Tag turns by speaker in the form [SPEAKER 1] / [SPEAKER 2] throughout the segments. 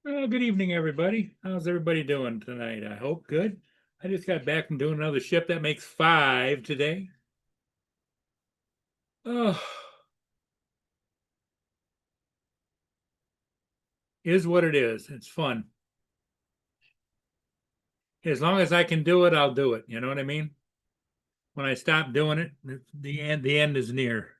[SPEAKER 1] Good evening, everybody. How's everybody doing tonight? I hope good. I just got back from doing another shift. That makes five today. Oh, is what it is. It's fun. As long as I can do it, I'll do it. You know what I mean? When I stop doing it, the end is near.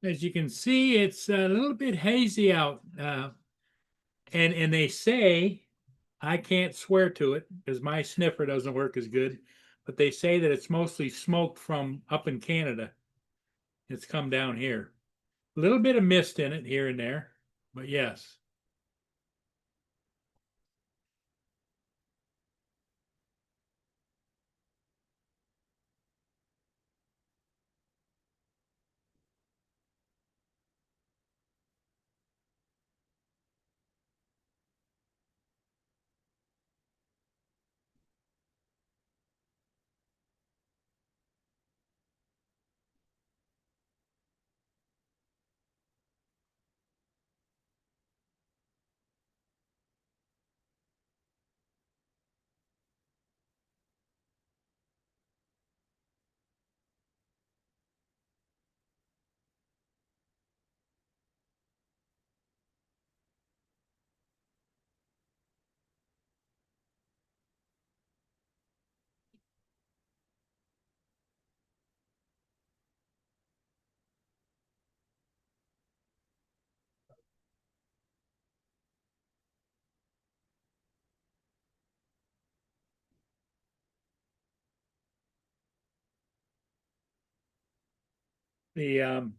[SPEAKER 1] As you can see, it's a little bit hazy out, and they say I can't swear to it because my sniffer doesn't work as good, but they say that it's mostly smoke from up in Canada. It's come down here. A little bit of mist in it here and there, but yes. The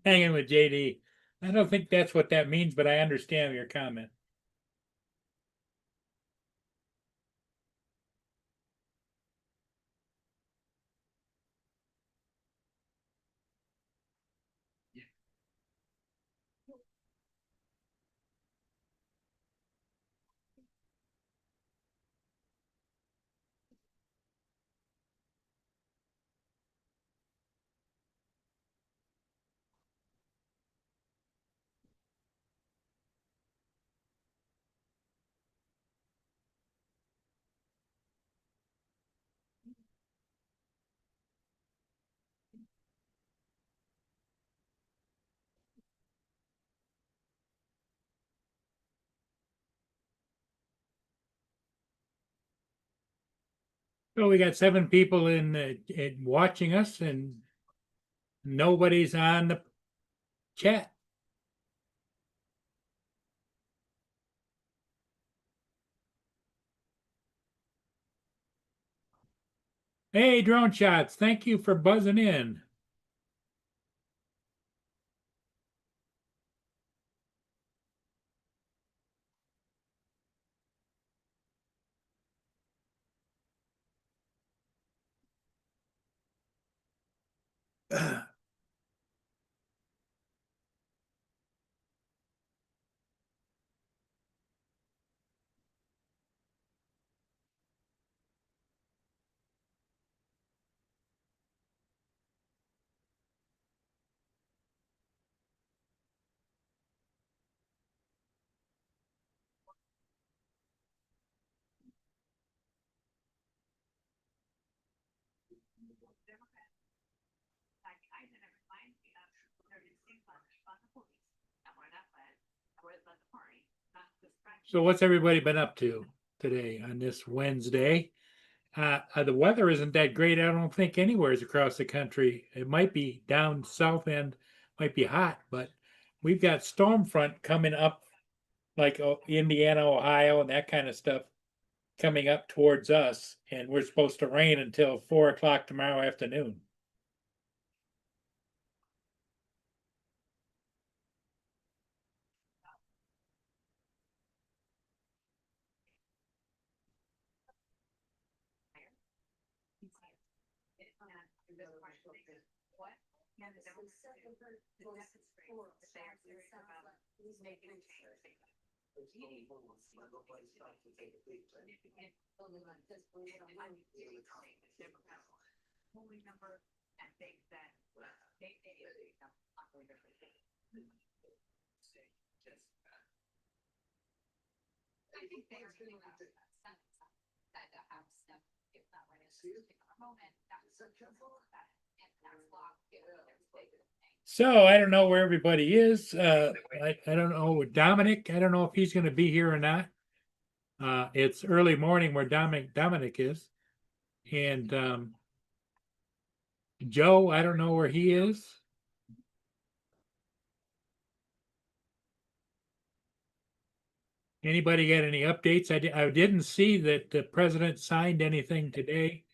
[SPEAKER 1] hanging with JD. I don't think that's what that means, but I understand your comment. So we got seven people in watching us, and nobody's on the chat. Hey, drone shots! Thank you for buzzing in. So what's everybody been up to today on this Wednesday? The weather isn't that great, I don't think, anywhere across the country. It might be down south end, might be hot, but we've got storm front coming up, like Indiana, Ohio, and that kind of stuff coming up towards us, and we're supposed to rain until 4 o'clock tomorrow afternoon. So I don't know where everybody is. I don't know Dominic. I don't know if he's going to be here or not. It's early morning where Dominic is, and Joe. I don't know where he is. Anybody got any updates? I didn't see that the president signed anything today.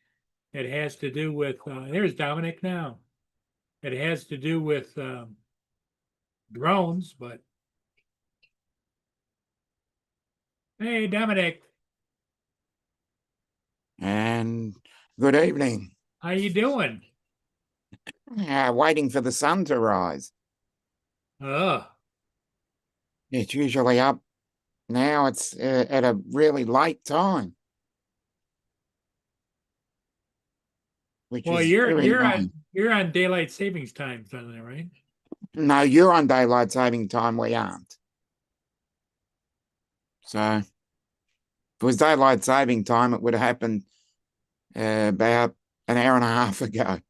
[SPEAKER 1] It has to do with. There's Dominic now. It has to do with drones, but hey, Dominic,
[SPEAKER 2] And good evening.
[SPEAKER 1] how you doing?
[SPEAKER 2] Waiting for the sun to rise.
[SPEAKER 1] Oh,
[SPEAKER 2] It's usually up. Now it's at a really late time. Which
[SPEAKER 1] well,
[SPEAKER 2] is
[SPEAKER 1] you're
[SPEAKER 2] very
[SPEAKER 1] you're
[SPEAKER 2] annoying.
[SPEAKER 1] on you're on daylight savings time, something, right?
[SPEAKER 2] No, you're on daylight saving time. We aren't. So if it was daylight saving time, it would have happened about an hour and a half ago.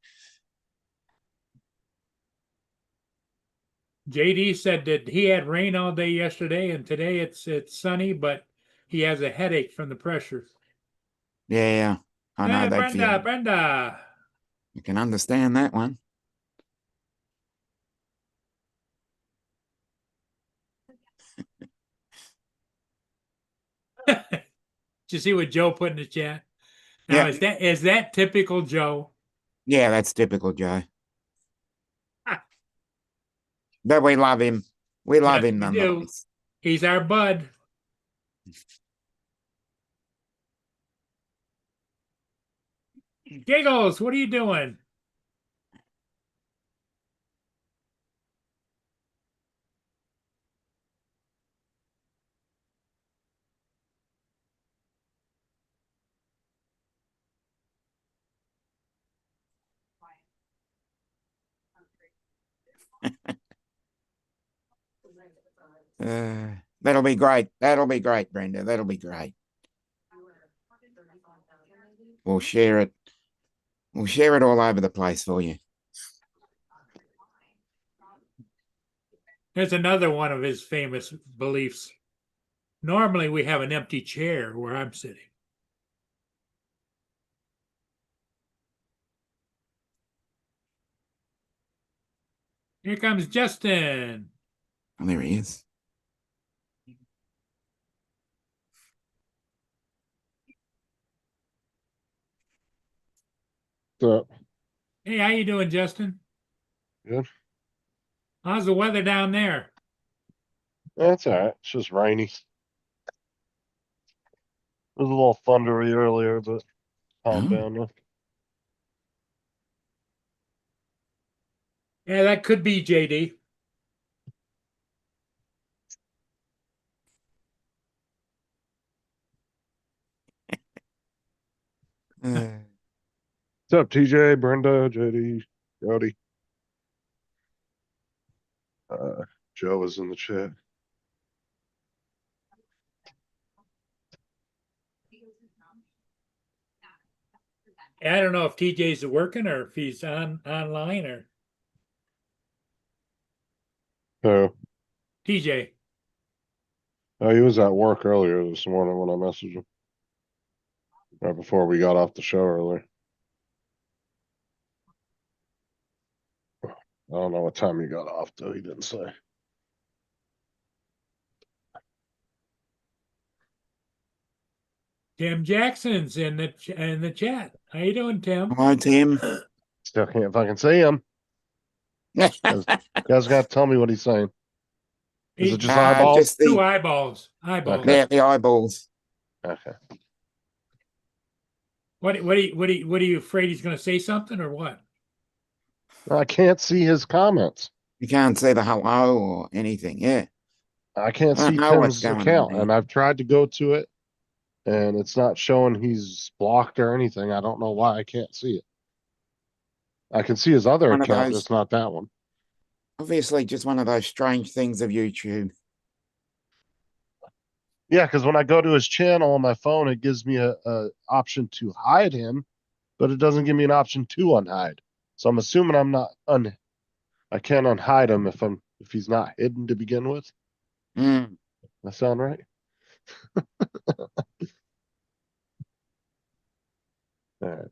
[SPEAKER 1] JD said that he had rain all day yesterday, and today it's sunny, but he has a headache from the pressure.
[SPEAKER 2] Yeah, I know
[SPEAKER 1] Hey,
[SPEAKER 2] that
[SPEAKER 1] Brenda,
[SPEAKER 2] feeling.
[SPEAKER 1] Brenda.
[SPEAKER 2] You can understand that one.
[SPEAKER 1] Did you see what Joe put in the chat? Now,
[SPEAKER 2] Yeah,
[SPEAKER 1] is that typical Joe?
[SPEAKER 2] yeah, that's typical Joe. But we love him. We love
[SPEAKER 1] Yes,
[SPEAKER 2] him
[SPEAKER 1] we do.
[SPEAKER 2] nonetheless.
[SPEAKER 1] He's our bud. Giggles, what are you doing?
[SPEAKER 2] That'll be great. That'll be great, Brenda. That'll be great. We'll share it. We'll share it all over the place for you.
[SPEAKER 1] There's another one of his famous beliefs. Normally, we have an empty chair where I'm sitting. Here comes Justin.
[SPEAKER 2] Oh, there he is.
[SPEAKER 3] So,
[SPEAKER 1] Hey, how you doing, Justin?
[SPEAKER 3] good.
[SPEAKER 1] How's the weather down there?
[SPEAKER 3] That's all right. It's just rainy. It was a little thundery earlier, but calmed
[SPEAKER 2] Oh.
[SPEAKER 3] down now.
[SPEAKER 1] Yeah, that could be JD.
[SPEAKER 3] What's up, TJ, Brenda, JD, Jody? Joe is in the chat.
[SPEAKER 1] I don't know if TJ's working or if he's online or
[SPEAKER 3] Oh,
[SPEAKER 1] TJ.
[SPEAKER 3] Oh, he was at work earlier this morning when I messaged him. Right before we got off the show earlier. I don't know what time he got off though, he didn't say.
[SPEAKER 1] Tim Jackson's in the chat. How you doing, Tim?
[SPEAKER 2] Hello, Tim.
[SPEAKER 3] Still can't fucking see him. You guys gotta tell me what he's saying. Is it just eyeballs?
[SPEAKER 2] Just
[SPEAKER 1] Two
[SPEAKER 2] the
[SPEAKER 1] eyeballs. Eyeballs.
[SPEAKER 3] Okay.
[SPEAKER 2] the eyeballs.
[SPEAKER 3] Okay.
[SPEAKER 1] What are you afraid he's going to say something or what?
[SPEAKER 3] I can't see his comments.
[SPEAKER 2] You can't see the hello or anything. Yeah.
[SPEAKER 3] I can't
[SPEAKER 2] I don't
[SPEAKER 3] see
[SPEAKER 2] know what's
[SPEAKER 3] Tim's
[SPEAKER 2] going on
[SPEAKER 3] account,
[SPEAKER 2] there.
[SPEAKER 3] and I've tried to go to it, and it's not showing he's blocked or anything. I don't know why I can't see it. I can see his other
[SPEAKER 2] One of
[SPEAKER 3] account,
[SPEAKER 2] those-
[SPEAKER 3] just not that one.
[SPEAKER 2] Obviously, just one of those strange things of YouTube.
[SPEAKER 3] Yeah, because when I go to his channel on my phone, it gives me a option to hide him, but it doesn't give me an option to unhide. So I'm assuming I'm not I can't unhide him if he's not hidden to begin with.
[SPEAKER 2] Mm.
[SPEAKER 3] That sound right? All right.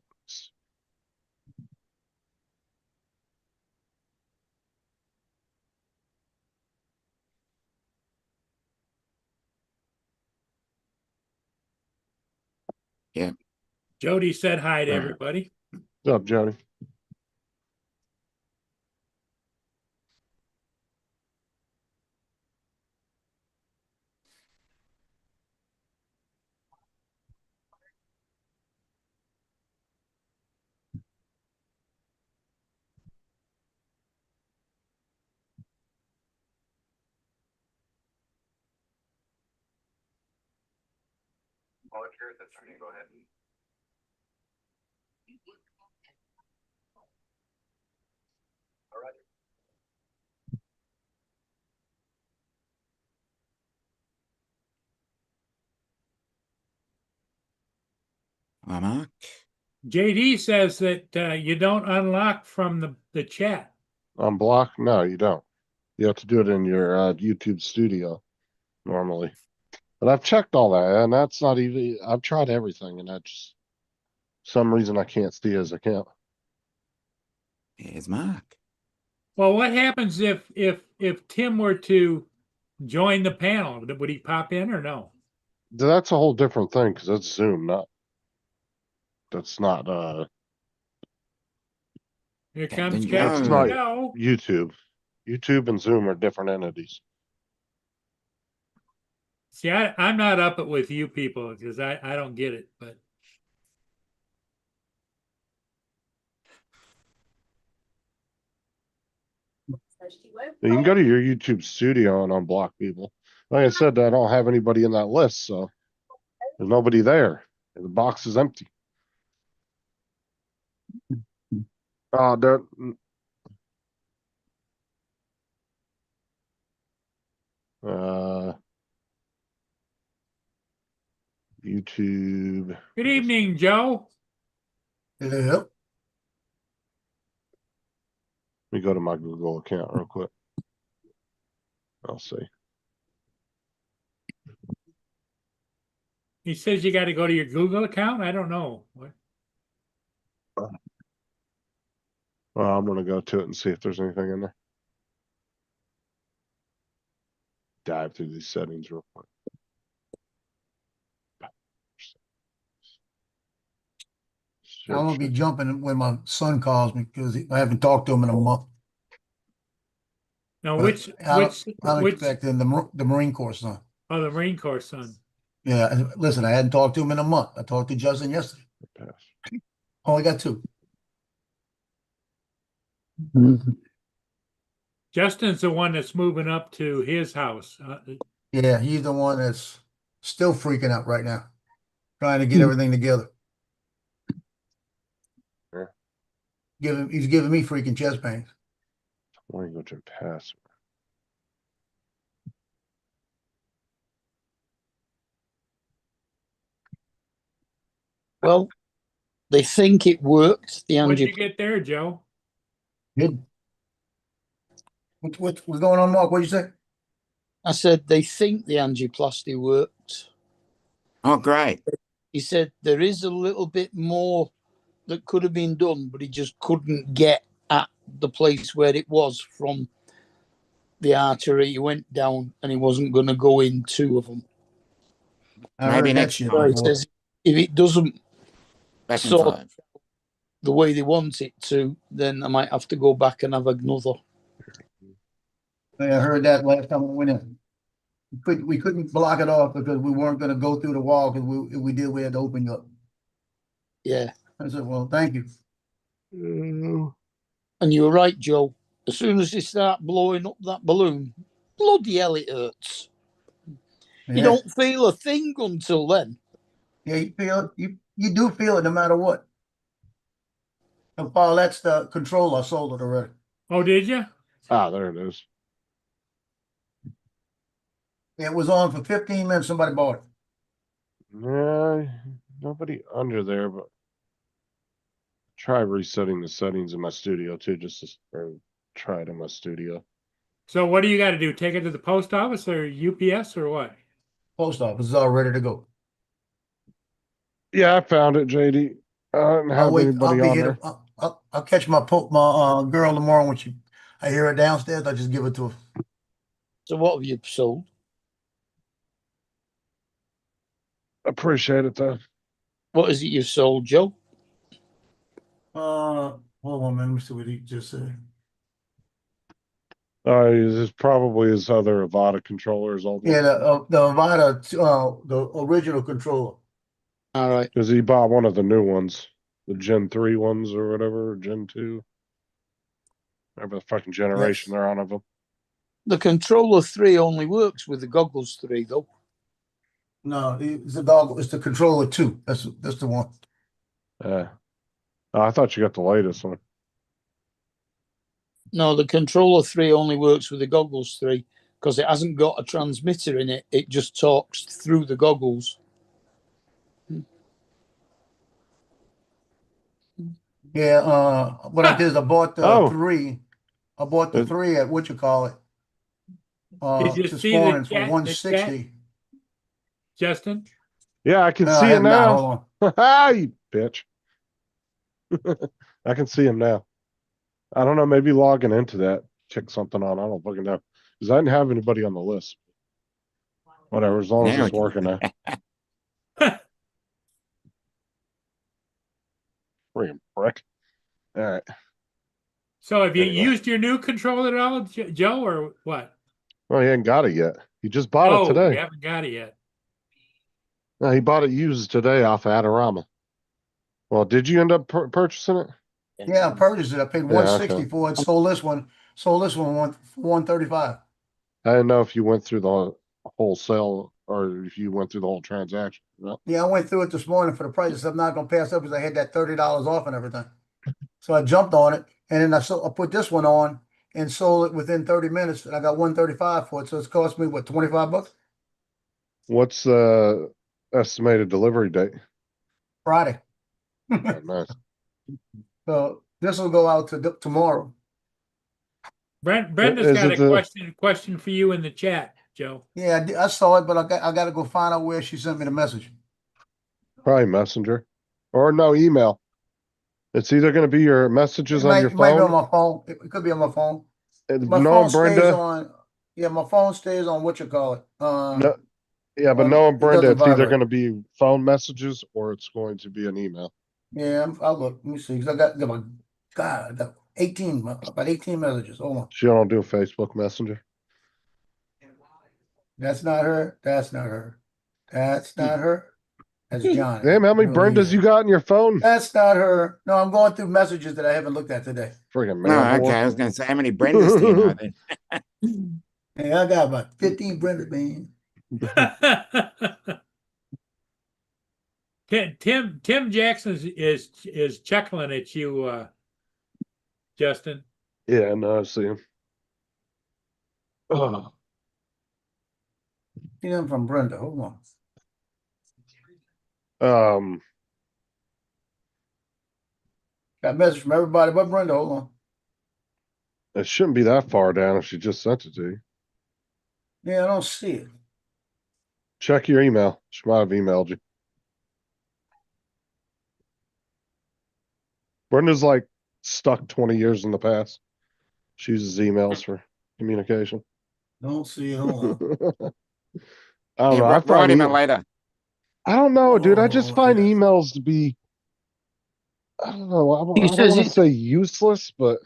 [SPEAKER 1] Jody said hi to
[SPEAKER 2] Right.
[SPEAKER 1] everybody.
[SPEAKER 3] What's up, Jody?
[SPEAKER 2] Go ahead. Hi, Mark.
[SPEAKER 1] JD says that you don't unlock from the chat.
[SPEAKER 3] Unblock? No, you don't. You have to do it in your YouTube studio normally. But I've checked all that, and that's not even. I've tried everything, and that's some reason I can't see his account.
[SPEAKER 2] Here's Mark.
[SPEAKER 1] Well, what happens if Tim were to join the panel? Would he pop in or no?
[SPEAKER 3] That's a whole different thing because that's Zoom, not. That's not
[SPEAKER 1] Here
[SPEAKER 2] Captain
[SPEAKER 1] comes
[SPEAKER 2] Joe.
[SPEAKER 1] Captain
[SPEAKER 3] That's
[SPEAKER 1] Joe.
[SPEAKER 3] YouTube. YouTube and Zoom are different entities.
[SPEAKER 1] See, I'm not up it with you people because I don't get it, but
[SPEAKER 3] You can go to your YouTube studio and unblock people. Like I said, I don't have anybody in that list, so there's nobody there. The box is empty. There. YouTube.
[SPEAKER 1] good evening, Joe.
[SPEAKER 4] Hello.
[SPEAKER 3] Let me go to my Google account real quick. I'll see.
[SPEAKER 1] He says you got to go to your Google account. I don't know. What?
[SPEAKER 3] Well, I'm gonna go to it and see if there's anything in there. Dive through these settings real quick.
[SPEAKER 4] I'm gonna
[SPEAKER 3] Search
[SPEAKER 4] be
[SPEAKER 3] it.
[SPEAKER 4] jumping when my son calls me because I haven't talked to him in a month.
[SPEAKER 1] Now,
[SPEAKER 4] But I'm
[SPEAKER 1] which
[SPEAKER 4] expecting the Marine Corps son.
[SPEAKER 1] oh, the Marine Corps son.
[SPEAKER 4] Yeah, and listen, I hadn't talked to him in a month. I talked to Justin yesterday.
[SPEAKER 3] Pass.
[SPEAKER 4] Only got two.
[SPEAKER 1] Justin's the one that's moving up to his house.
[SPEAKER 4] Yeah, he's the one that's still freaking out right now, trying to get everything together.
[SPEAKER 3] Yeah.
[SPEAKER 4] He's giving me freaking chest pains.
[SPEAKER 3] Language and password.
[SPEAKER 5] Well, they think it worked. The
[SPEAKER 1] What'd
[SPEAKER 5] anti
[SPEAKER 1] you get there, Joe?
[SPEAKER 4] Good. What's going on, Mark? What'd you say?
[SPEAKER 5] I said they think the angioplasty worked.
[SPEAKER 2] Oh, great.
[SPEAKER 5] He said there is a little bit more that could have been done, but he just couldn't get at the place where it was from the artery. He went down and he wasn't going to go in two of them.
[SPEAKER 4] I
[SPEAKER 2] Maybe
[SPEAKER 4] heard that
[SPEAKER 2] next
[SPEAKER 4] shit
[SPEAKER 2] time.
[SPEAKER 5] So he
[SPEAKER 4] before.
[SPEAKER 5] says if it doesn't
[SPEAKER 2] Back in
[SPEAKER 5] sort
[SPEAKER 2] 5.
[SPEAKER 5] the way they want it to, then I might have to go back and have another.
[SPEAKER 4] I heard that last time we went in. We couldn't block it off because we weren't gonna go through the wall, because if we did, we had to open you up.
[SPEAKER 5] Yeah.
[SPEAKER 4] I said, well, thank you.
[SPEAKER 5] And you were right, Joe. As soon as they start blowing up that balloon, bloody hell, it hurts. You
[SPEAKER 4] Yeah.
[SPEAKER 5] don't feel a thing until then.
[SPEAKER 4] Yeah, you feel it. You do feel it no matter what. And Paul, that's the controller. I sold it already.
[SPEAKER 1] Oh, did you?
[SPEAKER 3] Ah, there it is.
[SPEAKER 4] It was on for 15 minutes. Somebody bought it.
[SPEAKER 3] Yeah, nobody under there, but try resetting the settings in my studio too, or try it in my studio.
[SPEAKER 1] So what do you got to do? Take it to the post office or UPS or what?
[SPEAKER 4] Post office is all ready to go.
[SPEAKER 3] Yeah, I found it, JD. I don't
[SPEAKER 4] I'll
[SPEAKER 3] have
[SPEAKER 4] wait. I'll
[SPEAKER 3] anybody
[SPEAKER 4] be
[SPEAKER 3] on
[SPEAKER 4] here.
[SPEAKER 3] there.
[SPEAKER 4] I'll catch my girl tomorrow when I hear her downstairs. I just give it to her.
[SPEAKER 5] So what have you sold?
[SPEAKER 3] Appreciate it though.
[SPEAKER 5] What is it you've sold, Joe?
[SPEAKER 4] Hold on, man. Let me see what he just said.
[SPEAKER 3] This is probably his other Avada controllers, old
[SPEAKER 4] Yeah, the Avada, the original controller.
[SPEAKER 5] All right.
[SPEAKER 3] because he bought one of the new ones, the Gen 3 ones or whatever, or Gen 2. Whatever the fucking generation
[SPEAKER 4] Yes.
[SPEAKER 3] they're on of them.
[SPEAKER 5] The controller 3 only works with the goggles 3, though.
[SPEAKER 4] No, it's the dog. It's the controller 2. That's the one.
[SPEAKER 3] Oh, I thought you got the latest one.
[SPEAKER 5] No, the controller 3 only works with the goggles 3 because it hasn't got a transmitter in it. It just talks through the goggles.
[SPEAKER 4] Yeah. What I did is I bought the
[SPEAKER 3] Oh.
[SPEAKER 4] 3. I bought the
[SPEAKER 3] It-
[SPEAKER 4] 3 at what you call it.
[SPEAKER 1] Did you
[SPEAKER 4] This
[SPEAKER 1] see the
[SPEAKER 4] morning
[SPEAKER 1] chat-
[SPEAKER 4] for
[SPEAKER 1] the
[SPEAKER 4] 160.
[SPEAKER 1] Justin?
[SPEAKER 3] Yeah, I can
[SPEAKER 4] No, I
[SPEAKER 3] see
[SPEAKER 4] have
[SPEAKER 3] it
[SPEAKER 4] not.
[SPEAKER 3] now.
[SPEAKER 4] Hold on.
[SPEAKER 3] Ah, you bitch. I can see him now. I don't know, maybe logging into that, check something on. I don't fucking know. Because I didn't have anybody on the list. Whatever, as long as
[SPEAKER 2] Now
[SPEAKER 3] it's
[SPEAKER 2] we can-
[SPEAKER 3] working now. Freaking prick. All right.
[SPEAKER 1] So have you
[SPEAKER 3] Anyway.
[SPEAKER 1] used your new controller at all, Joe, or what?
[SPEAKER 3] Well, he ain't got it yet. He just bought it
[SPEAKER 1] You
[SPEAKER 3] today.
[SPEAKER 1] haven't got it yet.
[SPEAKER 3] No, he bought it used today off of Adorama. Well, did you end up purchasing it?
[SPEAKER 4] Yeah, I purchased it. I paid
[SPEAKER 3] Yeah,
[SPEAKER 4] 160
[SPEAKER 3] okay.
[SPEAKER 4] for it. Sold this one. Sold this one for 135.
[SPEAKER 3] I didn't know if you went through the wholesale or if you went through the whole transaction. No?
[SPEAKER 4] Yeah, I went through it this morning for the price. I'm not gonna pass up because I had that $30 off and everything. So I jumped on it, and then I put this one on and sold it within 30 minutes, and I got 135 for it. So it's cost me what, $25?
[SPEAKER 3] What's the estimated delivery date?
[SPEAKER 4] Friday.
[SPEAKER 3] Oh, nice.
[SPEAKER 4] So this will go out tomorrow.
[SPEAKER 1] Brenda's
[SPEAKER 3] Is
[SPEAKER 1] got
[SPEAKER 3] it
[SPEAKER 1] a
[SPEAKER 3] the-
[SPEAKER 1] question for you in the chat, Joe.
[SPEAKER 4] Yeah, I saw it, but I got to go find out where she sent me the message.
[SPEAKER 3] Probably Messenger. Or no, email. It's either going to be your messages on your
[SPEAKER 4] It might be on
[SPEAKER 3] phone.
[SPEAKER 4] my phone. It could be on my phone. My
[SPEAKER 3] Noah
[SPEAKER 4] phone stays
[SPEAKER 3] Brenda.
[SPEAKER 4] on. Yeah, my phone stays on what you call it.
[SPEAKER 3] No, yeah, but
[SPEAKER 4] on-
[SPEAKER 3] Noah
[SPEAKER 4] it
[SPEAKER 3] Brenda,
[SPEAKER 4] doesn't
[SPEAKER 3] it's either
[SPEAKER 4] vibrate.
[SPEAKER 3] going to be phone messages or it's going to be an email.
[SPEAKER 4] Yeah, I'll look. Let me see. 'Cause I got my God, I got about 18 messages. Hold on.
[SPEAKER 3] She don't do Facebook Messenger.
[SPEAKER 4] That's not her. That's not her. That's not her. That's Johnny.
[SPEAKER 3] Damn, how many
[SPEAKER 4] No,
[SPEAKER 3] Brendas
[SPEAKER 4] yeah.
[SPEAKER 3] you got in your phone?
[SPEAKER 4] That's not her. No, I'm going through messages that I haven't looked at today.
[SPEAKER 3] Friggin'
[SPEAKER 2] No,
[SPEAKER 3] man.
[SPEAKER 2] okay. I was going to say, how many Brendas do you know then?
[SPEAKER 4] Hey, I got about 15 Brenda, man.
[SPEAKER 1] Tim Jackson is chuckling at you, Justin.
[SPEAKER 3] Yeah, no, I see him. Oh,
[SPEAKER 4] See them from Brenda. Hold on. Got a message from everybody but Brenda. Hold on.
[SPEAKER 3] it shouldn't be that far down if she just sent it to you.
[SPEAKER 4] Yeah, I don't see it.
[SPEAKER 3] Check your email. She might have emailed you. Brenda's like stuck 20 years in the past. She uses emails for communication.
[SPEAKER 4] Don't see it. Hold on.
[SPEAKER 3] I don't
[SPEAKER 2] Yeah,
[SPEAKER 3] know. I
[SPEAKER 2] write
[SPEAKER 3] find
[SPEAKER 2] him a
[SPEAKER 3] e-
[SPEAKER 2] letter.
[SPEAKER 3] I don't know, dude. I just
[SPEAKER 4] Oh,
[SPEAKER 3] find
[SPEAKER 4] yeah.
[SPEAKER 3] emails to be, I don't know.
[SPEAKER 5] He
[SPEAKER 3] I don't
[SPEAKER 5] says
[SPEAKER 3] want to
[SPEAKER 5] it-
[SPEAKER 3] say useless, but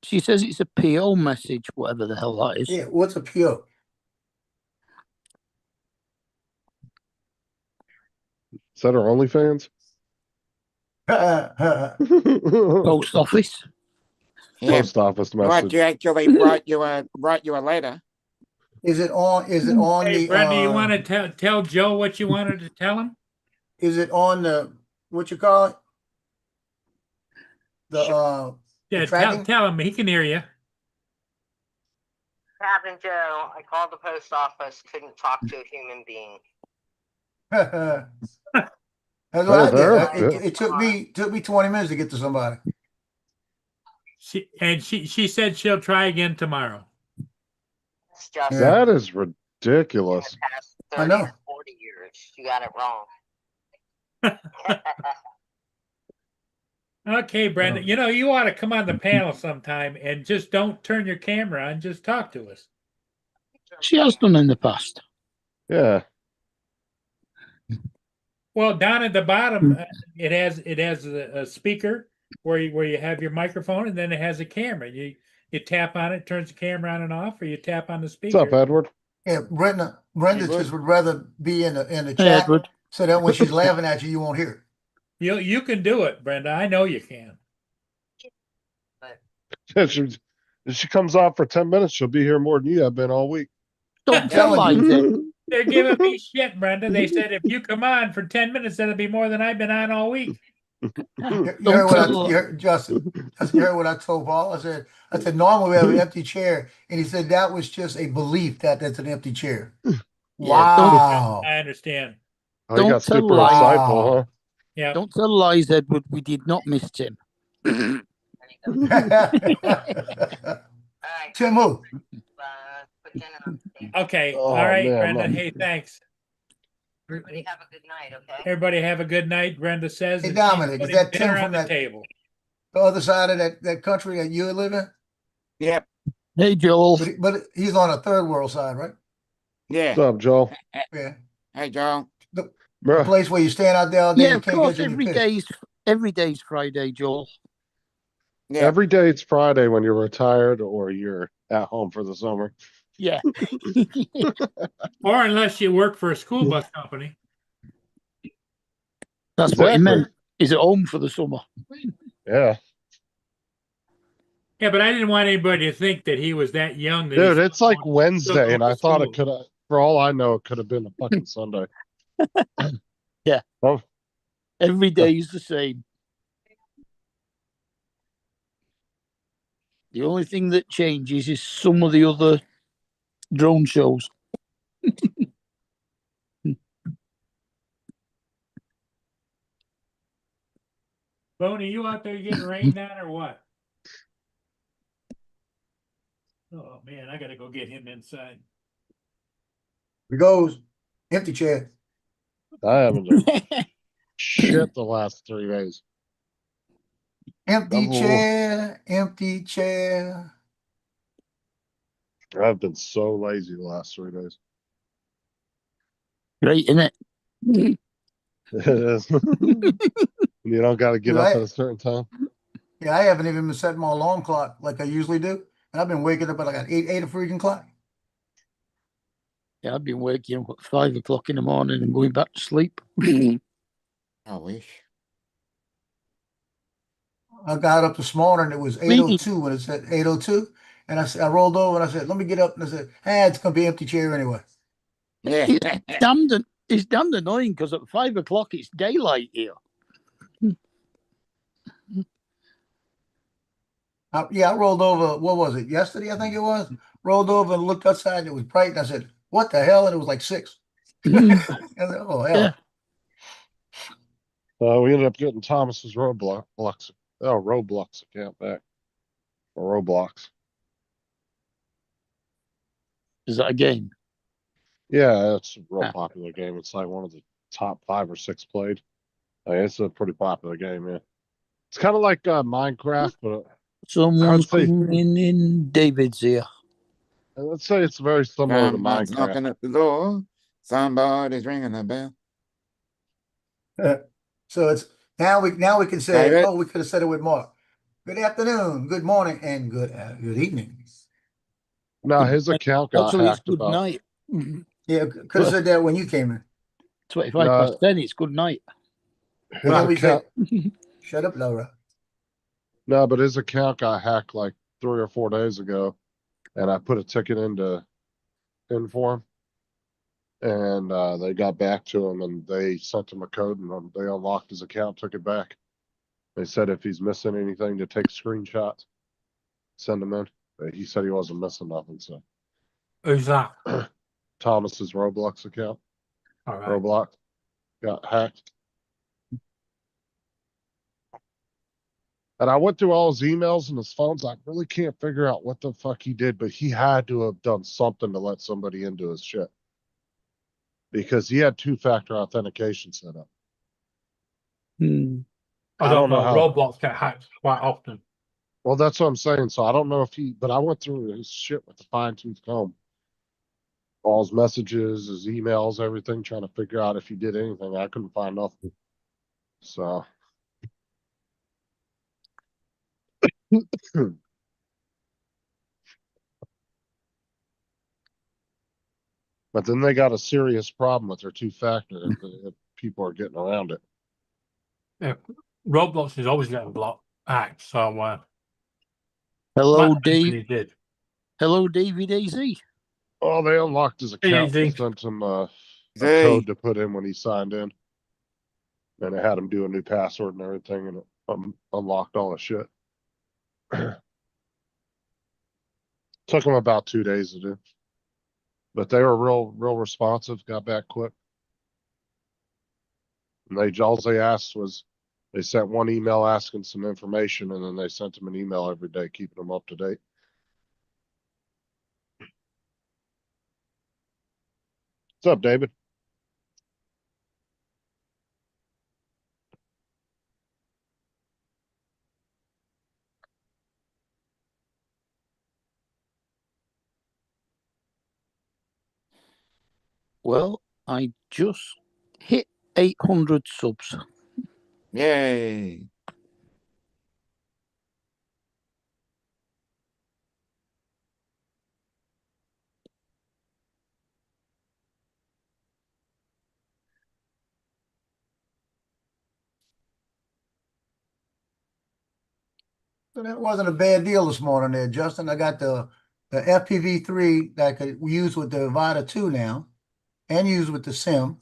[SPEAKER 5] She says it's a PO message, whatever the hell that is.
[SPEAKER 4] Yeah, what's a PO?
[SPEAKER 3] is that her OnlyFans?
[SPEAKER 5] Post office.
[SPEAKER 2] Yeah.
[SPEAKER 3] Post office
[SPEAKER 2] Right,
[SPEAKER 3] message.
[SPEAKER 2] you actually write you a letter.
[SPEAKER 4] Is it on
[SPEAKER 1] Hey,
[SPEAKER 4] the
[SPEAKER 1] Brenda, you want to tell Joe what you wanted to tell him?
[SPEAKER 4] is it on the what you call it? The
[SPEAKER 1] Yeah,
[SPEAKER 4] tracking?
[SPEAKER 1] tell him. He can hear you.
[SPEAKER 6] Captain Joe, I called the post office, couldn't talk to a human being.
[SPEAKER 4] That's what
[SPEAKER 3] Oh,
[SPEAKER 4] I
[SPEAKER 3] there,
[SPEAKER 4] did.
[SPEAKER 3] yeah.
[SPEAKER 4] It took me 20 minutes to get to somebody.
[SPEAKER 1] She said she'll try again tomorrow.
[SPEAKER 6] It's just
[SPEAKER 4] Yeah.
[SPEAKER 3] That is
[SPEAKER 6] in the
[SPEAKER 3] ridiculous.
[SPEAKER 6] past
[SPEAKER 4] I
[SPEAKER 6] 30
[SPEAKER 4] know.
[SPEAKER 6] or 40 years. You got it wrong.
[SPEAKER 1] Okay, Brenda.
[SPEAKER 4] Oh.
[SPEAKER 1] You know, you ought to come on the panel sometime and just don't turn your camera on. Just talk to us.
[SPEAKER 5] She has done in the past.
[SPEAKER 3] Yeah.
[SPEAKER 1] Well, down at the bottom, it has a speaker where you have your microphone, and then it has a camera. You tap on it, turns the camera on and off, or you tap on the
[SPEAKER 3] What's
[SPEAKER 1] speaker.
[SPEAKER 3] up, Edward?
[SPEAKER 4] Yeah, Brenda
[SPEAKER 2] Hey,
[SPEAKER 4] just
[SPEAKER 2] bud.
[SPEAKER 4] would rather be in the
[SPEAKER 5] Hey,
[SPEAKER 4] chat
[SPEAKER 5] Edward.
[SPEAKER 4] so that when she's laughing at you, you won't hear it.
[SPEAKER 1] You can do it, Brenda. I know you can.
[SPEAKER 3] She comes off for 10 minutes. She'll be here more than you have been all week.
[SPEAKER 5] Don't tell
[SPEAKER 4] telling
[SPEAKER 5] lies, Ed.
[SPEAKER 1] They're giving me shit, Brenda. They said if you come on for 10 minutes, that'll be more than I've been on all week.
[SPEAKER 4] You
[SPEAKER 5] Don't
[SPEAKER 4] heard what
[SPEAKER 5] tell
[SPEAKER 4] you heard, Justin. You heard what I told Paul. I said normally we have an empty chair, and he said that was just a belief that that's an empty chair.
[SPEAKER 5] Yeah,
[SPEAKER 4] Wow.
[SPEAKER 1] I understand.
[SPEAKER 3] Oh, you
[SPEAKER 5] Don't
[SPEAKER 3] got
[SPEAKER 5] tell
[SPEAKER 3] super
[SPEAKER 5] lies.
[SPEAKER 3] insightful, huh?
[SPEAKER 1] Yeah.
[SPEAKER 5] Don't tell lies, Edward. We did not miss Tim.
[SPEAKER 6] All right.
[SPEAKER 4] Tim, who?
[SPEAKER 6] Put dinner on the table.
[SPEAKER 1] Okay.
[SPEAKER 3] Oh,
[SPEAKER 1] All right,
[SPEAKER 3] man,
[SPEAKER 1] Brenda.
[SPEAKER 3] no.
[SPEAKER 1] Hey, thanks.
[SPEAKER 6] Everybody have a good night, okay?
[SPEAKER 1] Everybody have a good night. Brenda says
[SPEAKER 4] Hey,
[SPEAKER 1] that she's
[SPEAKER 4] Dominic, is
[SPEAKER 1] putting
[SPEAKER 4] that Tim
[SPEAKER 1] dinner
[SPEAKER 4] from
[SPEAKER 1] on the
[SPEAKER 4] that-
[SPEAKER 1] table.
[SPEAKER 4] The other side of that country that you live in?
[SPEAKER 2] Yep.
[SPEAKER 5] Hey, Joel.
[SPEAKER 4] But he's on a third world side, right?
[SPEAKER 2] Yeah.
[SPEAKER 3] What's up, Joel?
[SPEAKER 4] Yeah.
[SPEAKER 2] Hey, Joe.
[SPEAKER 4] The
[SPEAKER 3] Bruh.
[SPEAKER 4] place where you stand out there all day,
[SPEAKER 5] Yeah,
[SPEAKER 4] you
[SPEAKER 5] of
[SPEAKER 4] can't
[SPEAKER 5] course.
[SPEAKER 4] get any
[SPEAKER 5] Every day's Friday, Joel.
[SPEAKER 2] Yeah.
[SPEAKER 3] Every day it's Friday when you're retired or you're at home for the summer.
[SPEAKER 5] Yeah.
[SPEAKER 1] Or unless you work for a school bus company.
[SPEAKER 5] That's what he
[SPEAKER 3] Exactly.
[SPEAKER 5] meant. Is at home for the summer.
[SPEAKER 3] Yeah.
[SPEAKER 1] Yeah, but I didn't want anybody to think that he was that young. That
[SPEAKER 3] Dude,
[SPEAKER 1] he's
[SPEAKER 3] it's like
[SPEAKER 1] still
[SPEAKER 3] Wednesday,
[SPEAKER 1] going
[SPEAKER 3] and I
[SPEAKER 1] to
[SPEAKER 3] thought
[SPEAKER 1] school.
[SPEAKER 3] it could have, for all I know, it could have been a fucking Sunday.
[SPEAKER 5] Yeah.
[SPEAKER 3] Oh,
[SPEAKER 5] Every day is the same. The only thing that changes is some of the other drone shows.
[SPEAKER 1] Boney, you out there getting rained on or what? Oh man, I gotta go get him inside.
[SPEAKER 4] He goes, empty chair.
[SPEAKER 3] I haven't done shit the last 3 days.
[SPEAKER 4] Empty
[SPEAKER 3] Oh.
[SPEAKER 4] chair, empty chair.
[SPEAKER 3] I've been so lazy the last 3 days.
[SPEAKER 5] Great, isn't it?
[SPEAKER 3] It is. You don't got to get up
[SPEAKER 4] Right.
[SPEAKER 3] at a certain time.
[SPEAKER 4] Yeah, I haven't even been setting my alarm clock like I usually do. And I've been waking up at like an eight freaking clock.
[SPEAKER 5] Yeah, I've been waking up at 5 o'clock in the morning and going back to sleep.
[SPEAKER 2] I wish.
[SPEAKER 4] I got up this morning, it was 8:02 when it said 8:02. And I rolled over and I said, let me get up. And I said, it's going to be empty chair anyway.
[SPEAKER 2] Yeah.
[SPEAKER 5] It's damned annoying because at 5 o'clock it's daylight here.
[SPEAKER 4] I rolled over, what was it, yesterday, I think it was? Rolled over and looked outside and it was bright. And I said, what the hell? And it was like 6. And I said, oh, hell.
[SPEAKER 5] Yeah.
[SPEAKER 3] We ended up getting Thomas's Roblox account back. Or Roblox.
[SPEAKER 5] Is that a game?
[SPEAKER 3] Yeah, it's a real
[SPEAKER 5] Ah.
[SPEAKER 3] popular game. It's like one of the top 5 or 6 played. It's a pretty popular game, yeah. It's kind of like Minecraft, but
[SPEAKER 5] Someone's
[SPEAKER 3] say-
[SPEAKER 5] coming in. David's here.
[SPEAKER 3] let's say it's very similar to
[SPEAKER 2] Someone's
[SPEAKER 3] Minecraft.
[SPEAKER 2] knocking at the door. Somebody's ringing the bell.
[SPEAKER 4] So it's now we can say,
[SPEAKER 2] David?
[SPEAKER 4] oh, we could have said it with Mark. Good afternoon, good morning, and good evening.
[SPEAKER 3] Now his account got
[SPEAKER 5] Actually, it's
[SPEAKER 3] hacked
[SPEAKER 5] good
[SPEAKER 3] about.
[SPEAKER 5] night.
[SPEAKER 4] Yeah, could have said that when you came in.
[SPEAKER 5] 25
[SPEAKER 3] No.
[SPEAKER 5] past 10, it's good night.
[SPEAKER 3] His
[SPEAKER 4] Well, we
[SPEAKER 3] account,
[SPEAKER 4] Shut up, Laura.
[SPEAKER 3] no, but his account got hacked like 3 or 4 days ago, and I put a ticket in for him, and they got back to him and they sent him a code and they unlocked his account, took it back. They said if he's missing anything to take screenshots, send them in. He said he wasn't missing nothing, so
[SPEAKER 1] Who's that?
[SPEAKER 3] Thomas's Roblox account,
[SPEAKER 1] All right.
[SPEAKER 3] Roblox, got hacked. And I went through all his emails and his phones. I really can't figure out what the fuck he did, but he had to have done something to let somebody into his shit. Because he had 2-factor authentication set up.
[SPEAKER 1] I
[SPEAKER 3] I don't
[SPEAKER 1] don't
[SPEAKER 3] know
[SPEAKER 1] know.
[SPEAKER 3] how-
[SPEAKER 1] Roblox get hacked quite often.
[SPEAKER 3] Well, that's what I'm saying. So I don't know if but I went through his shit with a fine-tooth comb. All his messages, his emails, everything, trying to figure out if he did anything. I couldn't find nothing. So. But then they got a serious problem with their 2-factor if people are getting around it.
[SPEAKER 1] Roblox is always getting blocked, hacked. So,
[SPEAKER 5] Hello,
[SPEAKER 1] my
[SPEAKER 5] Dave.
[SPEAKER 1] company did.
[SPEAKER 5] Hello, David AZ.
[SPEAKER 3] Oh, they unlocked his account and
[SPEAKER 1] Easy.
[SPEAKER 3] sent him a
[SPEAKER 2] Hey.
[SPEAKER 3] code to put in when he signed in. And it had him do a new password and everything, and it unlocked all his shit. Took him about 2 days to do. But they were real responsive, got back quick. And all they asked was, they sent one email asking some information, and then they sent him an email every day, keeping him up to date. What's up, David?
[SPEAKER 5] Well, I just hit 800 subs.
[SPEAKER 2] Yay.
[SPEAKER 4] So that wasn't a bad deal this morning there, Justin. I got the FPV3 that I could use with the Vita 2 now, and use with the Sim,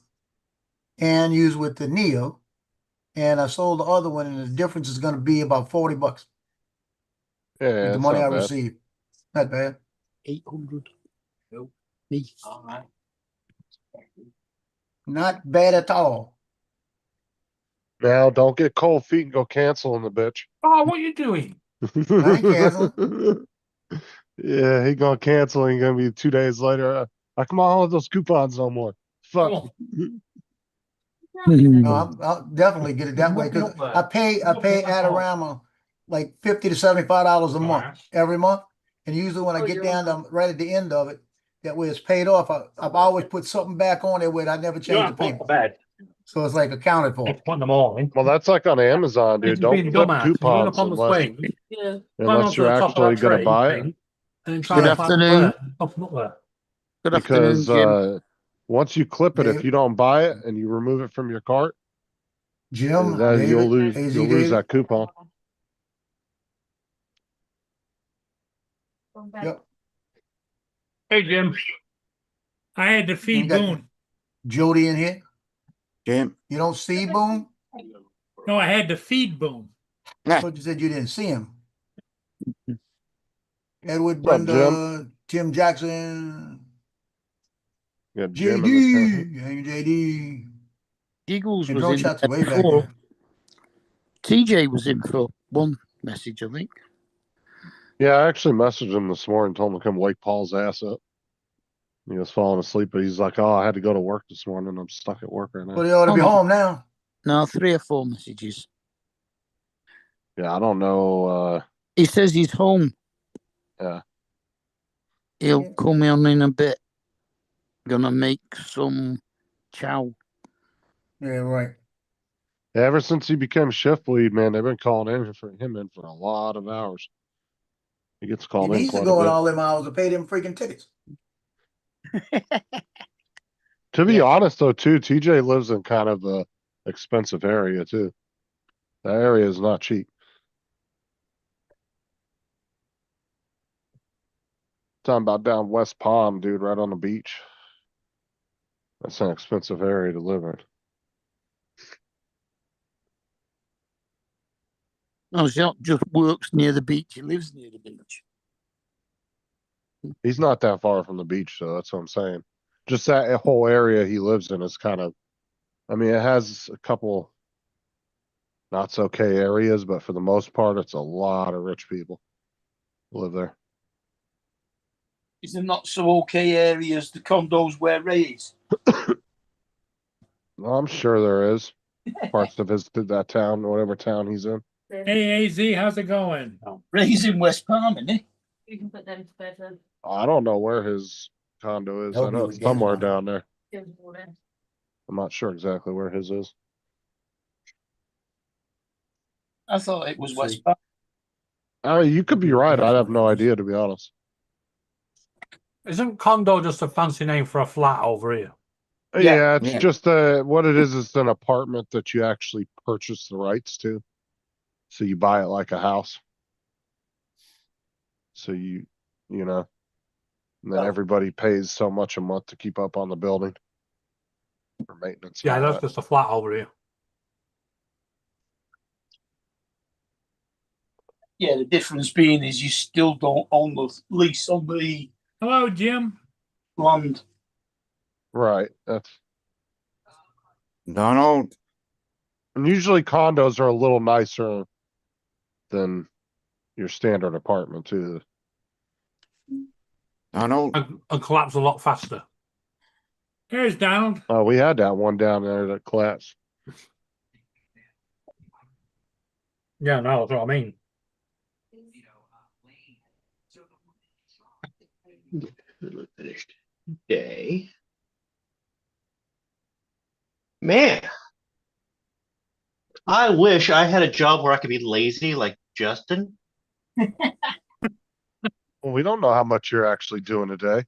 [SPEAKER 4] and use with the Neo. And I sold the other one, and the difference is going to be about $40 with
[SPEAKER 3] Yeah,
[SPEAKER 4] the
[SPEAKER 3] it's
[SPEAKER 4] money I
[SPEAKER 3] not bad.
[SPEAKER 4] received. Not bad.
[SPEAKER 5] 800.
[SPEAKER 1] Nope.
[SPEAKER 5] Me.
[SPEAKER 1] All right.
[SPEAKER 4] Not bad at all.
[SPEAKER 3] Now, don't get cold feet and go canceling the bitch.
[SPEAKER 1] Oh, what are you doing?
[SPEAKER 4] I ain't canceling.
[SPEAKER 3] Yeah, he gonna cancel. He gonna be 2 days later. I come on with those coupons no more. Fuck.
[SPEAKER 1] Oh.
[SPEAKER 4] No, I'll definitely get it that way because
[SPEAKER 1] Nope.
[SPEAKER 4] I pay Adorama like $50 to $75 a month
[SPEAKER 1] Alright.
[SPEAKER 4] every month, and usually when I get down to right at the end of it, that way it's paid off. I've always put something back on there where I never change the payment,
[SPEAKER 1] bed.
[SPEAKER 4] so it's like accounted for.
[SPEAKER 1] It's 1 in the morning.
[SPEAKER 3] Well, that's like on Amazon, dude.
[SPEAKER 1] It's
[SPEAKER 3] Don't
[SPEAKER 1] being
[SPEAKER 3] flip
[SPEAKER 1] dumbass. You're
[SPEAKER 3] coupons
[SPEAKER 1] up on the
[SPEAKER 3] unless
[SPEAKER 1] swing. Yeah.
[SPEAKER 3] unless you're actually gonna buy it.
[SPEAKER 1] And then
[SPEAKER 5] Good afternoon.
[SPEAKER 1] Up there.
[SPEAKER 5] Good afternoon,
[SPEAKER 3] because
[SPEAKER 5] Jim.
[SPEAKER 3] once you clip it, if
[SPEAKER 4] David.
[SPEAKER 3] you don't buy it and you remove it from your cart,
[SPEAKER 4] Jim,
[SPEAKER 3] then
[SPEAKER 4] David,
[SPEAKER 3] you'll lose
[SPEAKER 4] AZ
[SPEAKER 3] you'll lose
[SPEAKER 4] David.
[SPEAKER 3] that coupon.
[SPEAKER 4] Yep.
[SPEAKER 1] Hey, Jim. I had to feed
[SPEAKER 4] You got-
[SPEAKER 1] Boone.
[SPEAKER 4] Jody in here.
[SPEAKER 2] Jim.
[SPEAKER 4] You don't see Boone?
[SPEAKER 1] No, I had to feed Boone.
[SPEAKER 4] I thought you said you didn't see him. Edward,
[SPEAKER 3] What's up,
[SPEAKER 4] Brenda, Tim Jackson,
[SPEAKER 3] You got Jim in the tent.
[SPEAKER 4] JD, Young JD,
[SPEAKER 5] Giggles
[SPEAKER 4] and
[SPEAKER 5] was
[SPEAKER 4] drone
[SPEAKER 5] in
[SPEAKER 4] shots
[SPEAKER 5] there
[SPEAKER 4] way back
[SPEAKER 5] before.
[SPEAKER 4] there.
[SPEAKER 5] TJ was in for one message, I think.
[SPEAKER 3] Yeah, I actually messaged him this morning, told him to come wake Paul's ass up. He was falling asleep, but he's like, "Oh, I had to go to work this morning. I'm stuck at work right now."
[SPEAKER 4] Well, he ought to be
[SPEAKER 5] Oh, no.
[SPEAKER 4] home now.
[SPEAKER 5] No, 3 or 4 messages.
[SPEAKER 3] Yeah, I don't know.
[SPEAKER 5] He says he's home.
[SPEAKER 3] Yeah.
[SPEAKER 5] He'll
[SPEAKER 4] Yeah.
[SPEAKER 5] come in a bit. Gonna make some chow.
[SPEAKER 4] Yeah, right.
[SPEAKER 3] Ever since he became shift lead, man, they've been calling in for him in for a lot of hours. He gets
[SPEAKER 4] He
[SPEAKER 3] called in
[SPEAKER 4] needs to
[SPEAKER 3] quite
[SPEAKER 4] go
[SPEAKER 3] a
[SPEAKER 4] in
[SPEAKER 3] bit.
[SPEAKER 4] all them hours to pay them freaking tickets.
[SPEAKER 3] To be
[SPEAKER 5] Yeah.
[SPEAKER 3] honest, though, too, TJ lives in kind of a expensive area too. That area is not cheap. Talking about down West Palm, dude, right on the beach. That's an expensive area to live in.
[SPEAKER 5] No, he not just works near the beach. He lives near the beach.
[SPEAKER 3] He's not that far from the beach, though. That's what I'm saying. Just that whole area he lives in is kind of, I mean, it has a couple not so okay areas, but for the most part, it's a lot of rich people who live there.
[SPEAKER 5] Is there not so okay areas, the condos where Ray is?
[SPEAKER 3] Well, I'm sure there is parts of that town, whatever town he's in.
[SPEAKER 1] Hey, AZ, how's it going?
[SPEAKER 5] Ray's in West Palm, isn't he?
[SPEAKER 7] You can put them to bed then.
[SPEAKER 3] I don't know where his condo is.
[SPEAKER 4] Hope
[SPEAKER 3] I know
[SPEAKER 4] he
[SPEAKER 3] it's
[SPEAKER 4] gets
[SPEAKER 3] somewhere
[SPEAKER 4] one.
[SPEAKER 3] down there.
[SPEAKER 7] Give them all in.
[SPEAKER 3] I'm not sure exactly where his is.
[SPEAKER 5] I thought it was
[SPEAKER 4] Let's
[SPEAKER 5] West
[SPEAKER 4] see.
[SPEAKER 5] Palm.
[SPEAKER 3] I mean, you could be right. I have no idea, to be honest.
[SPEAKER 8] Isn't condo just a fancy name for a flat over here?
[SPEAKER 5] Yeah.
[SPEAKER 3] Yeah, it's
[SPEAKER 2] Yeah.
[SPEAKER 3] just what it is. It's an apartment that you actually purchase the rights to. So you buy it like a house. So you know, and then
[SPEAKER 5] Oh.
[SPEAKER 3] everybody pays so much a month to keep up on the building for maintenance. and
[SPEAKER 8] Yeah,
[SPEAKER 3] all
[SPEAKER 8] that's
[SPEAKER 3] that.
[SPEAKER 8] just a flat over here.
[SPEAKER 5] Yeah, the difference being is you still don't own the lease on the
[SPEAKER 1] Hello, Jim.
[SPEAKER 5] land.
[SPEAKER 3] Right. That's
[SPEAKER 2] Donald,
[SPEAKER 3] and usually condos are a little nicer than your standard apartment too.
[SPEAKER 2] Donald,
[SPEAKER 8] And collapse a lot faster.
[SPEAKER 1] Here's Donald.
[SPEAKER 3] We had that one down there that collapsed.
[SPEAKER 8] Yeah, no, that's what I mean.
[SPEAKER 6] Day. Man, I wish I had a job where I could be lazy like Justin.
[SPEAKER 3] Well, we don't know how much you're actually doing today.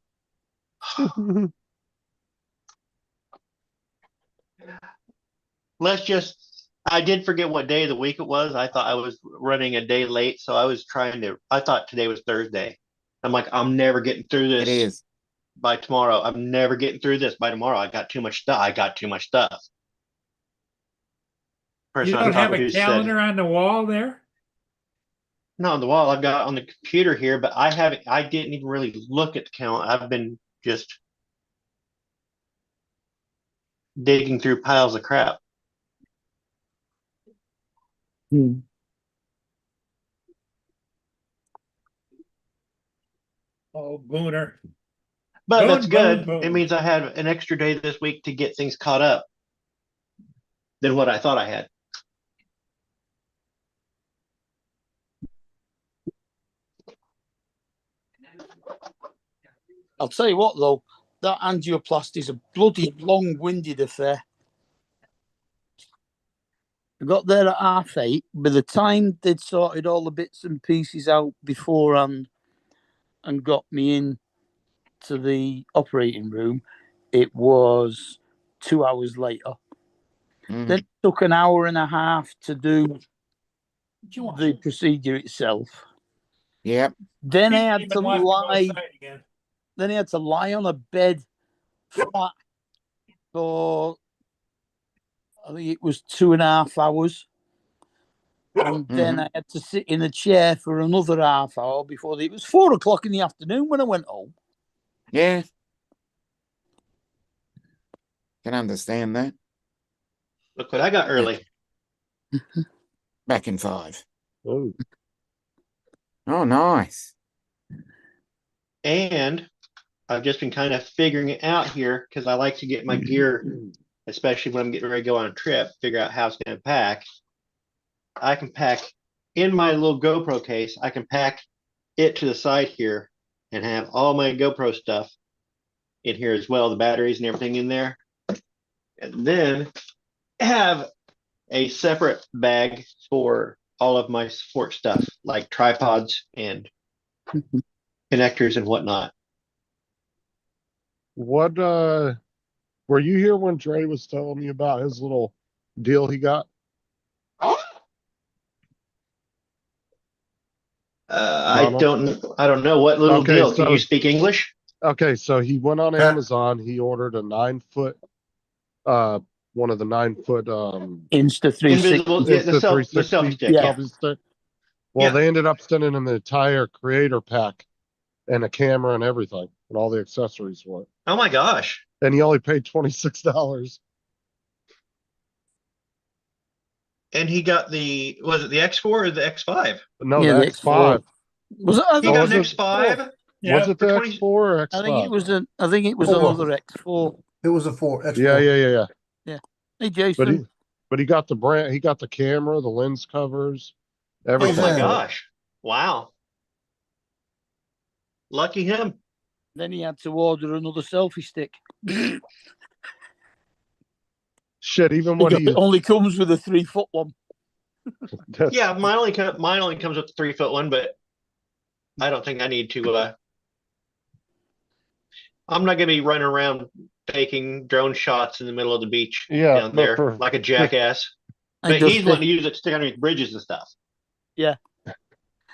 [SPEAKER 6] I did forget what day of the week it was. I thought I was running a day late, so I thought today was Thursday. I'm like, I'm never getting through this
[SPEAKER 2] it is.
[SPEAKER 6] by tomorrow. I'm never getting through this by tomorrow. I got too much stuff.
[SPEAKER 1] You
[SPEAKER 6] Person I'm
[SPEAKER 1] don't have
[SPEAKER 6] talking
[SPEAKER 1] a
[SPEAKER 6] to said,
[SPEAKER 1] calendar on the wall there?
[SPEAKER 6] no, on the wall I've got on the computer here, but I didn't even really look at the calendar. I've been just digging through piles of crap.
[SPEAKER 1] Oh, Booner.
[SPEAKER 6] But that's
[SPEAKER 1] Boom,
[SPEAKER 6] good.
[SPEAKER 1] boom, boom.
[SPEAKER 6] It means I had an extra day this week to get things caught up than what I thought I had.
[SPEAKER 5] I'll tell you what, though, that angioplasty is a bloody long-winded affair. I got there at 8:30. By the time they'd sorted all the bits and pieces out beforehand and got me in to the operating room, it was 2 hours later.
[SPEAKER 2] Mm.
[SPEAKER 5] Then it took an hour and a half to do the procedure itself.
[SPEAKER 2] Yep.
[SPEAKER 5] Then I
[SPEAKER 1] He
[SPEAKER 5] had
[SPEAKER 1] even
[SPEAKER 5] to
[SPEAKER 1] left
[SPEAKER 5] lie.
[SPEAKER 1] outside again.
[SPEAKER 5] Then I had to lie on a bed flat for, I think it was 2.5 hours. And then I had to sit in a chair for another half hour before it was 4 o'clock in the afternoon when I went home.
[SPEAKER 2] Yeah. Can understand that.
[SPEAKER 6] Look what I got early.
[SPEAKER 2] Back in 5.
[SPEAKER 3] Oh,
[SPEAKER 2] Oh, nice.
[SPEAKER 6] And I've just been kind of figuring it out here because I like to get my gear, especially when I'm getting ready to go on a trip, figure out how it's going to pack. I can pack in my little GoPro case, I can pack it to the side here and have all my GoPro stuff in here as well, the batteries and everything in there. And then have a separate bag for all of my support stuff, like tripods and connectors and whatnot.
[SPEAKER 3] What, were you here when Dre was telling me about his little deal he got?
[SPEAKER 6] I
[SPEAKER 3] Donald?
[SPEAKER 6] don't know what little
[SPEAKER 3] Okay,
[SPEAKER 6] deal. Can
[SPEAKER 3] so-
[SPEAKER 6] you speak English?
[SPEAKER 3] Okay, so he went on
[SPEAKER 4] Yeah.
[SPEAKER 3] Amazon, he ordered a 9-foot, one of the 9-foot,
[SPEAKER 5] Insta 360.
[SPEAKER 6] Invisible, yeah, the
[SPEAKER 3] Insta
[SPEAKER 6] selfie
[SPEAKER 3] 360
[SPEAKER 6] stick. Yeah.
[SPEAKER 3] selfie stick. Well,
[SPEAKER 6] Yeah.
[SPEAKER 3] they ended up sending him the entire creator pack and a camera and everything and all the accessories for it.
[SPEAKER 6] Oh my gosh.
[SPEAKER 3] And he only paid $26.
[SPEAKER 6] And he got was it the X4 or the X5?
[SPEAKER 3] No,
[SPEAKER 5] Yeah,
[SPEAKER 3] the
[SPEAKER 5] the
[SPEAKER 3] X5.
[SPEAKER 5] Was it? I
[SPEAKER 6] He
[SPEAKER 5] thought
[SPEAKER 6] got
[SPEAKER 3] was
[SPEAKER 6] an
[SPEAKER 3] it-
[SPEAKER 6] X5.
[SPEAKER 1] Yeah.
[SPEAKER 3] Was it the
[SPEAKER 6] for 20
[SPEAKER 3] X4 or X5?
[SPEAKER 5] I think it was I think it was
[SPEAKER 4] 4.
[SPEAKER 5] another X4.
[SPEAKER 4] It was a 4. X4.
[SPEAKER 3] Yeah.
[SPEAKER 5] Hey Jason,
[SPEAKER 3] But he got the brand, he got the camera, the lens covers,
[SPEAKER 6] Oh
[SPEAKER 3] everything.
[SPEAKER 6] my
[SPEAKER 4] Yeah.
[SPEAKER 6] gosh. Wow. Lucky him.
[SPEAKER 5] then he had to order another selfie stick.
[SPEAKER 3] Shit, even when
[SPEAKER 5] It
[SPEAKER 3] he,
[SPEAKER 5] only comes with a 3-foot one.
[SPEAKER 3] that's-
[SPEAKER 6] Yeah, mine only comes with the 3-foot one, but I don't think I need to I'm not gonna be running around taking drone shots in the middle of the beach
[SPEAKER 3] Yeah,
[SPEAKER 6] down
[SPEAKER 3] but
[SPEAKER 6] there
[SPEAKER 3] for-
[SPEAKER 6] like a jackass.
[SPEAKER 5] I
[SPEAKER 6] But
[SPEAKER 5] just
[SPEAKER 6] he's
[SPEAKER 5] think-
[SPEAKER 6] wanting to use it to stick underneath bridges and stuff.
[SPEAKER 3] yeah,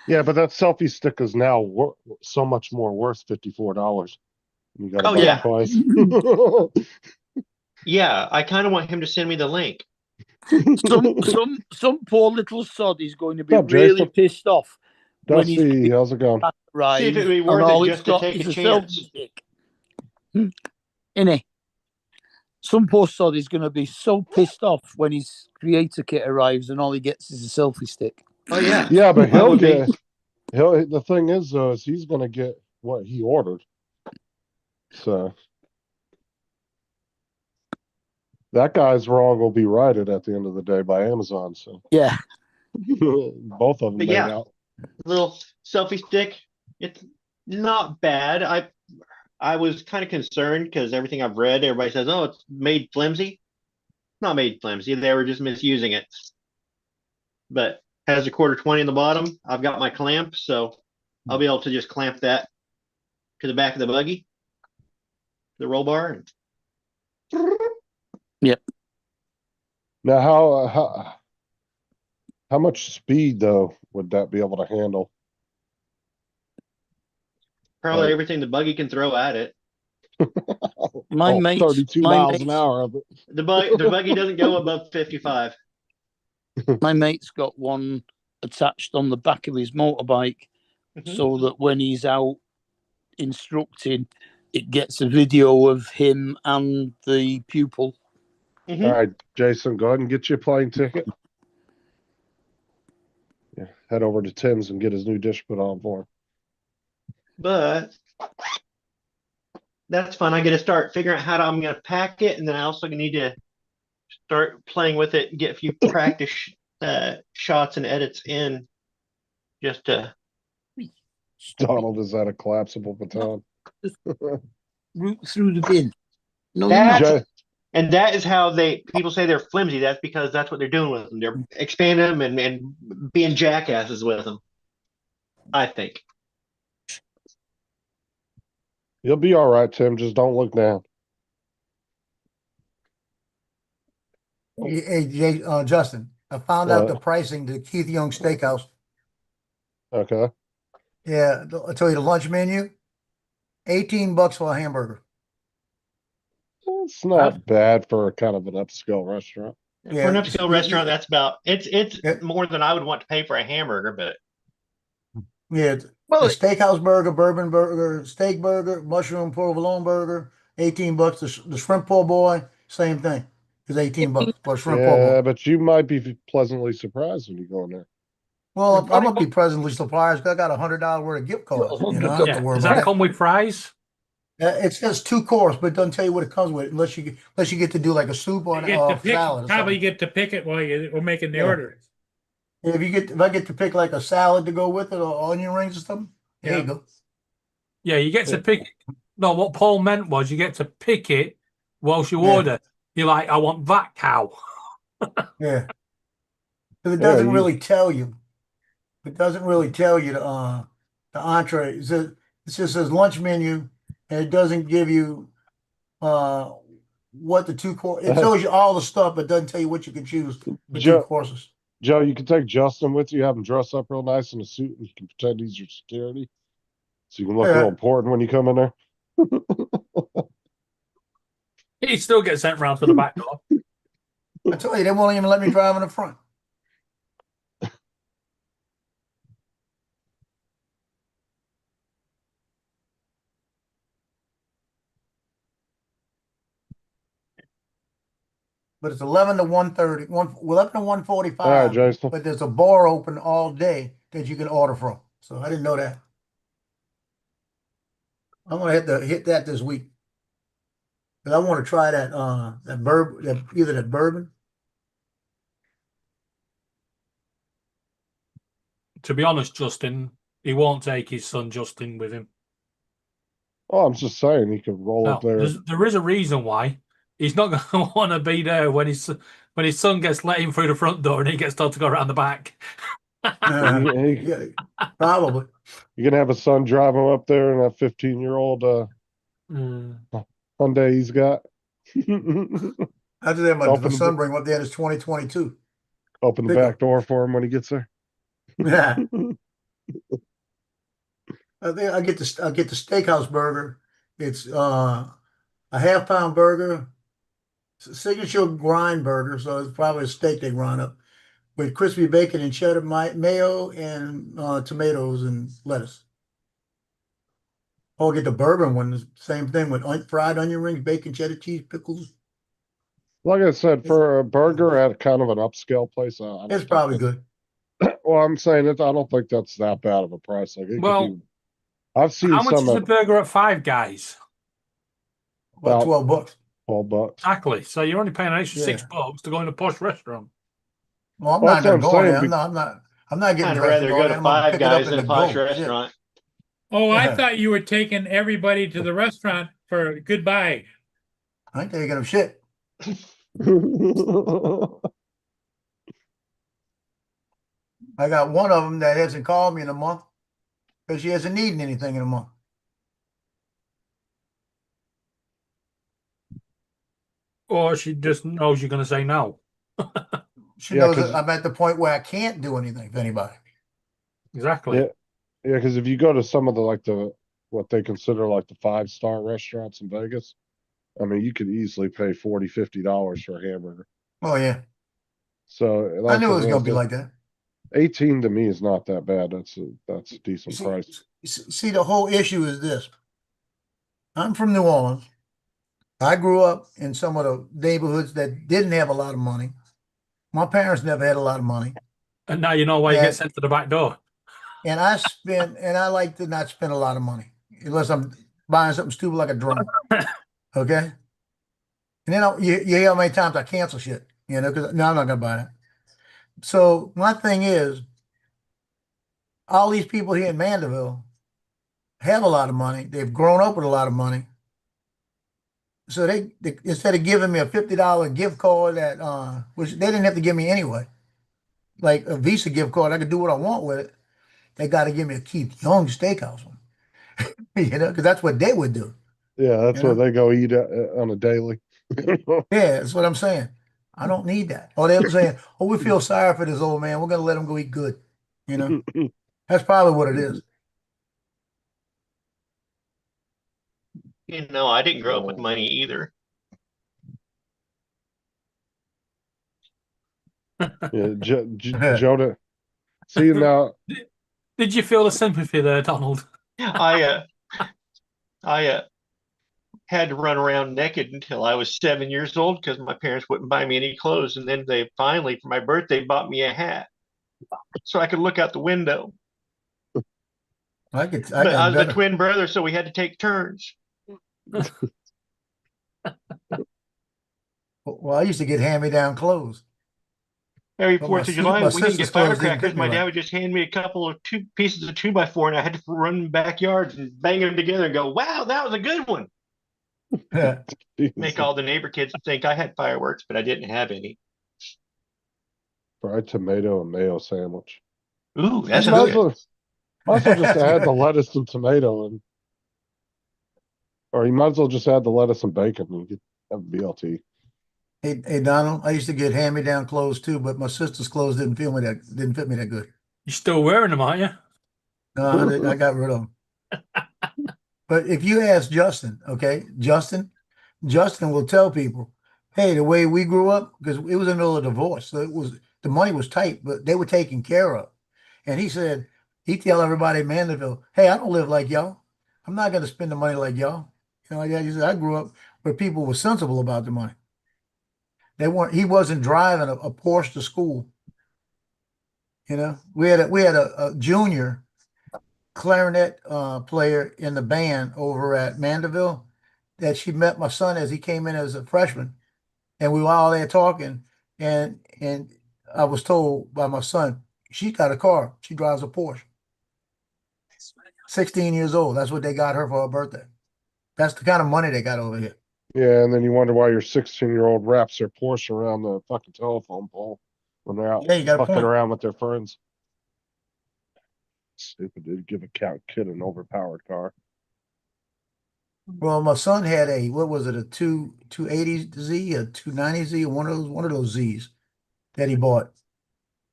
[SPEAKER 3] but that selfie stick is now so much more worth $54. You gotta
[SPEAKER 6] Oh,
[SPEAKER 3] buy
[SPEAKER 6] yeah.
[SPEAKER 3] it twice.
[SPEAKER 6] Yeah, I kind of want him to send me the link.
[SPEAKER 5] some poor little sod is going to be
[SPEAKER 3] What's up,
[SPEAKER 5] really
[SPEAKER 3] Jason?
[SPEAKER 5] pissed off when he's
[SPEAKER 3] Dusty, how's it going?
[SPEAKER 5] right.
[SPEAKER 6] See if it'd be
[SPEAKER 5] and
[SPEAKER 6] worth
[SPEAKER 5] all
[SPEAKER 6] it
[SPEAKER 5] it's
[SPEAKER 6] just to
[SPEAKER 5] got
[SPEAKER 6] take
[SPEAKER 5] is
[SPEAKER 6] a
[SPEAKER 5] a
[SPEAKER 6] chance.
[SPEAKER 5] selfie stick. Innit? Some poor sod is going to be so pissed off when his creator kit arrives and all he gets is a selfie stick.
[SPEAKER 6] Oh yeah.
[SPEAKER 3] Yeah, but
[SPEAKER 6] I would be.
[SPEAKER 3] the thing is though, is he's gonna get what he ordered. So that guy's wrong will be righted at the end of the day by Amazon. So
[SPEAKER 5] Yeah.
[SPEAKER 3] both of them
[SPEAKER 6] But
[SPEAKER 3] made
[SPEAKER 6] yeah.
[SPEAKER 3] out.
[SPEAKER 6] Little selfie stick. It's not bad. I was kind of concerned because everything I've read, everybody says, "Oh, it's made flimsy." Not made flimsy. They were just misusing it. But has a 1/4-20 in the bottom. I've got my clamp, so I'll be able to just clamp that to the back of the buggy, the roll bar. And
[SPEAKER 3] Now, how much speed though would that be able to handle?
[SPEAKER 6] probably
[SPEAKER 3] Right.
[SPEAKER 6] everything the buggy can throw at it.
[SPEAKER 5] My
[SPEAKER 3] Oh,
[SPEAKER 5] mates,
[SPEAKER 3] 32
[SPEAKER 5] my
[SPEAKER 3] miles an
[SPEAKER 5] mates-
[SPEAKER 3] hour of it.
[SPEAKER 6] The buggy doesn't go above 55.
[SPEAKER 5] My mate's got one attached on the back of his motorbike
[SPEAKER 6] Mhm.
[SPEAKER 5] so that when he's out instructing, it gets a video of him and the pupil.
[SPEAKER 6] Mhm.
[SPEAKER 3] All right, Jason, go ahead and get you a plane ticket. Yeah, head over to Tim's and get his new dish put on for him.
[SPEAKER 6] But that's fun. I get to start figuring out how I'm going to pack it, and then I also need to start playing with it and get a few practice shots and edits in, just to.
[SPEAKER 3] Donald is at a collapsible baton.
[SPEAKER 5] Root through the bin. No,
[SPEAKER 6] That's-
[SPEAKER 5] you're not.
[SPEAKER 3] Jay,
[SPEAKER 6] And that is how people say they're flimsy. That's because that's what they're doing with them. They're expanding them and being jackasses with them. I think.
[SPEAKER 3] you'll be all right, Tim. Just don't look down.
[SPEAKER 4] Hey, Justin, I found out the
[SPEAKER 3] What?
[SPEAKER 4] pricing to Keith Young Steakhouse.
[SPEAKER 3] Okay.
[SPEAKER 4] Yeah, I'll tell you the lunch menu, $18 for a hamburger.
[SPEAKER 3] It's not bad for a kind of an upscale restaurant.
[SPEAKER 6] For an
[SPEAKER 4] Yeah,
[SPEAKER 6] upscale restaurant, that's about it's
[SPEAKER 4] Yeah.
[SPEAKER 6] more than I would want to pay for a hamburger, but
[SPEAKER 4] Yeah,
[SPEAKER 5] Well,
[SPEAKER 4] the steakhouse burger, bourbon burger, steak burger, mushroom provolone burger, $18. The shrimp po' boy, same thing. It's $18 for a shrimp po'
[SPEAKER 3] Yeah,
[SPEAKER 4] boy.
[SPEAKER 3] but you might be pleasantly surprised when you go in there.
[SPEAKER 4] Well, I'm gonna be pleasantly surprised 'cause I got $100 worth of gift cards. You know, I don't have
[SPEAKER 8] Yeah.
[SPEAKER 4] to worry
[SPEAKER 8] Does
[SPEAKER 4] about
[SPEAKER 8] that
[SPEAKER 4] that.
[SPEAKER 8] come with fries?
[SPEAKER 4] It says 2 course, but it doesn't tell you what it comes with unless you get to do like a soup or
[SPEAKER 1] You get to pick,
[SPEAKER 4] salad or
[SPEAKER 1] probably
[SPEAKER 4] something.
[SPEAKER 1] get to pick it while you're making the
[SPEAKER 4] Yeah.
[SPEAKER 1] order.
[SPEAKER 4] If I get to pick like a salad to go with it or onion rings or something, there
[SPEAKER 1] Yeah.
[SPEAKER 4] you go.
[SPEAKER 8] Yeah, you get to pick. No, what Paul meant was you get to pick it whilst you
[SPEAKER 4] Yeah.
[SPEAKER 8] order. You're like, I want that cow.
[SPEAKER 4] Yeah. Because it
[SPEAKER 3] Yeah,
[SPEAKER 4] doesn't
[SPEAKER 3] you-
[SPEAKER 4] really tell you. It doesn't really tell you the entree. It just says lunch menu, and it doesn't give you what the 2 course. It shows you all the stuff, but doesn't tell you what you can choose for 2 courses.
[SPEAKER 3] Joe, you can take Justin with you, have him dress up real nice in a suit, and you can pretend he's your security. So you can look
[SPEAKER 4] Yeah.
[SPEAKER 3] real important when you come in there.
[SPEAKER 8] He still gets sent round to the back door.
[SPEAKER 4] I tell you, they won't even let me drive in the front. But it's 11 to 1:30, 11 to
[SPEAKER 3] All right,
[SPEAKER 4] 1:45.
[SPEAKER 3] Jason.
[SPEAKER 4] But there's a bar open all day that you can order from. So I didn't know that. I'm gonna have to hit that this week. Cause I want to try that either that bourbon.
[SPEAKER 8] To be honest, Justin, he won't take his son Justin with him.
[SPEAKER 3] Oh, I'm just saying he could roll
[SPEAKER 8] No,
[SPEAKER 3] up there.
[SPEAKER 8] there is a reason why. He's not going to want to be there when his son gets let in through the front door and he gets told to go around the back.
[SPEAKER 4] Yeah, probably.
[SPEAKER 3] You can have a son drive him up there in that 15-year-old Hyundai he's got.
[SPEAKER 4] I just have my
[SPEAKER 3] Open the-
[SPEAKER 4] son bring him up there. It's 2022.
[SPEAKER 3] Open the back door for him when he gets there.
[SPEAKER 4] Yeah. I think I get the steakhouse burger. It's a half-pound burger, signature grind burger, so it's probably a steak they grind up with crispy bacon and cheddar mayo and tomatoes and lettuce. Or get the bourbon one, the same thing with fried onion rings, bacon, cheddar cheese, pickles.
[SPEAKER 3] Like I said, for a burger at kind of an upscale place, I don't
[SPEAKER 4] It's
[SPEAKER 3] think
[SPEAKER 4] probably
[SPEAKER 3] that-
[SPEAKER 4] good.
[SPEAKER 3] Well, I'm saying it. I don't think that's that bad of a price. Like it
[SPEAKER 8] Well,
[SPEAKER 3] could be. I've seen
[SPEAKER 8] How much
[SPEAKER 3] some
[SPEAKER 8] is a
[SPEAKER 3] at
[SPEAKER 8] burger at Five Guys?
[SPEAKER 4] About
[SPEAKER 3] Well-
[SPEAKER 4] $12.
[SPEAKER 3] $12.
[SPEAKER 8] Exactly. So you're only paying an extra
[SPEAKER 4] Yeah.
[SPEAKER 8] $6 to go in a posh restaurant.
[SPEAKER 4] Well, I'm
[SPEAKER 3] Well,
[SPEAKER 4] not
[SPEAKER 3] that's what
[SPEAKER 4] gonna
[SPEAKER 3] I'm
[SPEAKER 4] go in
[SPEAKER 3] saying,
[SPEAKER 4] there. I'm not getting
[SPEAKER 6] I'd
[SPEAKER 4] dressed
[SPEAKER 6] rather
[SPEAKER 4] to
[SPEAKER 6] go
[SPEAKER 4] there.
[SPEAKER 6] to
[SPEAKER 4] I'm gonna
[SPEAKER 6] Five
[SPEAKER 4] pick it up
[SPEAKER 6] Guys
[SPEAKER 4] in
[SPEAKER 6] than a
[SPEAKER 4] the
[SPEAKER 6] posh
[SPEAKER 4] go. Shit.
[SPEAKER 6] restaurant.
[SPEAKER 1] Oh, I
[SPEAKER 4] Yeah.
[SPEAKER 1] thought you were taking everybody to the restaurant for goodbye.
[SPEAKER 4] I ain't taking them shit. I got one of them that hasn't called me in a month because she hasn't needed anything in a month.
[SPEAKER 8] Or she just knows you're going to say no.
[SPEAKER 4] She
[SPEAKER 3] Yeah,
[SPEAKER 4] knows
[SPEAKER 3] 'cause-
[SPEAKER 4] that I'm at the point where I can't do anything for anybody.
[SPEAKER 8] Exactly.
[SPEAKER 3] Yeah. Yeah, because if you go to some of the what they consider like the 5-star restaurants in Vegas, I mean, you could easily pay $40, $50 for a hamburger.
[SPEAKER 4] Oh yeah,
[SPEAKER 3] So
[SPEAKER 4] I
[SPEAKER 3] that's
[SPEAKER 4] knew it
[SPEAKER 3] what
[SPEAKER 4] was gonna be like that.
[SPEAKER 3] 18 to me is not that bad. That's a
[SPEAKER 4] You
[SPEAKER 3] decent
[SPEAKER 4] see,
[SPEAKER 3] price.
[SPEAKER 4] see, the whole issue is this. I'm from New Orleans. I grew up in some of the neighborhoods that didn't have a lot of money. My parents never had a lot of money.
[SPEAKER 8] And now you know why you
[SPEAKER 4] Yeah.
[SPEAKER 8] get sent to the back door.
[SPEAKER 4] And I like to not spend a lot of money unless I'm buying something stupid like a drone. Okay. And then you hear how many times I cancel shit, because no, I'm not gonna buy that. So my thing is, all these people here in Mandeville have a lot of money. They've grown up with a lot of money. So they instead of giving me a $50 gift card which they didn't have to give me anyway, like a Visa gift card, I could do what I want with it. They got to give me a Keith Young Steakhouse one, because that's what they would do.
[SPEAKER 3] Yeah, that's
[SPEAKER 4] You
[SPEAKER 3] what they go eat on a daily.
[SPEAKER 4] Yeah, that's what I'm saying. I don't need that. Or they're saying, "Oh, we feel sorry for this old man. We're gonna let him go eat good." That's probably what it is.
[SPEAKER 6] I didn't grow up with money either.
[SPEAKER 3] Yeah, Jonah. See now,
[SPEAKER 8] Did you feel the sympathy there, Donald?
[SPEAKER 6] I had to run around naked until I was 7 years old because my parents wouldn't buy me any clothes, and then they finally, for my birthday, bought me a hat so I could look out the window.
[SPEAKER 4] I
[SPEAKER 6] But I
[SPEAKER 4] got
[SPEAKER 6] was a
[SPEAKER 4] better.
[SPEAKER 6] twin brother, so we had to take turns.
[SPEAKER 4] Well, I used to get hand-me-down clothes.
[SPEAKER 6] Every
[SPEAKER 4] Well, my
[SPEAKER 6] 4th of
[SPEAKER 4] si-
[SPEAKER 6] July,
[SPEAKER 4] my
[SPEAKER 6] we didn't
[SPEAKER 4] sister's
[SPEAKER 6] get
[SPEAKER 4] clothes didn't
[SPEAKER 6] firecrackers.
[SPEAKER 4] fit me
[SPEAKER 6] My dad
[SPEAKER 4] right.
[SPEAKER 6] would just hand me a couple of two pieces of 2x4, and I had to run in the backyard and bang them together and go, "Wow, that was a good one."
[SPEAKER 4] Yeah.
[SPEAKER 6] Make all the neighbor kids think I had fireworks, but I didn't have any.
[SPEAKER 3] Fried tomato and mayo sandwich.
[SPEAKER 6] Ooh, that
[SPEAKER 3] You
[SPEAKER 6] sounds
[SPEAKER 3] might as
[SPEAKER 6] good.
[SPEAKER 3] well, might as well just
[SPEAKER 4] That's
[SPEAKER 3] add the
[SPEAKER 4] good.
[SPEAKER 3] lettuce and tomato and, or you might as well just add the lettuce and bacon and you get have BLT.
[SPEAKER 4] Hey, Donald, I used to get hand-me-down clothes too, but my sister's clothes didn't fit me that good.
[SPEAKER 8] You're still wearing them, aren't you?
[SPEAKER 4] No, I got rid of them. But if you ask Justin, okay, Justin will tell people, hey, the way we grew up, because it was in the middle of divorce, so the money was tight, but they were taken care of. And he said, he'd tell everybody in Mandeville, hey, I don't live like y'all. I'm not going to spend the money like y'all. You know, he said, I grew up where people were sensible about the money. He wasn't driving a Porsche to school. You know, we had a junior clarinet player in the band over at Mandeville that she met my son as he came in as a freshman, and we were all there talking, and I was told by my son, she got a car, she drives a Porsche. 16 years old. That's what they got her for her birthday. That's the kind of money they got over here.
[SPEAKER 3] Yeah, and then you wonder why your 16-year-old wraps their Porsche around the fucking telephone pole when they're out
[SPEAKER 4] Yeah, you got a
[SPEAKER 3] fucking
[SPEAKER 4] point.
[SPEAKER 3] around with their friends. Stupid dude, give a kid an overpowered car.
[SPEAKER 4] Well, my son had a, what was it, a 280Z, a 290Z, or one of those Z's that he bought.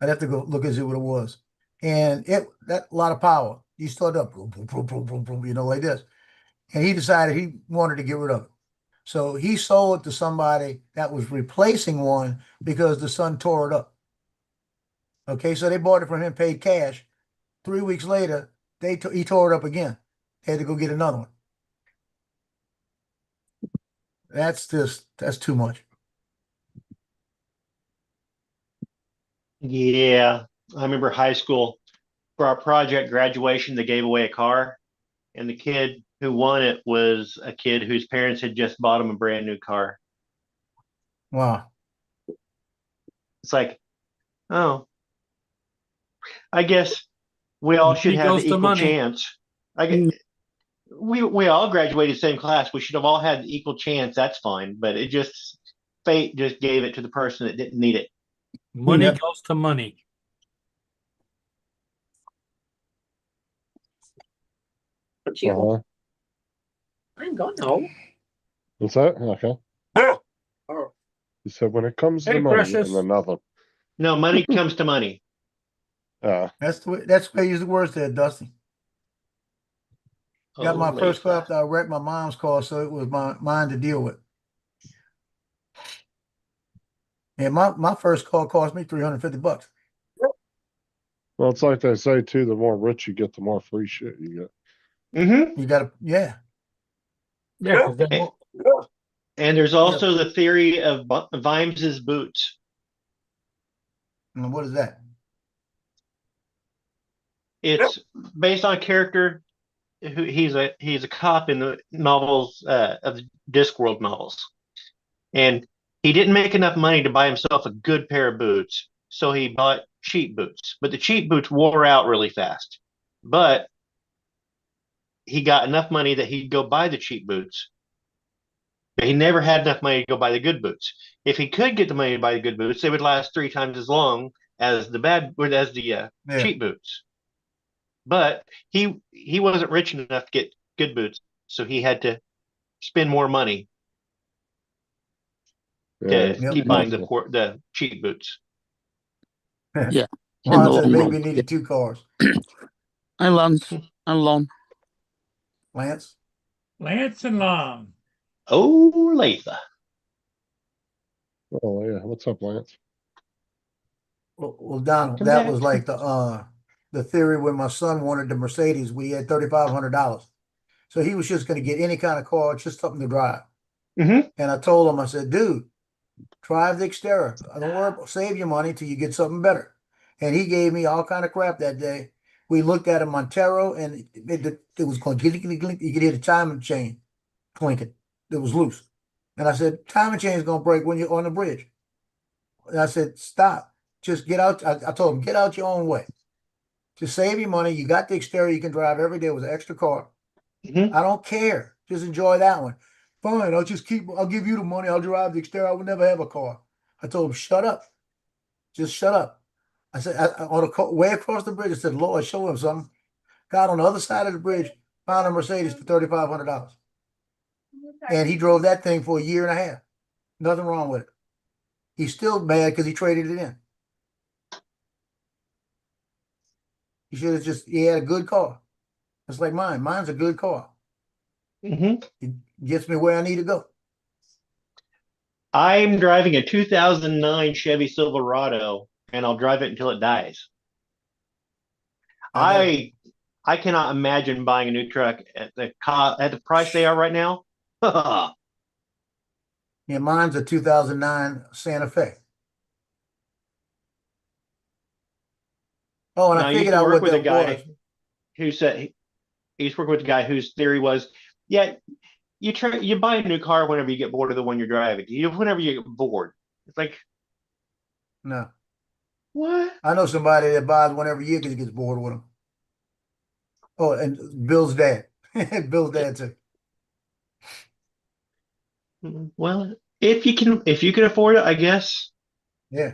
[SPEAKER 4] I'd have to go look and see what it was. And that a lot of power. He started up, boom, boom, boom, boom, boom, boom, you know, like this. And he decided he wanted to get rid of it. So he sold it to somebody that was replacing one because the son tore it up. Okay, so they bought it from him, paid cash. 3 weeks later, he tore it up again. They had to go get another one. That's too much.
[SPEAKER 6] Yeah, I remember high school for our project graduation, they gave away a car, and the kid who won it was a kid whose parents had just bought him a brand new car.
[SPEAKER 4] Wow.
[SPEAKER 6] It's like, oh, I guess we all should
[SPEAKER 8] Money
[SPEAKER 6] have
[SPEAKER 8] goes
[SPEAKER 6] the
[SPEAKER 8] to
[SPEAKER 6] equal
[SPEAKER 8] money.
[SPEAKER 6] chance. I get, we all graduated the same class. We should have all had the equal chance. That's fine, but it just fate just gave it to the person that didn't need it.
[SPEAKER 8] Money
[SPEAKER 4] Yep.
[SPEAKER 8] goes to money.
[SPEAKER 3] Uh-huh.
[SPEAKER 9] I'm gone now.
[SPEAKER 3] What's that? Okay.
[SPEAKER 9] Oh.
[SPEAKER 3] He said when it comes
[SPEAKER 8] Hey,
[SPEAKER 3] to money
[SPEAKER 8] precious.
[SPEAKER 3] and then nothing.
[SPEAKER 6] No, money comes to money.
[SPEAKER 4] That's the way I use the words there, Dusty. Got
[SPEAKER 6] Oh,
[SPEAKER 4] my first car
[SPEAKER 6] Lisa.
[SPEAKER 4] after I wrecked my mom's car, so it was mine to deal with. And my first car cost me $350.
[SPEAKER 3] Well, it's like they say too, the more rich you get, the more free shit you get.
[SPEAKER 6] Mm-hmm.
[SPEAKER 4] You gotta, yeah.
[SPEAKER 8] Yeah, 'cause they're
[SPEAKER 6] And,
[SPEAKER 8] more-
[SPEAKER 6] and there's also the theory of Vimes's boots.
[SPEAKER 4] And what is that?
[SPEAKER 6] It's based on a character who he's a cop in the novels of the Discworld novels, and he didn't make enough money to buy himself a good pair of boots, so he bought cheap boots. But the cheap boots wore out really fast. But he got enough money that he'd go buy the cheap boots. But he never had enough money to go buy the good boots. If he could get the money to buy the good boots, they would last 3 times as long as the cheap boots. But he wasn't rich enough to get good boots, so he had to spend more money to
[SPEAKER 3] Yeah,
[SPEAKER 6] keep buying the cheap boots.
[SPEAKER 5] Yeah.
[SPEAKER 4] Juan said
[SPEAKER 5] long
[SPEAKER 4] maybe
[SPEAKER 5] run.
[SPEAKER 4] needed 2 cars.
[SPEAKER 5] Hi, Lance. And Lon.
[SPEAKER 4] Lance.
[SPEAKER 1] Lance and Long.
[SPEAKER 6] Oh, Latha.
[SPEAKER 3] Oh yeah. What's up, Lance?
[SPEAKER 4] Well, Donald,
[SPEAKER 6] Come
[SPEAKER 4] that
[SPEAKER 6] back.
[SPEAKER 4] was like the theory when my son wanted the Mercedes. We had $3,500, so he was just going to get any kind of car, just something to drive.
[SPEAKER 6] Mm-hmm.
[SPEAKER 4] And I told him, I said, dude, drive the Xterra. Don't worry, save your money till you get something better. And he gave me all kind of crap that day. We looked at a Montero, and it was going, you could hear the timing chain. clinking. It was loose. And I said, timing chain is gonna break when you're on the bridge. And I said, stop. Just get out. I told him, get out your own way. Just save your money. You got the exterior you can drive every day with an extra car.
[SPEAKER 6] Mhm.
[SPEAKER 4] I don't care. Just enjoy that one. Fine, I'll give you the money. I'll drive the exterior. I would never have a car. I told him, shut up. Just shut up. I said, on the way across the bridge, I said, Lord, show him something. Got on the other side of the bridge, found a Mercedes for $3,500. And he drove that thing for a year and a half. Nothing wrong with it. He's still mad because he traded it in. He should have he had a good car. It's like mine. Mine's a good car.
[SPEAKER 6] Mhm.
[SPEAKER 4] It gets me where I need to go.
[SPEAKER 6] I'm driving a 2009 Chevy Silverado, and I'll drive it until it dies. I cannot imagine buying a new truck at the price they are right now.
[SPEAKER 4] Yeah, mine's a 2009 Santa Fe. Oh, and
[SPEAKER 6] Now,
[SPEAKER 4] I
[SPEAKER 6] I used
[SPEAKER 4] figured
[SPEAKER 6] to
[SPEAKER 4] out
[SPEAKER 6] work
[SPEAKER 4] what
[SPEAKER 6] with a
[SPEAKER 4] that
[SPEAKER 6] guy
[SPEAKER 4] was.
[SPEAKER 6] who said he used to work with a guy whose theory was, yeah, you buy a new car whenever you get bored of the one you're driving. Whenever you get bored. It's like,
[SPEAKER 4] No,
[SPEAKER 6] what?
[SPEAKER 4] I know somebody that buys one every year because he gets bored with them. Oh, and Bill's dad. Bill's dad too.
[SPEAKER 6] Well, if you can afford it, I guess.
[SPEAKER 4] Yeah.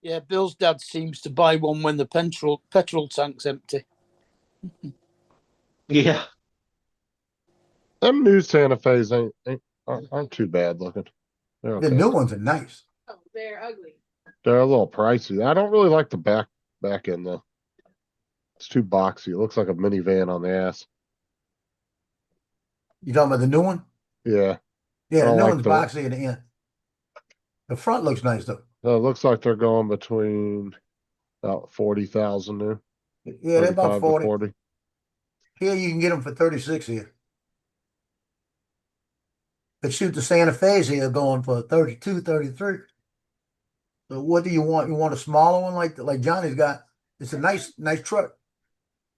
[SPEAKER 5] Yeah, Bill's dad seems to buy one when the petrol tank's empty.
[SPEAKER 6] Yeah.
[SPEAKER 3] Them new Santa Fe's aren't too bad looking. They're
[SPEAKER 4] The
[SPEAKER 3] okay.
[SPEAKER 4] new ones are nice.
[SPEAKER 7] Oh, they're ugly.
[SPEAKER 3] They're a little pricey. I don't really like the back end though. It's too boxy. It looks like a minivan on the ass.
[SPEAKER 4] You talking about the new one?
[SPEAKER 3] Yeah.
[SPEAKER 4] Yeah,
[SPEAKER 3] I
[SPEAKER 4] the
[SPEAKER 3] don't
[SPEAKER 4] new
[SPEAKER 3] like
[SPEAKER 4] one's
[SPEAKER 3] the-
[SPEAKER 4] boxy in the end. The front looks nice though.
[SPEAKER 3] It looks like they're going between about 40,000 new.
[SPEAKER 4] Yeah, they're about
[SPEAKER 3] 35 to
[SPEAKER 4] 40.
[SPEAKER 3] 40.
[SPEAKER 4] Here you can get them for 36 here. But shoot, the Santa Fe's here going for 32, 33. So what do you want? You want a smaller one like Johnny's got? It's a nice truck.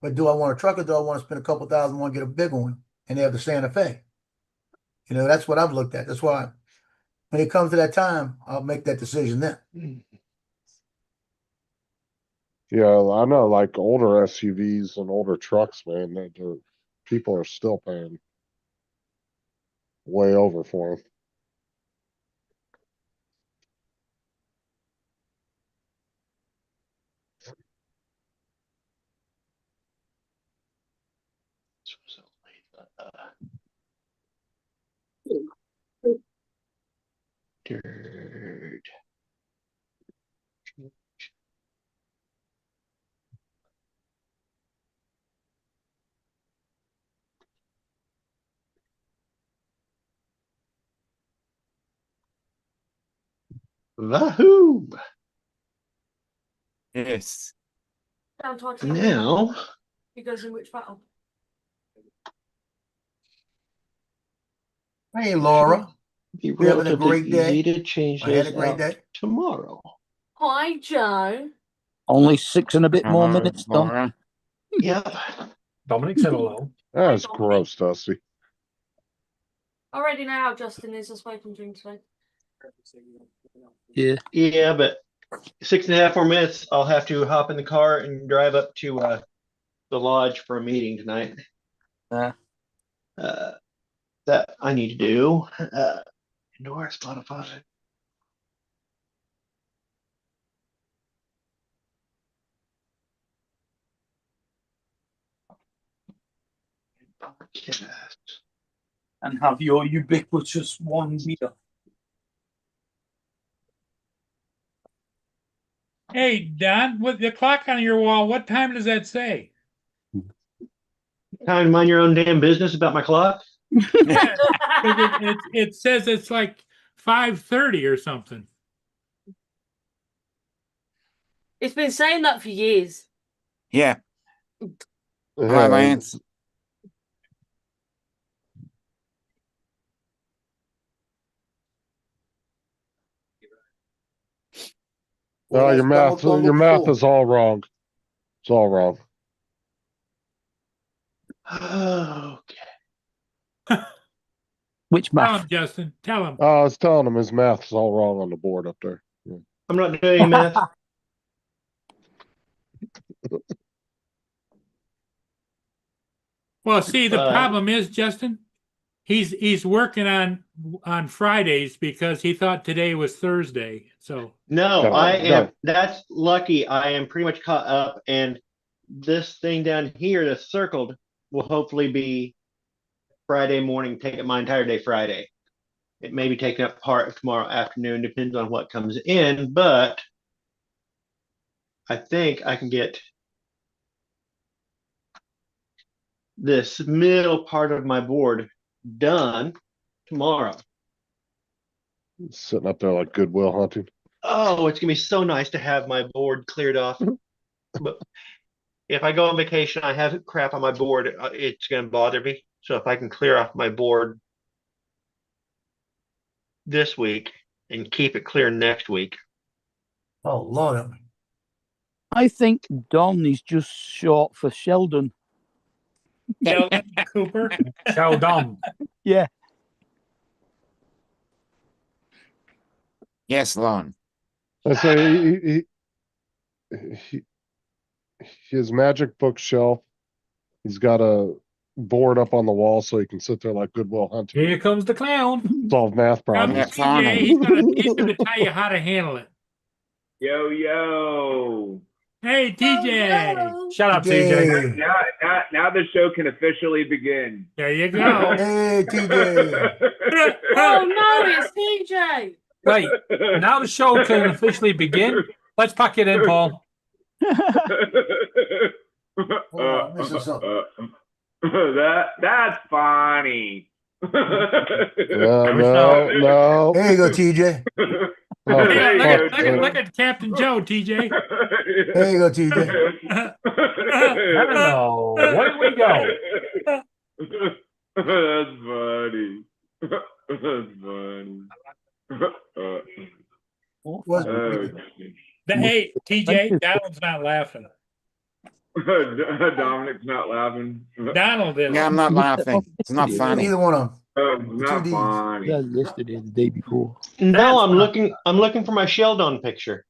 [SPEAKER 4] But do I want a truck or do I want to spend a couple thousand and get a bigger one? And they have the Santa Fe. You know, that's what I've looked at. That's why when it comes to that time, I'll make that decision then.
[SPEAKER 3] Yeah, I know like older SUVs and older trucks, man, people are still paying way over for them.
[SPEAKER 6] Dirt. Wahoo!
[SPEAKER 2] Yes.
[SPEAKER 7] Down to
[SPEAKER 6] Now,
[SPEAKER 7] Who goes in which battle?
[SPEAKER 4] Hey, Laura.
[SPEAKER 6] be
[SPEAKER 4] You having a
[SPEAKER 6] relatively
[SPEAKER 4] great day?
[SPEAKER 6] easy to change
[SPEAKER 4] I had
[SPEAKER 6] those
[SPEAKER 4] a great
[SPEAKER 6] out
[SPEAKER 4] day.
[SPEAKER 6] tomorrow.
[SPEAKER 7] Hi, Joe.
[SPEAKER 5] Only 6 and a bit more
[SPEAKER 2] Hello,
[SPEAKER 5] minutes, Tom.
[SPEAKER 2] Laura.
[SPEAKER 6] Yep.
[SPEAKER 8] Dominic said hello.
[SPEAKER 3] That's
[SPEAKER 7] Dominic.
[SPEAKER 3] gross, Dusty.
[SPEAKER 7] I already know how Justin is. I've spoken to him today.
[SPEAKER 5] Yeah.
[SPEAKER 6] Yeah, but 6.5 more minutes, I'll have to hop in the car and drive up to the lodge for a meeting tonight.
[SPEAKER 5] Uh.
[SPEAKER 6] That I need to do. Ignore Spotify. Podcast.
[SPEAKER 5] And have your ubiquitous one beer.
[SPEAKER 1] Hey, Don, with the clock on your wall, what time does that say?
[SPEAKER 6] Time to mind your own damn business about my clock.
[SPEAKER 1] It says it's like 5:30 or something.
[SPEAKER 7] It's been saying that for years.
[SPEAKER 2] Yeah.
[SPEAKER 3] Yeah,
[SPEAKER 2] Hi, Lance.
[SPEAKER 3] no,
[SPEAKER 4] that's
[SPEAKER 3] your math is all wrong. It's all wrong.
[SPEAKER 6] Okay.
[SPEAKER 5] Which
[SPEAKER 1] Tell
[SPEAKER 5] math?
[SPEAKER 1] him, Justin. Tell him.
[SPEAKER 3] I was telling him his math's all wrong on the board up there. Yeah.
[SPEAKER 6] I'm not doing math.
[SPEAKER 1] Well, see, the
[SPEAKER 6] But-
[SPEAKER 1] problem is, Justin, he's working on Fridays because he thought today was Thursday. So
[SPEAKER 6] No,
[SPEAKER 3] Got it.
[SPEAKER 6] I
[SPEAKER 3] Got
[SPEAKER 6] am.
[SPEAKER 3] it.
[SPEAKER 6] That's lucky. I am pretty much caught up, and this thing down here that's circled will hopefully be Friday morning. Take up my entire day Friday. It may be taking up part of tomorrow afternoon, depends on what comes in, but I think I can get this middle part of my board done tomorrow.
[SPEAKER 3] Sitting up there like Goodwill Hunting.
[SPEAKER 6] Oh, it's gonna be so nice to have my board cleared off. But if I go on vacation, I have crap on my board, it's gonna bother me. So if I can clear off my board this week and keep it clear next week.
[SPEAKER 4] Oh, Lord.
[SPEAKER 5] I think Don is just short for Sheldon.
[SPEAKER 1] Sheldon Cooper.
[SPEAKER 8] Sheldon.
[SPEAKER 5] Yeah.
[SPEAKER 2] Yes, Lon.
[SPEAKER 3] I say he his magic bookshelf. He's got a board up on the wall so he can sit there like Goodwill Hunting,
[SPEAKER 8] Here comes the clown.
[SPEAKER 3] solve math
[SPEAKER 1] Come,
[SPEAKER 3] problems.
[SPEAKER 2] Yeah, fine.
[SPEAKER 1] TJ, he's gonna tell you how to handle it.
[SPEAKER 10] Yo, yo.
[SPEAKER 1] Hey, TJ.
[SPEAKER 8] Shut up, TJ.
[SPEAKER 4] Hey,
[SPEAKER 10] Now the show can officially begin.
[SPEAKER 1] There you go.
[SPEAKER 4] hey, TJ.
[SPEAKER 7] Oh no, it's TJ.
[SPEAKER 8] Wait, now the show can officially begin. Let's pack it in, Paul.
[SPEAKER 4] on, missing something.
[SPEAKER 10] That's funny.
[SPEAKER 3] No.
[SPEAKER 4] There you go, TJ.
[SPEAKER 3] Oh, for
[SPEAKER 1] Yeah,
[SPEAKER 3] fuck's sake.
[SPEAKER 1] look at Captain Joe, TJ.
[SPEAKER 4] There you go, TJ.
[SPEAKER 8] Hello. Where do we go?
[SPEAKER 10] That's funny. That's funny.
[SPEAKER 4] Was
[SPEAKER 10] Oh,
[SPEAKER 1] Hey, TJ, Donald's not laughing.
[SPEAKER 10] Dominic's not laughing.
[SPEAKER 1] Donald is.
[SPEAKER 2] Yeah, I'm not laughing. It's not funny.
[SPEAKER 4] Neither one of them.
[SPEAKER 10] Not
[SPEAKER 4] 2Ds.
[SPEAKER 10] funny.
[SPEAKER 5] Yeah, yesterday, the day before.
[SPEAKER 6] No, I'm looking for my Sheldon picture.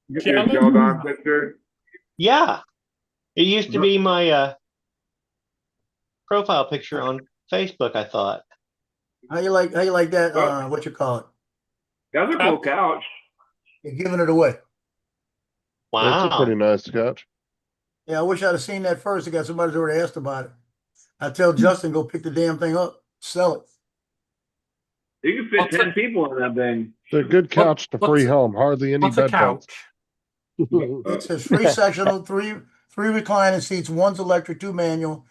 [SPEAKER 10] Your
[SPEAKER 1] Sheldon?
[SPEAKER 10] Sheldon picture.
[SPEAKER 6] Yeah. It used to be my profile picture on Facebook, I thought.
[SPEAKER 4] How you like that? What you call it?
[SPEAKER 10] That's a cool couch.
[SPEAKER 4] You're giving it away.
[SPEAKER 6] Wow.
[SPEAKER 3] That's a pretty nice couch.
[SPEAKER 4] Yeah, I wish I'd have seen that first. I got somebody already asked about it. I tell Justin, go pick the damn thing up, sell it.
[SPEAKER 10] You can fit
[SPEAKER 8] What's
[SPEAKER 10] 10
[SPEAKER 8] a-
[SPEAKER 10] people in that thing.
[SPEAKER 3] It's a good couch to
[SPEAKER 8] What's-
[SPEAKER 3] free home. Hardly any
[SPEAKER 8] What's a
[SPEAKER 3] bed bugs.
[SPEAKER 8] couch?
[SPEAKER 4] It says free sectional, three reclining seats, one's electric, two manual.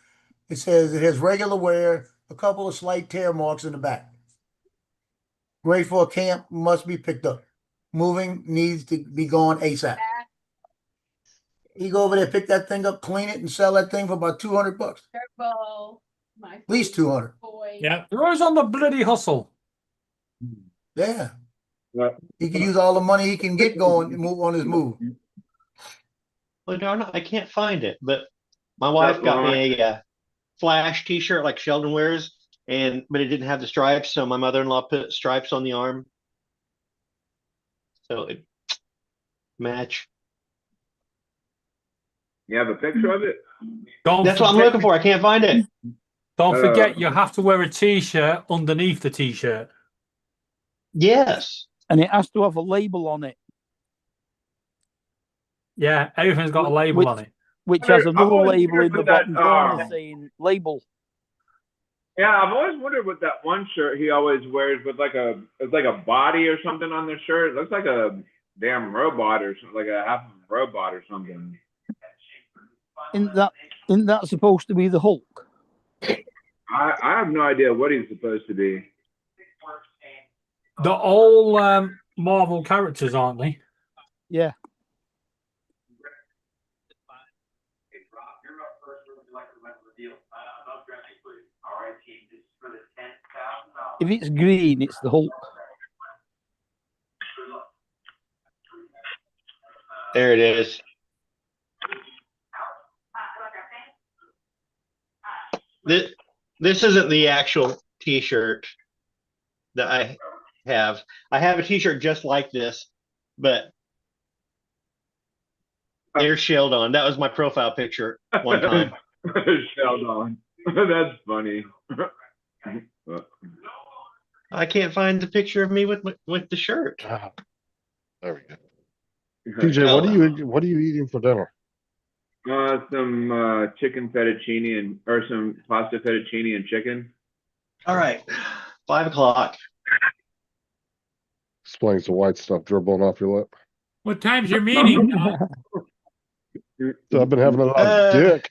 [SPEAKER 4] It says it has regular wear, a couple of slight tear marks in the back. Great for a camp, must be picked up. Moving needs to be gone ASAP. You go over there, pick that thing up, clean it, and sell that thing for about $200. At least 200.
[SPEAKER 1] Yeah.
[SPEAKER 8] You're always on the bloody hustle.
[SPEAKER 4] Yeah.
[SPEAKER 10] Yeah.
[SPEAKER 4] He can use all the money he can get going and move on his move.
[SPEAKER 6] Well, darn it, I can't find it. But my wife got me a Flash T-shirt like Sheldon wears, but it didn't have the stripes, so my mother-in-law put stripes on the arm, so it match.
[SPEAKER 10] You have a picture of it?
[SPEAKER 8] Don't
[SPEAKER 6] That's what I'm
[SPEAKER 8] forget-
[SPEAKER 6] looking for. I can't find it.
[SPEAKER 8] Don't forget, you have to wear a t-shirt underneath the t-shirt.
[SPEAKER 6] Yes.
[SPEAKER 5] And it has to have a label on it,
[SPEAKER 8] Yeah, everything's got a label on it.
[SPEAKER 5] which has
[SPEAKER 10] I've
[SPEAKER 5] another
[SPEAKER 10] always
[SPEAKER 5] label in
[SPEAKER 10] wondered
[SPEAKER 5] the
[SPEAKER 10] what
[SPEAKER 5] bottom
[SPEAKER 10] that,
[SPEAKER 5] corner saying label.
[SPEAKER 10] Yeah, I've always wondered what that one shirt he always wears with it's like a body or something on the shirt. It looks like a damn robot or something, like a half robot or something.
[SPEAKER 5] Isn't that supposed to be the Hulk?
[SPEAKER 10] I have no idea what he's supposed to be.
[SPEAKER 8] They're all Marvel characters, aren't they?
[SPEAKER 5] Yeah. If it's green, it's the Hulk.
[SPEAKER 6] There it is. This isn't the actual t-shirt that I have. I have a t-shirt just like this, but air shelled on. That was my profile picture one time.
[SPEAKER 10] Shelled on. That's funny.
[SPEAKER 6] I can't find the picture of me with the shirt.
[SPEAKER 3] Ah, there we go. PJ, what are you eating for dinner?
[SPEAKER 10] Some chicken fettuccine or some pasta fettuccine and chicken.
[SPEAKER 6] All right, 5 o'clock.
[SPEAKER 3] Explains the white stuff dribbling off your lip.
[SPEAKER 1] What time's your meeting? Tom?
[SPEAKER 3] So I've been having a lot of dick.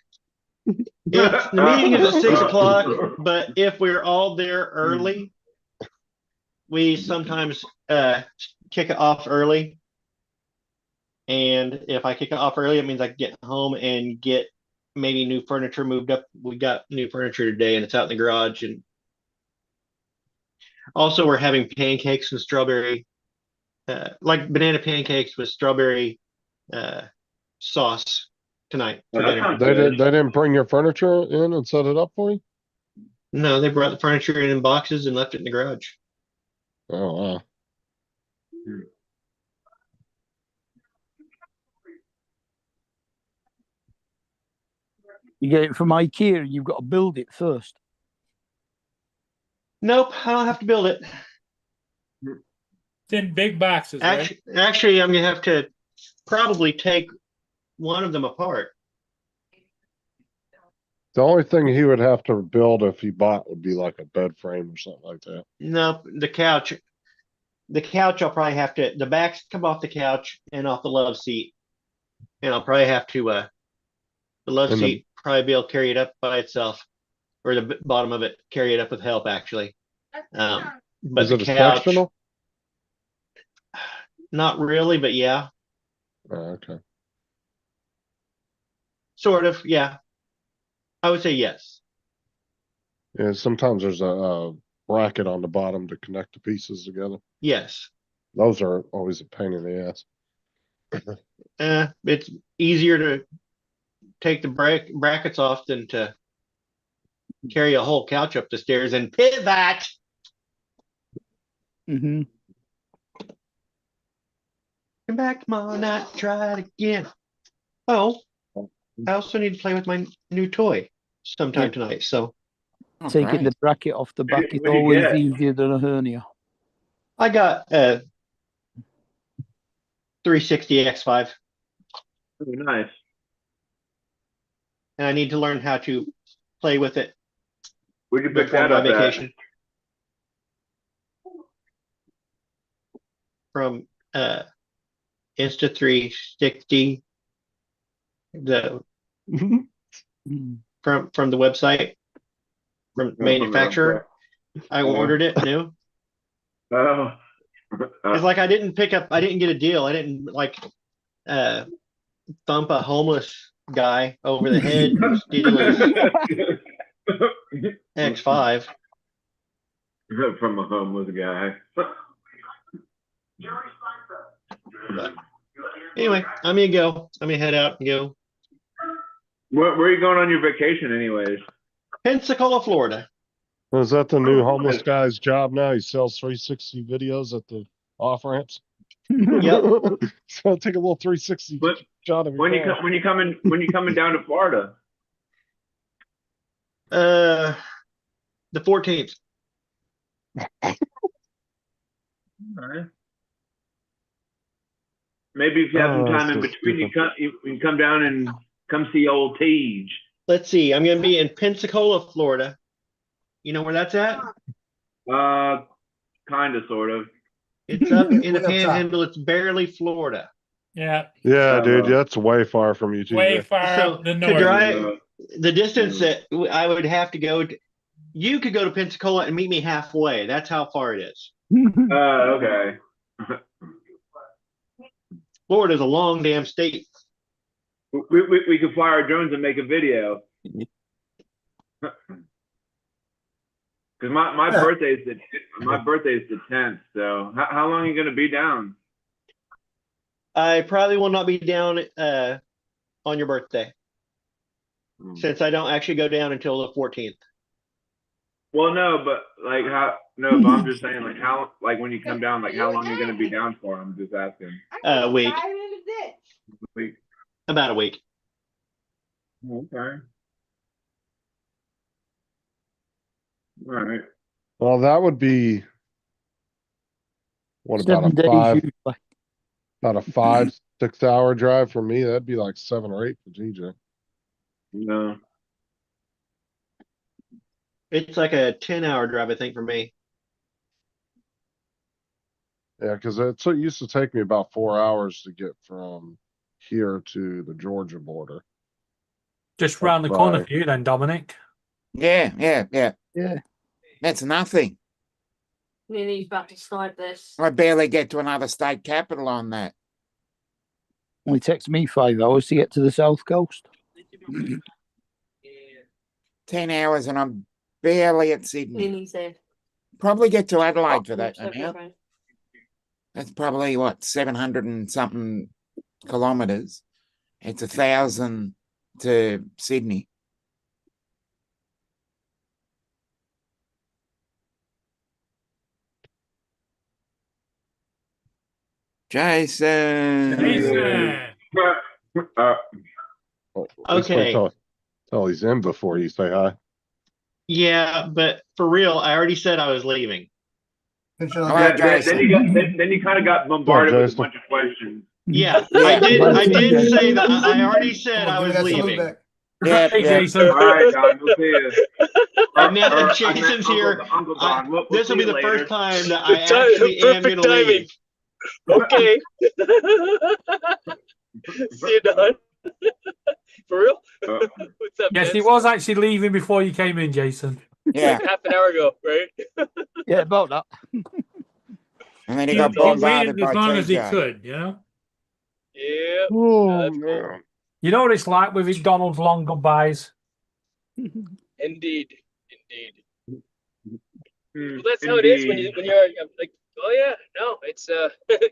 [SPEAKER 6] The meeting is at 6 o'clock, but if we're all there early, we sometimes kick it off early. And if I kick it off early, it means I can get home and get maybe new furniture moved up. We got new furniture today and it's out in the garage. And also we're having pancakes and strawberry, like banana pancakes with strawberry sauce tonight for dinner.
[SPEAKER 3] They didn't bring your furniture in and set it up for you?
[SPEAKER 6] No, they brought the furniture in boxes and left it in the garage.
[SPEAKER 3] Oh, wow.
[SPEAKER 5] You get it from IKEA, you've got to build it first.
[SPEAKER 6] Nope, I don't have to build it.
[SPEAKER 1] It's in big boxes, right?
[SPEAKER 6] Actually, I'm gonna have to probably take one of them apart.
[SPEAKER 3] The only thing he would have to build if he bought would be like a bed frame or something like that.
[SPEAKER 6] Nope, the couch. The couch, I'll probably have to. The backs come off the couch and off the love seat, and I'll probably have to. The love seat probably be able to carry it up by itself, or the bottom of it carry it up with help. Actually, but
[SPEAKER 3] Is
[SPEAKER 6] the
[SPEAKER 3] it a
[SPEAKER 6] couch,
[SPEAKER 3] sectional?
[SPEAKER 6] not really, but yeah,
[SPEAKER 3] Oh, okay.
[SPEAKER 6] sort of. Yeah, I would say yes.
[SPEAKER 3] Yeah, sometimes there's a bracket on the bottom to connect the pieces together.
[SPEAKER 6] Yes.
[SPEAKER 3] Those are always a pain in the ass.
[SPEAKER 6] It's easier to take the brackets off than to carry a whole couch up the stairs and pivot.
[SPEAKER 5] Mm-hmm.
[SPEAKER 6] Come back tomorrow night, try it again. Oh, I also need to play with my new toy sometime tonight. So
[SPEAKER 2] Oh,
[SPEAKER 5] Taking
[SPEAKER 2] great.
[SPEAKER 5] the bracket off the back is
[SPEAKER 10] What do you
[SPEAKER 5] always
[SPEAKER 10] get?
[SPEAKER 5] easier than a hernia.
[SPEAKER 6] I got 360 X5,
[SPEAKER 10] Oh, nice.
[SPEAKER 6] and I need to learn how to play with it
[SPEAKER 10] Where'd you pick
[SPEAKER 6] before
[SPEAKER 10] that
[SPEAKER 6] my
[SPEAKER 10] up at?
[SPEAKER 6] vacation. From Insta360, the
[SPEAKER 5] Mm.
[SPEAKER 6] from the website, from manufacturer. I ordered it new.
[SPEAKER 10] Oh.
[SPEAKER 6] It's like I didn't get a deal. I didn't like thump a homeless guy over the head and steal his X5.
[SPEAKER 10] From a homeless guy.
[SPEAKER 6] But anyway, I'm gonna go. I'm gonna head out and go.
[SPEAKER 10] Where are you going on your vacation, anyways?
[SPEAKER 6] Pensacola, Florida.
[SPEAKER 3] Is that the new homeless guy's job now? He sells 360 videos at the off ramps.
[SPEAKER 6] Yep.
[SPEAKER 3] So I'll take a little 360
[SPEAKER 10] But
[SPEAKER 3] shot of your
[SPEAKER 10] when you
[SPEAKER 3] car.
[SPEAKER 10] when you coming down to Florida?
[SPEAKER 6] The 14th.
[SPEAKER 10] Alright. Maybe if you have some
[SPEAKER 3] Oh,
[SPEAKER 10] time in
[SPEAKER 3] so
[SPEAKER 10] between,
[SPEAKER 3] stupid.
[SPEAKER 10] you can come down and come see old Tej.
[SPEAKER 6] Let's see. I'm gonna be in Pensacola, Florida. You know where that's at?
[SPEAKER 10] Kind of, sort of.
[SPEAKER 6] It's up in the
[SPEAKER 4] Way up top.
[SPEAKER 6] Panhandle. It's barely Florida.
[SPEAKER 1] Yeah,
[SPEAKER 3] Yeah, dude, that's way far from you,
[SPEAKER 1] way
[SPEAKER 3] TJ.
[SPEAKER 1] far
[SPEAKER 6] So,
[SPEAKER 1] up the
[SPEAKER 6] to
[SPEAKER 1] north.
[SPEAKER 6] drive- The distance that I would have to go. You could go to Pensacola and meet me halfway. That's how far it is.
[SPEAKER 10] Okay.
[SPEAKER 6] Florida's a long damn state.
[SPEAKER 10] We could fly our drones and make a video. Cause my
[SPEAKER 4] Yeah.
[SPEAKER 10] birthday's the 10th. So how long are you gonna be down?
[SPEAKER 6] I probably will not be down on your birthday, since I don't actually go down until the 14th.
[SPEAKER 10] Well, no, but like how? No, but I'm just saying, like how? Like when you come down, like how long are you gonna be down for? I'm just asking.
[SPEAKER 6] A week,
[SPEAKER 10] Week.
[SPEAKER 6] about a week.
[SPEAKER 10] Okay. All right.
[SPEAKER 3] Well, that would be what about
[SPEAKER 5] 7
[SPEAKER 3] a
[SPEAKER 5] days
[SPEAKER 3] five,
[SPEAKER 5] usually.
[SPEAKER 3] about a 5-6 hour drive for me? That'd be like 7 or 8 for TJ.
[SPEAKER 10] No.
[SPEAKER 6] It's like a 10-hour drive, I think, for me.
[SPEAKER 3] Yeah, because it used to take me about 4 hours to get from here to the Georgia border.
[SPEAKER 8] Just round the
[SPEAKER 3] That's
[SPEAKER 8] corner
[SPEAKER 3] fine.
[SPEAKER 8] for you then, Dominic.
[SPEAKER 2] Yeah, yeah, yeah.
[SPEAKER 5] Yeah.
[SPEAKER 2] That's nothing.
[SPEAKER 7] Nearly about to start this.
[SPEAKER 2] I barely get to another state capital on that.
[SPEAKER 5] Only takes me 5 hours to get to the south coast.
[SPEAKER 2] 10 hours and I'm barely at Sydney.
[SPEAKER 7] Nearly's there.
[SPEAKER 2] Probably get to Adelaide for
[SPEAKER 7] Oh,
[SPEAKER 2] that
[SPEAKER 7] so
[SPEAKER 2] amount.
[SPEAKER 7] different.
[SPEAKER 2] That's probably what, 700 and something kilometers. It's 1,000 to Sydney. Jason.
[SPEAKER 1] Jason.
[SPEAKER 10] Uh,
[SPEAKER 3] Well, at least wait
[SPEAKER 6] Okay.
[SPEAKER 3] till he's in before you say hi.
[SPEAKER 6] Yeah, but for real, I already said I was leaving.
[SPEAKER 4] Pinch it on
[SPEAKER 2] All
[SPEAKER 4] the-
[SPEAKER 2] right,
[SPEAKER 10] then
[SPEAKER 2] Jason.
[SPEAKER 10] you got then you kind of got bombarded with a
[SPEAKER 3] Jason.
[SPEAKER 10] bunch of questions.
[SPEAKER 6] Yeah,
[SPEAKER 2] Yeah.
[SPEAKER 6] I did. I did
[SPEAKER 5] Yeah.
[SPEAKER 6] say that. I already said
[SPEAKER 4] Come
[SPEAKER 6] I
[SPEAKER 4] on, give
[SPEAKER 6] was
[SPEAKER 4] me that salute
[SPEAKER 6] leaving.
[SPEAKER 4] back.
[SPEAKER 2] Yeah,
[SPEAKER 8] Hey,
[SPEAKER 2] yeah.
[SPEAKER 8] Jason.
[SPEAKER 10] All right, Don, we'll see you.
[SPEAKER 6] And now that
[SPEAKER 10] I
[SPEAKER 6] Jason's
[SPEAKER 10] meant
[SPEAKER 6] here,
[SPEAKER 10] Uncle Don. We'll
[SPEAKER 6] this will
[SPEAKER 10] see
[SPEAKER 6] be
[SPEAKER 10] you
[SPEAKER 6] the
[SPEAKER 10] later.
[SPEAKER 6] first time that
[SPEAKER 9] The
[SPEAKER 6] I
[SPEAKER 9] time-
[SPEAKER 6] actually am
[SPEAKER 9] perfect
[SPEAKER 6] going to
[SPEAKER 9] timing.
[SPEAKER 6] leave.
[SPEAKER 9] Okay. See you, Don. For real?
[SPEAKER 10] Uh,
[SPEAKER 9] What's up,
[SPEAKER 8] Yes, he
[SPEAKER 9] gents?
[SPEAKER 8] was actually leaving before you came in, Jason.
[SPEAKER 2] Yeah.
[SPEAKER 9] Like half an hour ago, right?
[SPEAKER 5] Yeah, about that.
[SPEAKER 2] And then he
[SPEAKER 1] He,
[SPEAKER 2] got
[SPEAKER 1] he
[SPEAKER 2] bombarded
[SPEAKER 1] waited as
[SPEAKER 2] by
[SPEAKER 1] long as he
[SPEAKER 2] TJ.
[SPEAKER 1] could, you know?
[SPEAKER 9] Yeah.
[SPEAKER 3] Oh,
[SPEAKER 9] that's cool.
[SPEAKER 3] man.
[SPEAKER 8] You know what it's like with McDonald's long goodbyes?
[SPEAKER 9] Indeed. Indeed.
[SPEAKER 10] hmm,
[SPEAKER 9] Well, that's how it is
[SPEAKER 10] indeed.
[SPEAKER 9] when you're like, oh yeah, no, it's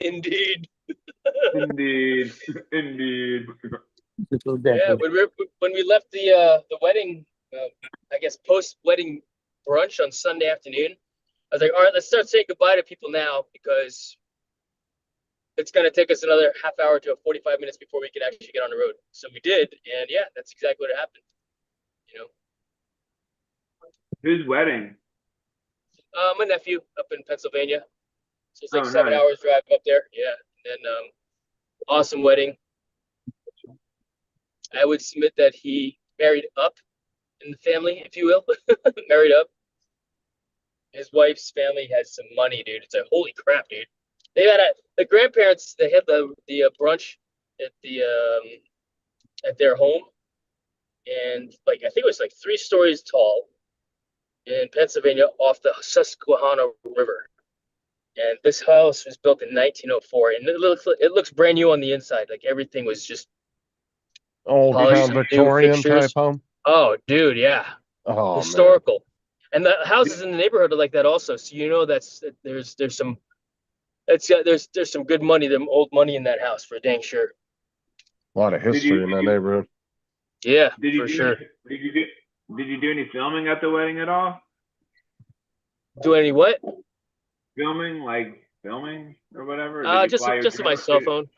[SPEAKER 9] indeed.
[SPEAKER 10] Indeed. Indeed.
[SPEAKER 5] Just a
[SPEAKER 9] Yeah,
[SPEAKER 5] decade.
[SPEAKER 9] when we left the wedding, I guess post wedding brunch on Sunday afternoon, I was like, all right, let's start saying goodbye to people now because it's gonna take us another half hour to 45 minutes before we can actually get on the road. So we did, and yeah, that's exactly what happened. You know,
[SPEAKER 10] Whose wedding?
[SPEAKER 9] my nephew up in Pennsylvania, so it's like
[SPEAKER 10] Oh,
[SPEAKER 9] 7
[SPEAKER 10] nice.
[SPEAKER 9] hours drive up there. Yeah, and then awesome wedding. I would submit that he married up in the family, if you will, married up. His wife's family has some money, dude. It's like, holy crap, dude. They had the grandparents. They had the brunch at at their home, and like I think it was like 3 stories tall in Pennsylvania off the Susquehanna River. And this house was built in 1904, and it looks brand new on the inside. Like everything was just
[SPEAKER 3] Old
[SPEAKER 9] Polished
[SPEAKER 3] town
[SPEAKER 9] new
[SPEAKER 3] Victorian
[SPEAKER 9] fixtures.
[SPEAKER 3] type home.
[SPEAKER 9] oh, dude, yeah.
[SPEAKER 3] Oh,
[SPEAKER 9] Historical. And the houses in the neighborhood are like that also. So you know there's some there's some good money, them old money in that house for dang sure.
[SPEAKER 3] man. A lot of history in that neighborhood.
[SPEAKER 9] Yeah,
[SPEAKER 10] Did you
[SPEAKER 9] for
[SPEAKER 10] do
[SPEAKER 9] sure.
[SPEAKER 10] Did you do any filming at the wedding at all?
[SPEAKER 9] Do any what?
[SPEAKER 10] Filming or whatever? Or did you
[SPEAKER 9] Just
[SPEAKER 10] fly your
[SPEAKER 9] just on my
[SPEAKER 10] drone
[SPEAKER 9] cell
[SPEAKER 10] too?
[SPEAKER 9] phone.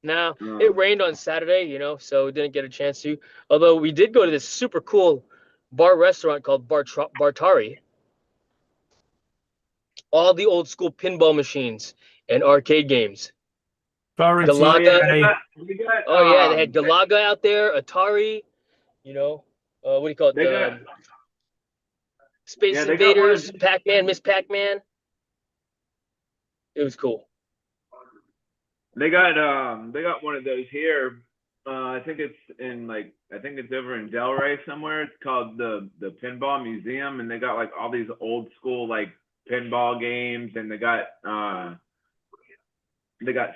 [SPEAKER 9] No,
[SPEAKER 10] Oh.
[SPEAKER 9] it rained on Saturday, so didn't get a chance to. Although we did go to this super cool bar restaurant called Bartari. All the old school pinball machines and arcade games.
[SPEAKER 8] Sorry,
[SPEAKER 9] Galaga.
[SPEAKER 8] TJ.
[SPEAKER 9] Oh yeah, they had Galaga out there, Atari. What do you call it?
[SPEAKER 10] They got-
[SPEAKER 9] Space
[SPEAKER 10] Yeah, they got one of-
[SPEAKER 9] Invaders, Pac-Man, Miss Pac-Man. It was cool.
[SPEAKER 10] They got one of those here. I think it's over in Delray somewhere. It's called the Pinball Museum, and they got like all these old school like pinball games, and they got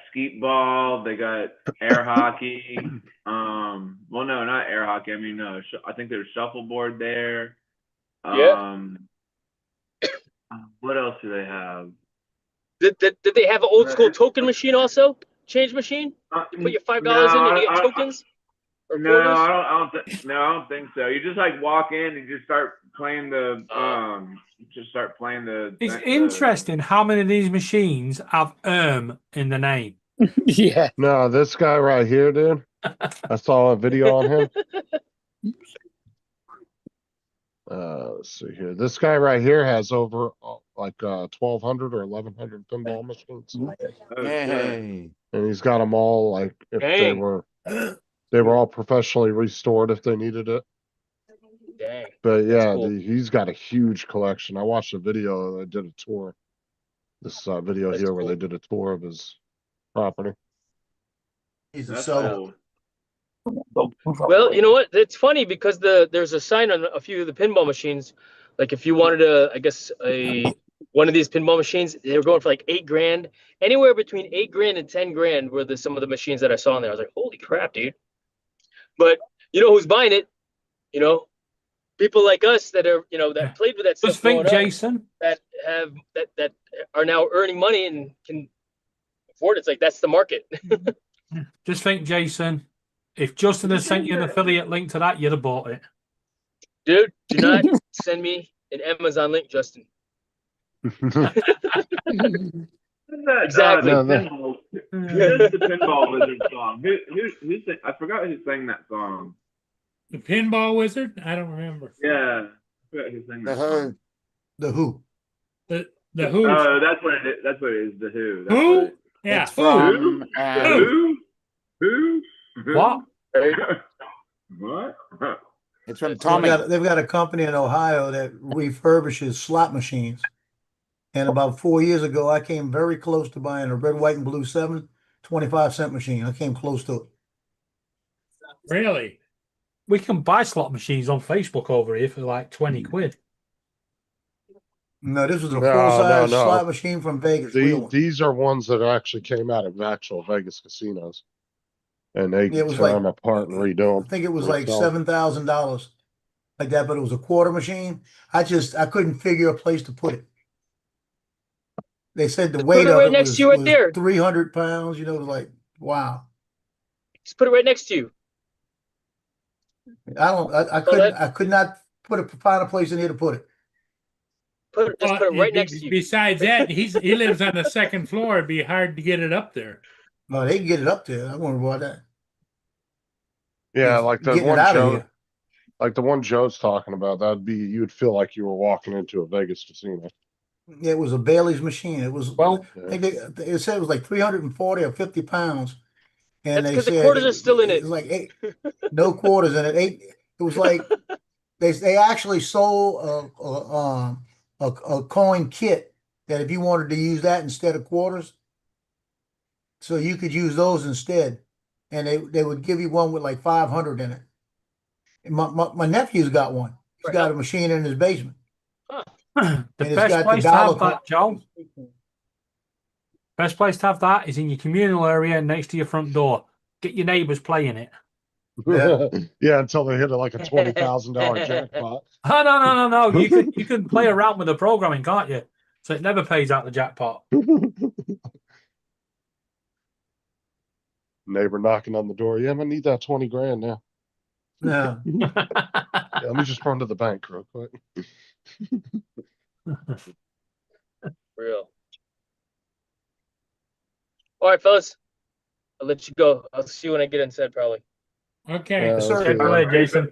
[SPEAKER 10] skeet ball, they got air hockey. Well, no, not air hockey. I mean, I think there's shuffleboard there.
[SPEAKER 9] Yeah.
[SPEAKER 10] What else do they have?
[SPEAKER 9] Did they have an old school token machine also? Change machine? You put your $5 in and you get tokens? Or
[SPEAKER 10] No,
[SPEAKER 9] quarters?
[SPEAKER 10] I don't think so. You just like walk in and just start playing the just start playing the.
[SPEAKER 8] It's
[SPEAKER 10] the-
[SPEAKER 8] interesting how many of these machines have in the name.
[SPEAKER 5] Yeah.
[SPEAKER 3] No, this guy right here, dude. I saw a video on him. Let's see here. This guy right here has over like 1,200 or 1,100 pinball machines,
[SPEAKER 10] Oh, shit.
[SPEAKER 2] Hey.
[SPEAKER 3] and he's got them all like if
[SPEAKER 9] Dang.
[SPEAKER 3] they were all professionally restored if they needed it.
[SPEAKER 9] Dang.
[SPEAKER 3] But yeah,
[SPEAKER 9] cool.
[SPEAKER 3] he's got a huge collection. I watched a video. They did a tour. This video
[SPEAKER 9] That's
[SPEAKER 3] here where they
[SPEAKER 9] cool.
[SPEAKER 3] did a tour of his property.
[SPEAKER 4] He's a
[SPEAKER 10] That's
[SPEAKER 4] seller.
[SPEAKER 10] cool.
[SPEAKER 9] Well, you know what? It's funny because there's a sign on a few of the pinball machines. Like if you wanted I guess one of these pinball machines, they were going for like $8,000. Anywhere between $8,000 and $10,000 were some of the machines that I saw in there. I was like, holy crap, dude! But you know who's buying it? You know, people like us that are that played with that stuff.
[SPEAKER 8] Just think,
[SPEAKER 9] growing up,
[SPEAKER 8] Jason.
[SPEAKER 9] that have that are now earning money and can afford it. It's like that's the market.
[SPEAKER 8] Just think, Jason. If Justin had sent you an affiliate link to that, you'd have bought it.
[SPEAKER 9] Dude, do not send me an Amazon link, Justin.
[SPEAKER 10] Who's that,
[SPEAKER 9] Exactly.
[SPEAKER 3] No,
[SPEAKER 10] the pinball, who's the Pinball Wizard song? Who's I forgot who sang that song.
[SPEAKER 1] The Pinball Wizard? I don't remember.
[SPEAKER 10] Yeah, I forgot who sang
[SPEAKER 2] The
[SPEAKER 10] that song.
[SPEAKER 4] The Who.
[SPEAKER 1] The Who.
[SPEAKER 10] Oh, that's what it is. That's what it is. The Who. That's
[SPEAKER 1] Who?
[SPEAKER 10] what it is.
[SPEAKER 1] Yeah.
[SPEAKER 2] It's
[SPEAKER 1] Who?
[SPEAKER 2] from
[SPEAKER 10] The Who? Who?
[SPEAKER 8] What?
[SPEAKER 10] What?
[SPEAKER 2] it's from
[SPEAKER 4] They've
[SPEAKER 2] Tommy.
[SPEAKER 4] got a company in Ohio that refurbishes slot machines. And about 4 years ago, I came very close to buying a red, white, and blue 25-cent machine. I came close to it.
[SPEAKER 1] Really?
[SPEAKER 8] We can buy slot machines on Facebook over here for like 20 quid.
[SPEAKER 4] No, this was a
[SPEAKER 3] No,
[SPEAKER 4] full-size
[SPEAKER 3] no.
[SPEAKER 4] slot machine from Vegas. Wheeling.
[SPEAKER 3] These are ones that actually came out of actual Vegas casinos, and they
[SPEAKER 4] Yeah, it was
[SPEAKER 3] tear
[SPEAKER 4] like-
[SPEAKER 3] them apart and redo
[SPEAKER 4] I
[SPEAKER 3] them.
[SPEAKER 4] think it was like
[SPEAKER 3] Resell.
[SPEAKER 4] $7,000 like that, but it was a quarter machine. I couldn't figure a place to put it. They said the
[SPEAKER 9] Just
[SPEAKER 4] weight
[SPEAKER 9] put it
[SPEAKER 4] of
[SPEAKER 9] right
[SPEAKER 4] it
[SPEAKER 9] next
[SPEAKER 4] was,
[SPEAKER 9] to you right
[SPEAKER 4] was
[SPEAKER 9] there.
[SPEAKER 4] 300 pounds. You know, it was like, wow.
[SPEAKER 9] Just put it right next to you.
[SPEAKER 4] I could not find a place in here to put it.
[SPEAKER 9] Just put it right next to you.
[SPEAKER 1] Besides that, he lives on the second floor. It'd be hard to get it up there.
[SPEAKER 4] No, they can get it up there. I wonder about that.
[SPEAKER 3] Yeah,
[SPEAKER 4] It's
[SPEAKER 3] like the
[SPEAKER 4] getting it
[SPEAKER 3] one
[SPEAKER 4] out of
[SPEAKER 3] Joe,
[SPEAKER 4] here.
[SPEAKER 3] like the one Joe's talking about. That'd be you'd feel like you were walking into a Vegas casino.
[SPEAKER 4] Yeah, it was a Bailey's machine. It was
[SPEAKER 8] Well,
[SPEAKER 4] I think it said it was like 340 or 50 pounds. And
[SPEAKER 9] That's
[SPEAKER 4] they
[SPEAKER 9] 'cause the
[SPEAKER 4] said
[SPEAKER 9] quarters are still in it.
[SPEAKER 4] was like no quarters in it. It was like they actually sold a coin kit that if you wanted to use that instead of quarters, so you could use those instead, and they would give you one with like 500 in it. And my nephew's got one. He's got a machine in his basement.
[SPEAKER 8] The
[SPEAKER 4] And it's
[SPEAKER 8] best
[SPEAKER 4] got the
[SPEAKER 8] place to have
[SPEAKER 4] dollar
[SPEAKER 8] that, Joe. Best place to have that is in your communal area next to your front door. Get your neighbours playing it.
[SPEAKER 4] Yeah.
[SPEAKER 3] Yeah, until they hit like a $20,000 jackpot.
[SPEAKER 8] Oh no. You can play around with the programming, can't you? So it never pays out the jackpot.
[SPEAKER 3] Neighbor knocking on the door. Yeah, I'm gonna need that 20 grand now.
[SPEAKER 4] No.
[SPEAKER 3] Yeah, let me just run to the bank real quick.
[SPEAKER 9] Real. All right, fellas. I'll let you go. I'll see you when I get inside, probably.
[SPEAKER 1] Okay.
[SPEAKER 3] Yeah,
[SPEAKER 4] sir.
[SPEAKER 3] let's do
[SPEAKER 8] All
[SPEAKER 3] that.
[SPEAKER 8] right, Jason.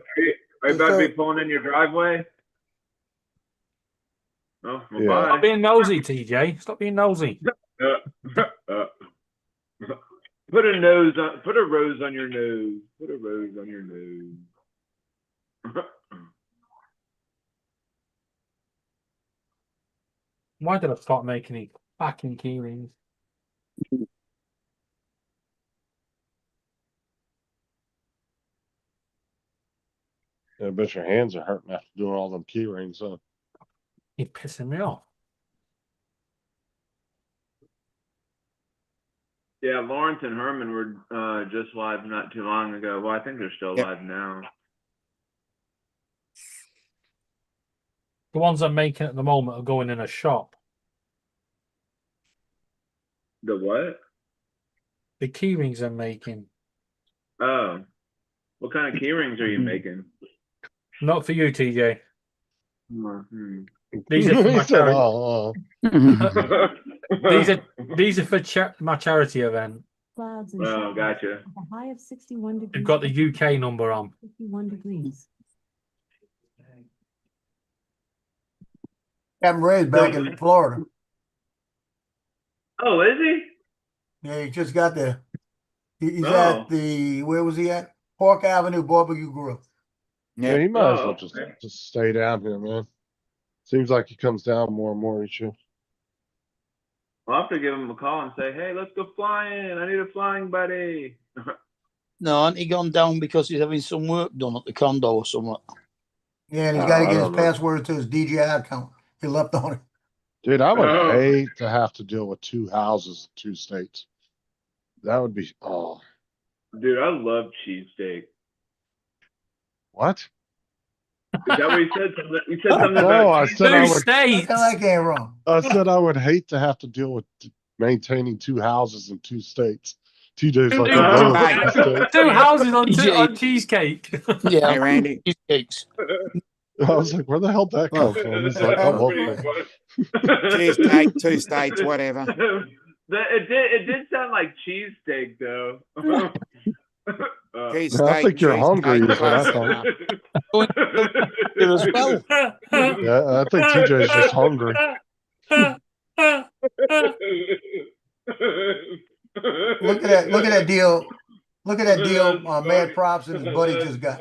[SPEAKER 10] Are you about to
[SPEAKER 4] Yes,
[SPEAKER 10] be pulling in your driveway? Oh, well,
[SPEAKER 3] Yeah.
[SPEAKER 8] Stop being nosy, TJ. Stop being nosy.
[SPEAKER 10] Put a rose on your nose. Put a rose on your nose.
[SPEAKER 8] Why did I start making these fucking key rings?
[SPEAKER 3] Yeah, I bet your hands are hurting after doing all them key rings, huh?
[SPEAKER 8] You're pissing me off.
[SPEAKER 10] Yeah, Lawrence and Herman were just live not too long ago. Well, I think they're still
[SPEAKER 2] Yep.
[SPEAKER 10] live now.
[SPEAKER 8] The ones I'm making at the moment are going in a shop.
[SPEAKER 10] The what?
[SPEAKER 8] The key rings I'm making.
[SPEAKER 10] Oh, what kind of key rings are you making?
[SPEAKER 8] Not for you, TJ.
[SPEAKER 10] Hmm.
[SPEAKER 8] These are for
[SPEAKER 3] He
[SPEAKER 8] my
[SPEAKER 3] said,
[SPEAKER 8] charity.
[SPEAKER 3] oh,
[SPEAKER 8] These are for my charity event.
[SPEAKER 11] Clouds and
[SPEAKER 10] Oh,
[SPEAKER 11] showers
[SPEAKER 10] gotcha.
[SPEAKER 11] with a high of 61 degrees.
[SPEAKER 8] They've got the UK number on.
[SPEAKER 11] 51 degrees.
[SPEAKER 4] Captain Ray's back in Florida.
[SPEAKER 10] Oh, is he?
[SPEAKER 4] Yeah, he just got there. He's
[SPEAKER 10] Oh.
[SPEAKER 4] at the, where was he at? Park Avenue Barbecue Grill.
[SPEAKER 3] yeah,
[SPEAKER 2] Yeah.
[SPEAKER 3] he might as
[SPEAKER 10] Oh,
[SPEAKER 3] well just stay down here, man. Seems like he comes down more and more each year.
[SPEAKER 10] I'll have to give him a call and say, hey, let's go flying. I need a flying buddy.
[SPEAKER 5] No, hasn't he gone down because he's having some work done at the condo or something?
[SPEAKER 4] Yeah, and he's
[SPEAKER 3] Oh,
[SPEAKER 4] got to
[SPEAKER 3] I
[SPEAKER 4] get his
[SPEAKER 3] don't know.
[SPEAKER 4] password to his DJI account. He left on it.
[SPEAKER 3] Dude, I would
[SPEAKER 10] Oh.
[SPEAKER 3] hate to have to deal with 2 houses, 2 states. That would be, oh,
[SPEAKER 10] Dude, I love cheesesteak.
[SPEAKER 3] what?
[SPEAKER 10] Is that what you said? You said something
[SPEAKER 3] No,
[SPEAKER 10] about
[SPEAKER 3] I said I
[SPEAKER 8] Two
[SPEAKER 3] would,
[SPEAKER 4] How
[SPEAKER 8] states.
[SPEAKER 4] come I can't wrong?
[SPEAKER 3] I said I would hate to have to deal with maintaining 2 houses in 2 states. TJ's like,
[SPEAKER 10] Two
[SPEAKER 3] oh,
[SPEAKER 2] houses.
[SPEAKER 3] 2 states.
[SPEAKER 8] Two houses on,
[SPEAKER 5] TJ.
[SPEAKER 8] on cheesecake.
[SPEAKER 5] Yeah,
[SPEAKER 2] Hey, Randy.
[SPEAKER 5] cheesecakes.
[SPEAKER 3] I was like, where the hell did that come from? He's like, oh, okay.
[SPEAKER 2] Cheesecake, 2 states, whatever.
[SPEAKER 10] It did sound like cheesesteak though.
[SPEAKER 2] Cheesesteak,
[SPEAKER 3] I think you're hungry,
[SPEAKER 2] cheesecake,
[SPEAKER 3] is what I
[SPEAKER 2] close
[SPEAKER 3] thought.
[SPEAKER 2] enough.
[SPEAKER 5] Here as well.
[SPEAKER 3] Yeah, I think TJ's just hungry.
[SPEAKER 4] Look at that deal. Look at that deal Mad Props and his buddy just got.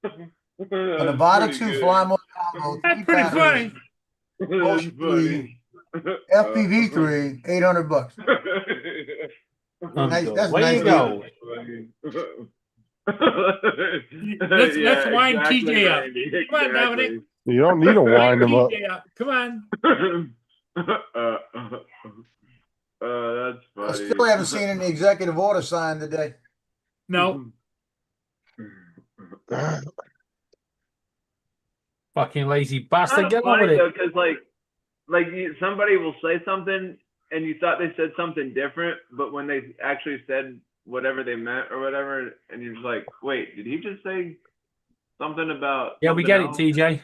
[SPEAKER 4] A Nevada 2 Fly Mode combo.
[SPEAKER 1] That's pretty funny.
[SPEAKER 4] Ocean 3, FPV 3, $800. Nice, that's a
[SPEAKER 8] Where
[SPEAKER 4] nice
[SPEAKER 8] you go?
[SPEAKER 1] Let's wind TJ up. Come on, Dominic.
[SPEAKER 3] You don't need to wind him up.
[SPEAKER 1] TJ up. Come on.
[SPEAKER 10] That's
[SPEAKER 4] I
[SPEAKER 10] funny.
[SPEAKER 4] still haven't seen any executive order signed today.
[SPEAKER 1] No.
[SPEAKER 8] Fucking lazy
[SPEAKER 10] Kind
[SPEAKER 8] bastard.
[SPEAKER 10] of
[SPEAKER 8] Get on
[SPEAKER 10] funny
[SPEAKER 8] with
[SPEAKER 10] though,
[SPEAKER 8] it.
[SPEAKER 10] because somebody will say something and you thought they said something different, but when they actually said whatever they meant or whatever, and you're just like, wait, did he just say something about?
[SPEAKER 8] Yeah, we get it,
[SPEAKER 10] something
[SPEAKER 8] TJ.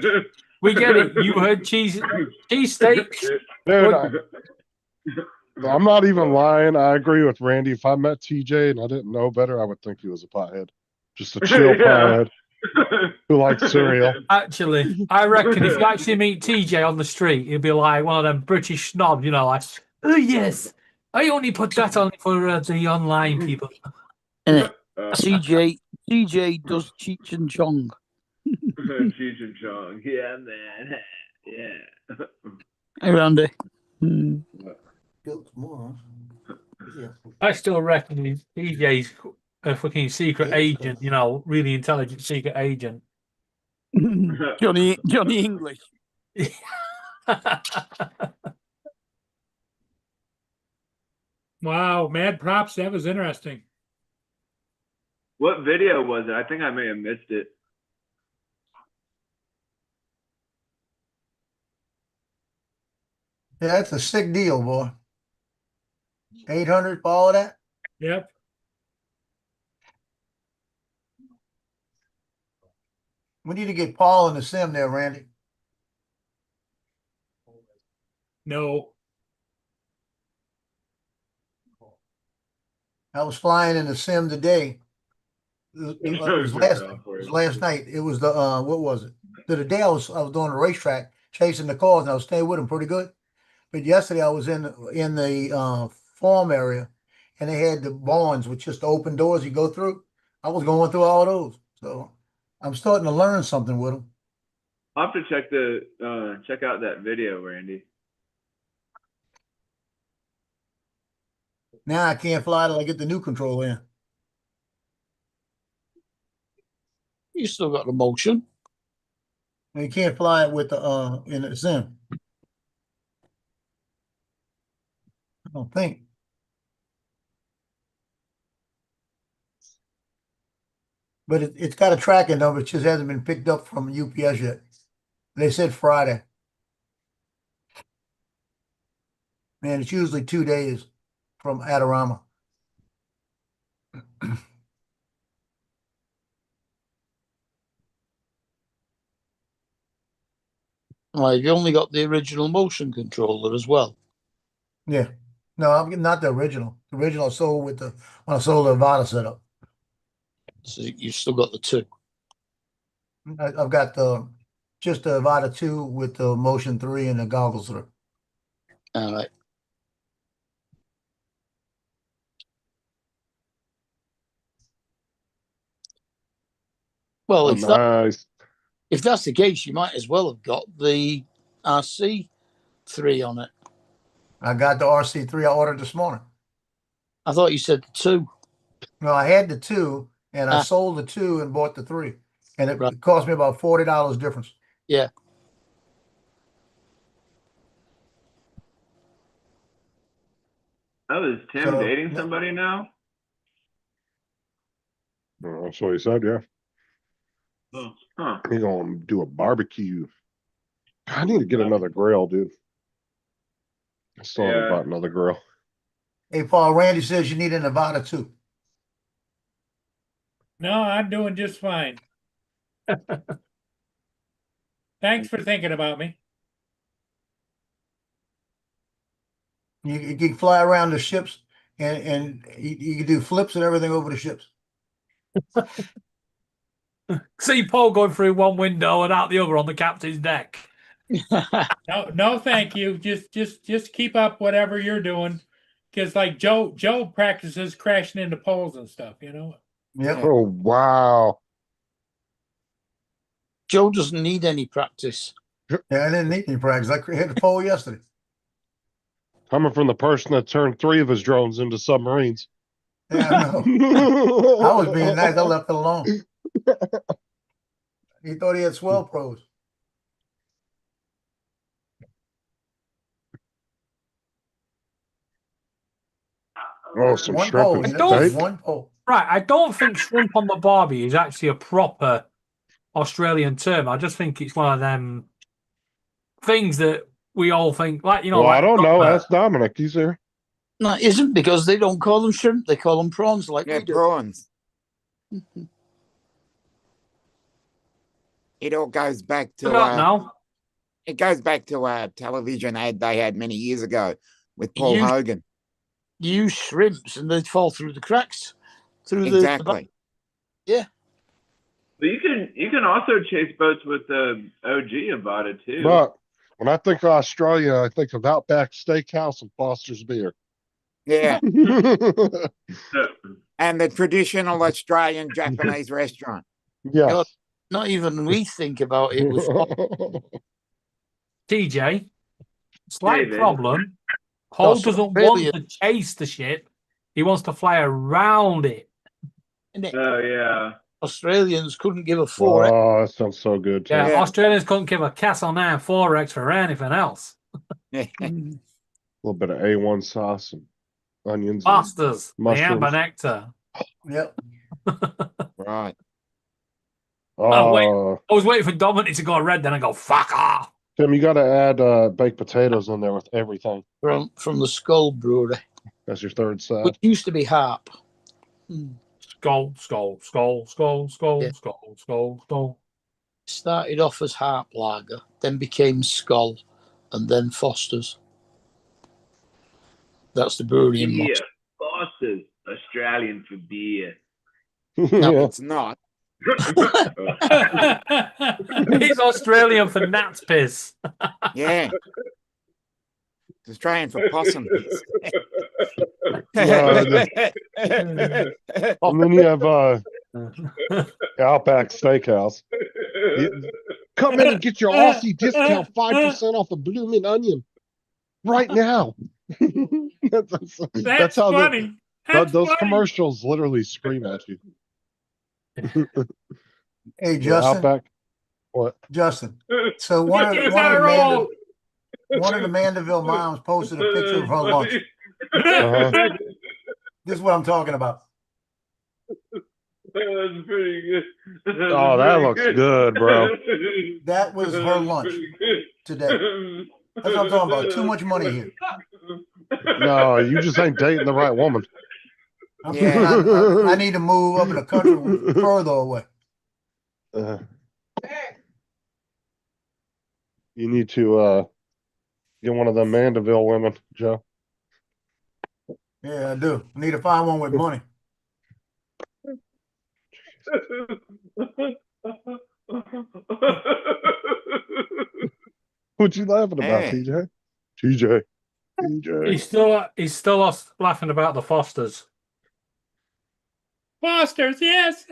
[SPEAKER 3] Dude,
[SPEAKER 8] We get it. You heard cheese steaks.
[SPEAKER 3] I'm not even lying. I agree with Randy. If I met TJ and I didn't know better, I would think he was a pothead. Just a chill pothead who likes cereal.
[SPEAKER 8] Actually, I reckon if you actually meet TJ on the street, he'll be like one of them British snobs, you know, like, oh yes, I only put that on for the online people.
[SPEAKER 5] CJ does Cheech and Chong.
[SPEAKER 10] Cheech and Chong. Yeah, man. Yeah.
[SPEAKER 5] Hey, Randy.
[SPEAKER 8] I still reckon TJ's a fucking secret agent, you know, really intelligent secret agent.
[SPEAKER 5] Johnny English.
[SPEAKER 1] Wow, Mad Props. That was interesting.
[SPEAKER 10] What video was it? I think I may have missed it.
[SPEAKER 4] Yeah, that's a sick deal, boy. 800 for all of that?
[SPEAKER 1] Yep.
[SPEAKER 4] We need to get Paul in the sim there, Randy.
[SPEAKER 1] No.
[SPEAKER 4] I was flying in the sim today. It was last night. It was the what was it? The day I was doing the racetrack chasing the cars and I was staying with them pretty good. But yesterday I was in the farm area and they had the barns with just the open doors you go through. I was going through all those. So I'm starting to learn something with them.
[SPEAKER 10] I'll have to check out that video, Randy.
[SPEAKER 4] Now I can't fly till I get the new control in.
[SPEAKER 5] You still got the motion.
[SPEAKER 4] And you can't fly it with the in the sim. I don't think. But it's got a tracking number. It just hasn't been picked up from UPS yet. They said Friday. Man, it's usually 2 days from Adorama.
[SPEAKER 5] Right, you only got the original motion controller as well.
[SPEAKER 4] Yeah. No, I'm not the original. The original I sold with the when I sold the Avata setup.
[SPEAKER 5] So you've still got the two.
[SPEAKER 4] I've got the just the Avata 2 with the Motion 3 and the goggles 3.
[SPEAKER 5] All right. Well,
[SPEAKER 3] Oh,
[SPEAKER 5] if
[SPEAKER 3] nice.
[SPEAKER 5] that's the case, you might as well have got the RC3 on it.
[SPEAKER 4] I got the RC3 I ordered this morning.
[SPEAKER 5] I thought you said the 2.
[SPEAKER 4] No, I had the 2 and I
[SPEAKER 5] Ah.
[SPEAKER 4] sold the 2 and bought the 3. And it
[SPEAKER 5] Right.
[SPEAKER 4] cost me about $40 difference.
[SPEAKER 5] Yeah.
[SPEAKER 10] Oh, is Tim
[SPEAKER 4] So,
[SPEAKER 10] dating
[SPEAKER 4] no-
[SPEAKER 10] somebody now?
[SPEAKER 3] Oh, that's what he said, yeah.
[SPEAKER 10] Oh, huh.
[SPEAKER 3] He's gonna do a barbecue. I need to get another grill, dude. I still haven't
[SPEAKER 10] Yeah.
[SPEAKER 3] bought another grill.
[SPEAKER 4] Hey, Paul, Randy says you need a Nevada 2.
[SPEAKER 1] No, I'm doing just fine. Thanks for thinking about me.
[SPEAKER 4] You can fly around the ships and you can do flips and everything over the ships.
[SPEAKER 8] See Paul going through one window and out the other on the captain's deck.
[SPEAKER 1] No, thank you. Just keep up whatever you're doing. Because like Joe practices crashing into poles and stuff, you know.
[SPEAKER 4] Yep.
[SPEAKER 3] Oh wow.
[SPEAKER 5] Joe doesn't need any practice.
[SPEAKER 4] Yeah, I didn't need any practice. I hit the pole yesterday.
[SPEAKER 3] Coming from the person that turned 3 of his drones into submarines.
[SPEAKER 4] Yeah, I know. I was being nice. I left it alone. He thought he had swell pros.
[SPEAKER 3] Oh, some
[SPEAKER 4] One
[SPEAKER 3] shrimp
[SPEAKER 4] pole,
[SPEAKER 3] and
[SPEAKER 4] you know, just
[SPEAKER 3] steak.
[SPEAKER 4] one pole.
[SPEAKER 8] Right, I don't think shrimp on the barbie is actually a proper Australian term. I just think it's one of them things that we all think, like, you know,
[SPEAKER 3] Well,
[SPEAKER 8] like
[SPEAKER 3] I don't know.
[SPEAKER 8] proper-
[SPEAKER 3] Ask Dominic. He's here.
[SPEAKER 5] No, it isn't, because they don't call them shrimp. They call them prawns like
[SPEAKER 2] Yeah,
[SPEAKER 5] we do.
[SPEAKER 2] prawns. It all goes back
[SPEAKER 8] I
[SPEAKER 2] to
[SPEAKER 8] don't know.
[SPEAKER 2] it goes back to a television ad they had many years ago with Paul
[SPEAKER 5] You-
[SPEAKER 2] Hogan.
[SPEAKER 5] You use shrimps and they'd fall through the cracks. Through
[SPEAKER 2] Exactly.
[SPEAKER 10] But you can also chase boats with the OG about it too.
[SPEAKER 3] But when I think of Australia, I think of Outback Steakhouse and Foster's Beer.
[SPEAKER 2] Yeah.
[SPEAKER 10] So-
[SPEAKER 2] And the traditional Australian Japanese restaurant.
[SPEAKER 3] Yes.
[SPEAKER 5] God. Not even we think about it. With
[SPEAKER 8] TJ, slight
[SPEAKER 10] David.
[SPEAKER 8] problem. Paul
[SPEAKER 5] That's
[SPEAKER 8] doesn't
[SPEAKER 5] Australia.
[SPEAKER 8] want to chase the ship. He wants to fly around it.
[SPEAKER 10] Oh yeah.
[SPEAKER 5] Australians couldn't give a four.
[SPEAKER 3] Oh, that sounds so good too.
[SPEAKER 8] Yeah,
[SPEAKER 2] Yeah.
[SPEAKER 8] Australians couldn't give a Castle 9 4X for anything else.
[SPEAKER 3] A little bit of A1 sauce and onions. and-
[SPEAKER 8] Bastards. The
[SPEAKER 3] mushrooms.
[SPEAKER 8] amber nectar.
[SPEAKER 4] Yep.
[SPEAKER 2] Right.
[SPEAKER 8] Oh, wait.
[SPEAKER 3] Oh,
[SPEAKER 8] I was waiting for Dominic to go red, then I go, fuck off.
[SPEAKER 3] Tim, you got to add baked potatoes in there with everything.
[SPEAKER 5] From the Skull Brewery,
[SPEAKER 3] That's your third side.
[SPEAKER 5] which used to be Harp.
[SPEAKER 8] Skull, skull, skull, skull, skull,
[SPEAKER 5] Yeah.
[SPEAKER 8] skull, skull, skull.
[SPEAKER 5] Started off as Harp Lager, then became Skull, and then Foster's. That's the brewery in
[SPEAKER 10] Yeah.
[SPEAKER 5] Moss.
[SPEAKER 10] Foster's Australian for beer.
[SPEAKER 2] No,
[SPEAKER 3] Yeah.
[SPEAKER 2] it's not.
[SPEAKER 8] He's Australian for Nat's piss.
[SPEAKER 2] Yeah. It's Australian for possum piss.
[SPEAKER 3] And then you have Outback Steakhouse. Come in and get your Aussie discount 5% off a blooming onion right now.
[SPEAKER 1] That's
[SPEAKER 3] how
[SPEAKER 1] funny. That's
[SPEAKER 3] those
[SPEAKER 1] funny.
[SPEAKER 3] commercials literally scream at you.
[SPEAKER 4] Hey,
[SPEAKER 3] Yeah,
[SPEAKER 4] Justin.
[SPEAKER 3] Outback. What?
[SPEAKER 4] Justin. So one of
[SPEAKER 1] Yes,
[SPEAKER 4] one of the
[SPEAKER 1] I roll.
[SPEAKER 4] one of the Mandeville moms posted a picture of her lunch.
[SPEAKER 3] Uh-huh.
[SPEAKER 4] This is what I'm talking about.
[SPEAKER 10] That's pretty good.
[SPEAKER 3] Oh, that looks good, bro.
[SPEAKER 4] That was her lunch today. That's what I'm talking about. Too much money here.
[SPEAKER 3] No, you just ain't dating the right woman.
[SPEAKER 2] Yeah.
[SPEAKER 4] I need to move up in the country further away.
[SPEAKER 3] Uh, You need to get one of the Mandeville women, Joe.
[SPEAKER 4] Yeah, I do. I need to find one with money.
[SPEAKER 3] What you laughing about,
[SPEAKER 2] Hey.
[SPEAKER 3] TJ? TJ. TJ.
[SPEAKER 8] He's still laughing about the Fosters.
[SPEAKER 1] Fosters, yes.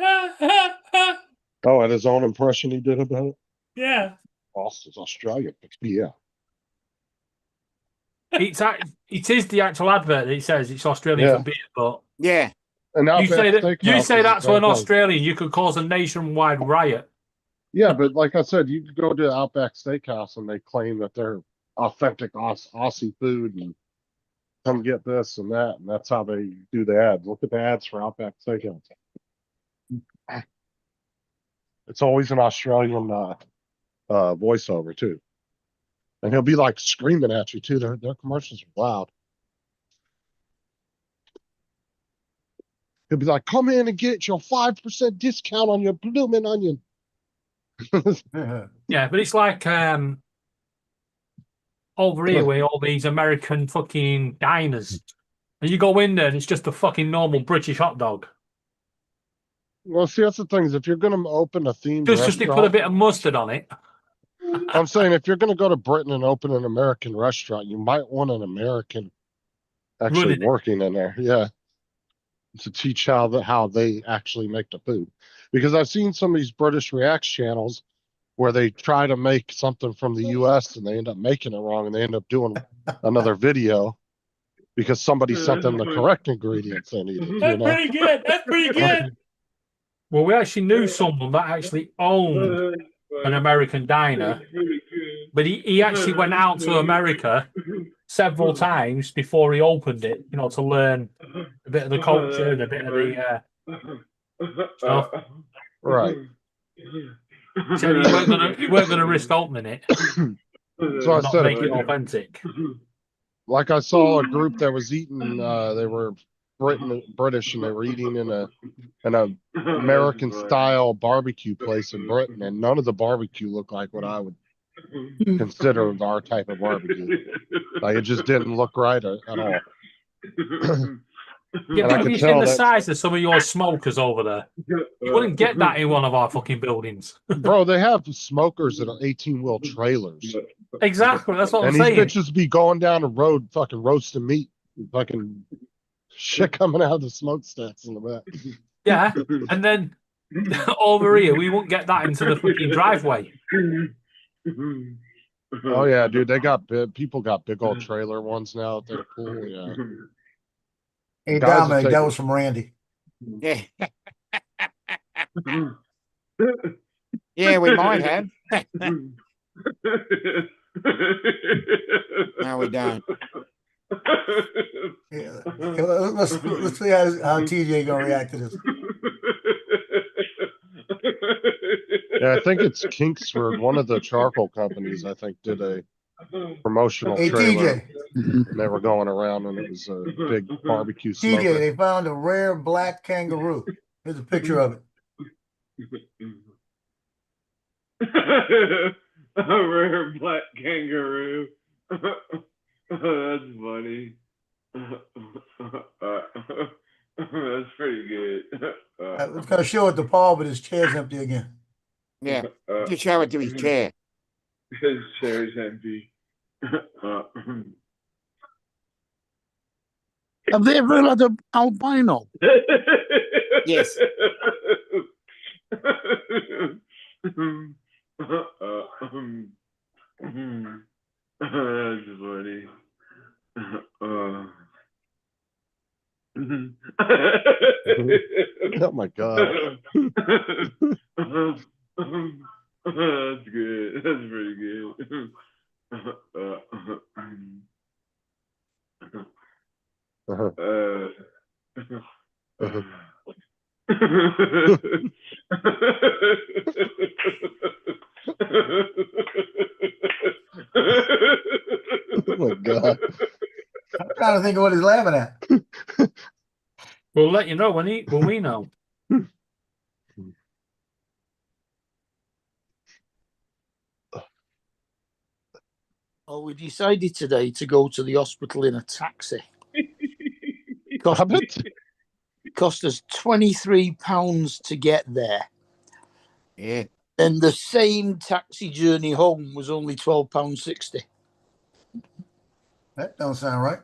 [SPEAKER 3] Oh, and his own impression he did about it?
[SPEAKER 1] Yeah.
[SPEAKER 3] Foster's Australia. Yeah.
[SPEAKER 8] It is the actual advert that it says it's Australian
[SPEAKER 3] Yeah.
[SPEAKER 8] for beer, but
[SPEAKER 2] Yeah.
[SPEAKER 3] And
[SPEAKER 8] you say that
[SPEAKER 3] Steakhouse is
[SPEAKER 8] to an
[SPEAKER 3] like-
[SPEAKER 8] Australian, you could cause a nationwide riot.
[SPEAKER 3] Yeah, but like I said, you could go to Outback Steakhouse and they claim that they're authentic Aussie food and come get this and that, and that's how they do the ads. Look at the ads for Outback Steakhouse. It's always an Australian voiceover too, and he'll be like screaming at you too. Their commercials are loud. He'll be like, "Come in and get your 5% discount on your bloomin' onion."
[SPEAKER 8] Yeah, but it's like over here with all these American fucking diners. And you go in there and it's just a fucking normal British hot dog.
[SPEAKER 3] Well, see, that's the thing is if you're going to open a themed
[SPEAKER 8] Just they put a
[SPEAKER 3] restaurant,
[SPEAKER 8] bit of mustard on it.
[SPEAKER 3] I'm saying if you're going to go to Britain and open an American restaurant, you might want an American actually
[SPEAKER 8] Running it.
[SPEAKER 3] working in there. Yeah. To teach how they actually make the food. Because I've seen some of these British Reacts channels where they try to make something from the US and they end up making it wrong and they end up doing another video because somebody sent them the correct ingredients they needed. You
[SPEAKER 1] That's
[SPEAKER 3] know?
[SPEAKER 1] pretty good. That's pretty good.
[SPEAKER 8] Well, we actually knew someone that actually owned an American diner, but he actually went out to America several times before he opened it, you know, to learn a bit of the culture and a bit of the stuff.
[SPEAKER 3] Right.
[SPEAKER 8] So he weren't gonna risk opening it.
[SPEAKER 3] So I
[SPEAKER 8] Not
[SPEAKER 3] said,
[SPEAKER 8] make it authentic.
[SPEAKER 3] like I saw a group that was eating, they were British and they were eating in a American style barbecue place in Britain, and none of the barbecue looked like what I would consider our type of barbecue. Like it just didn't look right at all.
[SPEAKER 8] Yeah,
[SPEAKER 3] And I
[SPEAKER 8] but
[SPEAKER 3] could
[SPEAKER 8] you've
[SPEAKER 3] tell
[SPEAKER 8] seen the
[SPEAKER 3] that-
[SPEAKER 8] size of some of your smokers over there. You wouldn't get that in one of our fucking buildings.
[SPEAKER 3] Bro, they have smokers that are 18-wheel trailers.
[SPEAKER 8] Exactly, that's what
[SPEAKER 3] And
[SPEAKER 8] I'm
[SPEAKER 3] these
[SPEAKER 8] saying.
[SPEAKER 3] bitches be going down the road fucking roasting meat. Fucking shit coming out of the smokestacks in the back.
[SPEAKER 8] Yeah, and then over here we won't get that into the fucking driveway.
[SPEAKER 3] Oh yeah, dude, they got people got big old trailer ones now at their pool. Yeah.
[SPEAKER 4] Hey,
[SPEAKER 3] Guys will
[SPEAKER 4] Dominic,
[SPEAKER 3] take
[SPEAKER 4] that
[SPEAKER 3] it.
[SPEAKER 4] was from Randy.
[SPEAKER 2] Yeah. Yeah, we might have. No, we don't.
[SPEAKER 4] Yeah. Let's see how TJ gonna react to this.
[SPEAKER 3] Yeah, I think it's Kingsford, one of the charcoal companies, I think, did a promotional
[SPEAKER 4] Hey,
[SPEAKER 3] trailer.
[SPEAKER 4] TJ.
[SPEAKER 3] And they were going around and it was a big barbecue
[SPEAKER 4] TJ,
[SPEAKER 3] smoker.
[SPEAKER 4] they found a rare black kangaroo. Here's a picture of it.
[SPEAKER 10] A rare black kangaroo. That's funny. That's pretty good.
[SPEAKER 4] I was gonna show it to Paul, but his chair's empty again.
[SPEAKER 2] Yeah. Just show it to his chair.
[SPEAKER 10] His chair's empty.
[SPEAKER 5] Have they ever had an albino?
[SPEAKER 2] Yes.
[SPEAKER 10] That's funny.
[SPEAKER 3] Oh my god.
[SPEAKER 10] That's good. That's pretty good.
[SPEAKER 3] Oh my god.
[SPEAKER 4] I'm trying to think of what he's laughing at.
[SPEAKER 8] We'll let you know when we know.
[SPEAKER 5] Oh, we decided today to go to the hospital in a taxi.
[SPEAKER 3] Hobbit?
[SPEAKER 5] Cost us £23 to get there.
[SPEAKER 2] Yeah.
[SPEAKER 5] And the same taxi journey home was only £12.60.
[SPEAKER 4] That don't sound right.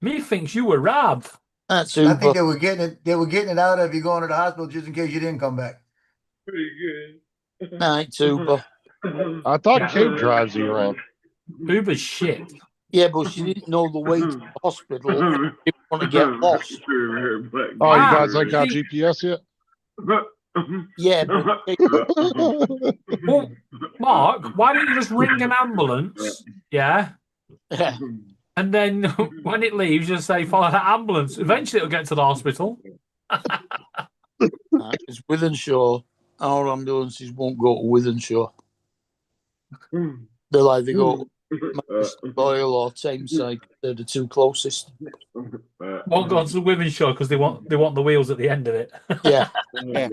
[SPEAKER 8] Me thinks you were robbed.
[SPEAKER 5] That's
[SPEAKER 4] I think
[SPEAKER 5] Uber.
[SPEAKER 4] they were getting it. They were getting it out of you going to the hospital just in case you didn't come back.
[SPEAKER 10] Pretty good.
[SPEAKER 5] It's Uber.
[SPEAKER 3] I thought
[SPEAKER 8] Yeah.
[SPEAKER 3] Kate drives you around.
[SPEAKER 8] Uber's shit.
[SPEAKER 5] Yeah, but she didn't know the way to the hospital. Didn't want to get lost.
[SPEAKER 3] Oh, you
[SPEAKER 8] Ah,
[SPEAKER 3] guys ain't got
[SPEAKER 8] see-
[SPEAKER 3] GPS yet?
[SPEAKER 5] Yeah, but
[SPEAKER 8] Well, Mark, why don't you just ring an ambulance? Yeah. And then when it leaves, just say, follow that ambulance. Eventually it'll get to the hospital.
[SPEAKER 5] it's Withenshaw. Our ambulances won't go to Withenshaw. They'll either go to Manchester Royal or Tameside. They're the two closest.
[SPEAKER 8] Won't go to the women's show because they want the wheels at the end of it.
[SPEAKER 5] Yeah,
[SPEAKER 2] Yeah.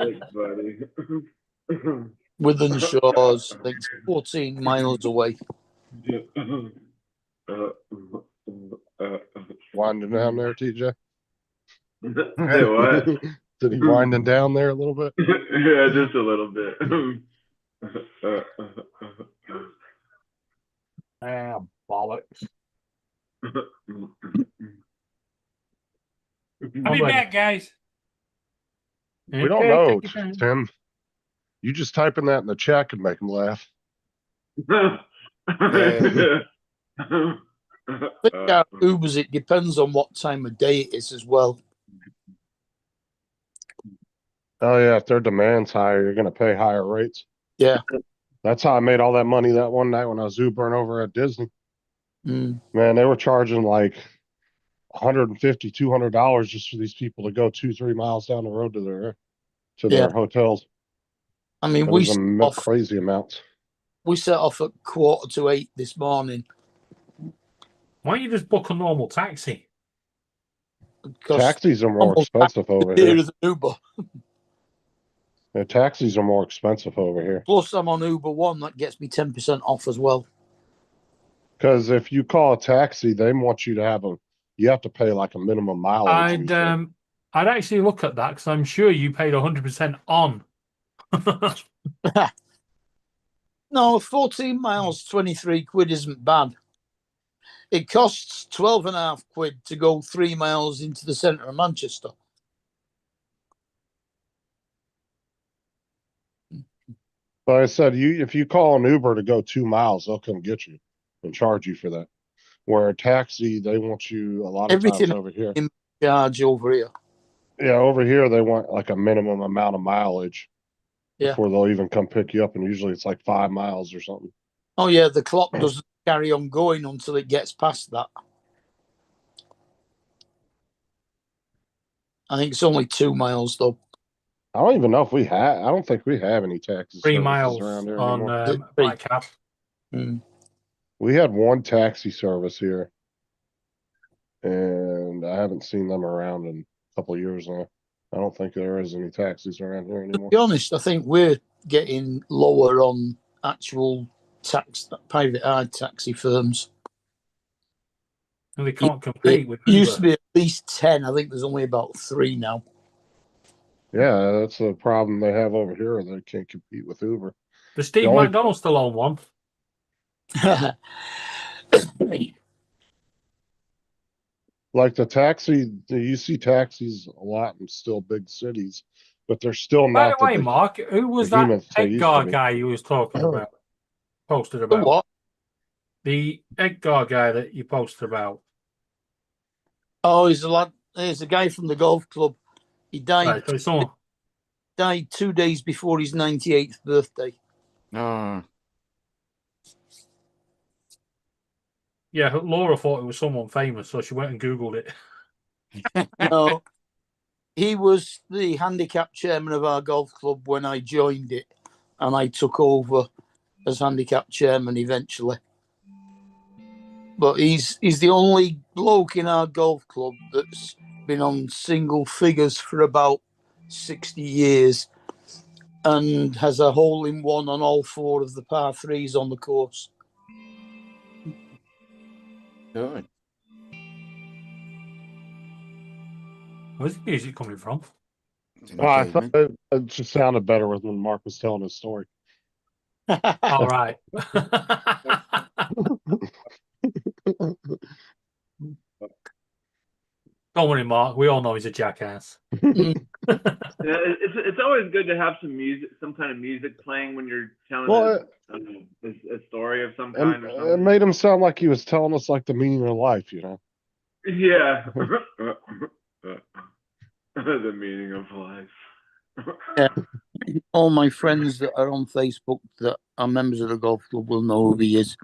[SPEAKER 5] Withenshaw's, I think, 14 miles away.
[SPEAKER 3] Winding down there, TJ?
[SPEAKER 10] Say what?
[SPEAKER 3] Did he winding down there a little bit?
[SPEAKER 10] Yeah, just a little bit.
[SPEAKER 8] Bollocks.
[SPEAKER 1] I'll be back, guys.
[SPEAKER 3] We don't know, Tim. You just typing that in the chat could make him laugh.
[SPEAKER 5] Ubers, it depends on what time of day it is as well.
[SPEAKER 3] Oh yeah, if their demand's higher, you're gonna pay higher rates.
[SPEAKER 5] Yeah.
[SPEAKER 3] That's how I made all that money that one night when I was Ubering over at Disney.
[SPEAKER 5] Mm.
[SPEAKER 3] Man, they were charging like $150, $200 just for these people to go 2-3 miles down the road to their hotels.
[SPEAKER 5] I mean,
[SPEAKER 3] It
[SPEAKER 5] we
[SPEAKER 3] was
[SPEAKER 5] set
[SPEAKER 3] a
[SPEAKER 5] off,
[SPEAKER 3] crazy amounts.
[SPEAKER 5] we set off at 7:45 this morning.
[SPEAKER 8] Why don't you just book a normal taxi?
[SPEAKER 5] Because
[SPEAKER 3] Taxis are more
[SPEAKER 5] almost
[SPEAKER 3] expensive over
[SPEAKER 5] dearer
[SPEAKER 3] here.
[SPEAKER 5] than Uber.
[SPEAKER 3] The taxis are more expensive over here.
[SPEAKER 5] Plus, I'm on Uber One. That gets me 10% off as well.
[SPEAKER 3] Because if you call a taxi, they want you to have you have to pay like a minimum mileage.
[SPEAKER 8] I'd actually look at that because I'm sure you paid 100% on.
[SPEAKER 5] No, 14 miles, 23 quid isn't bad. It costs 12.5 quid to go 3 miles into the centre of Manchester.
[SPEAKER 3] But I said, if you call an Uber to go 2 miles, they'll come get you and charge you for that. Where a taxi, they want you a lot of
[SPEAKER 5] Everything
[SPEAKER 3] times over here.
[SPEAKER 5] in charge over here.
[SPEAKER 3] Yeah, over here they want like a minimum amount of mileage
[SPEAKER 5] Yeah.
[SPEAKER 3] before they'll even come pick you up, and usually it's like 5 miles or something.
[SPEAKER 5] Oh yeah, the clock doesn't carry on going until it gets past that. I think it's only 2 miles though.
[SPEAKER 3] I don't even know if I don't think we have any taxi
[SPEAKER 8] 3
[SPEAKER 3] services
[SPEAKER 8] miles
[SPEAKER 3] around here
[SPEAKER 8] on
[SPEAKER 3] anymore.
[SPEAKER 8] Black Cap.
[SPEAKER 3] We had one taxi service here, and I haven't seen them around in a couple of years now. I don't think there is any taxis around here
[SPEAKER 5] To
[SPEAKER 3] anymore.
[SPEAKER 5] be honest, I think we're getting lower on actual private hired taxi firms.
[SPEAKER 8] And they can't compete with
[SPEAKER 5] It used to
[SPEAKER 8] Uber.
[SPEAKER 5] be at least 10. I think there's only about 3 now.
[SPEAKER 3] Yeah, that's the problem they have over here. They can't compete with Uber.
[SPEAKER 8] The Steve
[SPEAKER 3] only-
[SPEAKER 8] McDonald still own one.
[SPEAKER 3] Like you see taxis a lot in still big cities, but they're still
[SPEAKER 8] By
[SPEAKER 3] not
[SPEAKER 8] the way,
[SPEAKER 3] big
[SPEAKER 8] Mark, who was that
[SPEAKER 3] behemoths they used to
[SPEAKER 8] Edgar
[SPEAKER 3] be.
[SPEAKER 8] guy you was talking about? Posted
[SPEAKER 5] The
[SPEAKER 8] about
[SPEAKER 5] what?
[SPEAKER 8] the Edgar guy that you posted about.
[SPEAKER 5] Oh, he's a lad. He's a guy from the golf club. He died.
[SPEAKER 8] Right, so someone,
[SPEAKER 5] Died 2 days before his 98th birthday.
[SPEAKER 2] Oh,
[SPEAKER 8] yeah, Laura thought it was someone famous, so she went and Googled it.
[SPEAKER 5] No, he was the handicap chairman of our golf club when I joined it, and I took over as handicap chairman eventually. But he's the only bloke in our golf club that's been on single figures for about 60 years and has a hole in one on all 4 of the par 3s on the course.
[SPEAKER 2] Good.
[SPEAKER 8] Where's the music coming from?
[SPEAKER 2] It's an
[SPEAKER 3] Oh, I thought
[SPEAKER 2] achievement.
[SPEAKER 3] it just sounded better when Mark was telling his story.
[SPEAKER 8] All right. Don't worry, Mark. We all know he's a jackass.
[SPEAKER 10] Yeah, it's always good to have some music, some kind of music playing when you're telling
[SPEAKER 3] Well,
[SPEAKER 10] a story of some
[SPEAKER 3] and
[SPEAKER 10] kind or
[SPEAKER 3] it
[SPEAKER 10] something.
[SPEAKER 3] made him sound like he was telling us like the meaning of life, you know.
[SPEAKER 10] Yeah. The meaning of life.
[SPEAKER 5] Yeah. All my friends that are on Facebook that are members of the golf club will know who he is.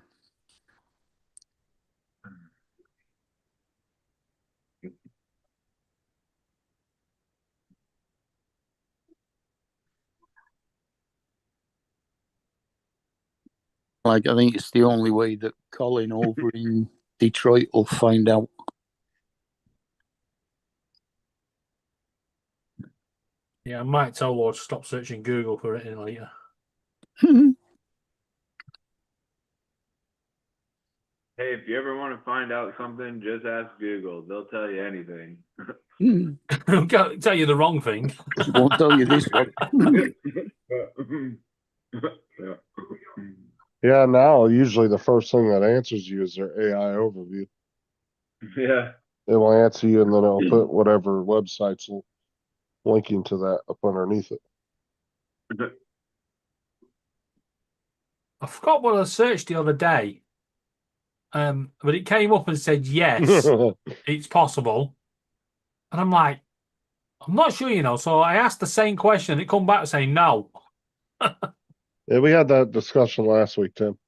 [SPEAKER 5] Like, I think it's the only way that Colin over in Detroit will find out.
[SPEAKER 8] Yeah, I might tell Lord to stop searching Google for it in later.
[SPEAKER 10] Hey, if you ever want to find out something, just ask Google. They'll tell you anything.
[SPEAKER 8] Can't tell you the wrong thing.
[SPEAKER 5] Won't tell you this one.
[SPEAKER 3] Yeah, now usually the first thing that answers you is their AI overview.
[SPEAKER 10] Yeah.
[SPEAKER 3] It will answer you and then it'll put whatever websites linking to that up underneath it.
[SPEAKER 8] I forgot what I searched the other day. But it came up and said, yes, it's possible. And I'm like, I'm not sure, you know. So I asked the same question and it come back saying no.
[SPEAKER 3] Yeah, we had that discussion last week, Tim.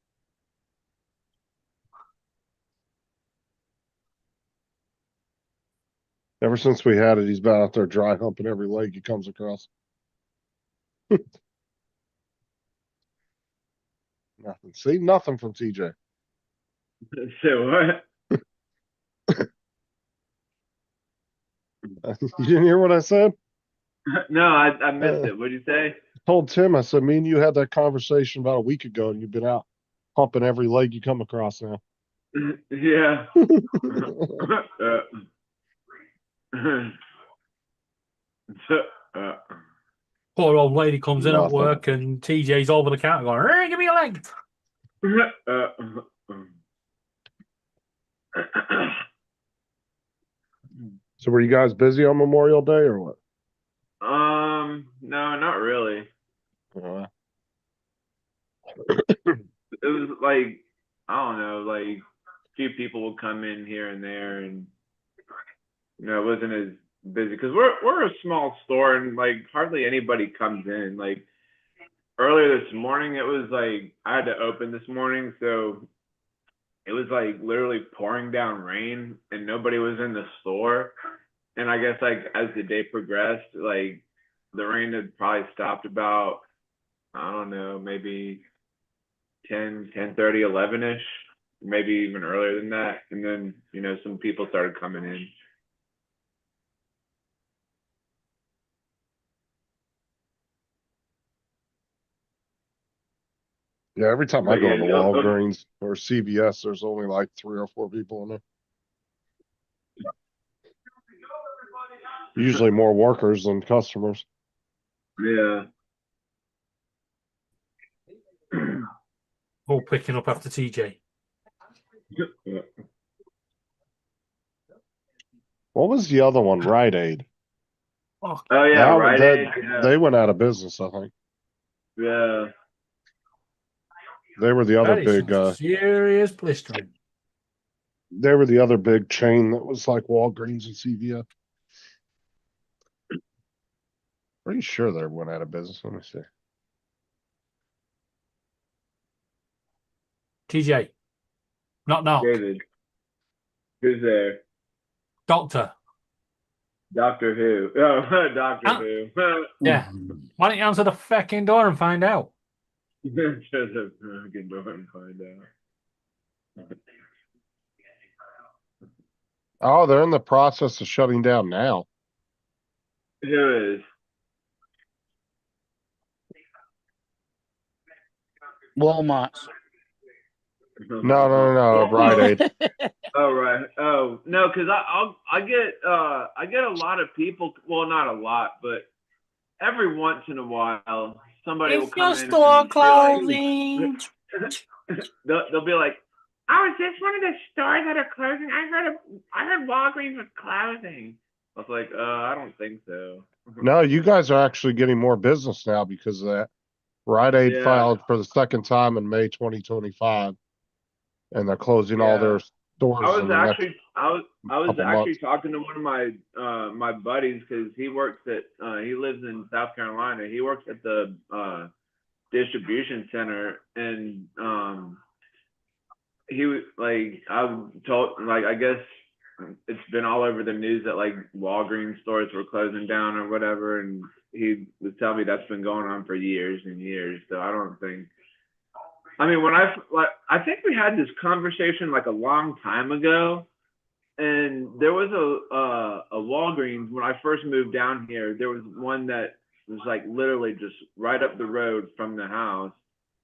[SPEAKER 3] Ever since we had it, he's been out there dry humping every leg he comes across. Nothing. See, nothing from TJ.
[SPEAKER 10] So what?
[SPEAKER 3] You didn't hear what I said?
[SPEAKER 10] No, I missed it. What'd you say?
[SPEAKER 3] I told Tim, I said, me and you had that conversation about a week ago, and you've been out humping every leg you come across now.
[SPEAKER 10] Yeah.
[SPEAKER 8] Poor old lady comes in at
[SPEAKER 3] Nothing.
[SPEAKER 8] work and TJ's over the counter going, hey, give me a leg.
[SPEAKER 3] So were you guys busy on Memorial Day or what?
[SPEAKER 10] No, not really.
[SPEAKER 3] Uh,
[SPEAKER 10] It was like, I don't know, like a few people will come in here and there, and it wasn't as busy because we're a small store and like hardly anybody comes in. Like earlier this morning, it was like I had to open this morning, so it was like literally pouring down rain and nobody was in the store. And I guess like as the day progressed, like the rain had probably stopped about, I don't know, maybe 10:30, 11-ish, maybe even earlier than that. And then, some people started coming in.
[SPEAKER 3] yeah, every time I
[SPEAKER 10] But
[SPEAKER 3] go
[SPEAKER 10] yeah,
[SPEAKER 3] to Walgreens or CVS, there's only like 3 or 4 people in there. Usually more workers than customers.
[SPEAKER 10] Yeah.
[SPEAKER 8] All picking up after TJ.
[SPEAKER 3] What was the other one? Rite Aid.
[SPEAKER 8] Oh,
[SPEAKER 10] yeah,
[SPEAKER 3] That-
[SPEAKER 10] Rite
[SPEAKER 3] that-
[SPEAKER 10] Aid. Yeah.
[SPEAKER 3] They went out of business, I think.
[SPEAKER 10] Yeah.
[SPEAKER 3] They were the other
[SPEAKER 8] that is
[SPEAKER 3] big
[SPEAKER 8] some serious blistering.
[SPEAKER 3] they were the other big chain that was like Walgreens and CVS. Pretty sure they went out of business. Let me see.
[SPEAKER 8] TJ. Not now.
[SPEAKER 10] David. Who's there?
[SPEAKER 8] Doctor.
[SPEAKER 10] Doctor Who. Oh, Doctor
[SPEAKER 8] Huh?
[SPEAKER 10] Who.
[SPEAKER 8] Yeah. Why don't you answer the fucking door and find out?
[SPEAKER 10] Just a fucking door and find out.
[SPEAKER 3] Oh, they're in the process of shutting down now.
[SPEAKER 10] Who is?
[SPEAKER 5] Walmart's.
[SPEAKER 3] No, Rite Aid.
[SPEAKER 10] Oh right. Oh no, because I get a lot of people. Well, not a lot, but every once in a while, somebody will
[SPEAKER 5] It's
[SPEAKER 10] come
[SPEAKER 5] your
[SPEAKER 10] in
[SPEAKER 5] store
[SPEAKER 10] and be like,
[SPEAKER 5] clothing.
[SPEAKER 10] they'll be like, "Oh, is this one of the stores that are closing? I heard Walgreens was closing." I was like, I don't think so.
[SPEAKER 3] No, you guys are actually getting more business now because of that. Rite Aid
[SPEAKER 10] Yeah.
[SPEAKER 3] filed for the second time in May 2025, and they're closing all their stores.
[SPEAKER 10] I was
[SPEAKER 3] in the next
[SPEAKER 10] actually
[SPEAKER 3] couple months.
[SPEAKER 10] talking to one of my my buddies because he works at he lives in South Carolina. He works at the distribution center, and he was like, I told, like, I guess it's been all over the news that like Walgreens stores were closing down or whatever, and he was telling me that's been going on for years and years. So I don't think. I mean, when I think we had this conversation like a long time ago, and there was a Walgreens when I first moved down here. There was one that was like literally just right up the road from the house,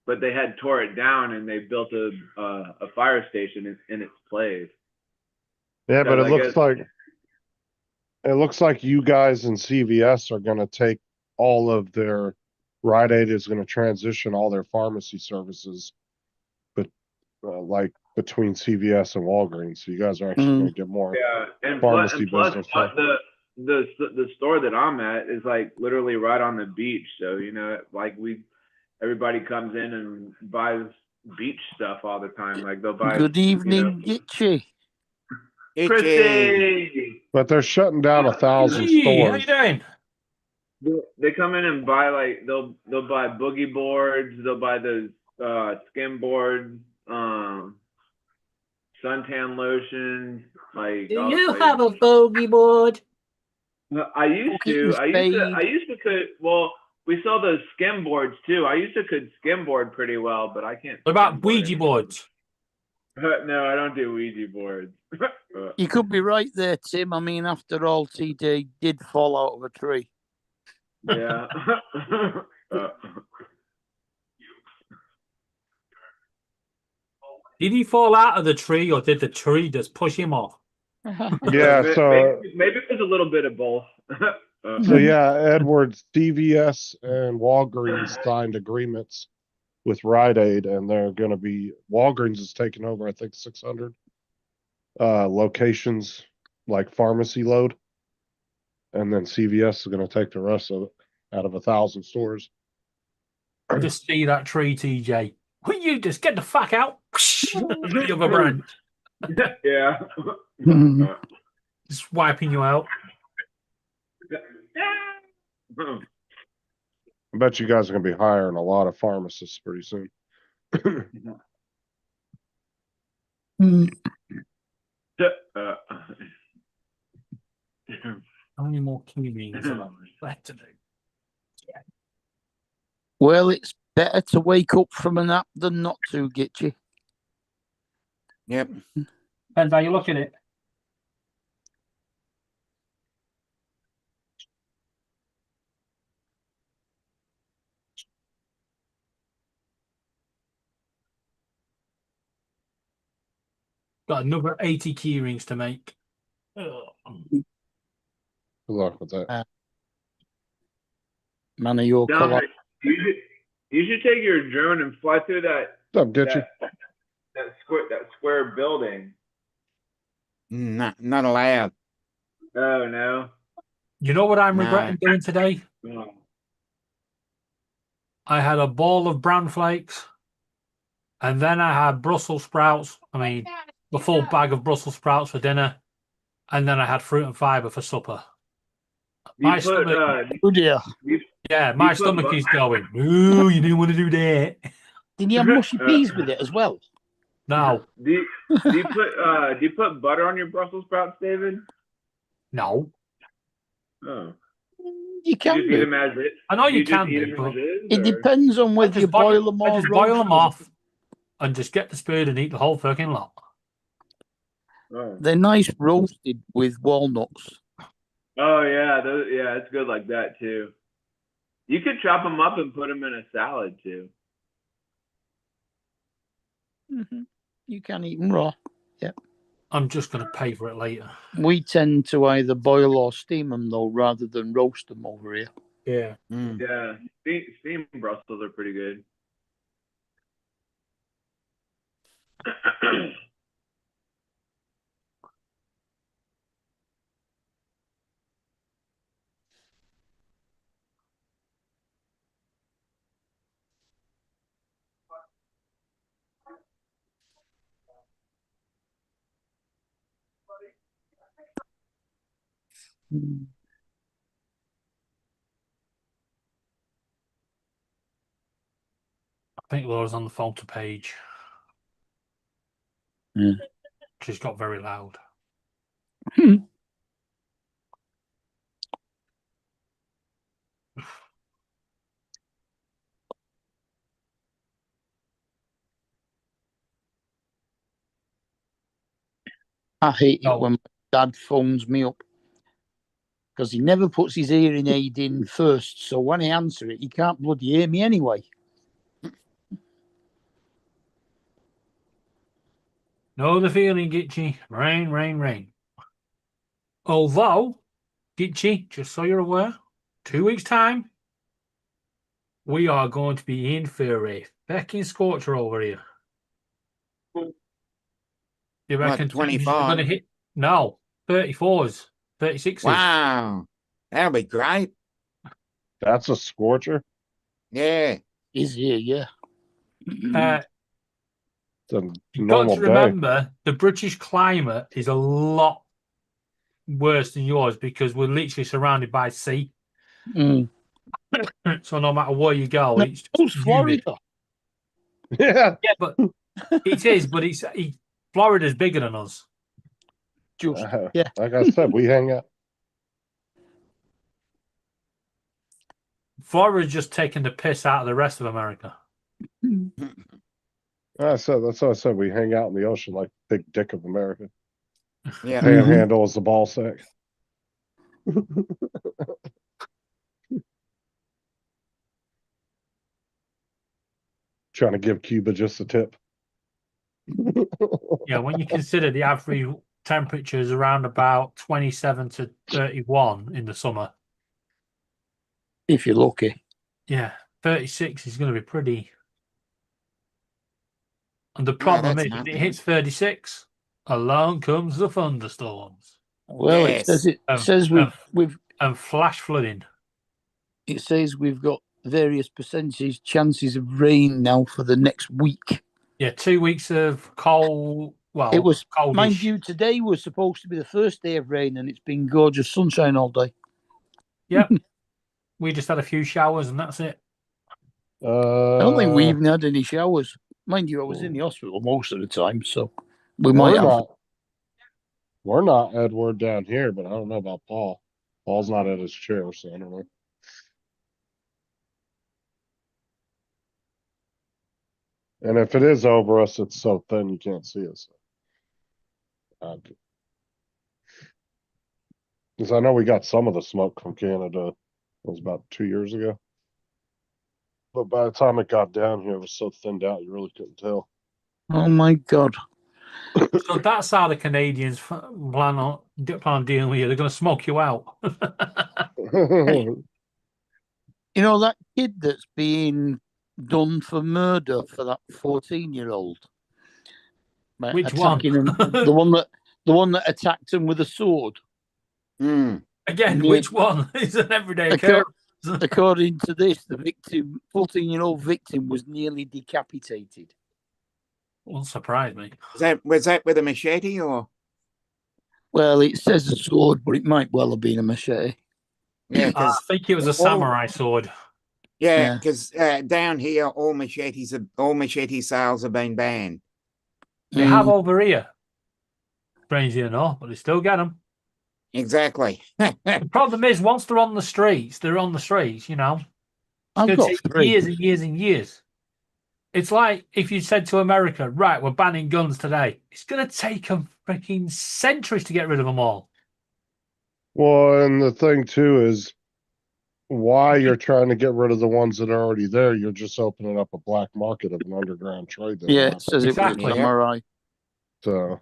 [SPEAKER 10] but they had tore it down and they built a fire station in its place.
[SPEAKER 3] Yeah, but
[SPEAKER 10] Because
[SPEAKER 3] it
[SPEAKER 10] I
[SPEAKER 3] looks like you guys and CVS are going to take all of their Rite Aid is going to transition all their pharmacy services, but like between CVS and Walgreens. So you guys are actually going to get more
[SPEAKER 10] and
[SPEAKER 3] pharmacy
[SPEAKER 10] plus
[SPEAKER 3] business.
[SPEAKER 10] the store that I'm at is like literally right on the beach. So like everybody comes in and buys beach stuff all the time. Like they'll buy.
[SPEAKER 5] Good evening, Gitchy.
[SPEAKER 10] Christy.
[SPEAKER 3] But they're shutting down 1,000
[SPEAKER 8] Hey,
[SPEAKER 3] stores.
[SPEAKER 8] how you doing?
[SPEAKER 10] They come in and buy like they'll buy boogie boards. They'll buy those skin boards, suntan lotion. Like
[SPEAKER 5] Do you have a bogey board?
[SPEAKER 10] I used to could. Well, we sell those skim boards too. I used to could skim board pretty well, but I can't.
[SPEAKER 8] What about Ouija boards?
[SPEAKER 10] No, I don't do Ouija boards.
[SPEAKER 5] You could be right there, Tim. I mean, after all, TD did fall out of a tree.
[SPEAKER 10] Yeah.
[SPEAKER 8] Did he fall out of the tree, or did the tree just push him off?
[SPEAKER 3] Yeah, so
[SPEAKER 10] maybe it was a little bit of both.
[SPEAKER 3] So yeah, Edwards, CVS, and Walgreens signed agreements with Rite Aid, and they're going to be Walgreens is taking over, I think, 600 locations, like pharmacy load, and then CVS is going to take the rest of it out of 1,000 stores.
[SPEAKER 8] Just see that tree, TJ. Will you just get the fuck out? The other branch.
[SPEAKER 10] Yeah.
[SPEAKER 8] Just wiping you out.
[SPEAKER 3] I bet you guys are going to be hiring a lot of pharmacists pretty soon.
[SPEAKER 8] How many more key rings are left to do?
[SPEAKER 5] Well, it's better to wake up from a nap than not to, Gitchy.
[SPEAKER 2] Yep.
[SPEAKER 8] Depends how you look at it. Got another 80 key rings to make.
[SPEAKER 3] Good luck with that.
[SPEAKER 5] Man of your colour.
[SPEAKER 10] You should take your drone and fly through that.
[SPEAKER 3] What's up, Gitchy?
[SPEAKER 10] That square building.
[SPEAKER 2] Not allowed.
[SPEAKER 10] Oh no.
[SPEAKER 8] You know what I'm
[SPEAKER 2] No.
[SPEAKER 8] regretting doing today?
[SPEAKER 10] Oh.
[SPEAKER 8] I had a bowl of bran flakes, and then I had Brussels sprouts. I mean, the full bag of Brussels sprouts for dinner, and then I had fruit and fibre for supper. My stomach,
[SPEAKER 5] Oh dear.
[SPEAKER 8] yeah, my stomach is going. Ooh, you didn't want to do that.
[SPEAKER 5] Did you have mushy peas with it as well?
[SPEAKER 8] No,
[SPEAKER 10] Do you put butter on your Brussels sprouts, David?
[SPEAKER 8] no.
[SPEAKER 10] Oh.
[SPEAKER 5] You can
[SPEAKER 10] just eat
[SPEAKER 5] do.
[SPEAKER 10] them as it.
[SPEAKER 8] I know you
[SPEAKER 10] just
[SPEAKER 8] can
[SPEAKER 10] eat
[SPEAKER 8] do,
[SPEAKER 10] them
[SPEAKER 8] but
[SPEAKER 10] as is,
[SPEAKER 5] It
[SPEAKER 10] or-
[SPEAKER 5] depends on whether you boil them or
[SPEAKER 8] I just boil
[SPEAKER 5] roast
[SPEAKER 8] them off and just get the spoon and eat the whole fucking lot.
[SPEAKER 10] Oh.
[SPEAKER 5] They're nice roasted with walnuts.
[SPEAKER 10] Oh yeah, yeah, it's good like that too. You could chop them up and put them in a salad too.
[SPEAKER 5] Mm-hmm. You can eat them raw.
[SPEAKER 8] I'm just going to pay for it later.
[SPEAKER 5] We tend to either boil or steam them though, rather than roast them over here.
[SPEAKER 8] Yeah.
[SPEAKER 2] Mm.
[SPEAKER 10] Yeah, steamed Brussels are pretty good.
[SPEAKER 8] I think Laura's on the phone to Paige.
[SPEAKER 5] Yeah.
[SPEAKER 8] She's got very loud.
[SPEAKER 5] I hate it
[SPEAKER 8] No.
[SPEAKER 5] when my dad phones me up because he never puts his hearing aid in first. So when I answer it, he can't bloody hear me anyway.
[SPEAKER 8] Know the feeling, Gitchy. Rain, rain, rain. Although, Gitchy, just so you're aware, 2 weeks' time, we are going to be in for a fecking scorcher over here. You
[SPEAKER 2] What,
[SPEAKER 8] reckon temperatures are
[SPEAKER 2] 25?
[SPEAKER 8] going to hit? No, 34s, 36s.
[SPEAKER 2] Wow. That'll be great.
[SPEAKER 3] That's a scorcher.
[SPEAKER 2] Yeah.
[SPEAKER 5] Is here, yeah.
[SPEAKER 3] It's a
[SPEAKER 8] You've got
[SPEAKER 3] normal
[SPEAKER 8] to
[SPEAKER 3] day.
[SPEAKER 8] remember the British climate is a lot worse than yours because we're literally surrounded by sea.
[SPEAKER 5] Mm.
[SPEAKER 8] So no matter where you go,
[SPEAKER 5] No,
[SPEAKER 8] it's just
[SPEAKER 5] who's
[SPEAKER 8] humid.
[SPEAKER 5] Florida?
[SPEAKER 3] Yeah.
[SPEAKER 8] Yeah, but it is. But Florida's bigger than us.
[SPEAKER 5] Just yeah.
[SPEAKER 3] Like I said, we hang out.
[SPEAKER 8] Florida's just taking the piss out of the rest of America.
[SPEAKER 3] That's what I said. We hang out in the ocean like big dick of America.
[SPEAKER 2] Yeah.
[SPEAKER 3] Panhandle is the ball sack. Trying to give Cuba just a tip.
[SPEAKER 8] Yeah, when you consider the average temperature is around about 27 to 31 in the summer.
[SPEAKER 5] If you're lucky.
[SPEAKER 8] Yeah, 36 is going to be pretty. And the problem
[SPEAKER 2] that's
[SPEAKER 8] is, if
[SPEAKER 2] nothing.
[SPEAKER 8] it hits 36, along comes the thunderstorms.
[SPEAKER 5] Well,
[SPEAKER 2] Yes.
[SPEAKER 5] it says we've
[SPEAKER 8] and flash flooding.
[SPEAKER 5] It says we've got various percentage chances of rain now for the next week.
[SPEAKER 8] Yeah, 2 weeks of cold. Well,
[SPEAKER 5] It was,
[SPEAKER 8] coldish.
[SPEAKER 5] mind you, today was supposed to be the first day of rain, and it's been gorgeous sunshine all day.
[SPEAKER 8] Yep. We just had a few showers, and that's it.
[SPEAKER 5] I don't think we even had any showers. Mind you, I was in the hospital most of the time, so we might have.
[SPEAKER 3] We're not Edward down here, but I don't know about Paul. Paul's not at his chair, so I don't know. And if it is over us, it's so thin you can't see us. Because I know we got some of the smoke from Canada. It was about 2 years ago. But by the time it got down here, it was so thinned out, you really couldn't tell.
[SPEAKER 5] Oh my God.
[SPEAKER 8] So that's how the Canadians plan on dealing with you. They're going to smoke you out.
[SPEAKER 5] Hey, you know that kid that's being done for murder for that 14-year-old?
[SPEAKER 8] Which one?
[SPEAKER 5] Him, the one that attacked him with a sword.
[SPEAKER 2] Mm.
[SPEAKER 8] Again, which one? It's an everyday occurrence.
[SPEAKER 5] According to this, the victim, 14-year-old victim, was nearly decapitated.
[SPEAKER 8] Won't surprise me.
[SPEAKER 2] Was that with a machete or?
[SPEAKER 5] Well, it says a sword, but it might well have been a machete.
[SPEAKER 2] Yeah,
[SPEAKER 8] I think it was a samurai sword.
[SPEAKER 2] Yeah, because down here, all machete sales have been banned.
[SPEAKER 8] They have over here. Strangely enough, but they still get them.
[SPEAKER 2] Exactly.
[SPEAKER 8] The problem is, once they're on the streets, you know. It's going to take years and years and years. It's like if you said to America, right, we're banning guns today. It's going to take them freaking centuries to get rid of them all.
[SPEAKER 3] Well, and the thing, too, is why you're trying to get rid of the ones that are already there. You're just opening up a black market of an underground trade.
[SPEAKER 5] Yeah, it says
[SPEAKER 8] exactly.
[SPEAKER 5] it was samurai.
[SPEAKER 3] So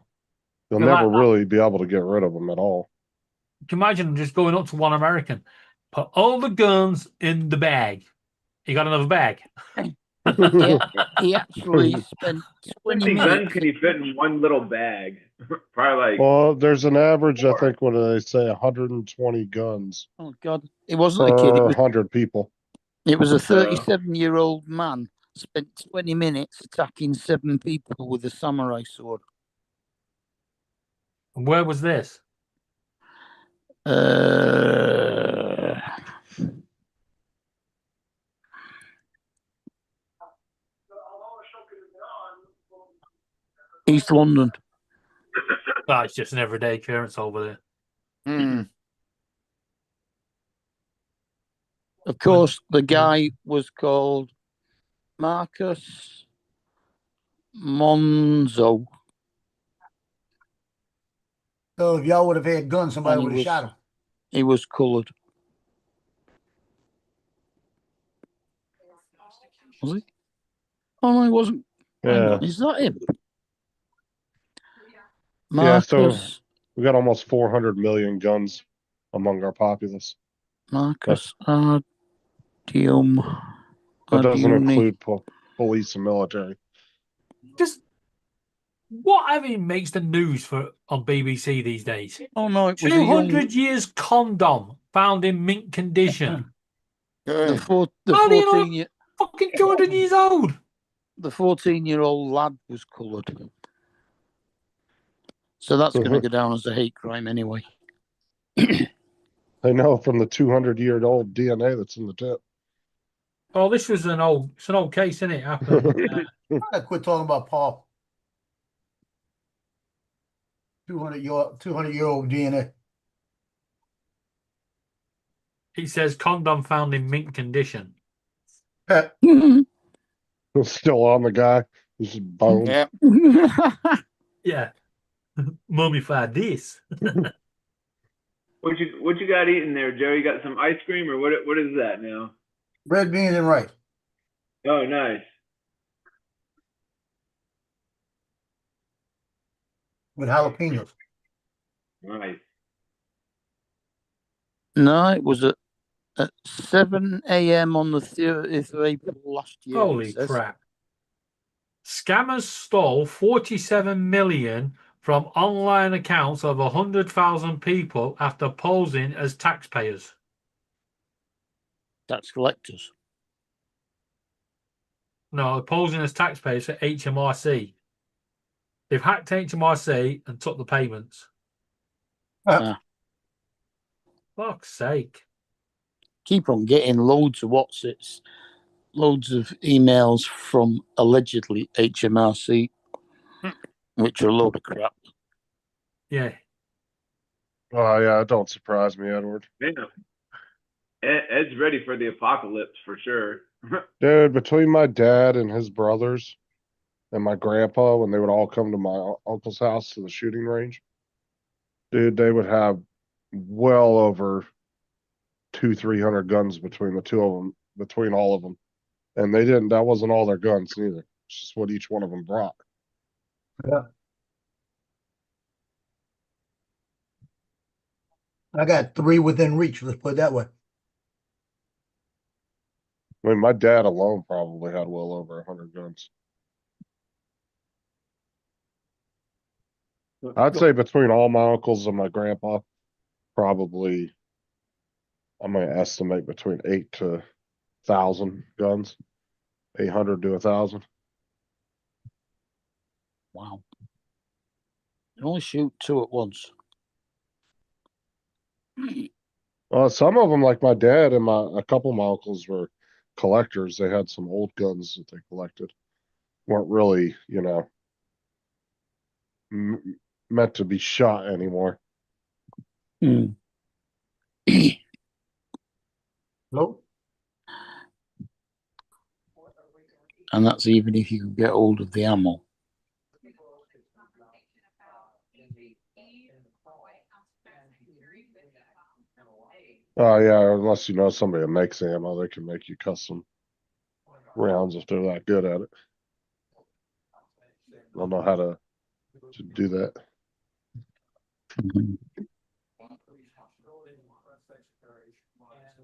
[SPEAKER 3] you'll
[SPEAKER 8] You're
[SPEAKER 3] never
[SPEAKER 8] like that.
[SPEAKER 3] really be able to get rid of them at all.
[SPEAKER 8] Can you imagine just going up to one American, put all the guns in the bag. You got another bag.
[SPEAKER 5] He actually spent
[SPEAKER 10] How
[SPEAKER 5] 20
[SPEAKER 10] many guns
[SPEAKER 5] minutes.
[SPEAKER 10] can you fit in one little bag? Probably like
[SPEAKER 3] Well, there's an average, I
[SPEAKER 10] Four.
[SPEAKER 3] think, what do they say, 120 guns
[SPEAKER 5] Oh God, it wasn't a kid.
[SPEAKER 3] per
[SPEAKER 5] It was,
[SPEAKER 3] 100 people.
[SPEAKER 5] it was a 37-year-old man. Spent 20 minutes attacking 7 people with a samurai sword.
[SPEAKER 8] Where was this?
[SPEAKER 5] East London.
[SPEAKER 8] Oh, it's just an everyday occurrence over there.
[SPEAKER 2] Hmm.
[SPEAKER 5] Of course, the guy was called Marcus Monzo.
[SPEAKER 4] So if y'all would have had guns, somebody
[SPEAKER 5] And he
[SPEAKER 4] would have
[SPEAKER 5] was-
[SPEAKER 4] shot him.
[SPEAKER 5] He was coloured. Was he? Oh no, he wasn't. Hang
[SPEAKER 3] Yeah.
[SPEAKER 5] on, is that him?
[SPEAKER 3] Yeah, so-
[SPEAKER 5] Marcus.
[SPEAKER 3] We got almost 400 million guns among our populace.
[SPEAKER 5] Marcus Ardium.
[SPEAKER 3] That doesn't
[SPEAKER 5] Ardiuni.
[SPEAKER 3] include police and military.
[SPEAKER 8] Just whatever makes the news for on BBC these days.
[SPEAKER 5] Oh no, it was a young,
[SPEAKER 8] 200 years condom found in mint condition.
[SPEAKER 5] the
[SPEAKER 2] Good.
[SPEAKER 8] How do you know-
[SPEAKER 5] 14 year
[SPEAKER 8] Fucking 200 years old.
[SPEAKER 5] the 14-year-old lad was coloured. So that's going to go down as a hate crime anyway.
[SPEAKER 3] I know from the 200-year-old DNA that's in the tip.
[SPEAKER 8] Oh, this was an old case, isn't it? Happened.
[SPEAKER 4] I quit talking about Paul. 200-year-old DNA.
[SPEAKER 8] He says condom found in mint condition.
[SPEAKER 4] Pet.
[SPEAKER 3] It's still on the guy. He's just bones.
[SPEAKER 2] Yeah.
[SPEAKER 8] Yeah. Mummified this.
[SPEAKER 10] what you got eating there, Joe? You got some ice cream or what is that now?
[SPEAKER 4] Red beans and rice.
[SPEAKER 10] Oh, nice.
[SPEAKER 4] With jalapenos.
[SPEAKER 10] Nice.
[SPEAKER 5] No, it was at 7 a.m. on the 30th of April last year. it
[SPEAKER 8] Holy
[SPEAKER 5] says.
[SPEAKER 8] crap. Scammers stole 47 million from online accounts of 100,000 people after posing as taxpayers.
[SPEAKER 5] Tax collectors.
[SPEAKER 8] No, posing as taxpayers for HMRC. They've hacked HMRC and took the payments. Fuck's sake.
[SPEAKER 5] Keep on getting loads of loads of emails from allegedly HMRC, which are a load of crap.
[SPEAKER 8] Yeah.
[SPEAKER 3] Oh, yeah, don't surprise me, Edward.
[SPEAKER 10] Man, Ed's ready for the apocalypse for sure.
[SPEAKER 3] Dude, between my dad and his brothers and my grandpa, when they would all come to my uncle's house to the shooting range, dude, they would have well over 200-300 guns between the two of them, between all of them. And that wasn't all their guns either. It's just what each one of them brought.
[SPEAKER 4] Yeah. I got 3 within reach, let's put it that way.
[SPEAKER 3] I mean, my dad alone probably had well over 100 guns. I'd say between all my uncles and my grandpa, probably, I'm going to estimate between 8 to 1,000 guns, 800 to 1,000.
[SPEAKER 5] Wow. You only shoot 2 at once.
[SPEAKER 3] Some of them, like my dad and a couple of my uncles, were collectors. They had some old guns that they collected. Weren't really, meant to be shot anymore.
[SPEAKER 5] Mm.
[SPEAKER 4] Nope.
[SPEAKER 5] And that's even if you can get hold of the ammo.
[SPEAKER 3] Oh yeah, unless you know somebody that makes ammo, they can make you custom rounds if they're that good at it. They'll know how to to do that.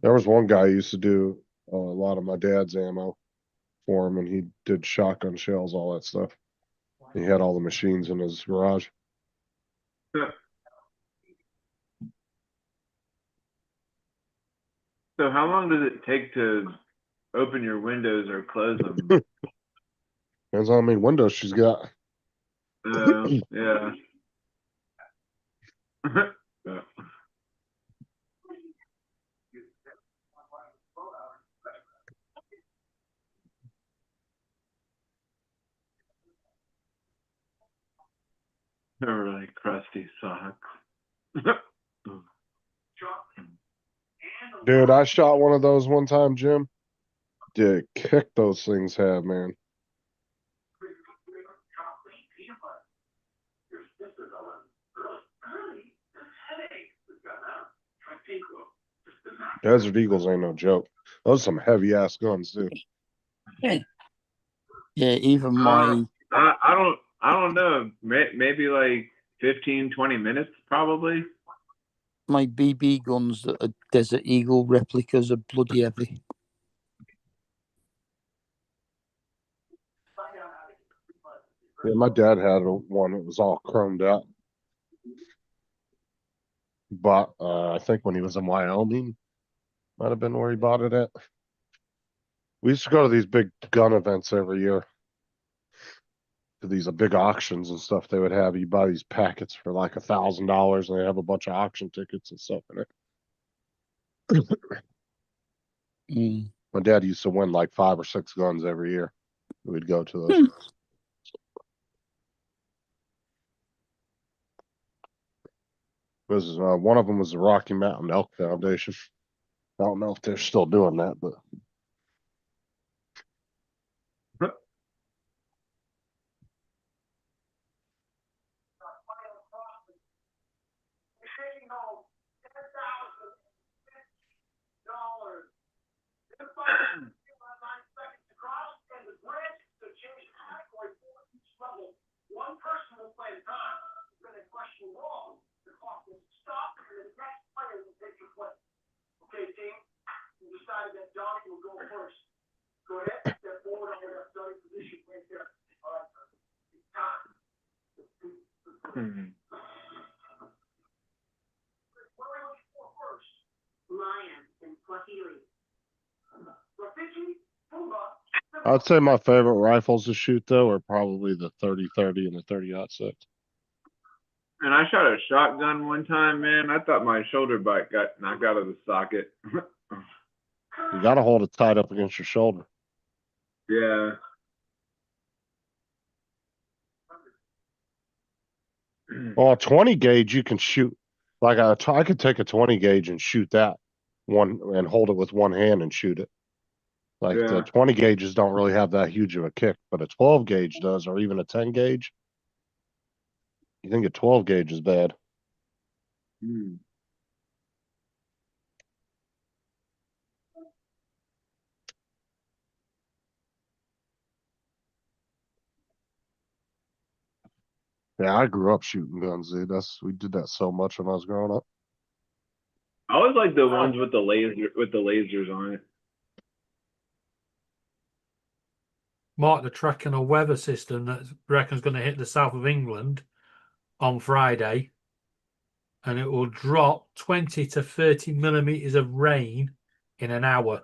[SPEAKER 3] There was one guy who used to do a lot of my dad's ammo for him, and he did shotgun shells, all that stuff. He had all the machines in his garage.
[SPEAKER 10] So how long does it take to open your windows or close them?
[SPEAKER 3] Depends on how many windows she's got.
[SPEAKER 10] Yeah. Yeah. They're really crusty socks.
[SPEAKER 3] Dude, I shot one of those one time, Jim. Dude, kick those things have, man. Desert Eagles ain't no joke. Those are some heavy ass guns, too.
[SPEAKER 5] Yeah, even my
[SPEAKER 10] I don't know. Maybe like 15, 20 minutes, probably.
[SPEAKER 5] my BB guns that are Desert Eagle replicas are bloody heavy.
[SPEAKER 3] Yeah, my dad had one that was all chromed out. But I think when he was in Wyoming, might have been where he bought it at. We used to go to these big gun events every year. To these big auctions and stuff they would have. You buy these packets for like $1,000 and they have a bunch of auction tickets and stuff in it. My dad used to win like 5 or 6 guns every year. We'd go to those. One of them was the Rocky Mountain Elk Foundation. I don't know if they're still doing that, but I'd say my favorite rifles to shoot though are probably the 30-30 and the 30-06.
[SPEAKER 10] And I shot a shotgun one time, man. I thought my shoulder blade got knocked out of the socket.
[SPEAKER 3] You gotta hold it tight up against your shoulder.
[SPEAKER 10] Yeah.
[SPEAKER 3] Well, a 20 gauge you can shoot. Like I could take a 20 gauge and shoot that one and hold it with one hand and shoot it. Like the 20 gauges don't really have that huge of a kick, but a 12 gauge does, or even a 10 gauge. You think a 12 gauge is bad? Yeah, I grew up shooting guns, dude. We did that so much when I was growing up.
[SPEAKER 10] I always like the ones with the lasers on it.
[SPEAKER 8] Mark, they're tracking a weather system that reckon's going to hit the south of England on Friday, and it will drop 20 to 30 millimeters of rain in an hour.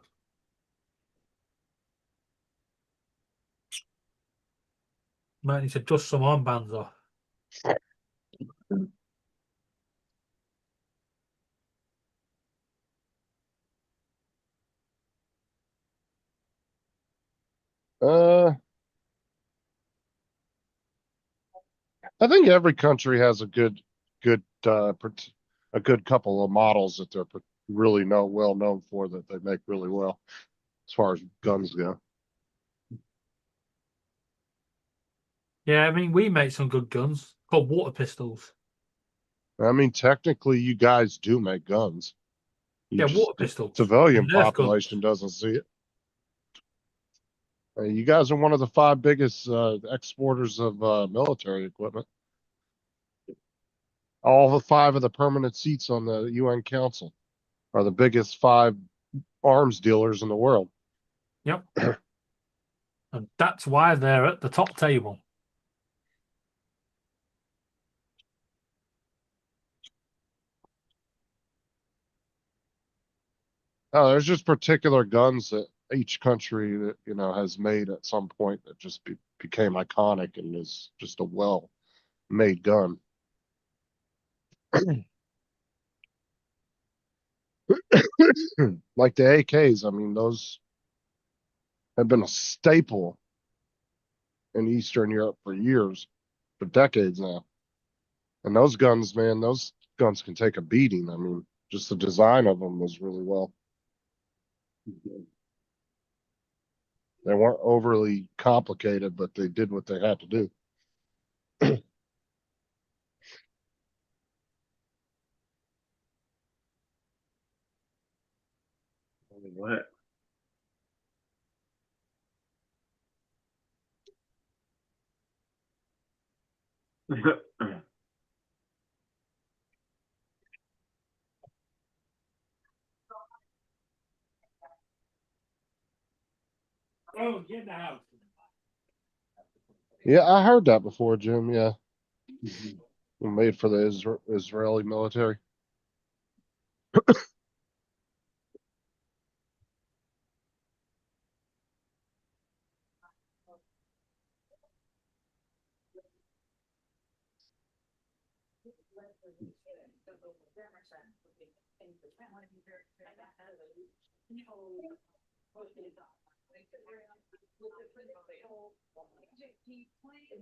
[SPEAKER 8] Might need to dust some armbands off.
[SPEAKER 3] I think every country has a good couple of models that they're really well known for, that they make really well as far as guns go.
[SPEAKER 8] Yeah, I mean, we make some good guns called water pistols.
[SPEAKER 3] I mean, technically, you guys do make guns.
[SPEAKER 8] Water pistols.
[SPEAKER 3] Civilian
[SPEAKER 8] Nerf
[SPEAKER 3] population doesn't see it. You guys are one of the 5 biggest exporters of military equipment. All the 5 of the permanent seats on the UN Council are the biggest 5 arms dealers in the world.
[SPEAKER 8] Yep. And that's why they're at the top table.
[SPEAKER 3] Oh, there's just particular guns that each country that has made at some point that just became iconic and is just a well-made gun. Like the AKs, I mean, those have been a staple in Eastern Europe for years, for decades now. And those guns, man, those guns can take a beating. I mean, just the design of them was really well. They weren't overly complicated, but they did what they had to do.
[SPEAKER 10] What?
[SPEAKER 1] Oh, get in the house.
[SPEAKER 3] Yeah, I heard that before, Jim. Yeah. Made for the Israeli military.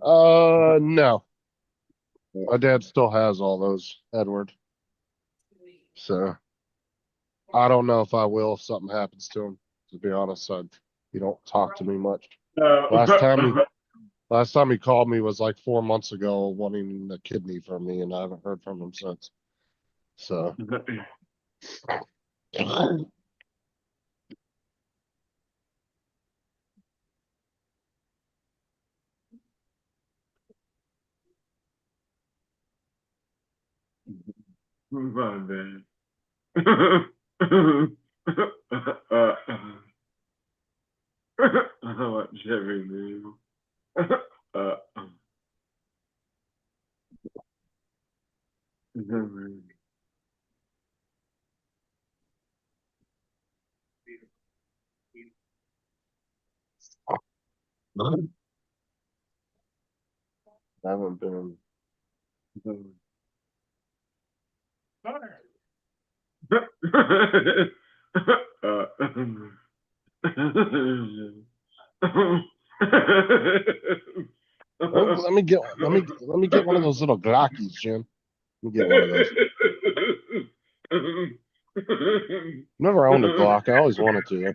[SPEAKER 3] No. My dad still has all those, Edward. So I don't know if I will if something happens to him. To be honest, he don't talk to me much. Last time he called me was like 4 months ago, wanting a kidney from me, and I haven't heard from him since. So
[SPEAKER 10] My bad. What Jerry knew.
[SPEAKER 3] I haven't been. Let me get one of those little Glockies, Jim. Let me get one of those. Never owned a Glock. I always wanted to.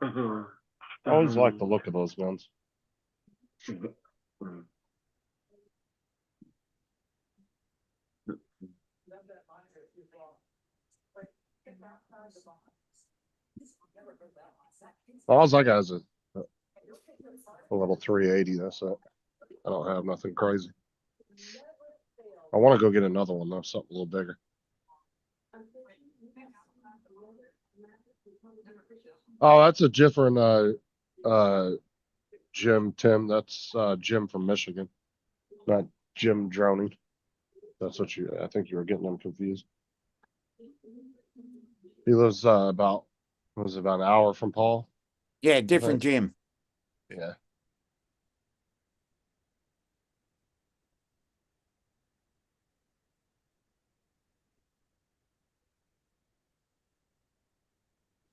[SPEAKER 3] I always liked the look of those guns. All I got is a level 380. That's it. I don't have nothing crazy. I want to go get another one though, something a little bigger. Oh, that's a different Jim, Tim. That's Jim from Michigan, not Jim Drowning. That's what I think you were getting them confused. He lives about an hour from Paul.
[SPEAKER 2] Yeah, different Jim.
[SPEAKER 3] Yeah.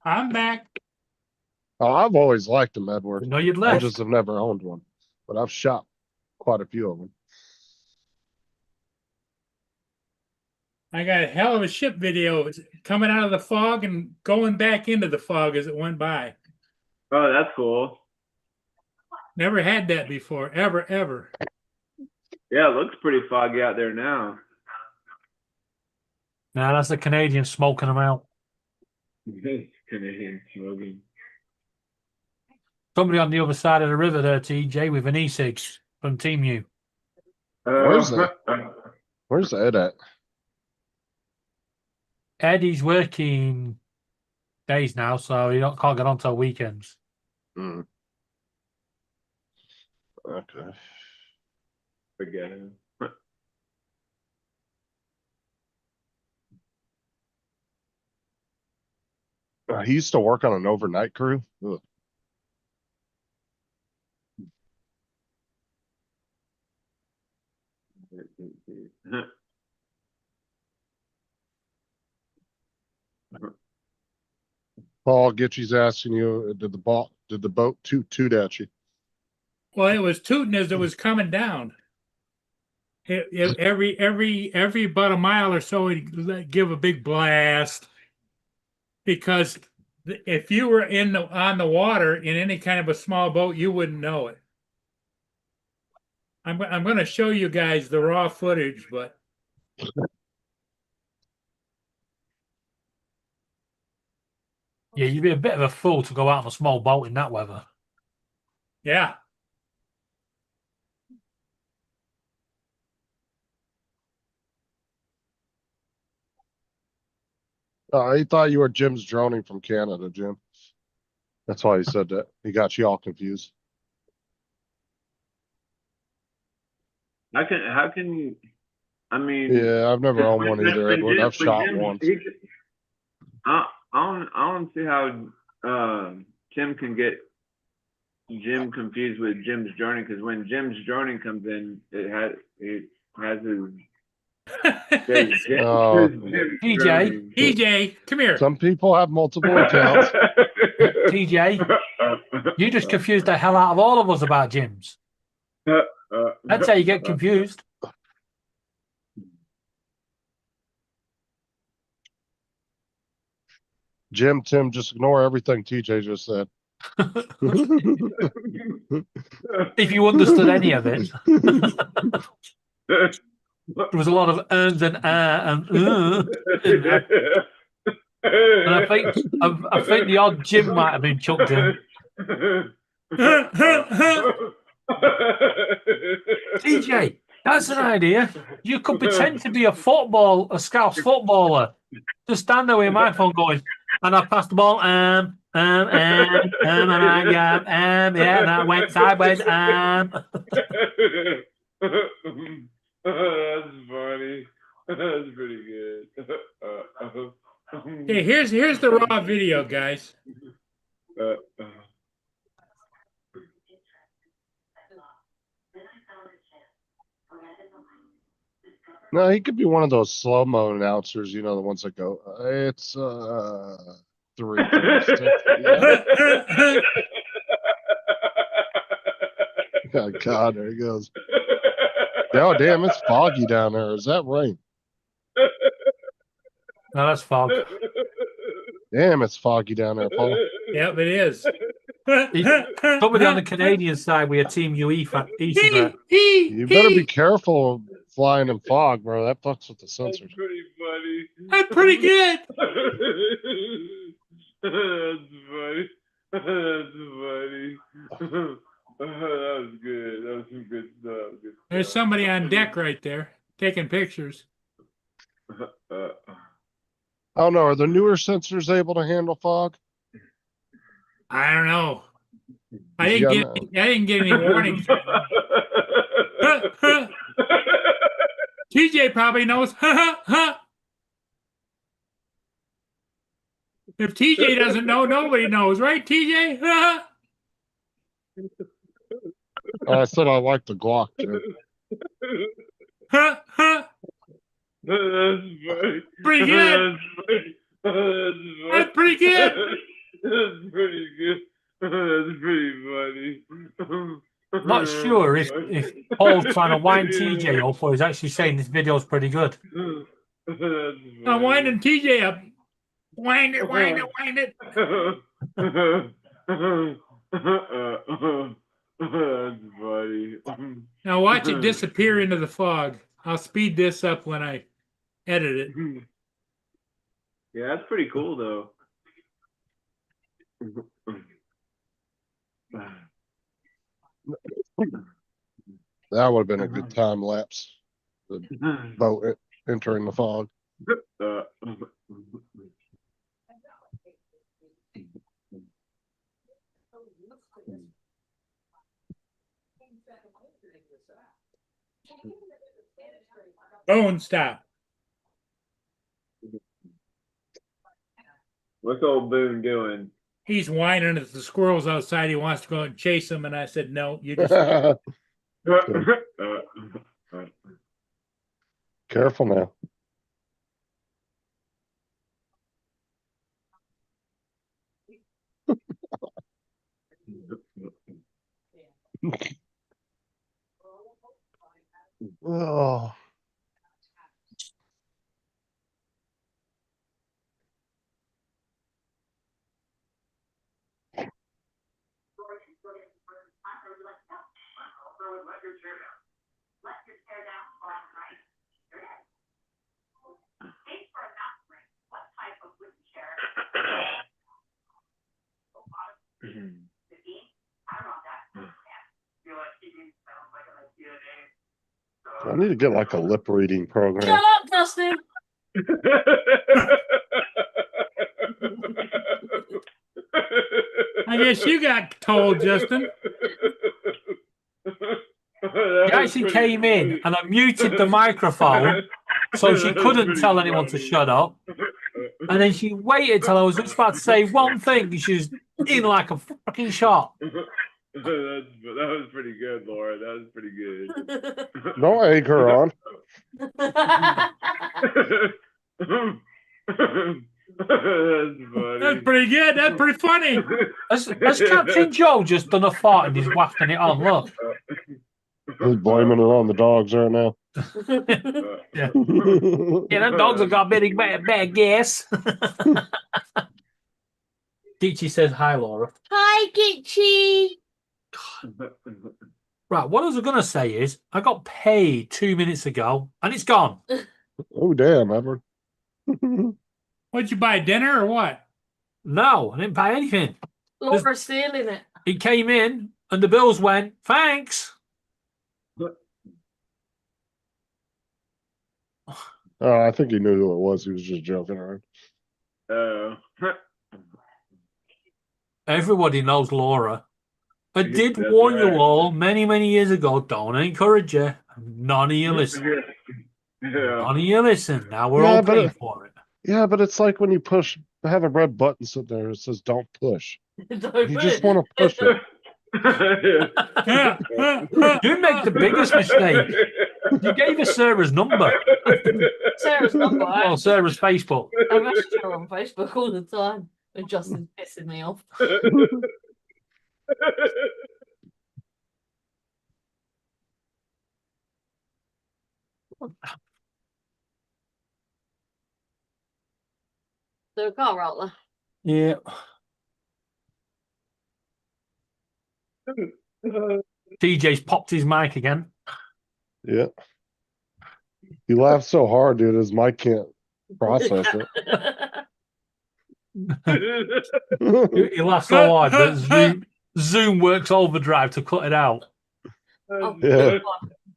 [SPEAKER 1] I'm back.
[SPEAKER 3] Oh, I've always liked them, Edward.
[SPEAKER 8] No, you'd
[SPEAKER 3] I
[SPEAKER 8] left.
[SPEAKER 3] just have never owned one, but I've shot quite a few of them.
[SPEAKER 1] I got a hell of a ship video. It's coming out of the fog and going back into the fog as it went by.
[SPEAKER 10] Oh, that's cool.
[SPEAKER 1] Never had that before, ever.
[SPEAKER 10] Yeah, it looks pretty foggy out there now.
[SPEAKER 8] Now that's the Canadian smoking them out.
[SPEAKER 10] Canadian smoking.
[SPEAKER 8] Somebody on the other side of the river there, TJ, with an E6 from Team U.
[SPEAKER 3] Where's that? Where's Ed at?
[SPEAKER 8] Eddie's working days now, so he can't get on till weekends.
[SPEAKER 3] Hmm. Okay.
[SPEAKER 10] Forget him.
[SPEAKER 3] He used to work on an overnight crew. Ugh. Paul Gitchy's asking you, did the boat toot at you?
[SPEAKER 1] Well, it was tooting as it was coming down. Every about a mile or so, he'd give a big blast. Because if you were on the water in any kind of a small boat, you wouldn't know it. I'm going to show you guys the raw footage, but
[SPEAKER 8] Yeah, you'd be a bit of a fool to go out on a small boat in that weather.
[SPEAKER 1] yeah.
[SPEAKER 3] He thought you were Jim's droning from Canada, Jim. That's why he said that. He got you all confused.
[SPEAKER 10] How can you? I mean,
[SPEAKER 3] Yeah, I've never owned one either, Edward. I've shot once.
[SPEAKER 10] I don't see how Tim can get Jim confused with Jim's Journey, because when Jim's Journey comes in, it has his.
[SPEAKER 1] TJ, come here.
[SPEAKER 3] Some people have multiple accounts.
[SPEAKER 8] TJ, you just confused the hell out of all of us about gyms. That's how you get confused.
[SPEAKER 3] Jim, Tim, just ignore everything TJ just said.
[SPEAKER 8] If you understood any of it. There was a lot of ums and and in there. And I think the odd Jim might have been chucked in. TJ, that's an idea. You could pretend to be a Scouse footballer. Just stand there with your microphone going, and I passed the ball, and I got, yeah, and I went sideways,
[SPEAKER 10] That's funny. That's pretty good.
[SPEAKER 1] Hey, here's the raw video, guys.
[SPEAKER 3] No, he could be one of those slow-mo announcers, you know, the ones that go, it's 3. Oh, God, there he goes. Oh, damn, it's foggy down there. Is that rain?
[SPEAKER 8] No, that's fog.
[SPEAKER 3] Damn, it's foggy down there, Paul.
[SPEAKER 1] Yep, it is.
[SPEAKER 8] Somebody on the Canadian side with a Team UE cigarette.
[SPEAKER 3] You better be careful flying in fog, bro. That fucks with the sensors.
[SPEAKER 10] That's pretty funny.
[SPEAKER 1] That's pretty good.
[SPEAKER 10] That's funny. That's funny. That was good. That was some good stuff.
[SPEAKER 1] There's somebody on deck right there taking pictures.
[SPEAKER 3] I don't know. Are the newer sensors able to handle fog?
[SPEAKER 1] I don't know. I didn't get any warnings. TJ probably knows. If TJ doesn't know, nobody knows, right, TJ?
[SPEAKER 3] I said I like the Glock, Jim.
[SPEAKER 10] That's funny.
[SPEAKER 1] Pretty good. That's pretty good.
[SPEAKER 10] That's pretty good. That's pretty funny.
[SPEAKER 8] Not sure if Paul's trying to wind TJ up or he's actually saying this video's pretty good.
[SPEAKER 1] I'm winding TJ up. Wind it, wind it, wind it.
[SPEAKER 10] That's funny.
[SPEAKER 1] Now watch it disappear into the fog. I'll speed this up when I edit it.
[SPEAKER 10] Yeah, that's pretty cool though.
[SPEAKER 3] That would have been a good time lapse. The boat entering the fog.
[SPEAKER 1] Bone stop.
[SPEAKER 10] What's old Boone doing?
[SPEAKER 1] He's whining at the squirrels outside. He wants to go and chase them, and I said, "No, you just."
[SPEAKER 3] Careful now. Oh. I need to get like a lip reading program.
[SPEAKER 7] Shut up, Justin.
[SPEAKER 1] I guess you got told, Justin.
[SPEAKER 8] She actually came in and I muted the microphone so she couldn't tell anyone to shut up. And then she waited till I was just about to say one thing and she was in like a fucking shot.
[SPEAKER 10] That was pretty good, Laura. That was pretty good.
[SPEAKER 3] Don't egg her on.
[SPEAKER 10] That's funny.
[SPEAKER 1] That's pretty good. That's pretty funny.
[SPEAKER 8] Has Captain Joe just done a fart and he's wafting it on? Look.
[SPEAKER 3] He's blaming it on the dogs right now.
[SPEAKER 8] Yeah, them dogs have got bad gas. Geechee says hi, Laura.
[SPEAKER 7] Hi, Gitchy.
[SPEAKER 8] Right, what I was going to say is I got paid 2 minutes ago and it's gone.
[SPEAKER 3] Oh, damn, Edward.
[SPEAKER 1] What'd you buy, dinner or what?
[SPEAKER 8] No, I didn't pay anything.
[SPEAKER 7] Laura's stealing it.
[SPEAKER 8] It came in and the bills went, thanks.
[SPEAKER 3] Oh, I think he knew who it was. He was just joking around.
[SPEAKER 8] Everybody knows Laura. I did
[SPEAKER 10] That's
[SPEAKER 8] warn
[SPEAKER 10] right.
[SPEAKER 8] you all many years ago, don't encourage you. None of you listen.
[SPEAKER 10] Yeah.
[SPEAKER 8] None of you listen. Now we're
[SPEAKER 3] Yeah,
[SPEAKER 8] all
[SPEAKER 3] but
[SPEAKER 8] paying for it.
[SPEAKER 3] Yeah, but it's like when you have a red button sit there that says don't push. You just want to push it.
[SPEAKER 8] You make the biggest mistake. You gave us Sarah's number.
[SPEAKER 7] Sarah's number.
[SPEAKER 8] Oh, Sarah's Facebook.
[SPEAKER 7] I message her on Facebook all the time. And Justin's pissing me off. The car out
[SPEAKER 8] Yeah. TJ's popped his mic again.
[SPEAKER 3] Yeah. He laughed so hard, dude, his mic can't process it.
[SPEAKER 8] He laughed so hard that Zoom works overdrive to cut it out.
[SPEAKER 3] Yeah.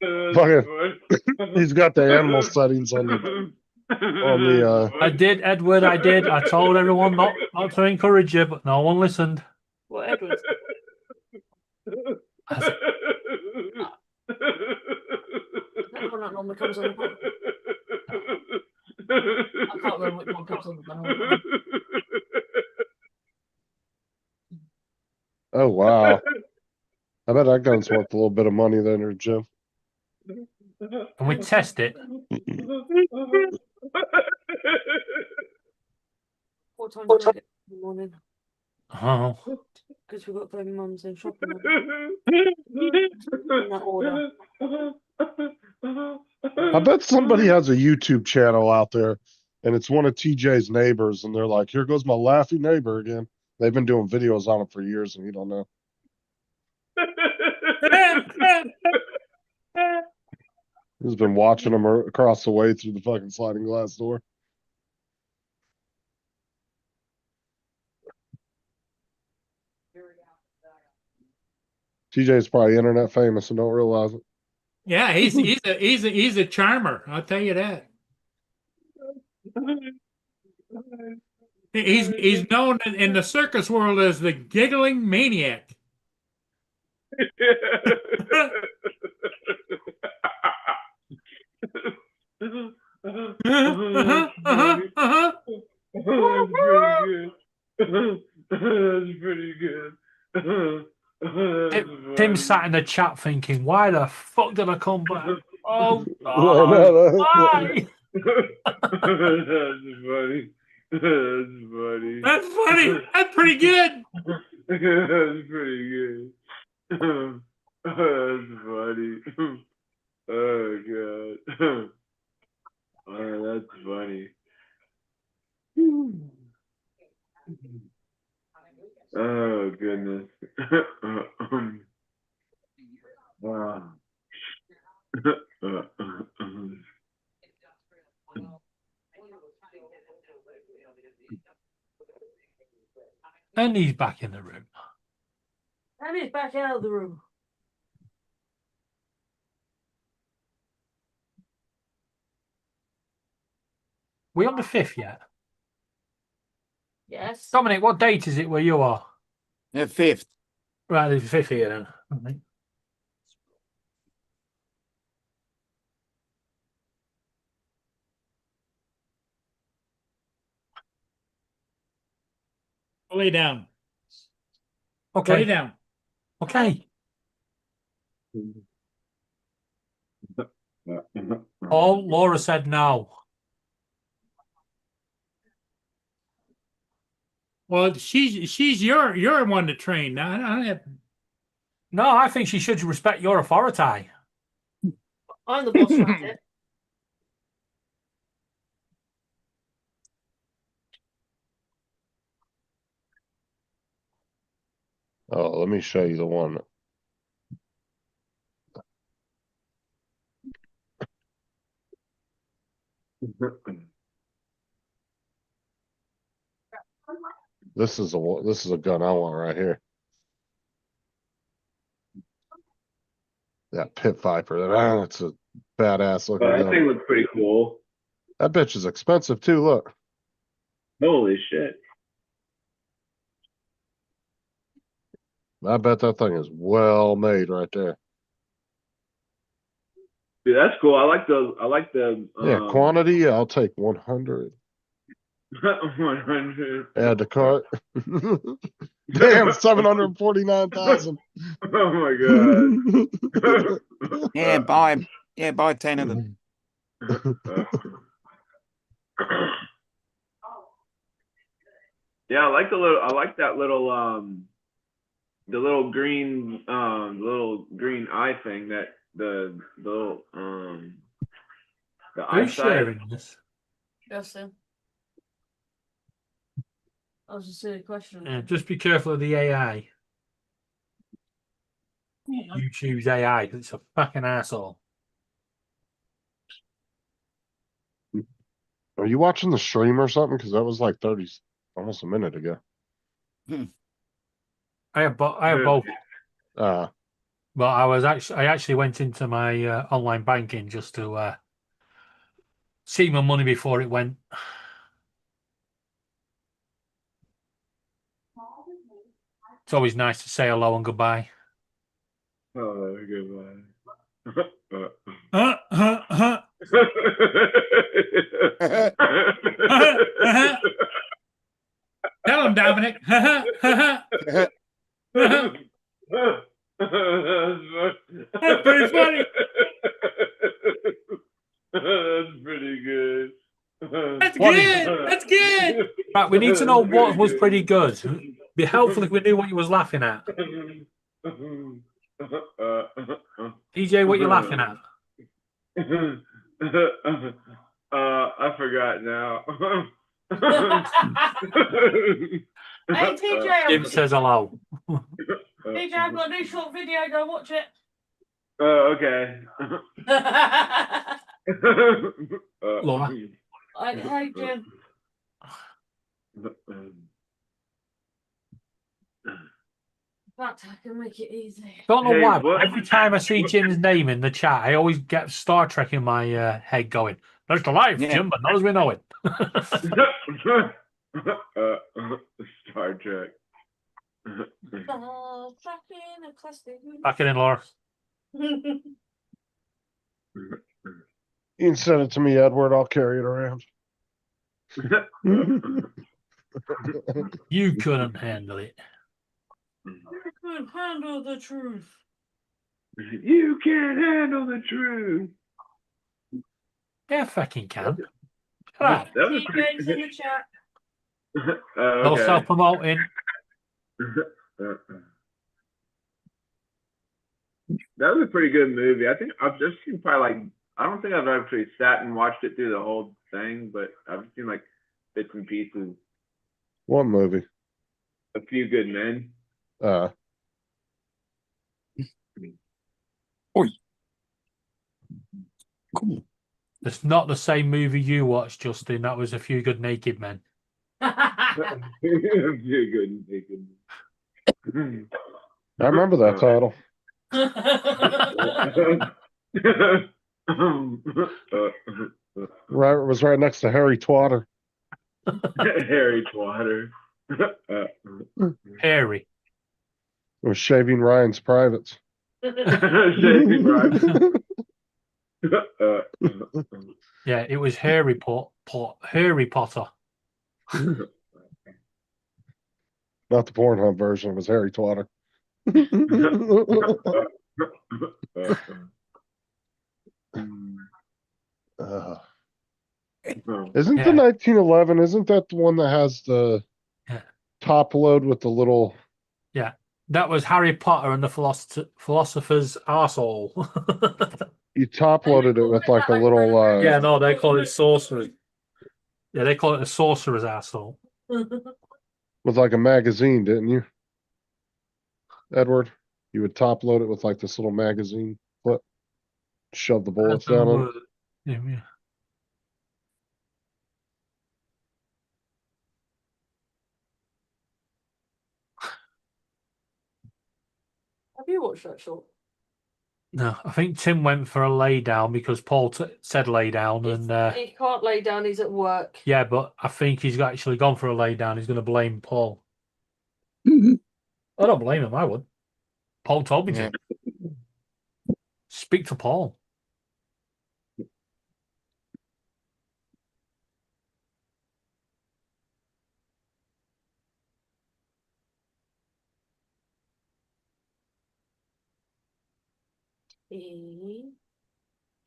[SPEAKER 3] Fucking, he's got the animal settings on the
[SPEAKER 8] I did, Edward, I did. I told everyone not to encourage you, but no one listened.
[SPEAKER 7] What, Edward? That one that normally comes on the book. I can't remember which one comes on the book.
[SPEAKER 3] Oh wow. I bet that gun's worth a little bit of money there, Jim.
[SPEAKER 8] Can we test it?
[SPEAKER 7] What time do you get in the morning?
[SPEAKER 8] Oh.
[SPEAKER 7] Because we've got to go to mum's and shopping. In that order.
[SPEAKER 3] I bet somebody has a YouTube channel out there and it's one of TJ's neighbors and they're like, here goes my laughing neighbor again. They've been doing videos on it for years and you don't know. He's been watching them across the way through the fucking sliding glass door. TJ's probably internet famous and don't realize it.
[SPEAKER 1] Yeah, he's a charmer. I'll tell you that. He's known in the circus world as the giggling maniac.
[SPEAKER 10] That's pretty good.
[SPEAKER 8] Tim sat in the chat thinking, "Why the fuck did I come back? Oh,
[SPEAKER 3] No,
[SPEAKER 8] why?"
[SPEAKER 10] That's funny. That's funny.
[SPEAKER 1] That's funny. That's pretty good.
[SPEAKER 10] That's pretty good. That's funny. Oh god. Oh, that's funny. Oh goodness. Wow.
[SPEAKER 8] And he's back in the room.
[SPEAKER 7] And he's back out of the room.
[SPEAKER 8] We on the 5th yet?
[SPEAKER 7] Yes.
[SPEAKER 8] Dominic, what date is it where you are?
[SPEAKER 2] The 5th.
[SPEAKER 8] Right, the 5th here then. Right.
[SPEAKER 1] Lay down.
[SPEAKER 8] Okay.
[SPEAKER 1] Lay down.
[SPEAKER 8] Okay. Oh, Laura said no.
[SPEAKER 1] Well, she's your one to train. Now, I don't have.
[SPEAKER 8] No, I think she should respect your authority.
[SPEAKER 7] I'm the boss around here.
[SPEAKER 3] Oh, let me show you the one. This is a gun I want right here. That Pit Viper. That's a badass looking
[SPEAKER 10] That
[SPEAKER 3] gun.
[SPEAKER 10] thing looks pretty cool.
[SPEAKER 3] That bitch is expensive too. Look.
[SPEAKER 10] Holy shit.
[SPEAKER 3] I bet that thing is well made right there.
[SPEAKER 10] Dude, that's cool. I like the
[SPEAKER 3] Yeah, quantity. Yeah, I'll take 100.
[SPEAKER 10] 100.
[SPEAKER 3] Add to cart. Damn, 749,000.
[SPEAKER 10] Oh my god.
[SPEAKER 2] Yeah, buy 10 of them.
[SPEAKER 10] Yeah, I like that little the little green eye thing that the little the
[SPEAKER 8] Who's
[SPEAKER 10] eyesight.
[SPEAKER 8] sharing this?
[SPEAKER 7] Justin. That was a silly question.
[SPEAKER 8] Yeah, just be careful of the AI. You choose AI because it's a fucking asshole.
[SPEAKER 3] Are you watching the stream or something? Because that was like 30, almost a minute ago.
[SPEAKER 8] I have both.
[SPEAKER 3] Uh,
[SPEAKER 8] But I actually went into my online banking just to see my money before it went. It's always nice to say hello and goodbye.
[SPEAKER 10] Oh, goodbye.
[SPEAKER 1] Tell him, Dominic. That's pretty funny.
[SPEAKER 10] That's pretty good.
[SPEAKER 1] That's good. That's good.
[SPEAKER 8] Right, we need to know what was pretty good. Be helpful if we knew what you was laughing at. DJ, what you laughing at?
[SPEAKER 10] I forgot now.
[SPEAKER 7] Hey, TJ.
[SPEAKER 8] Jim says hello.
[SPEAKER 7] TJ, I've got a new short video. Go watch it.
[SPEAKER 10] Okay.
[SPEAKER 8] Laura.
[SPEAKER 7] Hey, Jim. But I can make it easy.
[SPEAKER 8] Don't know
[SPEAKER 10] Hey,
[SPEAKER 8] why, but
[SPEAKER 10] what-
[SPEAKER 8] every time I see Jim's name in the chat, I always get Star Trek in my head going. That's the life,
[SPEAKER 2] Yeah.
[SPEAKER 8] Jim, but not as we know it.
[SPEAKER 10] Star Trek.
[SPEAKER 7] Back in a classic.
[SPEAKER 8] Back it in, Laura.
[SPEAKER 3] You can send it to me, Edward. I'll carry it around.
[SPEAKER 8] You couldn't handle it.
[SPEAKER 7] You could handle the truth.
[SPEAKER 10] You can't handle the truth.
[SPEAKER 8] Yeah, fucking can. Shut up.
[SPEAKER 10] That was
[SPEAKER 7] T-Bags in the chat.
[SPEAKER 8] No
[SPEAKER 10] okay.
[SPEAKER 8] self-promoting.
[SPEAKER 10] That was a pretty good movie. I think I've just seen probably like, I don't think I've actually sat and watched it through the whole thing, but I've seen like bits and pieces.
[SPEAKER 3] What movie?
[SPEAKER 10] A Few Good Men.
[SPEAKER 8] It's not the same movie you watched, Justin. That was A Few Good Naked Men.
[SPEAKER 10] A Few Good Men.
[SPEAKER 3] I remember that title. Right, it was right next to Harry Twatter.
[SPEAKER 10] Harry Twatter.
[SPEAKER 8] Harry.
[SPEAKER 3] It was Shaving Ryan's Privates.
[SPEAKER 10] Shaving Ryan.
[SPEAKER 8] Yeah, it was Harry Harry Potter.
[SPEAKER 3] Not the Pornhub version. It was Harry Twatter. Isn't
[SPEAKER 8] Yeah.
[SPEAKER 3] the 1911? Isn't that the one that has the
[SPEAKER 8] Yeah.
[SPEAKER 3] top load with the little?
[SPEAKER 8] Yeah, that was Harry Potter and the Philosopher's Arsehole.
[SPEAKER 3] You top loaded it with like a little.
[SPEAKER 8] Yeah, no, they call it sorcerer. Yeah, they call it a sorcerer's asshole.
[SPEAKER 3] With like a magazine, didn't you, Edward? You would top load it with like this little magazine clip. Shove the bullets down on it.
[SPEAKER 8] Yeah.
[SPEAKER 7] Have you watched that short?
[SPEAKER 8] No, I think Tim went for a lay down because Paul said lay down, and
[SPEAKER 7] He can't lay down. He's at work.
[SPEAKER 8] yeah, but I think he's actually gone for a lay down. He's going to blame Paul. I don't blame him. I would. Paul told me to. Speak to Paul.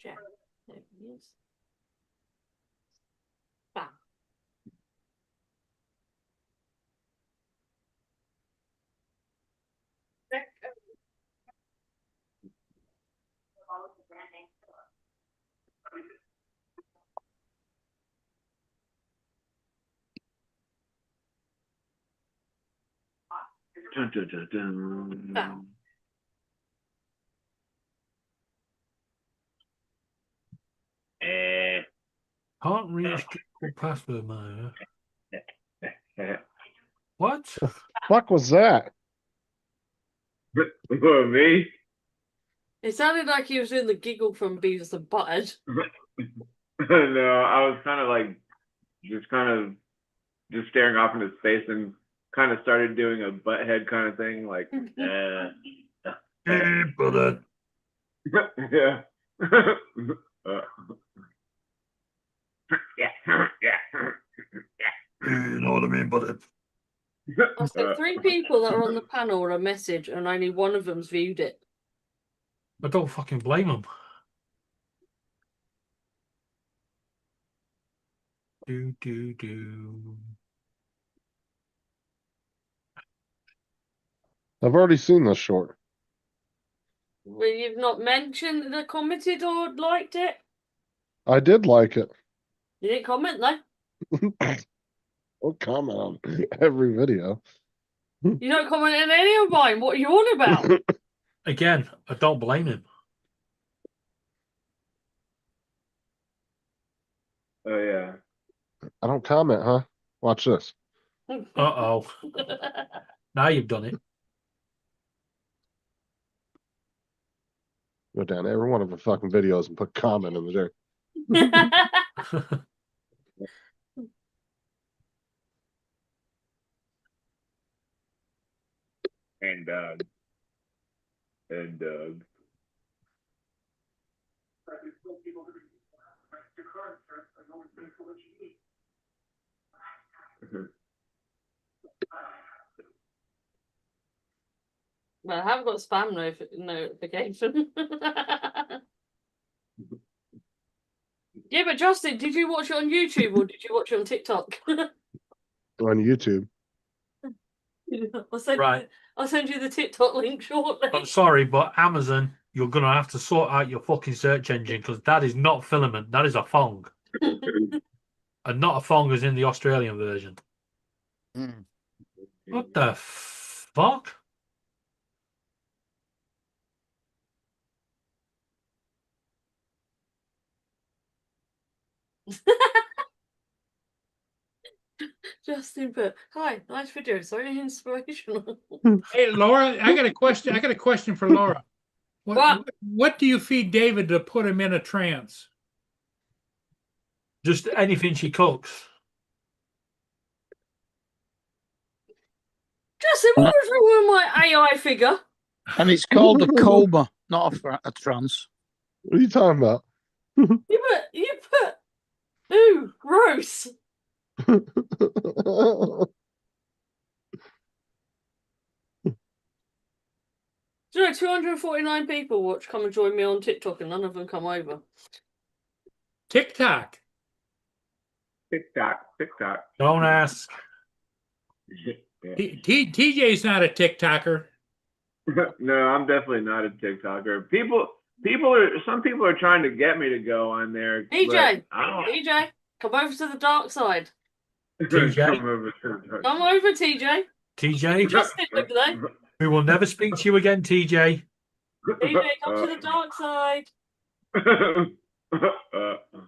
[SPEAKER 7] Jack. There he is. Bam.
[SPEAKER 10] Dun, dun, dun, dun.
[SPEAKER 7] Bam.
[SPEAKER 8] Can't reach password, man. What?
[SPEAKER 3] Fuck was that?
[SPEAKER 10] Me?
[SPEAKER 7] It sounded like he was doing the giggle from Beavis and Butthead.
[SPEAKER 10] No, I was kind of just staring off into space and kind of started doing a butthead kind of thing, like,
[SPEAKER 8] Hey, brother.
[SPEAKER 10] yeah.
[SPEAKER 8] You know what I mean, brother?
[SPEAKER 7] I sent 3 people that are on the panel a message, and only one of them's viewed it.
[SPEAKER 8] I don't fucking blame him. Do.
[SPEAKER 3] I've already seen this short.
[SPEAKER 7] Well, you've not mentioned the commented or liked it.
[SPEAKER 3] I did like it.
[SPEAKER 7] You didn't comment though.
[SPEAKER 3] I'll comment on every video.
[SPEAKER 7] You don't comment on any of mine. What are you on about?
[SPEAKER 8] Again, I don't blame him.
[SPEAKER 10] Oh yeah.
[SPEAKER 3] I don't comment, huh? Watch this.
[SPEAKER 8] Uh-oh. Now you've done it.
[SPEAKER 3] Go down every one of the fucking videos and put comment in there.
[SPEAKER 10] And Doug. And Doug.
[SPEAKER 7] Well, I haven't got spam notification. Yeah, but Justin, did you watch it on YouTube or did you watch it on TikTok?
[SPEAKER 3] On YouTube.
[SPEAKER 7] I'll send you the TikTok link shortly.
[SPEAKER 8] I'm sorry, but Amazon, you're going to have to sort out your fucking search engine because that is not filament. That is a Fong. And not a Fong as in the Australian version.
[SPEAKER 2] Mm.
[SPEAKER 8] What the fuck?
[SPEAKER 7] Justin put, hi, nice video, so inspirational.
[SPEAKER 1] Hey, Laura, I got a question. I got a question for Laura. What do you feed David to put him in a trance?
[SPEAKER 8] Just anything she cooks.
[SPEAKER 7] Justin, what was wrong with my AI figure?
[SPEAKER 5] And it's called a coma, not a trance.
[SPEAKER 3] What are you talking about?
[SPEAKER 7] You put, ooh, gross. Do you know 249 people watch come and join me on TikTok and none of them come over?
[SPEAKER 1] TikTok.
[SPEAKER 10] TikTok.
[SPEAKER 8] Don't ask.
[SPEAKER 1] TJ's not a TikToker.
[SPEAKER 10] No, I'm definitely not a TikToker. Some people are trying to get me to go on there.
[SPEAKER 7] DJ, come over to the dark side.
[SPEAKER 8] TJ.
[SPEAKER 7] Come over, TJ.
[SPEAKER 8] TJ.
[SPEAKER 7] Justin over there.
[SPEAKER 8] We will never speak to you again, TJ.
[SPEAKER 7] TJ, come to the dark side. You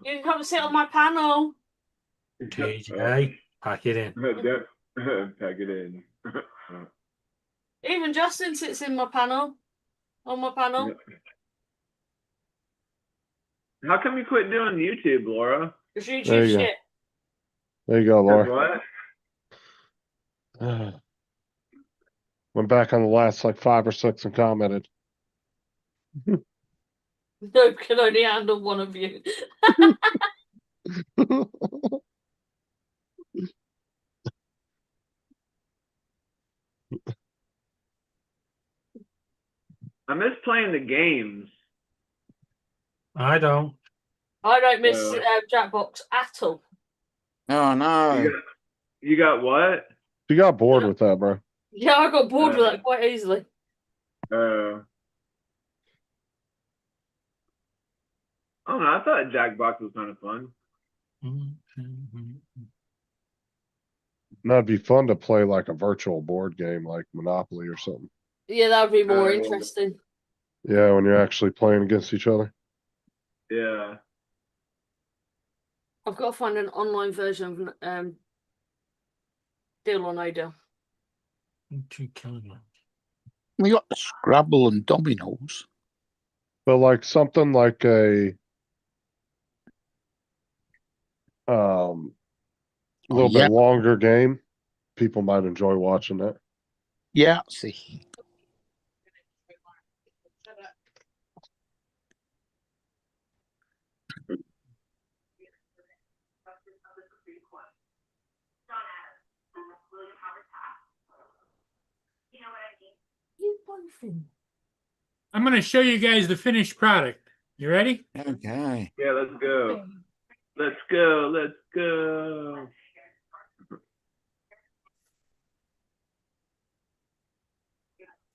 [SPEAKER 7] can come and sit on my panel.
[SPEAKER 8] TJ, pack it in.
[SPEAKER 10] Pack it in.
[SPEAKER 7] Even Justin sits in my panel. On my panel.
[SPEAKER 10] How come you quit doing YouTube, Laura?
[SPEAKER 7] Because YouTube shit.
[SPEAKER 3] There you go, Laura.
[SPEAKER 10] What?
[SPEAKER 3] Went back on the last like 5 or 6 and commented.
[SPEAKER 7] No, can only handle one of you.
[SPEAKER 10] I miss playing the games.
[SPEAKER 8] I don't.
[SPEAKER 7] I don't miss Jackbox at all.
[SPEAKER 2] Oh no.
[SPEAKER 10] You got what?
[SPEAKER 3] You got bored with that, bro.
[SPEAKER 7] Yeah, I got bored with that quite easily.
[SPEAKER 10] Oh no, I thought Jackbox was kind of fun.
[SPEAKER 3] That'd be fun to play like a virtual board game like Monopoly or something.
[SPEAKER 7] Yeah, that would be more interesting.
[SPEAKER 3] Yeah, when you're actually playing against each other.
[SPEAKER 10] Yeah.
[SPEAKER 7] I've got to find an online version of Deal or No Deal.
[SPEAKER 5] We got Scrabble and Dominoes.
[SPEAKER 3] But like something like a little bit longer game, people might enjoy watching that.
[SPEAKER 5] Yeah, see.
[SPEAKER 1] I'm going to show you guys the finished product. You ready?
[SPEAKER 2] Okay.
[SPEAKER 10] Yeah, let's go. Let's go. Let's go.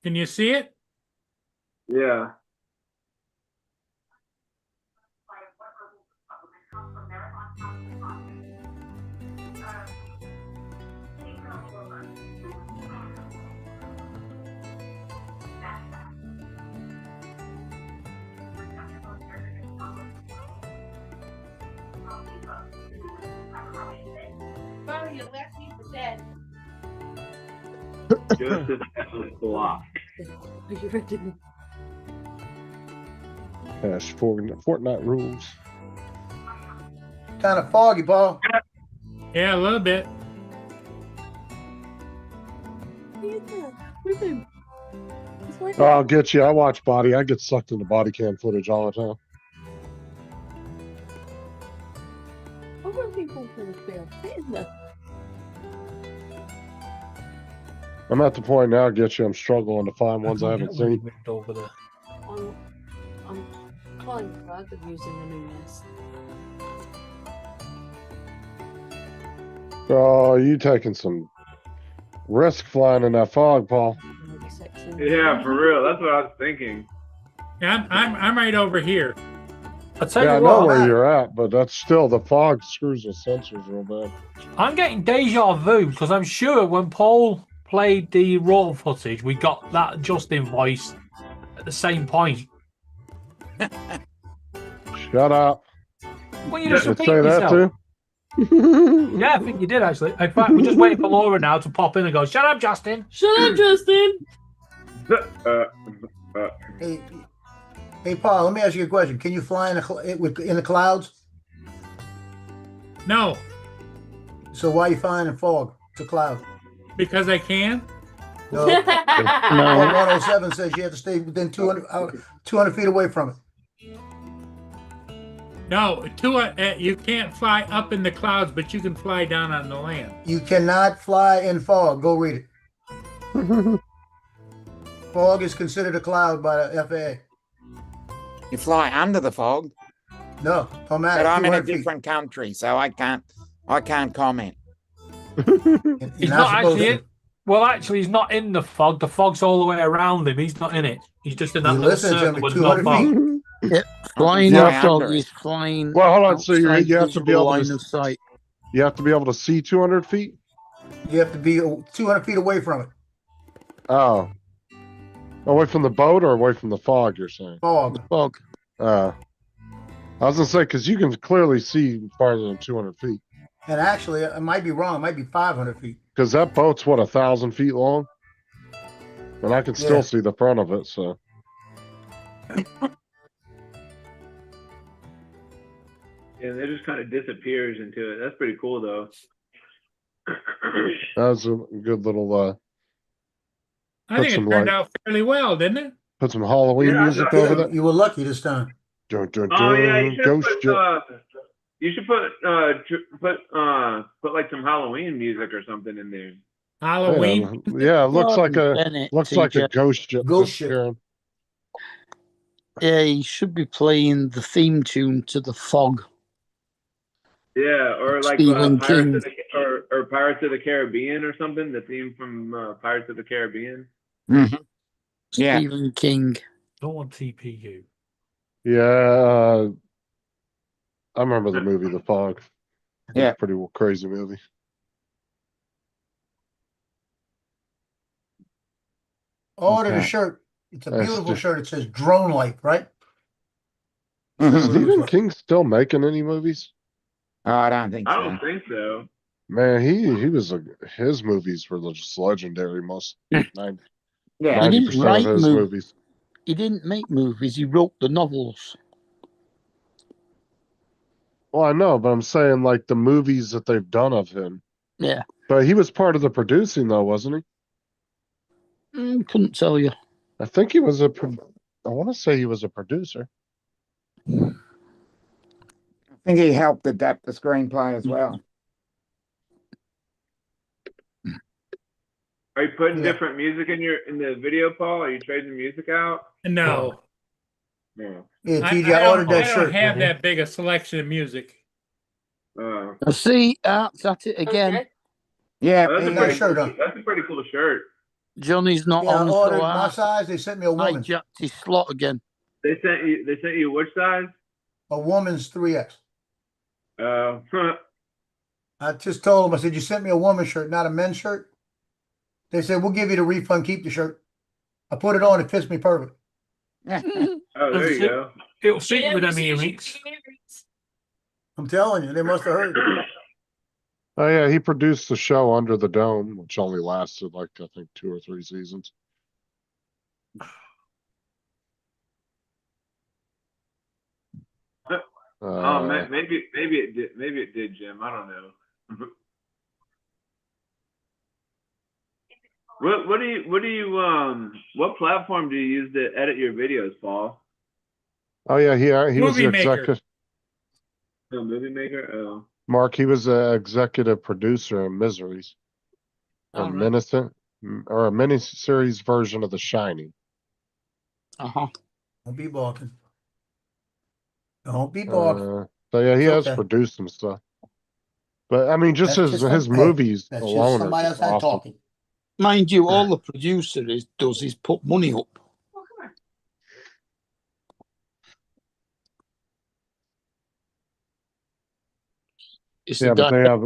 [SPEAKER 1] Can you see it?
[SPEAKER 10] Yeah. Joseph has a block.
[SPEAKER 7] Are you ready?
[SPEAKER 3] Hash Fortnite rules.
[SPEAKER 4] Kind of foggy, Paul.
[SPEAKER 1] Yeah, a little bit.
[SPEAKER 3] Oh, I'll get you. I watch body. I get sucked into body cam footage all the time. I'm at the point now, get you. I'm struggling to find ones I haven't seen.
[SPEAKER 8] Over there.
[SPEAKER 11] I'm quite proud of using the new nest.
[SPEAKER 3] Oh, you taking some risk flying in that fog, Paul.
[SPEAKER 10] Yeah, for real. That's what I was thinking.
[SPEAKER 1] Yeah, I'm right over here.
[SPEAKER 8] I tell
[SPEAKER 3] Yeah, I
[SPEAKER 8] you
[SPEAKER 3] know
[SPEAKER 8] what,
[SPEAKER 3] where you're at, but that's still the fog screws the sensors real bad.
[SPEAKER 8] I'm getting deja vu because I'm sure when Paul played the raw footage, we got that Justin voice at the same point.
[SPEAKER 3] Shut up.
[SPEAKER 8] Well, you just
[SPEAKER 3] Did
[SPEAKER 8] repeat
[SPEAKER 3] say that
[SPEAKER 8] yourself.
[SPEAKER 3] too?
[SPEAKER 8] Yeah, I think you did actually. In fact, we're just waiting for Laura now to pop in and go, "Shut up, Justin."
[SPEAKER 7] Shut up, Justin.
[SPEAKER 4] Hey, Paul, let me ask you a question. Can you fly in the clouds?
[SPEAKER 1] No,
[SPEAKER 4] So why are you flying in fog? It's a cloud.
[SPEAKER 1] because I can.
[SPEAKER 4] No.
[SPEAKER 5] No.
[SPEAKER 4] 107 says you have to stay within 200 feet away from it.
[SPEAKER 1] No, you can't fly up in the clouds, but you can fly down on the land.
[SPEAKER 4] You cannot fly in fog. Go read it. Fog is considered a cloud by the FAA.
[SPEAKER 2] You fly under the fog,
[SPEAKER 4] No, don't matter.
[SPEAKER 2] but I'm in a
[SPEAKER 4] 200 feet.
[SPEAKER 2] different country, so I can't comment.
[SPEAKER 4] You're
[SPEAKER 8] He's
[SPEAKER 4] not
[SPEAKER 8] not
[SPEAKER 4] supposed
[SPEAKER 8] actually
[SPEAKER 4] to.
[SPEAKER 8] in. Well, actually, he's not in the fog. The fog's all the way around him. He's not in it. He's just in that
[SPEAKER 4] You
[SPEAKER 8] little
[SPEAKER 4] listen to
[SPEAKER 8] circle
[SPEAKER 4] him
[SPEAKER 8] with
[SPEAKER 4] at
[SPEAKER 8] no
[SPEAKER 4] 200
[SPEAKER 8] fog.
[SPEAKER 4] feet.
[SPEAKER 5] Flying
[SPEAKER 2] fly
[SPEAKER 5] in fog
[SPEAKER 2] under it.
[SPEAKER 5] is flying.
[SPEAKER 3] Well, hold on. So you
[SPEAKER 5] outside
[SPEAKER 3] have to be
[SPEAKER 5] visible
[SPEAKER 3] able
[SPEAKER 5] line of
[SPEAKER 3] to
[SPEAKER 5] sight.
[SPEAKER 3] you have to be able to see 200 feet.
[SPEAKER 4] You have to be 200 feet away from it.
[SPEAKER 3] Oh, away from the boat or away from the fog? You're saying?
[SPEAKER 4] Fog.
[SPEAKER 5] Fog.
[SPEAKER 3] I was gonna say because you can clearly see farther than 200 feet.
[SPEAKER 4] And actually, I might be wrong. It might be 500 feet.
[SPEAKER 3] Because that boat's what 1,000 feet long, and I can still
[SPEAKER 4] Yeah.
[SPEAKER 3] see the front of it. So
[SPEAKER 10] And it just kind of disappears into it. That's pretty cool, though.
[SPEAKER 3] that was a good little
[SPEAKER 1] I
[SPEAKER 3] Put
[SPEAKER 1] think it
[SPEAKER 3] some
[SPEAKER 1] turned
[SPEAKER 3] light.
[SPEAKER 1] out fairly well, didn't it?
[SPEAKER 3] put some Halloween
[SPEAKER 10] Yeah,
[SPEAKER 3] music
[SPEAKER 10] yeah.
[SPEAKER 3] over that.
[SPEAKER 4] You were lucky this time.
[SPEAKER 3] Dun, dun,
[SPEAKER 10] Oh yeah,
[SPEAKER 3] dun,
[SPEAKER 10] you should
[SPEAKER 3] ghost
[SPEAKER 10] put,
[SPEAKER 3] jet.
[SPEAKER 10] you should put like some Halloween music or something in there.
[SPEAKER 1] Halloween.
[SPEAKER 3] Yeah, it looks like a
[SPEAKER 5] Bennett,
[SPEAKER 3] looks like a
[SPEAKER 5] TJ.
[SPEAKER 3] ghost jet.
[SPEAKER 4] Ghost ship.
[SPEAKER 3] disappearing.
[SPEAKER 5] Yeah, he should be playing the theme tune to the fog.
[SPEAKER 10] Yeah, or like
[SPEAKER 5] Stephen
[SPEAKER 10] Pirates of
[SPEAKER 5] King.
[SPEAKER 10] or Pirates of the Caribbean or something. The theme from Pirates of the Caribbean.
[SPEAKER 2] Mhm. Yeah.
[SPEAKER 5] Stephen King.
[SPEAKER 8] Don't want TPU.
[SPEAKER 3] Yeah, I remember the movie The Fog. It was
[SPEAKER 2] Yeah.
[SPEAKER 3] a pretty crazy movie.
[SPEAKER 4] Ordered a
[SPEAKER 2] Okay.
[SPEAKER 4] shirt. It's a
[SPEAKER 3] That's
[SPEAKER 4] beautiful
[SPEAKER 3] just-
[SPEAKER 4] shirt. It says Drone Life, right?
[SPEAKER 2] Mhm.
[SPEAKER 3] Stephen King still making any movies?
[SPEAKER 2] Oh, I don't think
[SPEAKER 10] I
[SPEAKER 2] so.
[SPEAKER 10] don't think so.
[SPEAKER 3] Man, he was his movies were just legendary. Most
[SPEAKER 2] Yeah.
[SPEAKER 3] 90%
[SPEAKER 5] write
[SPEAKER 3] of his
[SPEAKER 5] mov-
[SPEAKER 3] movies.
[SPEAKER 5] He didn't make movies, he wrote the novels.
[SPEAKER 3] Well, I know, but I'm saying like the movies that they've done of him.
[SPEAKER 5] Yeah.
[SPEAKER 3] But he was part of the producing though, wasn't he?
[SPEAKER 5] Couldn't tell you.
[SPEAKER 3] I think he was I want to say he was a producer.
[SPEAKER 2] I think he helped adapt the screenplay as well.
[SPEAKER 10] Are you putting
[SPEAKER 4] Yeah.
[SPEAKER 10] different music in the video, Paul? Are you trading music out?
[SPEAKER 1] No,
[SPEAKER 10] No.
[SPEAKER 4] Yeah,
[SPEAKER 1] I,
[SPEAKER 4] TJ,
[SPEAKER 1] I
[SPEAKER 4] I ordered
[SPEAKER 1] don't,
[SPEAKER 4] that
[SPEAKER 1] I
[SPEAKER 4] shirt.
[SPEAKER 1] don't have that big a selection of music.
[SPEAKER 5] I see, Art's at it again.
[SPEAKER 7] Okay.
[SPEAKER 2] Yeah,
[SPEAKER 10] That's, a
[SPEAKER 2] he,
[SPEAKER 4] nice shirt, huh?
[SPEAKER 10] that's a pretty cool shirt.
[SPEAKER 5] Johnny's not
[SPEAKER 4] Yeah, I
[SPEAKER 5] on,
[SPEAKER 4] ordered
[SPEAKER 5] so
[SPEAKER 4] my
[SPEAKER 5] Art
[SPEAKER 4] size. They sent me a woman.
[SPEAKER 5] hijacked his slot again.
[SPEAKER 10] They sent you which size?
[SPEAKER 4] A woman's 3X.
[SPEAKER 10] Uh,
[SPEAKER 4] I just told them, I said, you sent me a woman's shirt, not a men's shirt. They said, we'll give you the refund, keep the shirt. I put it on, it fits me perfect.
[SPEAKER 10] oh, there you go.
[SPEAKER 8] It'll suit you
[SPEAKER 7] Yeah,
[SPEAKER 8] with them
[SPEAKER 7] we see you
[SPEAKER 8] earrings.
[SPEAKER 7] should earrings.
[SPEAKER 4] I'm telling you, they must have heard.
[SPEAKER 3] Oh yeah, he produced the show Under the Dome, which only lasted like I think 2 or 3 seasons.
[SPEAKER 10] Oh, maybe it did. Maybe it did, Jim. I don't know. What platform do you use to edit your videos, Paul?
[SPEAKER 3] Oh yeah, he was the
[SPEAKER 1] Movie Maker.
[SPEAKER 3] executive.
[SPEAKER 10] Oh, Movie Maker. Oh,
[SPEAKER 3] Mark, he was the executive producer in Miseries, a
[SPEAKER 1] All right.
[SPEAKER 3] or a miniseries version of The Shining.
[SPEAKER 5] Uh-huh.
[SPEAKER 4] Don't be balking. Don't be balking.
[SPEAKER 3] So yeah, he
[SPEAKER 4] It's
[SPEAKER 3] has
[SPEAKER 4] okay.
[SPEAKER 3] produced some stuff. But I mean, just
[SPEAKER 4] That's
[SPEAKER 3] his
[SPEAKER 4] just
[SPEAKER 3] his
[SPEAKER 4] hey,
[SPEAKER 3] movies
[SPEAKER 4] that's just
[SPEAKER 3] alone are
[SPEAKER 4] somebody
[SPEAKER 3] just
[SPEAKER 4] outside
[SPEAKER 3] awesome.
[SPEAKER 4] talking.
[SPEAKER 5] Mind you, all the producer does is put money up.
[SPEAKER 7] Oh, come on.
[SPEAKER 5] It's
[SPEAKER 3] Yeah, but they have.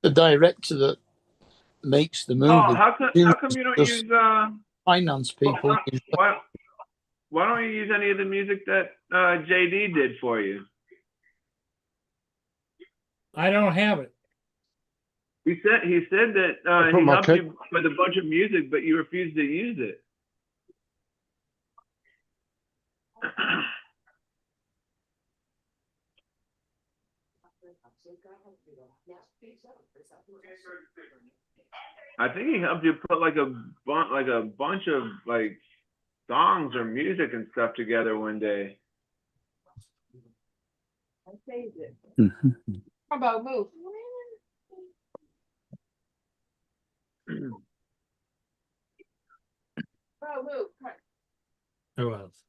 [SPEAKER 5] the director that makes the movie.
[SPEAKER 10] oh, how come you don't
[SPEAKER 5] Just
[SPEAKER 10] use
[SPEAKER 5] finance people.
[SPEAKER 10] why don't you use any of the music that JD did for you?
[SPEAKER 1] I don't have it.
[SPEAKER 10] He said that
[SPEAKER 3] put
[SPEAKER 10] he
[SPEAKER 3] my
[SPEAKER 10] helped
[SPEAKER 3] kick-
[SPEAKER 10] you with a bunch of music, but you refused to use it. I think he helped you put like a bunch of like songs or music and stuff together one day.
[SPEAKER 7] I saved it.
[SPEAKER 5] Mhm.
[SPEAKER 7] How about move? Oh, move. Come on.
[SPEAKER 1] Who else?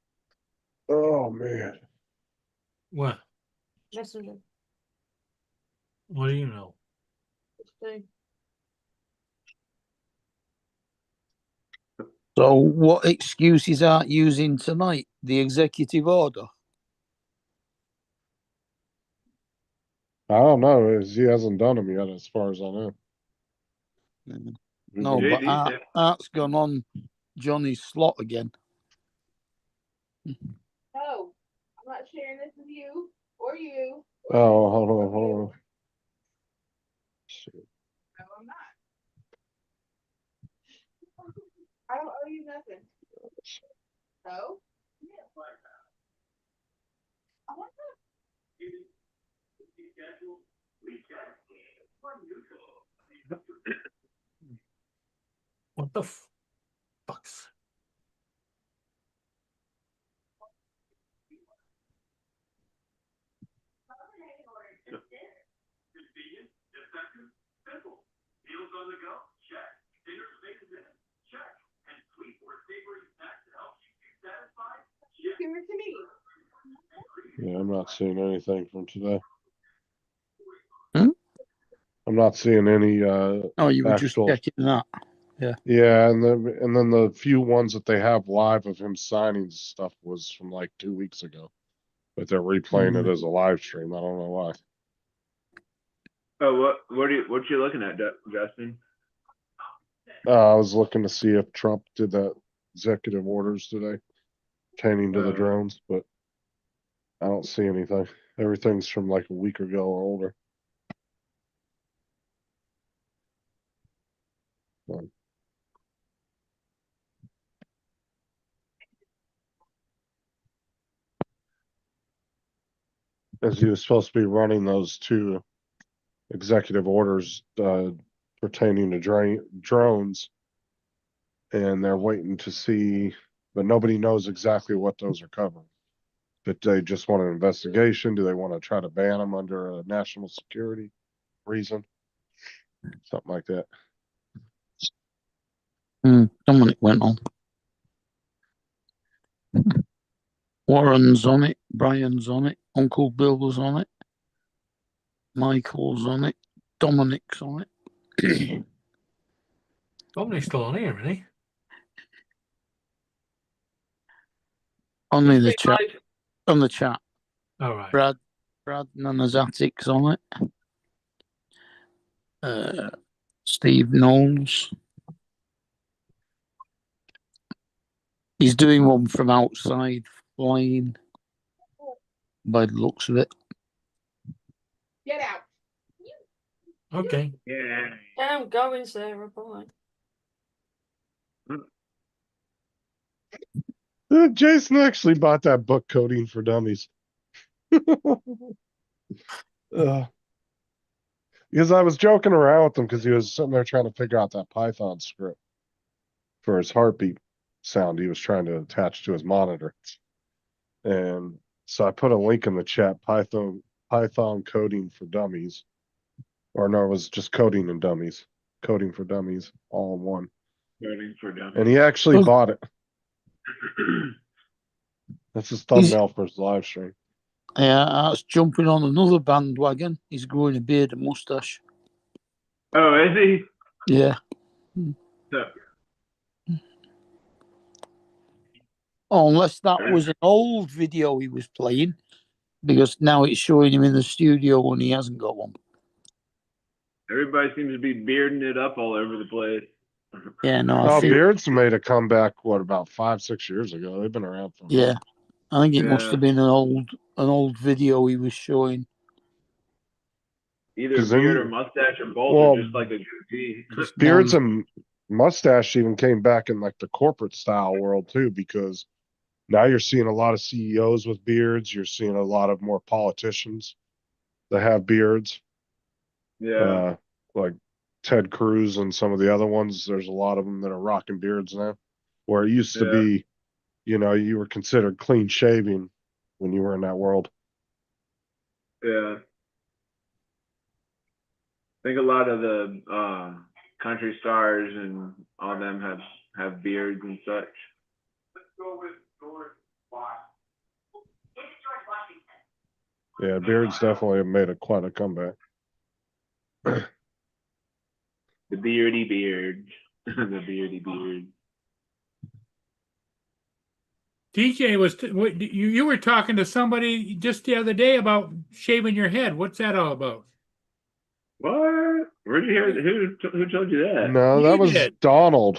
[SPEAKER 3] Oh man.
[SPEAKER 1] What?
[SPEAKER 7] Messenger.
[SPEAKER 1] What do you know?
[SPEAKER 7] Thing.
[SPEAKER 5] So, what excuses aren't using tonight? The executive order.
[SPEAKER 3] I don't know. He hasn't done them yet, as far as I know.
[SPEAKER 5] No, but
[SPEAKER 10] JD said-
[SPEAKER 5] Art's gone on Johnny's slot again.
[SPEAKER 7] No, I'm not sharing this with you or you.
[SPEAKER 3] Oh, hold on.
[SPEAKER 7] No, I'm not. I don't owe you nothing. No? I want
[SPEAKER 1] What the fucks?
[SPEAKER 7] Give it to me.
[SPEAKER 3] Yeah, I'm not seeing anything from today.
[SPEAKER 5] Hmm?
[SPEAKER 3] I'm not seeing any
[SPEAKER 5] Oh, you were just
[SPEAKER 3] actual.
[SPEAKER 5] checking that.
[SPEAKER 3] Yeah, and then the few ones that they have live of him signing stuff was from like 2 weeks ago. But they're replaying it as a live stream. I don't know why.
[SPEAKER 10] Oh, what you looking at, Justin?
[SPEAKER 3] I was looking to see if Trump did that executive orders today pertaining to the drones, but I don't see anything. Everything's from like a week ago or older. As he was supposed to be running those two executive orders pertaining to drones, and they're waiting to see, but nobody knows exactly what those are covering. But they just want an investigation. Do they want to try to ban them under a national security reason? Something like that.
[SPEAKER 5] Dominic went on. Warren's on it. Brian's on it. Uncle Bill's on it. Michael's on it. Dominic's on it.
[SPEAKER 8] Dominic's still on here, isn't he?
[SPEAKER 5] Only the chat.
[SPEAKER 8] Live.
[SPEAKER 5] On the chat.
[SPEAKER 8] All right.
[SPEAKER 5] Brad Nanazatic's on it. Steve Knowles. He's doing one from outside flying by the looks of it.
[SPEAKER 7] Get out.
[SPEAKER 8] Okay.
[SPEAKER 10] Yeah.
[SPEAKER 11] I'm going, Sarah. Bye.
[SPEAKER 3] Jason actually bought that book, Coding for Dummies. Because I was joking around with him because he was sitting there trying to figure out that Python script for his heartbeat sound he was trying to attach to his monitor. And so I put a link in the chat, Python coding for dummies. Or no, it was just coding and dummies. Coding for dummies, all in one.
[SPEAKER 10] Coding for dummies.
[SPEAKER 3] And he actually
[SPEAKER 5] Oh.
[SPEAKER 3] bought it. That's his thumbnail for his live stream.
[SPEAKER 5] Yeah, that's jumping on another bandwagon. He's growing a beard and mustache.
[SPEAKER 10] Oh, is he?
[SPEAKER 5] Yeah.
[SPEAKER 10] So,
[SPEAKER 5] Oh, unless that was an old video he was playing, because now it's showing him in the studio and he hasn't got one.
[SPEAKER 10] everybody seems to be bearding it up all over the place.
[SPEAKER 5] Yeah, no, I
[SPEAKER 3] Oh,
[SPEAKER 5] think,
[SPEAKER 3] Beards made a comeback, what, about 5-6 years ago? They've been around for a
[SPEAKER 5] yeah,
[SPEAKER 3] while.
[SPEAKER 5] I think it must
[SPEAKER 10] Yeah.
[SPEAKER 5] have been an old video he was showing.
[SPEAKER 10] Either
[SPEAKER 3] 'Cause then
[SPEAKER 10] beard
[SPEAKER 3] you-
[SPEAKER 10] or mustache or both,
[SPEAKER 3] well,
[SPEAKER 10] or just like a goatee.
[SPEAKER 3] Beards and mustache even came back in like the corporate style world too, because now you're seeing a lot of CEOs with beards. You're seeing a lot of more politicians that have beards.
[SPEAKER 10] Yeah.
[SPEAKER 3] Like Ted Cruz and some of the other ones. There's a lot of them that are rocking beards now, where it used to
[SPEAKER 10] Yeah.
[SPEAKER 3] be, you were considered clean shaving when you were in that world.
[SPEAKER 10] Yeah. I think a lot of the country stars and all them have beards and such.
[SPEAKER 3] Yeah, beards definitely have made quite a comeback.
[SPEAKER 10] The beardy beard. The beardy beard.
[SPEAKER 1] DJ you were talking to somebody just the other day about shaving your head. What's that all about?
[SPEAKER 10] What? Where'd you hear? Who told you that?
[SPEAKER 3] No, that
[SPEAKER 1] You
[SPEAKER 3] was
[SPEAKER 1] did.
[SPEAKER 3] Donald.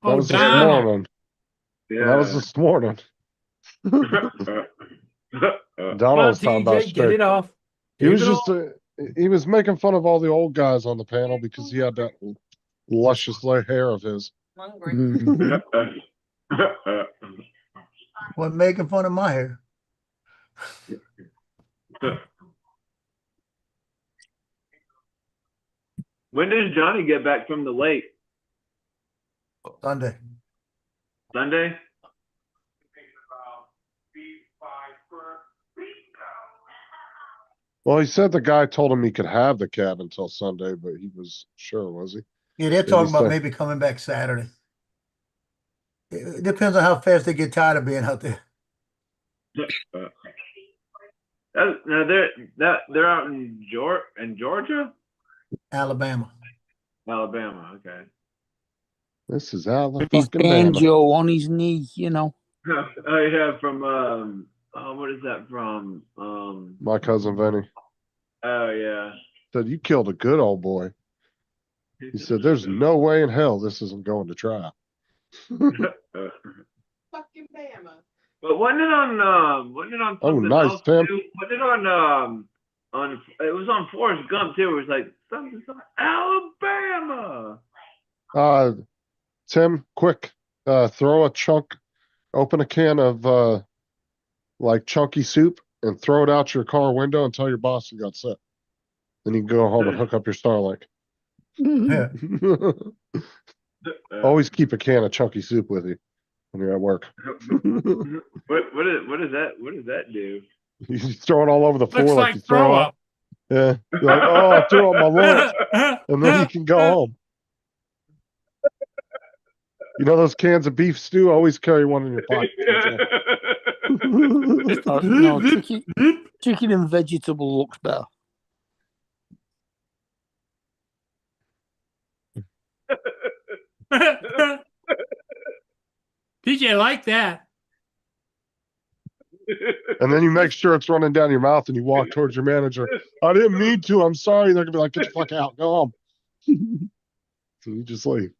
[SPEAKER 3] That
[SPEAKER 1] Oh,
[SPEAKER 3] was this
[SPEAKER 1] Donald.
[SPEAKER 3] morning.
[SPEAKER 10] Yeah.
[SPEAKER 3] That was this morning. Donald was talking about
[SPEAKER 8] TJ, get it off.
[SPEAKER 3] He was
[SPEAKER 8] Give it
[SPEAKER 3] just he was making fun of all the old guys on the panel because he had that luscious hair of his.
[SPEAKER 5] Mhm.
[SPEAKER 4] What making fun of my hair?
[SPEAKER 10] When does Johnny get back from the lake?
[SPEAKER 4] Sunday.
[SPEAKER 10] Sunday?
[SPEAKER 3] Well, he said the guy told him he could have the cab until Sunday, but he was sure, was he?
[SPEAKER 4] Yeah, they're
[SPEAKER 3] Did he
[SPEAKER 4] talking about
[SPEAKER 3] say-
[SPEAKER 4] maybe coming back Saturday. It depends on how fast they get tired of being out there.
[SPEAKER 10] Now they're out in Georgia,
[SPEAKER 4] Alabama.
[SPEAKER 10] Alabama. Okay.
[SPEAKER 3] This is out
[SPEAKER 5] With
[SPEAKER 3] the
[SPEAKER 5] his
[SPEAKER 3] fucking Bama.
[SPEAKER 5] banjo on his knee, you know.
[SPEAKER 10] Oh yeah, from what is that from?
[SPEAKER 3] My cousin Vinny
[SPEAKER 10] Oh yeah.
[SPEAKER 3] said, "You killed a good old boy." He said, "There's no way in hell this isn't going to trial."
[SPEAKER 11] Fucking Bama.
[SPEAKER 10] But wasn't it on
[SPEAKER 3] Oh,
[SPEAKER 10] something
[SPEAKER 3] nice,
[SPEAKER 10] else
[SPEAKER 3] Tim.
[SPEAKER 10] too? Wasn't it on it was on Forrest Gump too. It was like something Alabama.
[SPEAKER 3] Tim, quick, throw a chunk, open a can of like chunky soup and throw it out your car window and tell your boss you got sick. Then you can go home and hook up your Starlink.
[SPEAKER 4] Yeah.
[SPEAKER 3] Always keep a can of chunky soup with you when you're at work.
[SPEAKER 10] What does that do?
[SPEAKER 3] You throw it all over the floor
[SPEAKER 1] Looks
[SPEAKER 3] like you
[SPEAKER 1] like throw up.
[SPEAKER 3] Yeah. You're like, oh, I threw up my lunch. And then you can go home. You know those cans of beef stew? Always carry one in your pocket.
[SPEAKER 5] No, chicken and vegetable looks better.
[SPEAKER 1] DJ like that.
[SPEAKER 3] And then you make sure it's running down your mouth and you walk towards your manager. I didn't mean to. I'm sorry. They're going to be like, get the fuck out. Go home. So you just leave.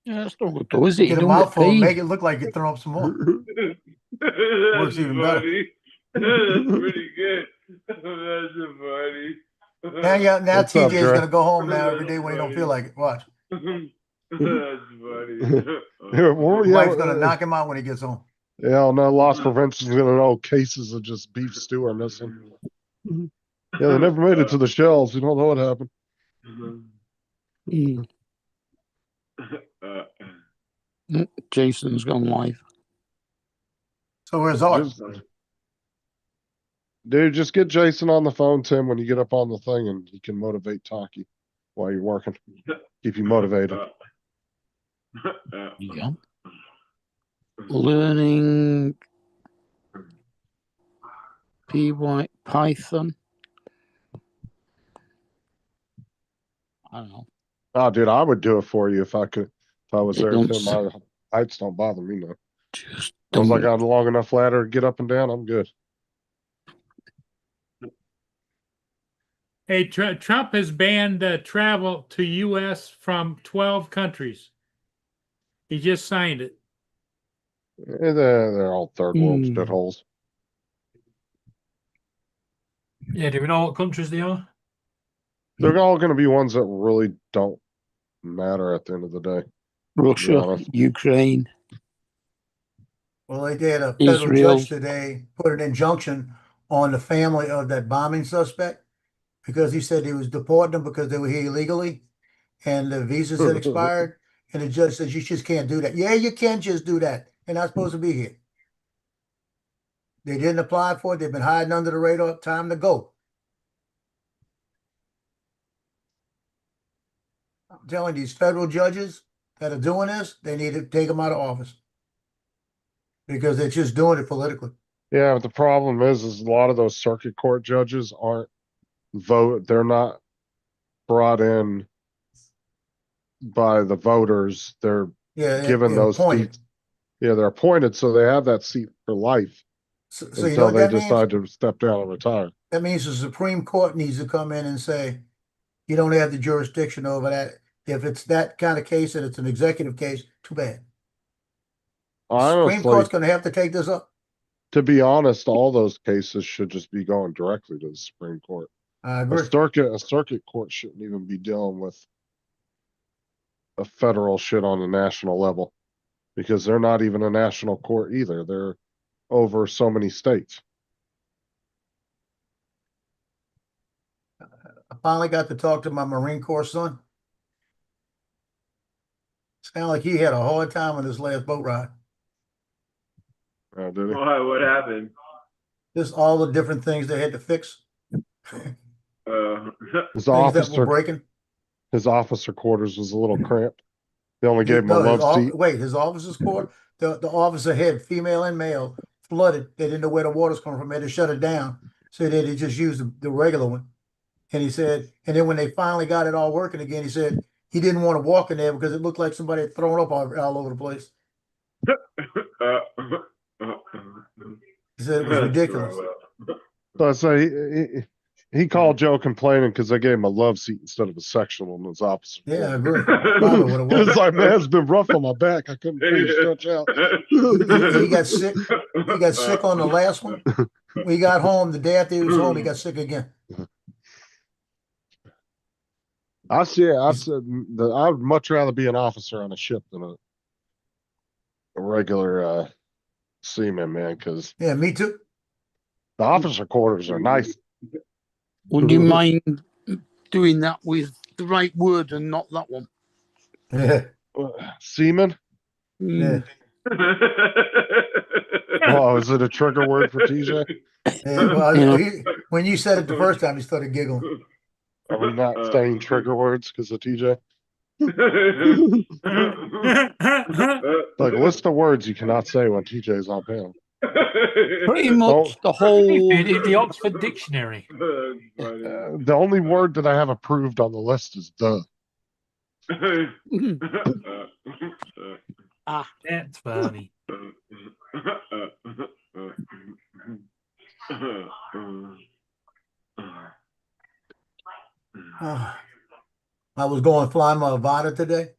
[SPEAKER 5] Yeah, that's not good though, is it? You
[SPEAKER 4] Get a
[SPEAKER 5] don't get
[SPEAKER 4] mouthful and
[SPEAKER 5] paid.
[SPEAKER 4] make it look like you're throwing up some more. Works even better.
[SPEAKER 10] Funny. That's pretty good. That's funny.
[SPEAKER 4] Now
[SPEAKER 3] What's up,
[SPEAKER 4] TJ's
[SPEAKER 3] Dre?
[SPEAKER 4] gonna go home now every day when he don't feel like it. Watch.
[SPEAKER 10] That's funny.
[SPEAKER 3] Here, well,
[SPEAKER 4] His
[SPEAKER 3] yeah,
[SPEAKER 4] wife's gonna knock him out when he gets home.
[SPEAKER 3] Yeah, no, loss prevention's gonna know cases of just beef stew are missing. Yeah, they never made it to the shelves. You don't know what happened.
[SPEAKER 5] Mm.
[SPEAKER 10] Uh,
[SPEAKER 5] Jason's gone live.
[SPEAKER 4] So where's Art?
[SPEAKER 3] Just, dude, just get Jason on the phone, Tim, when you get up on the thing, and he can motivate Taki while you're working. Keep you motivated.
[SPEAKER 5] Yeah. Learning Python. I don't know.
[SPEAKER 3] Oh, dude, I would do it for you if I could. If I was
[SPEAKER 5] It
[SPEAKER 3] there,
[SPEAKER 5] don't
[SPEAKER 3] Tim.
[SPEAKER 5] s-
[SPEAKER 3] Heights don't bother me now.
[SPEAKER 5] Just
[SPEAKER 3] As long as I
[SPEAKER 5] don't.
[SPEAKER 3] got a long enough ladder to get up and down, I'm good.
[SPEAKER 1] Hey, Trump has banned travel to U.S. from 12 countries. He just signed it.
[SPEAKER 3] They're all third world
[SPEAKER 5] Hmm.
[SPEAKER 3] shitholes.
[SPEAKER 8] Yeah, do we know what countries they are?
[SPEAKER 3] They're all going to be ones that really don't matter at the end of the day. to be
[SPEAKER 5] Russia,
[SPEAKER 3] honest.
[SPEAKER 5] Ukraine,
[SPEAKER 4] Well, they did a federal
[SPEAKER 5] Israel.
[SPEAKER 4] judge today put an injunction on the family of that bombing suspect because he said he was deporting them because they were here illegally and the visas had expired. And the judge says you just can't do that. Yeah, you can't just do that. They're not supposed to be here. They didn't apply for it. They've been hiding under the radar. Time to go. I'm telling these federal judges that are doing this, they need to take them out of office because they're just doing it politically.
[SPEAKER 3] Yeah, but the problem is a lot of those circuit court judges aren't they're not brought in by the voters. They're
[SPEAKER 4] Yeah,
[SPEAKER 3] given
[SPEAKER 4] they're
[SPEAKER 3] those
[SPEAKER 4] appointed.
[SPEAKER 3] seats. Yeah, they're appointed, so they have that seat for life
[SPEAKER 4] So you know
[SPEAKER 3] until
[SPEAKER 4] what
[SPEAKER 3] they
[SPEAKER 4] that means?
[SPEAKER 3] decide to step down and retire.
[SPEAKER 4] That means the Supreme Court needs to come in and say, you don't have the jurisdiction over that. If it's that kind of case and it's an executive case, too bad. Supreme
[SPEAKER 3] Honestly,
[SPEAKER 4] Court's going to have to take this up.
[SPEAKER 3] to be honest, all those cases should just be going directly to the Supreme Court.
[SPEAKER 4] I
[SPEAKER 3] A
[SPEAKER 4] agree.
[SPEAKER 3] circuit court shouldn't even be dealing with a federal shit on a national level because they're not even a national court either. They're over so many states.
[SPEAKER 4] I finally got to talk to my Marine Corps son. Sound like he had a hard time on his last boat ride.
[SPEAKER 3] Did he?
[SPEAKER 10] What happened?
[SPEAKER 4] Just all the different things they had to fix.
[SPEAKER 3] His
[SPEAKER 4] Things that were
[SPEAKER 3] officer,
[SPEAKER 4] breaking.
[SPEAKER 3] his officer quarters was a little cramped. They only gave him a
[SPEAKER 4] No,
[SPEAKER 3] love seat.
[SPEAKER 4] wait, his officer's court, the officer head, female and male, flooded. They didn't know where the water's coming from. They had to shut it down. So they just used the regular one. And he said, and then when they finally got it all working again, he said he didn't want to walk in there because it looked like somebody had thrown up all over the place. He said it was ridiculous.
[SPEAKER 3] So I say he called Joe complaining because they gave him a love seat instead of a sectional in his officer.
[SPEAKER 4] Yeah, I agree. Probably what it was.
[SPEAKER 3] It's like, man, it's been rough on my back. I couldn't fully stretch out.
[SPEAKER 4] He got sick. He got sick on the last one. When he got home, the day after he was home, he got sick again.
[SPEAKER 3] I said I would much rather be an officer on a ship than a regular seaman, man, because
[SPEAKER 4] Yeah, me too.
[SPEAKER 3] the officer quarters are nice.
[SPEAKER 5] Would you mind doing that with the right word and not that one?
[SPEAKER 4] Yeah.
[SPEAKER 3] Seaman?
[SPEAKER 4] Yeah.
[SPEAKER 3] Oh, is it a trigger word for TJ?
[SPEAKER 4] Yeah, well,
[SPEAKER 5] Yeah.
[SPEAKER 4] when you said it the first time, he started giggling.
[SPEAKER 3] Are we not saying trigger words because of TJ? Like, list the words you cannot say when TJ's on panel.
[SPEAKER 5] Pretty much the whole.
[SPEAKER 8] In the Oxford Dictionary.
[SPEAKER 3] The only word that I have approved on the list is the.
[SPEAKER 8] That's funny.
[SPEAKER 4] I was going flying my Avata today.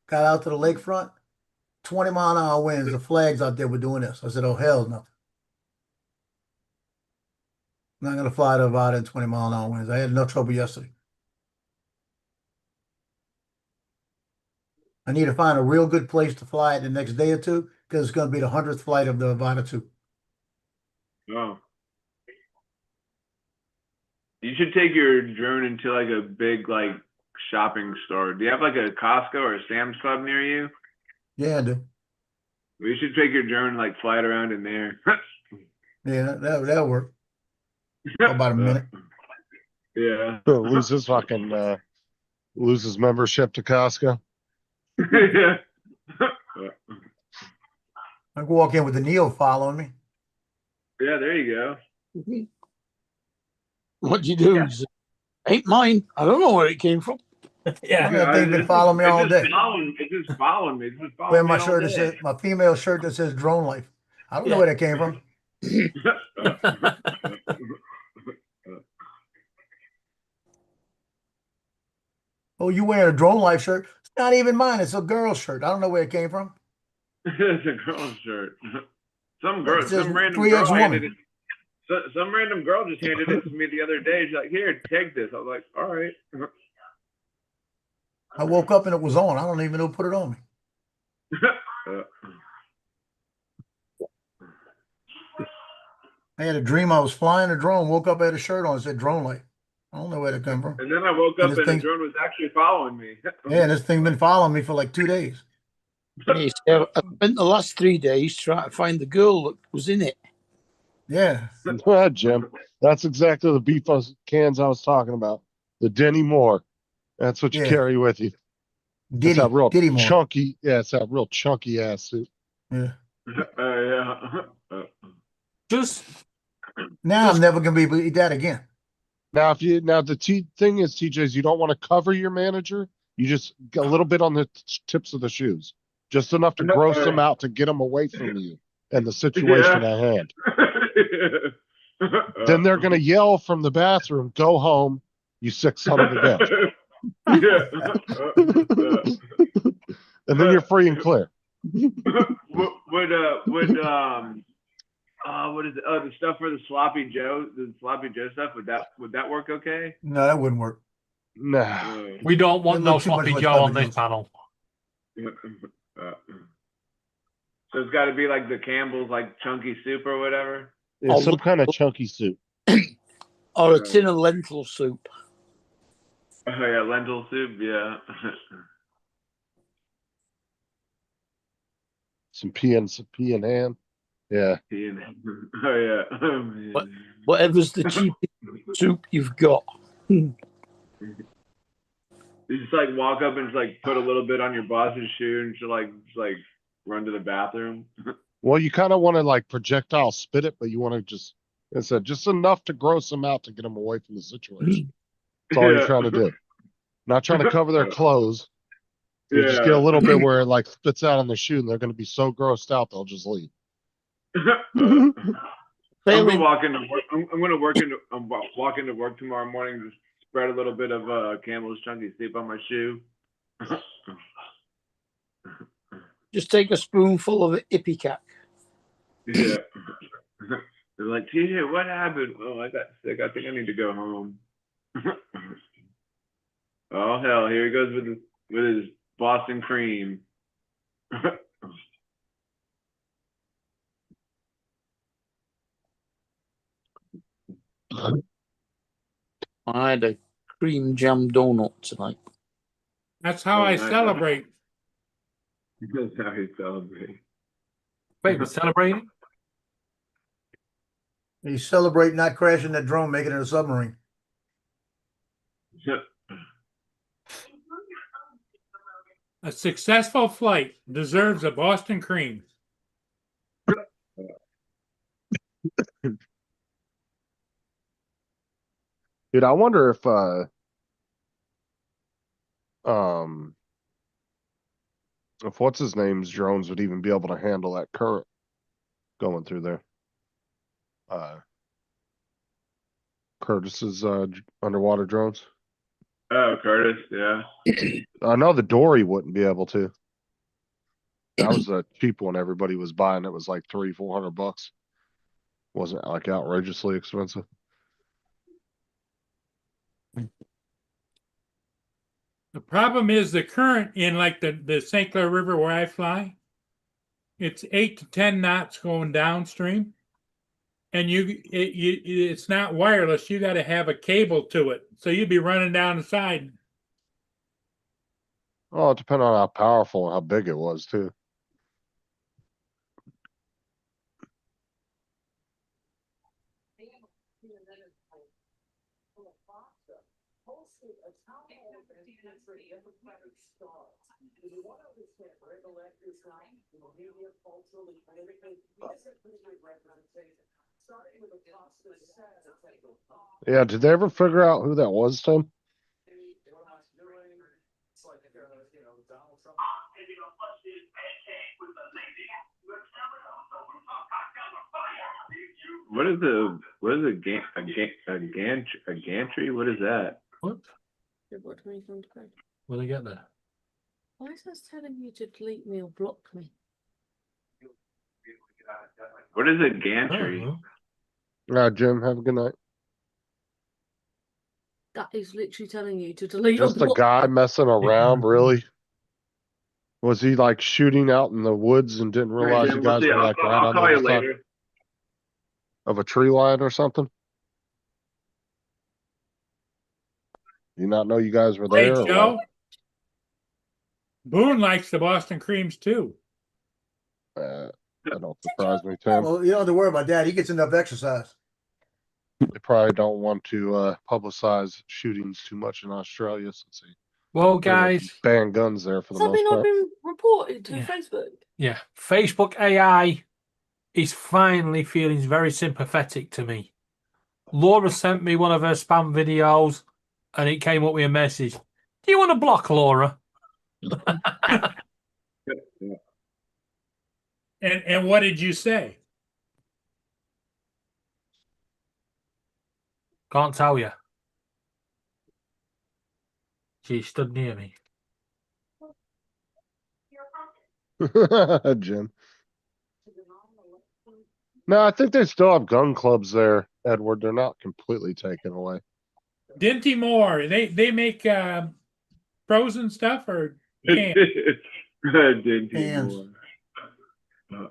[SPEAKER 4] Got out to the lakefront. 20-mile-an-hour winds. The flags out there were doing this. I said, "Oh hell no! I'm not gonna fly to Avata in 20-mile-an-hour winds." I had no trouble yesterday. I need to find a real good place to fly it the next day or two because it's going to be the 100th flight of the Viva 2.
[SPEAKER 10] Oh. You should take your drone into like a big like shopping store. Do you have like a Costco or a Sam's Club near you?
[SPEAKER 4] Yeah, I do.
[SPEAKER 10] We should take your drone and like fly it around in there.
[SPEAKER 4] Yeah, that'll work. For about a minute.
[SPEAKER 10] Yeah.
[SPEAKER 3] Lose his fucking lose his membership to Costco.
[SPEAKER 10] Yeah.
[SPEAKER 4] I can walk in with the Neo following me.
[SPEAKER 10] Yeah, there you go.
[SPEAKER 5] What'd you do? Ain't mine. I don't know where it came from.
[SPEAKER 1] Yeah.
[SPEAKER 4] That thing's been following me all day.
[SPEAKER 10] It's just following me. It's just following
[SPEAKER 4] Wearing
[SPEAKER 10] me
[SPEAKER 4] my
[SPEAKER 10] all
[SPEAKER 4] shirt that
[SPEAKER 10] day.
[SPEAKER 4] says, my female shirt that says Drone Life. I don't know where that came from. Oh, you wearing a Drone Life shirt? It's not even mine. It's a girl's shirt. I don't know where it came from.
[SPEAKER 10] It's a girl's shirt. Some
[SPEAKER 4] It says
[SPEAKER 10] some random
[SPEAKER 4] 3X
[SPEAKER 10] girl handed
[SPEAKER 4] woman.
[SPEAKER 10] it. Some random girl just handed it to me the other day. She's like, "Here, take this." I was like, "All right."
[SPEAKER 4] I woke up and it was on. I don't even know who put it on me. I had a dream I was flying a drone, woke up, I had a shirt on, it said Drone Life. I don't know where that come from.
[SPEAKER 10] And then I woke
[SPEAKER 4] And
[SPEAKER 10] up
[SPEAKER 4] this
[SPEAKER 10] and the
[SPEAKER 4] thing-
[SPEAKER 10] drone was actually following me.
[SPEAKER 4] Yeah, this thing been following me for like 2 days.
[SPEAKER 5] Yes, I spent the last 3 days trying to find the girl that was in it.
[SPEAKER 4] Yeah.
[SPEAKER 3] Go ahead, Jim. That's exactly the beef cans I was talking about. The Denny Moore. That's what you
[SPEAKER 4] Yeah.
[SPEAKER 3] carry with you. It's
[SPEAKER 4] Diddy,
[SPEAKER 3] that real
[SPEAKER 4] Diddy Moore.
[SPEAKER 3] chunky. Yeah, it's that real chunky ass suit.
[SPEAKER 4] Yeah.
[SPEAKER 10] Yeah.
[SPEAKER 8] Just
[SPEAKER 4] Now I'm never gonna be able to eat that again.
[SPEAKER 3] Now, the thing is, TJ's, you don't want to cover your manager. You just get a little bit on the tips of the shoes, just enough to gross them out to get them away from you and the situation at hand. Then they're gonna yell from the bathroom, "Go home, you sick son of a bitch!" And then you're free and clear.
[SPEAKER 10] What is it? Oh, the stuff for the sloppy Joe stuff. Would that work okay?
[SPEAKER 4] No, that wouldn't work.
[SPEAKER 3] Nah.
[SPEAKER 8] we don't want
[SPEAKER 4] It
[SPEAKER 8] no
[SPEAKER 4] looked too much
[SPEAKER 8] sloppy
[SPEAKER 4] like
[SPEAKER 8] Joe
[SPEAKER 4] Papa
[SPEAKER 8] on this
[SPEAKER 4] John's.
[SPEAKER 8] panel.
[SPEAKER 10] So it's got to be like the Campbell's like chunky soup or whatever.
[SPEAKER 3] Yeah, some kind of chunky soup.
[SPEAKER 5] Or a tin of lentil soup.
[SPEAKER 10] Oh yeah, lentil soup. Yeah.
[SPEAKER 3] Some pea in hand. Yeah.
[SPEAKER 10] Oh yeah.
[SPEAKER 5] Whatever's the cheapest soup you've got.
[SPEAKER 10] You just like walk up and just like put a little bit on your boss's shoe and she'll just like run to the bathroom.
[SPEAKER 3] Well, you kind of want to like projectile spit it, but you want to just enough to gross them out to get them away from the situation. That's all you're trying to do. Not trying to cover their clothes. You just get a little bit where it like spits out on the shoe and they're going to be so grossed out they'll just leave.
[SPEAKER 10] I'm gonna walk into work. I'm walk into work tomorrow morning to spread a little bit of Campbell's chunky soup on my shoe.
[SPEAKER 5] Just take a spoonful of Ipecac.
[SPEAKER 10] Yeah. They're like, TJ, what happened? Oh, I got sick. I think I need to go home. Oh hell, here he goes with his Boston cream.
[SPEAKER 5] I had a cream jam donut tonight.
[SPEAKER 1] That's how I celebrate.
[SPEAKER 10] That's how he celebrates.
[SPEAKER 8] Wait, we're celebrating?
[SPEAKER 4] You celebrate not crashing that drone, making it a submarine.
[SPEAKER 1] A successful flight deserves a Boston cream.
[SPEAKER 3] Dude, I wonder if what's his name's drones would even be able to handle that current going through there. Curtis's underwater drones.
[SPEAKER 10] Oh, Curtis, yeah.
[SPEAKER 3] I know the Dory wouldn't be able to. That was a cheap one everybody was buying. It was like $300-400. Wasn't like outrageously expensive.
[SPEAKER 1] The problem is the current in like the St. Clair River where I fly it's 8 to 10 knots going downstream. And it's not wireless. You got to have a cable to it. So you'd be running down the side.
[SPEAKER 3] Oh, it depends on how powerful and how big it was too. Yeah, did they ever figure out who that was, Tim?
[SPEAKER 10] What is a gantry? What is that?
[SPEAKER 8] What?
[SPEAKER 11] What do you think about?
[SPEAKER 8] Will they get there?
[SPEAKER 11] Why is this telling you to delete me or block me?
[SPEAKER 10] What is a
[SPEAKER 8] I
[SPEAKER 10] gantry?
[SPEAKER 8] don't know.
[SPEAKER 3] Jim, have a good night.
[SPEAKER 11] That is literally telling you to delete
[SPEAKER 3] Just
[SPEAKER 11] or
[SPEAKER 3] a
[SPEAKER 11] block.
[SPEAKER 3] guy messing around, really? Was he like shooting out in the woods and didn't
[SPEAKER 10] All right,
[SPEAKER 3] realize
[SPEAKER 10] Jim,
[SPEAKER 3] you
[SPEAKER 10] we'll
[SPEAKER 3] guys
[SPEAKER 10] see.
[SPEAKER 3] were
[SPEAKER 10] I'll
[SPEAKER 3] like
[SPEAKER 10] call-
[SPEAKER 3] right
[SPEAKER 10] I'll
[SPEAKER 3] on
[SPEAKER 10] call
[SPEAKER 3] the
[SPEAKER 10] you
[SPEAKER 3] other side
[SPEAKER 10] later.
[SPEAKER 3] of a tree line or something? You not know you guys were
[SPEAKER 1] Hey,
[SPEAKER 3] there? Or
[SPEAKER 1] Joe.
[SPEAKER 3] what?
[SPEAKER 1] Boone likes the Boston creams too.
[SPEAKER 3] That don't surprise me, Tim.
[SPEAKER 4] Well, you don't have to worry about that. He gets enough exercise.
[SPEAKER 3] They probably don't want to publicize shootings too much in Australia since they
[SPEAKER 8] Well,
[SPEAKER 3] pretty much
[SPEAKER 8] guys,
[SPEAKER 3] ban guns there for the
[SPEAKER 11] Something
[SPEAKER 3] most
[SPEAKER 11] not
[SPEAKER 3] part.
[SPEAKER 11] been reported to
[SPEAKER 8] Yeah.
[SPEAKER 11] Facebook.
[SPEAKER 8] yeah, Facebook AI is finally feeling very sympathetic to me. Laura sent me one of her spam videos, and it came up with a message. Do you want to block Laura?
[SPEAKER 1] And what did you say?
[SPEAKER 8] Can't tell you. She stood near me.
[SPEAKER 3] Jim. No, I think they still have gun clubs there, Edward. They're not completely taken away.
[SPEAKER 1] Dinty Moore. They make frozen stuff or canned?
[SPEAKER 4] Hands.
[SPEAKER 3] I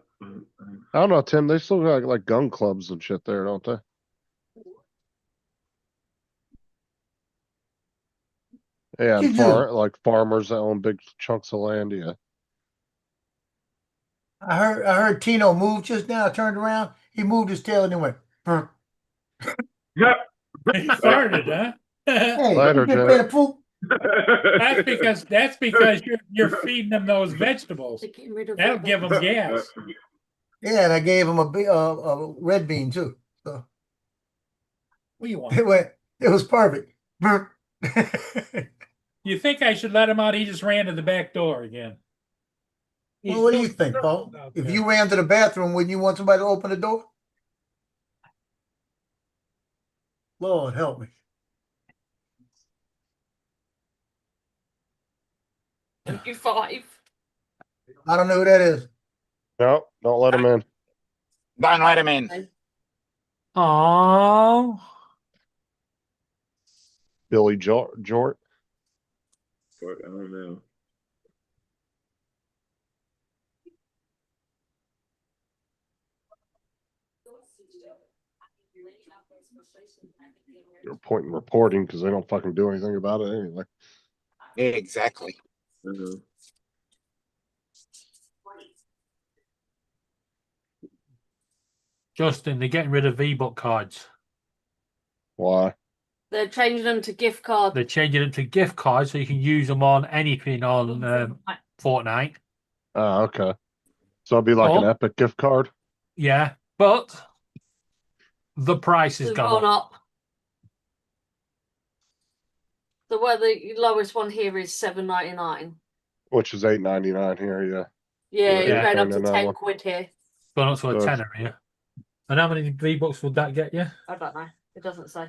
[SPEAKER 3] don't know, Tim. They still got like gun clubs and shit there, don't they? Yeah,
[SPEAKER 4] You
[SPEAKER 3] and
[SPEAKER 4] do.
[SPEAKER 3] like farmers that own big chunks of land. Yeah.
[SPEAKER 4] I heard Tino move just now. I turned around. He moved his tail and then went. "Brr."
[SPEAKER 1] He farted, huh?
[SPEAKER 4] Hey,
[SPEAKER 3] Later,
[SPEAKER 4] you been
[SPEAKER 3] Jim.
[SPEAKER 4] paying a poop?
[SPEAKER 1] That's because you're feeding them those vegetables.
[SPEAKER 11] They're getting rid of
[SPEAKER 1] That'll
[SPEAKER 11] it.
[SPEAKER 1] give them gas.
[SPEAKER 4] Yeah, and I gave him a red bean too. So
[SPEAKER 1] What do you want?
[SPEAKER 4] it was perfect. Brr.
[SPEAKER 1] You think I should let him out? He just ran to the back door again.
[SPEAKER 4] Well, what do you think, Paul? If you ran to the bathroom, wouldn't you want somebody to open the door? Lord help me.
[SPEAKER 11] 25.
[SPEAKER 4] I don't know who that is.
[SPEAKER 3] No, don't let them in.
[SPEAKER 2] Don't let him in.
[SPEAKER 8] Oh,
[SPEAKER 3] Billy Jort.
[SPEAKER 10] I don't know.
[SPEAKER 3] They're pointing reporting because they don't fucking do anything about it anyway.
[SPEAKER 2] Yeah, exactly.
[SPEAKER 8] Justin, they're getting rid of V-Buck cards.
[SPEAKER 3] Why?
[SPEAKER 11] They're changing them to gift card.
[SPEAKER 8] They're changing it to gift cards so you can use them on anything on Fortnite.
[SPEAKER 3] Oh, okay. So it'd be like an
[SPEAKER 8] Oh.
[SPEAKER 3] Epic gift card.
[SPEAKER 8] Yeah, but the price has
[SPEAKER 11] They've
[SPEAKER 8] gone up.
[SPEAKER 11] The lowest one here is $7.99.
[SPEAKER 3] Which is $8.99 here, yeah.
[SPEAKER 11] Yeah,
[SPEAKER 3] Yeah,
[SPEAKER 11] you're going up to
[SPEAKER 3] and then that
[SPEAKER 11] 10
[SPEAKER 3] one.
[SPEAKER 11] quid here.
[SPEAKER 8] Gone up to a
[SPEAKER 3] So it's-
[SPEAKER 8] tenner here. And how many V-Bucks would that get you?
[SPEAKER 11] I don't know. It doesn't say.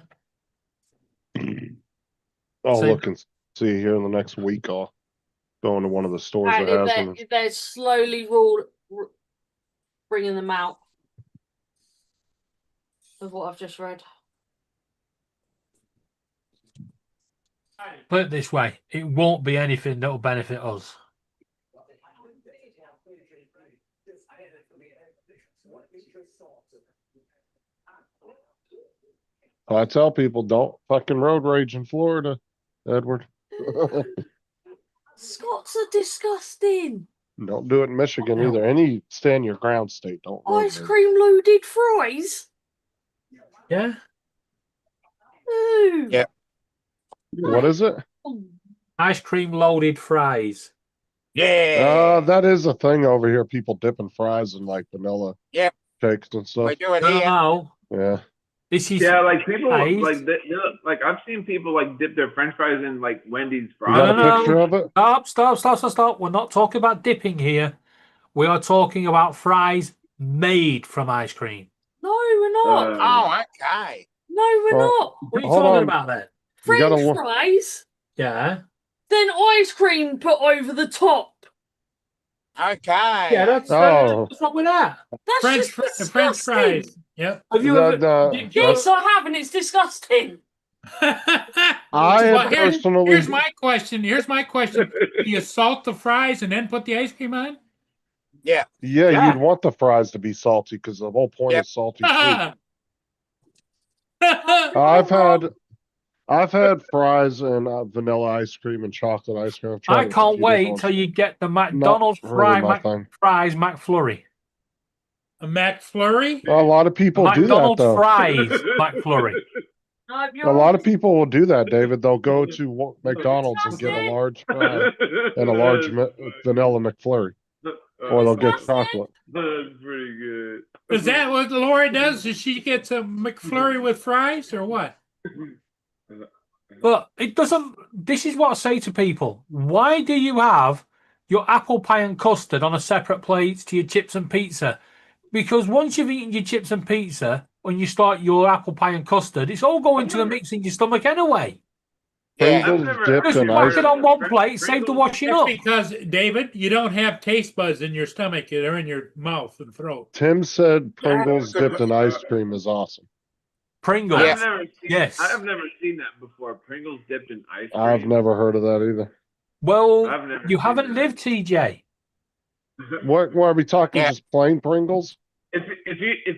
[SPEAKER 3] I'll
[SPEAKER 8] So-
[SPEAKER 3] look and see here in the next week. I'll go into one of the stores that has them.
[SPEAKER 11] They're slowly bringing them out of what I've just read.
[SPEAKER 8] Put it this way, it won't be anything that will benefit us.
[SPEAKER 3] I tell people, don't fucking road rage in Florida, Edward.
[SPEAKER 11] Scots are disgusting.
[SPEAKER 3] Don't do it in Michigan either. Any stand your ground state. Don't road
[SPEAKER 11] Ice
[SPEAKER 3] rage.
[SPEAKER 11] cream loaded fries.
[SPEAKER 1] Yeah.
[SPEAKER 11] Ooh.
[SPEAKER 2] Yeah.
[SPEAKER 3] What is it?
[SPEAKER 8] Ice cream loaded fries.
[SPEAKER 2] Yeah.
[SPEAKER 3] That is a thing over here. People dipping fries in like vanilla
[SPEAKER 2] Yep.
[SPEAKER 3] cakes and stuff.
[SPEAKER 2] We do it
[SPEAKER 8] No,
[SPEAKER 2] here.
[SPEAKER 8] no.
[SPEAKER 3] Yeah.
[SPEAKER 8] This is
[SPEAKER 10] Yeah, like people
[SPEAKER 8] fries.
[SPEAKER 10] like I've seen people like dip their French fries in like Wendy's
[SPEAKER 3] You got
[SPEAKER 10] fries.
[SPEAKER 3] a
[SPEAKER 8] No.
[SPEAKER 3] picture of it?
[SPEAKER 8] Stop. We're not talking about dipping here. We are talking about fries made from ice cream.
[SPEAKER 11] No, we're not.
[SPEAKER 2] Oh, okay.
[SPEAKER 11] No, we're
[SPEAKER 3] Well,
[SPEAKER 11] not.
[SPEAKER 8] What are you
[SPEAKER 3] Hold
[SPEAKER 8] talking
[SPEAKER 3] on.
[SPEAKER 8] about then?
[SPEAKER 3] You gotta
[SPEAKER 11] French
[SPEAKER 3] look-
[SPEAKER 11] fries,
[SPEAKER 8] Yeah.
[SPEAKER 11] then ice cream put over the top.
[SPEAKER 2] Okay.
[SPEAKER 8] Yeah, that's
[SPEAKER 3] Oh.
[SPEAKER 8] what's wrong with that?
[SPEAKER 11] That's
[SPEAKER 1] French
[SPEAKER 11] just
[SPEAKER 1] fr-
[SPEAKER 11] disgusting.
[SPEAKER 1] French fries. Yep.
[SPEAKER 8] Have you
[SPEAKER 3] That,
[SPEAKER 8] ever?
[SPEAKER 11] Yes, I have, and it's disgusting.
[SPEAKER 3] I
[SPEAKER 1] Well,
[SPEAKER 3] have
[SPEAKER 1] here's
[SPEAKER 3] personally.
[SPEAKER 1] my question. Here's my question. Do you salt the fries and then put the ice cream on?
[SPEAKER 3] Yeah,
[SPEAKER 8] Yeah.
[SPEAKER 3] you'd want the fries to be salty because the whole point
[SPEAKER 2] Yep.
[SPEAKER 3] is salty sweet. I've had fries and vanilla ice cream and chocolate ice cream. I've tried
[SPEAKER 8] I
[SPEAKER 3] it with a
[SPEAKER 8] can't
[SPEAKER 3] few
[SPEAKER 8] wait
[SPEAKER 3] different
[SPEAKER 8] till
[SPEAKER 3] ones.
[SPEAKER 8] you get the
[SPEAKER 3] Not
[SPEAKER 8] McDonald's
[SPEAKER 3] really my thing.
[SPEAKER 8] fries McFlurry.
[SPEAKER 1] A McFlurry?
[SPEAKER 3] A lot of people do that
[SPEAKER 8] McDonald's
[SPEAKER 3] though.
[SPEAKER 8] fries McFlurry.
[SPEAKER 11] No, you're
[SPEAKER 3] A lot
[SPEAKER 11] right.
[SPEAKER 3] of people will do that, David. They'll go to McDonald's and get a large fry and a large vanilla McFlurry, or they'll get chocolate.
[SPEAKER 10] That's pretty good.
[SPEAKER 1] Is that what Laura does? Does she gets a McFlurry with fries or what?
[SPEAKER 8] But it doesn't. This is what I say to people. Why do you have your apple pie and custard on a separate plate to your chips and pizza? Because once you've eaten your chips and pizza, when you start your apple pie and custard, it's all going to the mix in your stomach anyway.
[SPEAKER 2] Yeah.
[SPEAKER 3] Pringles dipped
[SPEAKER 8] Just
[SPEAKER 3] in
[SPEAKER 8] whack
[SPEAKER 3] ice.
[SPEAKER 8] it on one plate, save the washing
[SPEAKER 1] That's
[SPEAKER 8] up.
[SPEAKER 1] because, David, you don't have taste buds in your stomach. They're in your mouth and throat.
[SPEAKER 3] Tim said Pringles dipped in ice cream is awesome.
[SPEAKER 8] Pringles.
[SPEAKER 2] Yeah.
[SPEAKER 8] Yes.
[SPEAKER 10] I've never seen that before. Pringles dipped in ice cream.
[SPEAKER 3] I've never heard of that either.
[SPEAKER 8] Well,
[SPEAKER 10] I've never
[SPEAKER 8] you
[SPEAKER 10] seen
[SPEAKER 8] haven't
[SPEAKER 10] that.
[SPEAKER 8] lived, TJ.
[SPEAKER 3] What are we talking?
[SPEAKER 2] Yeah.
[SPEAKER 3] Just plain Pringles?
[SPEAKER 10] If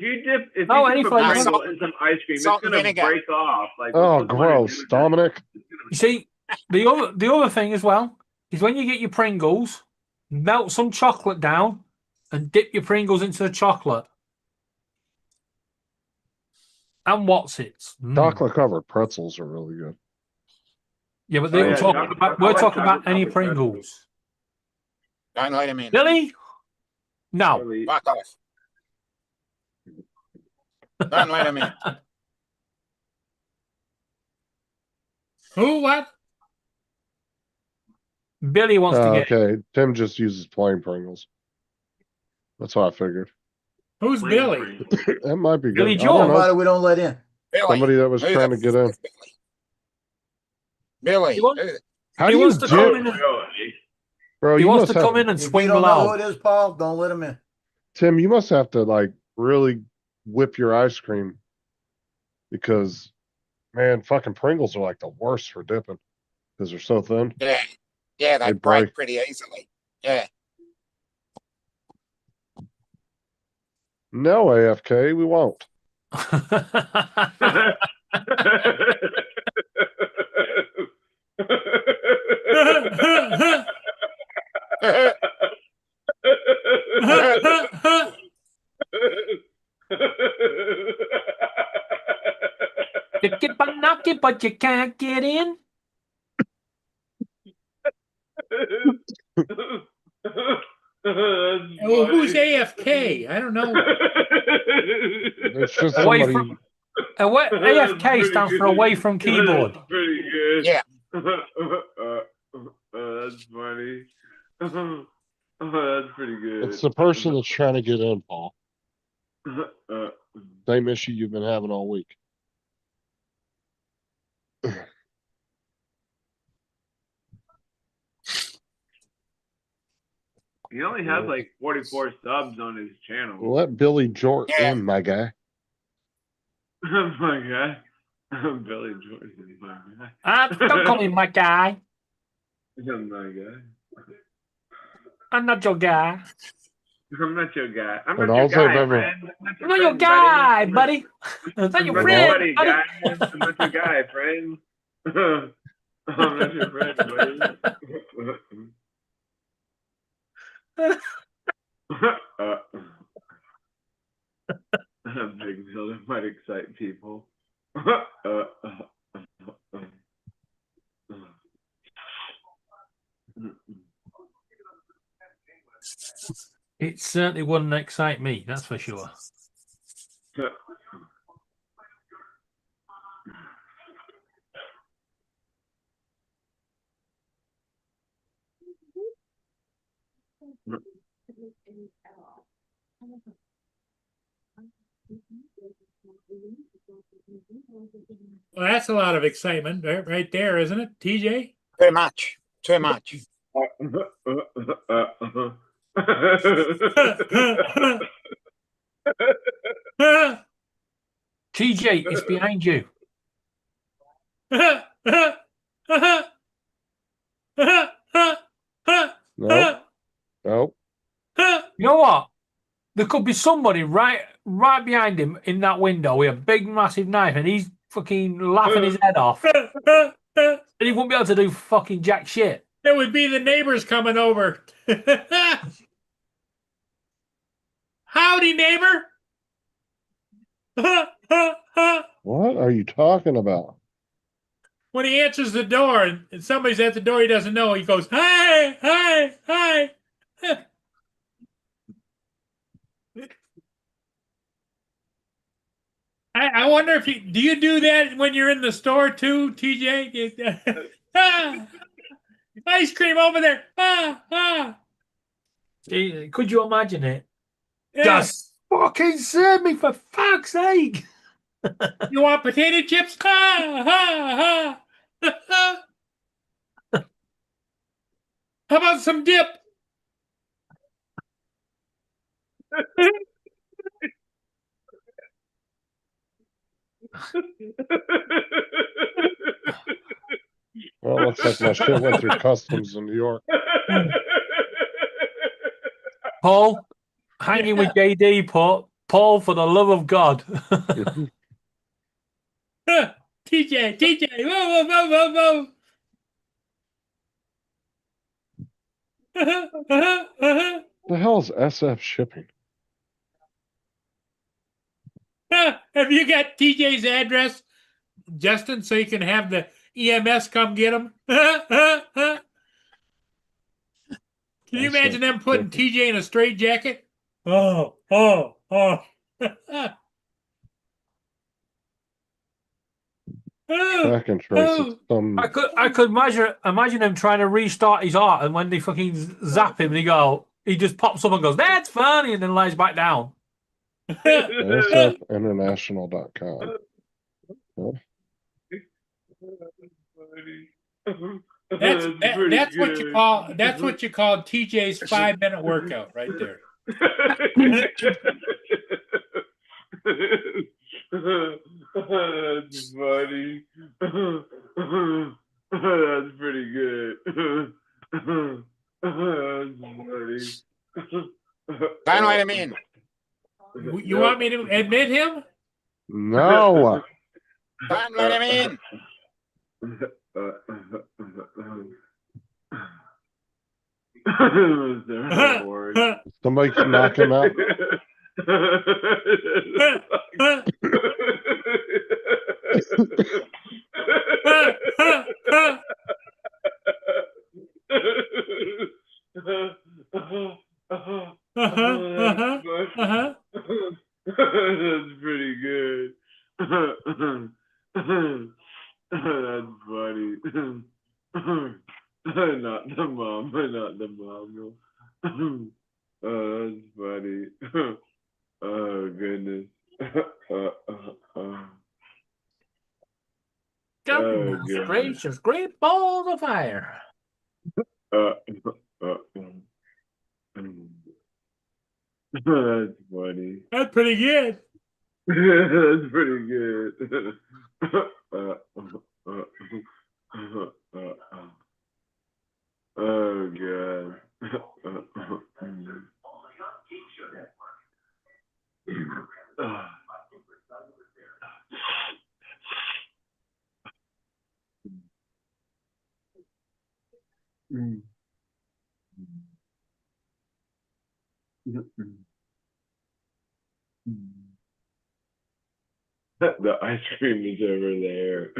[SPEAKER 10] you dip
[SPEAKER 8] Oh,
[SPEAKER 10] you
[SPEAKER 8] any
[SPEAKER 10] dip a
[SPEAKER 8] flavor.
[SPEAKER 10] Pringle in some ice cream, it's
[SPEAKER 2] Salt and
[SPEAKER 10] gonna
[SPEAKER 2] vinegar.
[SPEAKER 10] break off. Like
[SPEAKER 3] Oh,
[SPEAKER 10] what's the point of
[SPEAKER 3] gross,
[SPEAKER 10] doing that?
[SPEAKER 3] Dominic.
[SPEAKER 8] You see, the other thing as well is when you get your Pringles, melt some chocolate down and dip your Pringles into the chocolate. And what's it?
[SPEAKER 3] Chocolate covered pretzels are really good.
[SPEAKER 8] Yeah, but
[SPEAKER 10] Oh,
[SPEAKER 8] we're
[SPEAKER 10] yeah,
[SPEAKER 8] talking
[SPEAKER 10] chocolate-
[SPEAKER 8] about
[SPEAKER 10] I like
[SPEAKER 8] talking about
[SPEAKER 10] chocolate
[SPEAKER 8] any
[SPEAKER 10] covered
[SPEAKER 8] Pringles.
[SPEAKER 2] Don't let him in.
[SPEAKER 8] Billy? No.
[SPEAKER 10] Really.
[SPEAKER 2] Fuck off. Don't let him in.
[SPEAKER 1] Who? What?
[SPEAKER 8] Billy wants to get
[SPEAKER 3] Okay, Tim just uses plain Pringles. That's what I figured.
[SPEAKER 1] Who's
[SPEAKER 10] Plain
[SPEAKER 1] Billy?
[SPEAKER 10] Pringles.
[SPEAKER 3] That might be good.
[SPEAKER 8] Billy
[SPEAKER 3] I
[SPEAKER 8] Joel.
[SPEAKER 3] don't know.
[SPEAKER 4] Somebody we don't let in.
[SPEAKER 2] Billy.
[SPEAKER 3] Somebody that was
[SPEAKER 2] Who
[SPEAKER 3] trying
[SPEAKER 2] the
[SPEAKER 3] to get in.
[SPEAKER 2] fuck is Billy.
[SPEAKER 8] He wants-
[SPEAKER 2] Who the-
[SPEAKER 3] How
[SPEAKER 8] He
[SPEAKER 3] do you
[SPEAKER 8] wants to come
[SPEAKER 3] dip,
[SPEAKER 8] in.
[SPEAKER 10] Really?
[SPEAKER 3] bro?
[SPEAKER 8] He
[SPEAKER 3] You
[SPEAKER 8] wants
[SPEAKER 3] must
[SPEAKER 8] to
[SPEAKER 3] have,
[SPEAKER 8] come in and
[SPEAKER 4] If you
[SPEAKER 8] swing
[SPEAKER 4] don't know who
[SPEAKER 8] low.
[SPEAKER 4] it is, Paul, don't let him in.
[SPEAKER 3] Tim. You must have to like really whip your ice cream because, man, fucking Pringles are like the worst for dipping because they're so thin.
[SPEAKER 2] Yeah. Yeah, they
[SPEAKER 3] They
[SPEAKER 2] break
[SPEAKER 3] break.
[SPEAKER 2] pretty easily. Yeah.
[SPEAKER 3] No, AFK, we won't.
[SPEAKER 8] You get by knocking, but you can't get in.
[SPEAKER 1] Oh, who's AFK? I don't know.
[SPEAKER 3] It's just
[SPEAKER 8] Away
[SPEAKER 3] somebody.
[SPEAKER 8] from AFK stands for away from keyboard.
[SPEAKER 10] That's pretty good.
[SPEAKER 2] Yeah.
[SPEAKER 10] That's funny. That's pretty good.
[SPEAKER 3] It's the person that's trying to get in, Paul. Same issue you've been having all week.
[SPEAKER 10] He only has like 44 subs on his channel.
[SPEAKER 3] Let Billy Jort
[SPEAKER 2] Yeah.
[SPEAKER 3] in, my guy.
[SPEAKER 10] Oh my god. Billy Jordan, my guy.
[SPEAKER 8] Don't call me my guy.
[SPEAKER 10] Oh my god.
[SPEAKER 8] I'm not your guy.
[SPEAKER 10] I'm not your guy. I'm
[SPEAKER 3] And
[SPEAKER 10] not your
[SPEAKER 3] also I've
[SPEAKER 10] guy,
[SPEAKER 3] ever-
[SPEAKER 10] friend.
[SPEAKER 8] I'm not your guy, buddy. I'm not your
[SPEAKER 10] I'm not
[SPEAKER 8] friend,
[SPEAKER 10] your buddy,
[SPEAKER 8] buddy.
[SPEAKER 10] guy. I'm not your guy, friend. I'm not your friend, buddy. A big building might excite people.
[SPEAKER 8] It certainly wouldn't excite me, that's for sure.
[SPEAKER 1] Well, that's a lot of excitement right there, isn't it, TJ?
[SPEAKER 2] Too much. Too much.
[SPEAKER 8] TJ, it's behind you.
[SPEAKER 3] Nope. Nope.
[SPEAKER 8] You know what? There could be somebody right behind him in that window with a big, massive knife, and he's fucking laughing his head off, and he won't be able to do fucking jack shit.
[SPEAKER 1] It would be the neighbors coming over. Howdy, neighbor.
[SPEAKER 3] What are you talking about?
[SPEAKER 1] When he answers the door and somebody's at the door he doesn't know, he goes, "Hi, hi, hi." I wonder if do you do that when you're in the store too, TJ? Ice cream over there.
[SPEAKER 8] Could you imagine it?
[SPEAKER 1] Yeah.
[SPEAKER 8] Just fucking serve me, for fuck's sake.
[SPEAKER 1] You want potato chips? How about some dip?
[SPEAKER 3] Well, looks like my shit went through customs in New York.
[SPEAKER 8] Paul, hanging with JD, Paul, for the love of God.
[SPEAKER 1] TJ, whoa.
[SPEAKER 3] The hell is SF shipping?
[SPEAKER 1] Have you got TJ's address, Justin, so you can have the EMS come get him? Can you imagine them putting TJ in a straitjacket? Oh.
[SPEAKER 3] Track and trace.
[SPEAKER 8] I could imagine him trying to restart his heart, and when they fucking zap him, he just pops up and goes, "That's funny," and then lies back down.
[SPEAKER 3] SFinternational.com. Huh?
[SPEAKER 1] That's what you call TJ's 5-minute workout right there.
[SPEAKER 10] That's funny. That's pretty good. That's funny.
[SPEAKER 2] Don't let him in.
[SPEAKER 1] You want me to admit him?
[SPEAKER 3] No.
[SPEAKER 2] Don't let him in.
[SPEAKER 3] Somebody can knock him out.
[SPEAKER 10] That's pretty good. That's funny. Not the mom. Oh, that's funny. Oh, goodness.
[SPEAKER 8] Goodness gracious, great balls of fire.
[SPEAKER 10] That's funny.
[SPEAKER 1] That's pretty good.
[SPEAKER 10] That's pretty good. Oh, God. The ice cream is over there.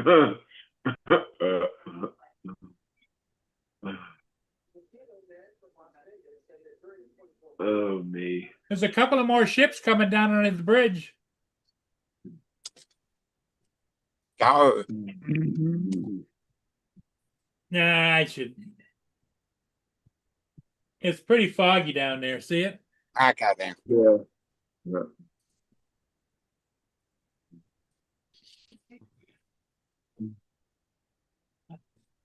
[SPEAKER 10] Oh me.
[SPEAKER 1] There's a couple of more ships coming down on the bridge.
[SPEAKER 2] Go.
[SPEAKER 1] Nah, I should. It's pretty foggy down there. See it?
[SPEAKER 2] Okay then.
[SPEAKER 10] Yeah. Yeah.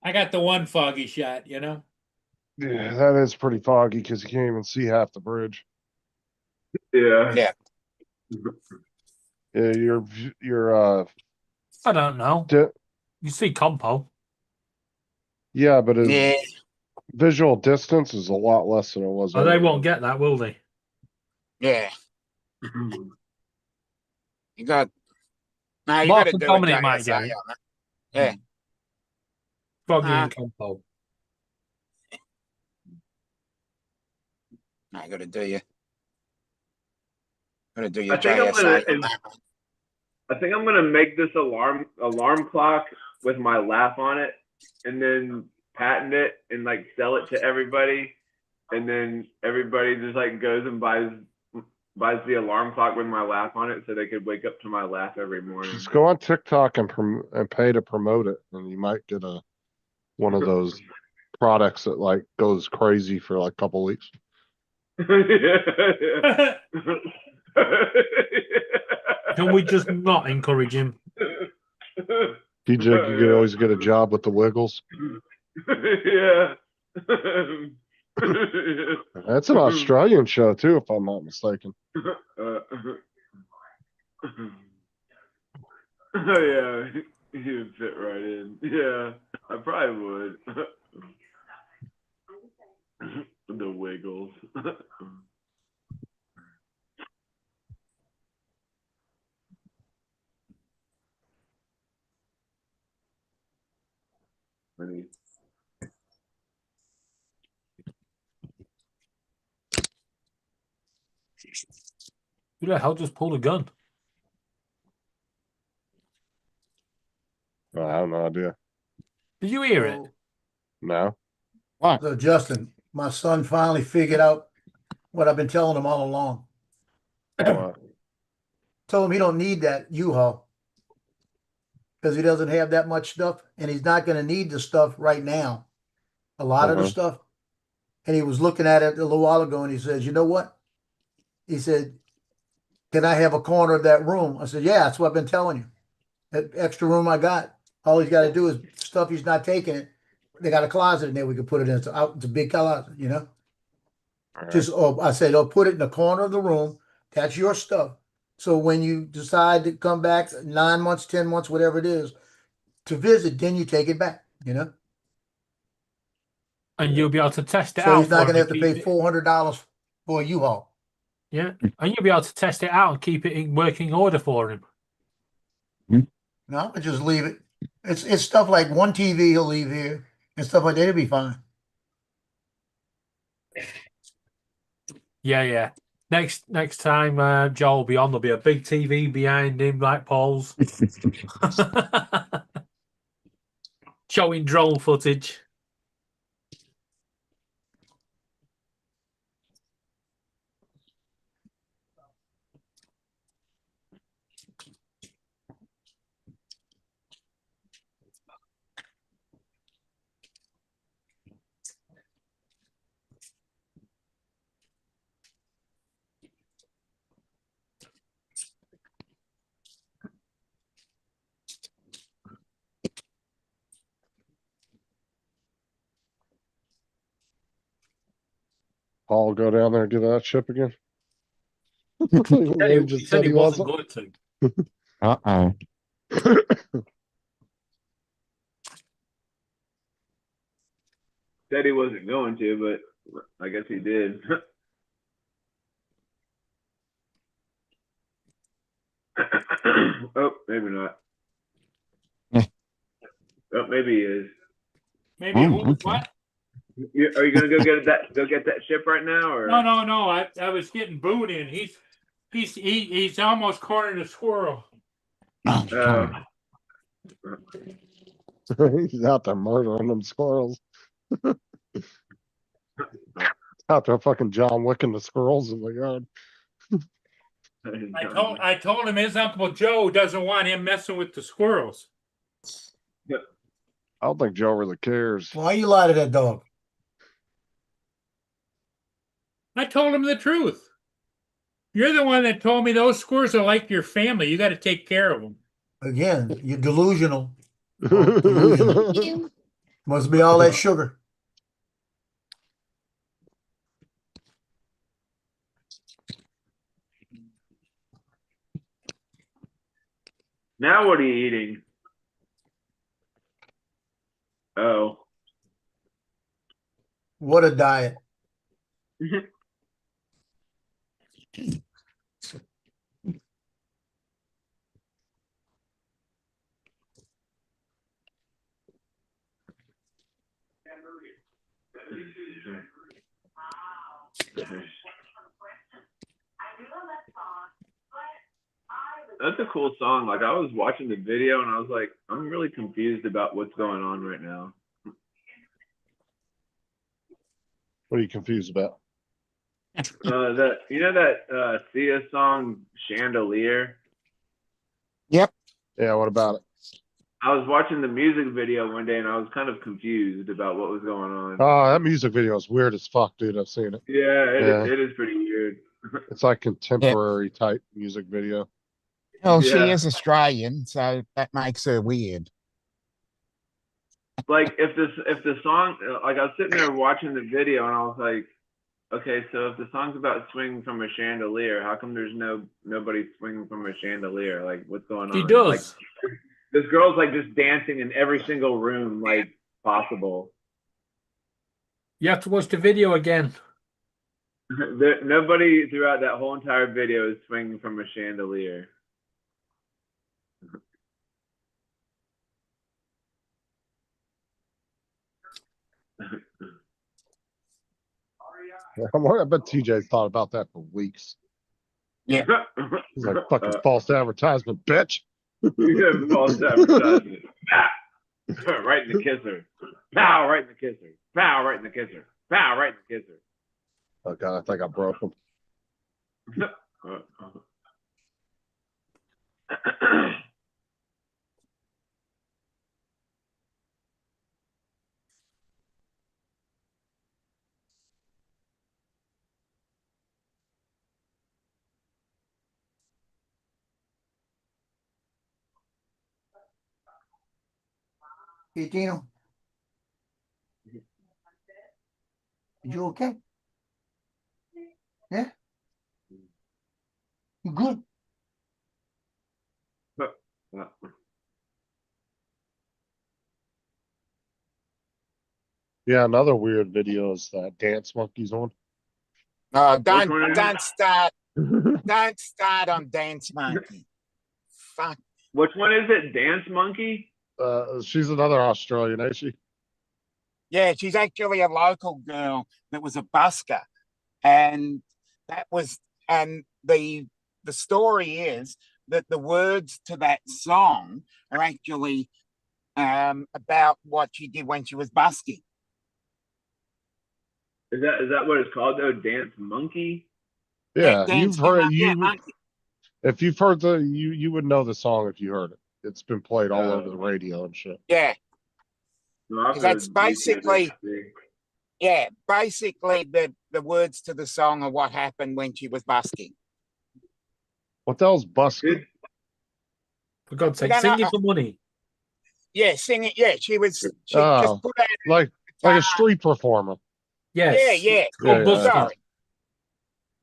[SPEAKER 1] I got the one foggy shot, you know?
[SPEAKER 3] Yeah, that is pretty foggy because you can't even see half the bridge.
[SPEAKER 10] Yeah.
[SPEAKER 2] Yeah.
[SPEAKER 3] Yeah, your
[SPEAKER 8] I don't know. You see Compo.
[SPEAKER 3] yeah, but his
[SPEAKER 2] Yeah.
[SPEAKER 3] visual distance is a lot less than it was.
[SPEAKER 8] Oh, they
[SPEAKER 3] earlier.
[SPEAKER 8] won't get that, will they?
[SPEAKER 2] Yeah. You got. No, you
[SPEAKER 8] Mark
[SPEAKER 2] got to
[SPEAKER 8] and
[SPEAKER 2] do
[SPEAKER 8] Dominic
[SPEAKER 2] it
[SPEAKER 8] might
[SPEAKER 2] JSA
[SPEAKER 8] get
[SPEAKER 2] on
[SPEAKER 8] it.
[SPEAKER 2] that. Yeah.
[SPEAKER 8] Foggy
[SPEAKER 2] Ah.
[SPEAKER 8] and Compo.
[SPEAKER 2] No, you got to do your. Got to do your
[SPEAKER 10] I think I'm
[SPEAKER 2] JSA
[SPEAKER 10] gonna.
[SPEAKER 2] on that.
[SPEAKER 10] I think I'm gonna make this alarm clock with my laugh on it, and then patent it and like sell it to everybody, and then everybody just like goes and buys the alarm clock with my laugh on it, so they could wake up to my laugh every morning.
[SPEAKER 3] Just go on TikTok and pay to promote it, and you might get one of those products that like goes crazy for like a couple weeks.
[SPEAKER 8] Can we just not encourage him?
[SPEAKER 3] DJ, you could always get a job with the Wiggles.
[SPEAKER 10] Yeah.
[SPEAKER 3] That's an Australian show too, if I'm not mistaken.
[SPEAKER 10] Oh yeah, you'd fit right in. Yeah, I probably would. The Wiggles. Funny.
[SPEAKER 8] Who the hell just pulled a gun?
[SPEAKER 3] I have no idea.
[SPEAKER 8] Did you hear it?
[SPEAKER 3] No.
[SPEAKER 4] So Justin, my son finally figured out what I've been telling him all along.
[SPEAKER 3] What?
[SPEAKER 4] Told him he don't need that U-Haul because he doesn't have that much stuff, and he's not going to need the stuff right now. A lot of the stuff. And he was looking at it a little while ago, and he says, "You know what?" He said, "Can I have a corner of that room?" I said, "Yeah, that's what I've been telling you. That extra room I got. All he's got to do is stuff he's not taking it. They got a closet in there. We can put it in. It's a big closet, you know."
[SPEAKER 3] Right.
[SPEAKER 4] Just I said, put it in the corner of the room. That's your stuff. So when you decide to come back 9 months, 10 months, whatever it is, to visit, then you take it back, you know?
[SPEAKER 8] And you'll be able to test it
[SPEAKER 4] So
[SPEAKER 8] out.
[SPEAKER 4] he's not
[SPEAKER 8] for
[SPEAKER 4] going to
[SPEAKER 8] him
[SPEAKER 4] have to
[SPEAKER 8] and
[SPEAKER 4] pay
[SPEAKER 8] keep it-
[SPEAKER 4] $400 for a U-Haul.
[SPEAKER 8] Yeah, and you'll be able to test it out and keep it in working order for him.
[SPEAKER 4] No, I just leave it. It's stuff like one TV he'll leave here and stuff like that. It'll be fine.
[SPEAKER 8] Yeah, yeah. Next time Joel will be on, there'll be a big TV behind him, like Paul's, showing drone footage.
[SPEAKER 3] Paul, go down there and get that ship again.
[SPEAKER 8] He said he wasn't going to.
[SPEAKER 2] Uh-oh.
[SPEAKER 10] Said he wasn't going to, but I guess he did. Oh, maybe not. Oh, maybe he is.
[SPEAKER 1] Maybe
[SPEAKER 2] Oh, okay.
[SPEAKER 1] what?
[SPEAKER 10] Are you gonna go get that ship right now, or
[SPEAKER 1] No. I was getting booed in. He's almost cornered a squirrel.
[SPEAKER 2] Oh,
[SPEAKER 3] He's out there murdering them squirrels. Out there fucking John Wicking the squirrels in the yard.
[SPEAKER 1] I told him his Uncle Joe doesn't want him messing with the squirrels.
[SPEAKER 3] I don't think Joe really cares.
[SPEAKER 4] Why you lie to that dog?
[SPEAKER 1] I told him the truth. You're the one that told me those squirrels are like your family. You got to take care of them.
[SPEAKER 4] Again, you're delusional. Delusional. Must be all that sugar.
[SPEAKER 10] now what are you eating? Oh.
[SPEAKER 4] What a diet.
[SPEAKER 10] That's a cool song. Like, I was watching the video and I was like, I'm really confused about what's going on right now.
[SPEAKER 3] What are you confused about?
[SPEAKER 10] That Sia song Chandelier?
[SPEAKER 2] yep.
[SPEAKER 3] Yeah, what about it?
[SPEAKER 10] I was watching the music video one day and I was kind of confused about what was going on.
[SPEAKER 3] Oh, that music video is weird as fuck, dude. I've seen it.
[SPEAKER 10] Yeah, it is pretty weird.
[SPEAKER 3] It's like contemporary type music video.
[SPEAKER 2] Well, she
[SPEAKER 10] Yeah.
[SPEAKER 2] is Australian, so that makes her weird.
[SPEAKER 10] Like if the song, like I was sitting there watching the video and I was like, okay, so if the song's about swinging from a chandelier, how come there's nobody swinging from a chandelier? Like, what's going on?
[SPEAKER 1] He does.
[SPEAKER 10] Like, this girl's like just dancing in every single room like possible.
[SPEAKER 8] You have to watch the video again.
[SPEAKER 10] Nobody throughout that whole entire video is swinging from a chandelier.
[SPEAKER 3] I bet TJ's thought about that for weeks.
[SPEAKER 2] Yeah.
[SPEAKER 3] He's like, fucking false advertisement, bitch.
[SPEAKER 10] False advertisement. Right in the kisser. Pow, right in the kisser. Pow, right in the kisser. Pow, right in the kisser.
[SPEAKER 3] Oh god, I think I broke him.
[SPEAKER 4] Hey, Gino. You okay? Yeah? You good?
[SPEAKER 3] Yeah, another weird video is that Dance Monkey's on.
[SPEAKER 2] Don't
[SPEAKER 10] one is
[SPEAKER 2] don't start don't start on Dance Monkey. Fuck.
[SPEAKER 10] Which one is it? Dance Monkey?
[SPEAKER 3] She's another Australian, ain't she?
[SPEAKER 2] Yeah, she's actually a local girl that was a busker, and the story is that the words to that song are actually about what she did when she was busking.
[SPEAKER 10] Is that what it's called though? Dance Monkey?
[SPEAKER 3] Yeah,
[SPEAKER 2] Dance
[SPEAKER 3] you've heard
[SPEAKER 2] Monkey.
[SPEAKER 3] if you've heard you would know the song if you heard it. It's been played all over the radio and shit.
[SPEAKER 2] Yeah.
[SPEAKER 10] No, I've
[SPEAKER 2] That's
[SPEAKER 10] heard
[SPEAKER 2] basically the words to the song are what happened when she was busking.
[SPEAKER 3] What the hell's busking?
[SPEAKER 8] For God's sake,
[SPEAKER 2] No, no,
[SPEAKER 8] sing it for money.
[SPEAKER 2] Yeah, sing it. Yeah, she
[SPEAKER 3] Oh,
[SPEAKER 2] just put out
[SPEAKER 3] like a street performer.
[SPEAKER 8] Yes.
[SPEAKER 2] Yeah.
[SPEAKER 8] It's called
[SPEAKER 3] Yeah,
[SPEAKER 8] busking.
[SPEAKER 2] Sorry.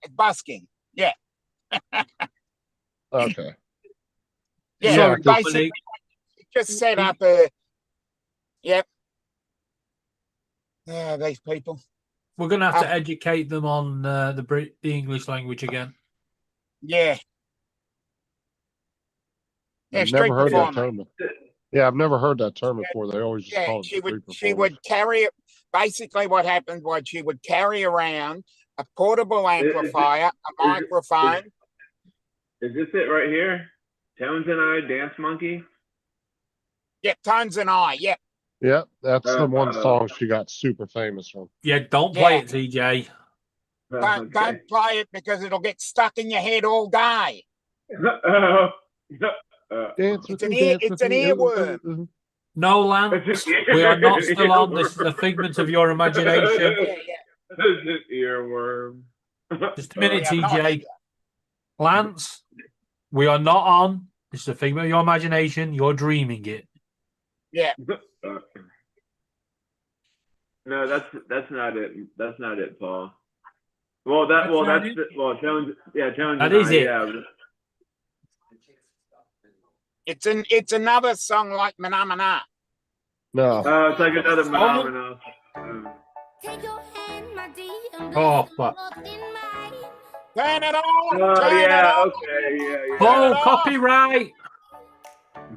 [SPEAKER 2] It's busking. Yeah.
[SPEAKER 3] Okay.
[SPEAKER 2] Yeah,
[SPEAKER 8] Sorry,
[SPEAKER 2] basically
[SPEAKER 8] Dominic.
[SPEAKER 2] just set up a yep. Yeah, these people.
[SPEAKER 8] We're going to have to educate them on the English language again.
[SPEAKER 2] Yeah. Yeah,
[SPEAKER 3] I've
[SPEAKER 2] street
[SPEAKER 3] never heard that
[SPEAKER 2] performer.
[SPEAKER 3] term. Yeah, I've never heard that term before. They always just
[SPEAKER 2] Yeah,
[SPEAKER 3] call it
[SPEAKER 2] she
[SPEAKER 3] street
[SPEAKER 2] would
[SPEAKER 3] performers.
[SPEAKER 2] carry it. basically what happened was she would carry around a portable amplifier, a microphone.
[SPEAKER 10] Is this it right here? Tones and I, Dance Monkey?
[SPEAKER 2] Yep, Tones and I. Yep.
[SPEAKER 3] Yeah, that's the one song she got super famous from.
[SPEAKER 8] Yeah, don't play
[SPEAKER 2] Yeah.
[SPEAKER 8] it, TJ.
[SPEAKER 2] Don't play it because it'll get stuck in your head all day.
[SPEAKER 3] Dance
[SPEAKER 2] It's
[SPEAKER 3] with
[SPEAKER 2] an
[SPEAKER 3] me,
[SPEAKER 2] ear,
[SPEAKER 3] dance
[SPEAKER 2] it's
[SPEAKER 3] with
[SPEAKER 2] an
[SPEAKER 3] me.
[SPEAKER 2] earworm.
[SPEAKER 8] No, Lance, we are not still on. This is a figment of your imagination.
[SPEAKER 2] Yeah.
[SPEAKER 10] It's an earworm.
[SPEAKER 8] Just a minute,
[SPEAKER 2] Yeah, not
[SPEAKER 8] TJ. Lance, we are not on. This is a figment of your imagination. You're dreaming it.
[SPEAKER 2] Yeah.
[SPEAKER 10] No, that's not it. That's not it, Paul. Well,
[SPEAKER 1] That's not
[SPEAKER 10] that's
[SPEAKER 1] it?
[SPEAKER 10] Tones. Yeah, Tones.
[SPEAKER 8] That
[SPEAKER 10] and
[SPEAKER 8] is
[SPEAKER 10] I,
[SPEAKER 8] it.
[SPEAKER 10] Yeah.
[SPEAKER 2] It's another song like Manamana.
[SPEAKER 3] No.
[SPEAKER 10] It's like another phenomenon.
[SPEAKER 8] Oh, fuck.
[SPEAKER 2] Turn it on.
[SPEAKER 10] Oh
[SPEAKER 2] Turn it
[SPEAKER 10] yeah.
[SPEAKER 2] on.
[SPEAKER 10] Okay. Yeah.
[SPEAKER 8] Oh,
[SPEAKER 2] off.
[SPEAKER 8] copyright.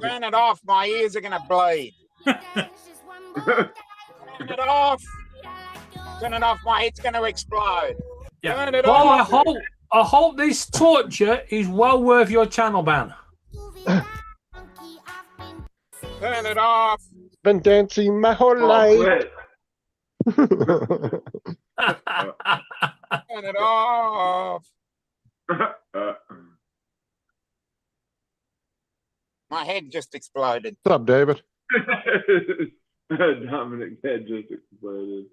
[SPEAKER 2] Turn it off. My ears are gonna bleed. Turn it off. Turn it off. My head's gonna explode.
[SPEAKER 8] Yeah.
[SPEAKER 2] Turn it
[SPEAKER 8] Paul,
[SPEAKER 2] off.
[SPEAKER 8] I hope this torture is well worth your channel ban.
[SPEAKER 2] Turn it off.
[SPEAKER 3] Been dancing my whole life.
[SPEAKER 10] Quit.
[SPEAKER 2] Turn it off. My head just exploded.
[SPEAKER 3] What's up, David?
[SPEAKER 10] Dominic head just exploded.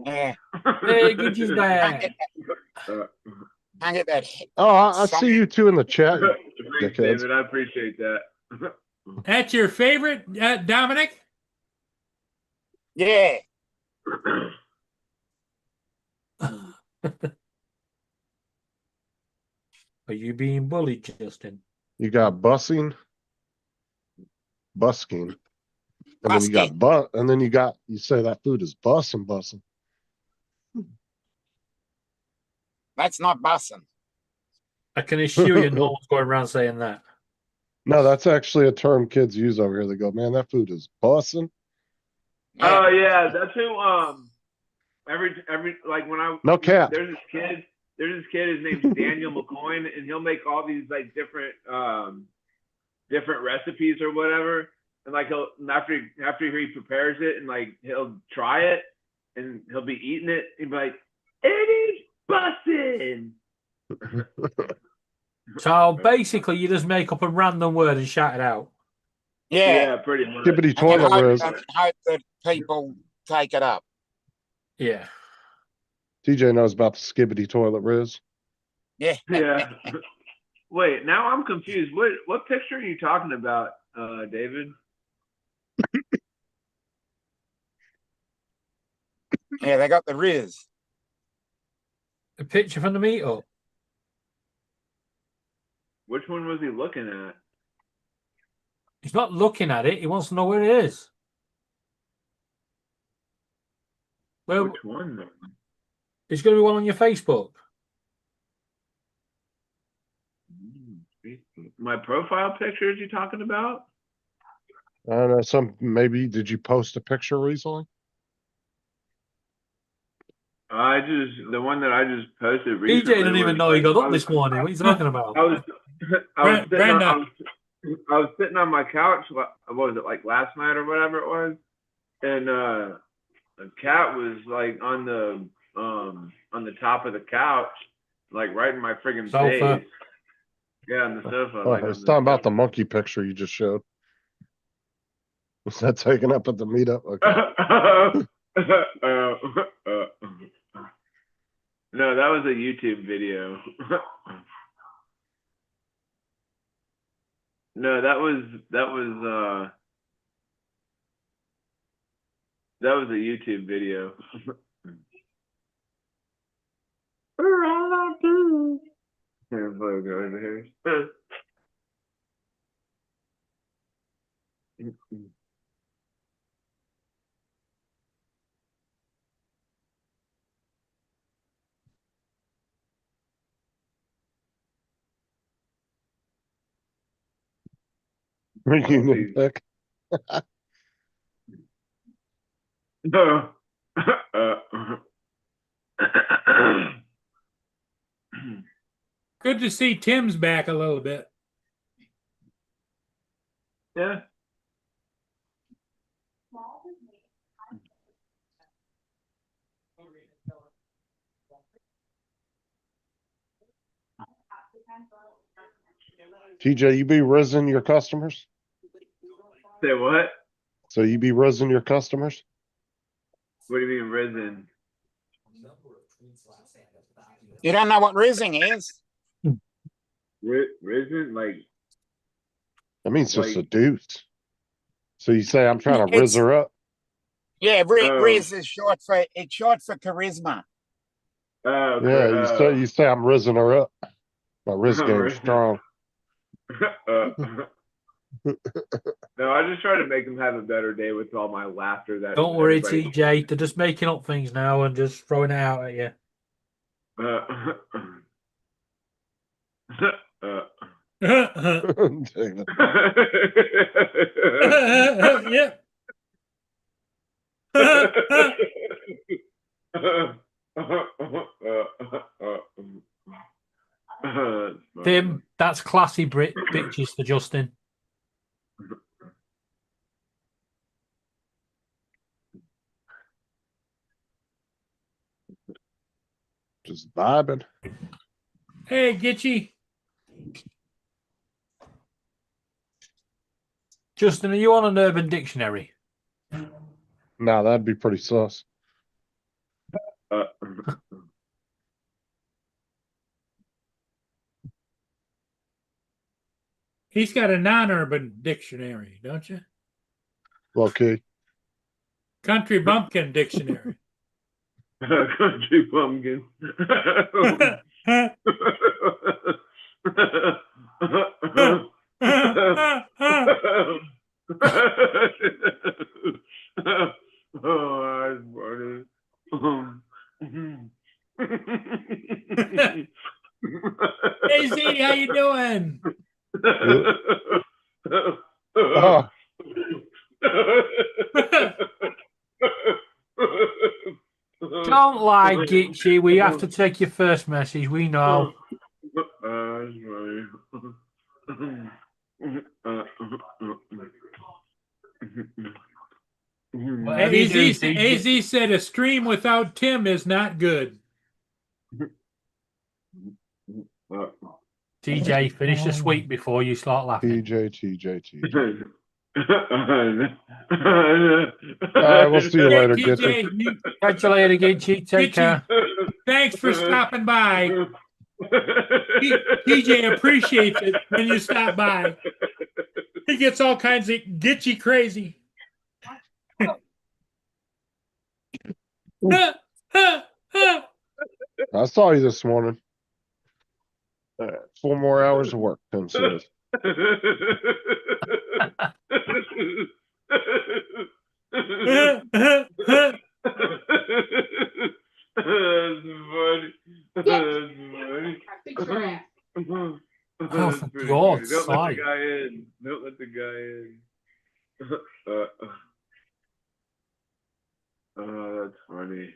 [SPEAKER 2] Yeah.
[SPEAKER 8] Hey, good you
[SPEAKER 2] Can't
[SPEAKER 8] there.
[SPEAKER 2] get that. Can't get that.
[SPEAKER 3] Oh, I see you two in the chat.
[SPEAKER 10] Thanks,
[SPEAKER 3] Dickheads.
[SPEAKER 10] David. I appreciate that.
[SPEAKER 1] That's your favorite, Dominic?
[SPEAKER 2] Yeah.
[SPEAKER 8] Are you being bullied, Justin?
[SPEAKER 3] You got busking, and then you got and then you say that food is bussing.
[SPEAKER 2] That's not bussing.
[SPEAKER 8] I can assure you no one's going around saying that.
[SPEAKER 3] No, that's actually a term kids use over here. They go, man, that food is bussing.
[SPEAKER 10] Oh yeah, that's who. Every like when I
[SPEAKER 3] No cap.
[SPEAKER 10] There's this kid. His name's Daniel McCoy, and he'll make all these like different recipes or whatever. And like he'll after he prepares it and like he'll try it and he'll be eating it. He'll be like, "It is bussin'."
[SPEAKER 8] So basically, you just make up a random word and shout it out.
[SPEAKER 2] Yeah.
[SPEAKER 10] Pretty much.
[SPEAKER 3] Skibbity
[SPEAKER 2] And
[SPEAKER 3] toilet riz.
[SPEAKER 2] hope that people take it up.
[SPEAKER 8] Yeah.
[SPEAKER 3] TJ knows about the skibbity toilet riz.
[SPEAKER 2] Yeah.
[SPEAKER 10] Yeah. Wait, now I'm confused. What picture are you talking about, David?
[SPEAKER 2] Yeah, they got the Riz.
[SPEAKER 8] A picture from the meetup.
[SPEAKER 10] Which one was he looking at?
[SPEAKER 8] He's not looking at it. He wants to know where it is. Well,
[SPEAKER 10] Which one? Though?
[SPEAKER 8] there's going to be one on your Facebook.
[SPEAKER 10] My profile picture is you talking about?
[SPEAKER 3] I don't know. Maybe did you post a picture recently?
[SPEAKER 10] The one that I just posted
[SPEAKER 8] DJ
[SPEAKER 10] recently.
[SPEAKER 8] didn't even know he got up this morning. What are you talking about?
[SPEAKER 10] I was
[SPEAKER 1] Brenda.
[SPEAKER 10] sitting on my couch. What was it, like last night or whatever it was? And a cat was like on the top of the couch, like right in my friggin'
[SPEAKER 8] Sofa.
[SPEAKER 10] face. Yeah, on the sofa.
[SPEAKER 3] Oh,
[SPEAKER 10] like
[SPEAKER 3] I was
[SPEAKER 10] on
[SPEAKER 3] talking about the monkey picture you just showed. Was that taken up at the meetup? Okay.
[SPEAKER 10] No, that was a YouTube video. No, that was a YouTube video. Here, go over here.
[SPEAKER 3] Reunion pic.
[SPEAKER 10] No.
[SPEAKER 1] Good to see Tim's back a little bit.
[SPEAKER 10] Yeah.
[SPEAKER 3] TJ, you be rizzing your customers?
[SPEAKER 10] Say what?
[SPEAKER 3] So you be rizzing your customers?
[SPEAKER 10] What do you mean risen?
[SPEAKER 2] You don't know what rizzing is?
[SPEAKER 10] Risen? Like,
[SPEAKER 3] I mean, it's just
[SPEAKER 10] Like-
[SPEAKER 3] a dude. So you say I'm trying to rizz
[SPEAKER 2] It's-
[SPEAKER 3] her up?
[SPEAKER 2] Yeah,
[SPEAKER 10] Oh.
[SPEAKER 2] Riz is short for charisma.
[SPEAKER 3] Yeah, you say I'm rizzing her up. My riz game's
[SPEAKER 10] Rizzing.
[SPEAKER 3] strong.
[SPEAKER 10] No, I just try to make them have a better day with all my laughter. That
[SPEAKER 8] Don't worry,
[SPEAKER 10] everybody-
[SPEAKER 8] TJ. They're just making up things now and just throwing it out at you.
[SPEAKER 3] Dang it.
[SPEAKER 1] Yeah.
[SPEAKER 8] Tim, that's classy bitches for Justin.
[SPEAKER 3] Just vibing.
[SPEAKER 1] Hey, Gitchy.
[SPEAKER 8] Justin, are you on an Urban Dictionary?
[SPEAKER 3] Nah, that'd be pretty sus.
[SPEAKER 1] He's got a non-urban dictionary, don't you?
[SPEAKER 3] Okay.
[SPEAKER 1] Country bumpkin dictionary.
[SPEAKER 10] Country pumpkin. Oh, that's funny.
[SPEAKER 1] Hey Z, how you doing?
[SPEAKER 3] Oh,
[SPEAKER 8] Don't lie, Gitchy. We have to take your first message. We know.
[SPEAKER 10] That's funny.
[SPEAKER 8] Whatever you do, TJ.
[SPEAKER 1] AZ said a stream without Tim is not good.
[SPEAKER 8] TJ, finish the sweep before you start laughing.
[SPEAKER 3] TJ. All right, we'll see you
[SPEAKER 1] Hey,
[SPEAKER 3] later,
[SPEAKER 1] TJ,
[SPEAKER 3] Gitchy.
[SPEAKER 8] Catch you later, Gitchy. Take
[SPEAKER 1] Gitchy.
[SPEAKER 8] care.
[SPEAKER 1] Thanks for stopping by. TJ appreciates it when you stop by. He gets all kinds of Gitchy crazy.
[SPEAKER 3] I saw you this morning. 4 more hours of work, Tim says.
[SPEAKER 10] That's funny. That's funny.
[SPEAKER 8] Oh,
[SPEAKER 10] That's
[SPEAKER 8] for
[SPEAKER 10] pretty
[SPEAKER 8] God's
[SPEAKER 10] funny. Don't let the
[SPEAKER 8] sake.
[SPEAKER 10] guy in. Don't let the guy in. Oh, that's funny.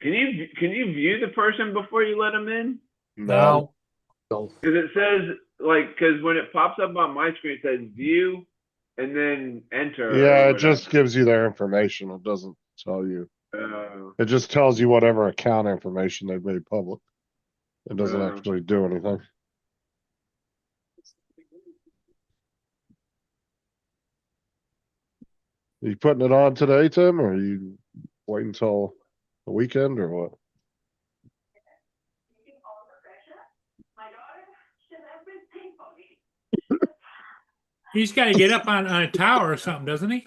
[SPEAKER 10] Can you view the person before you let them in?
[SPEAKER 8] No.
[SPEAKER 10] Because it says because when it pops up on my screen, it says view and then enter. or
[SPEAKER 3] Yeah, it
[SPEAKER 10] whatever.
[SPEAKER 3] just gives you their information. It doesn't tell you.
[SPEAKER 10] Uh,
[SPEAKER 3] It just tells you whatever account information they've made public. It doesn't
[SPEAKER 10] Yeah.
[SPEAKER 3] actually do anything. Are you putting it on today, Tim, or are you waiting until the weekend or what?
[SPEAKER 1] He's got to get up on a tower or something, doesn't he?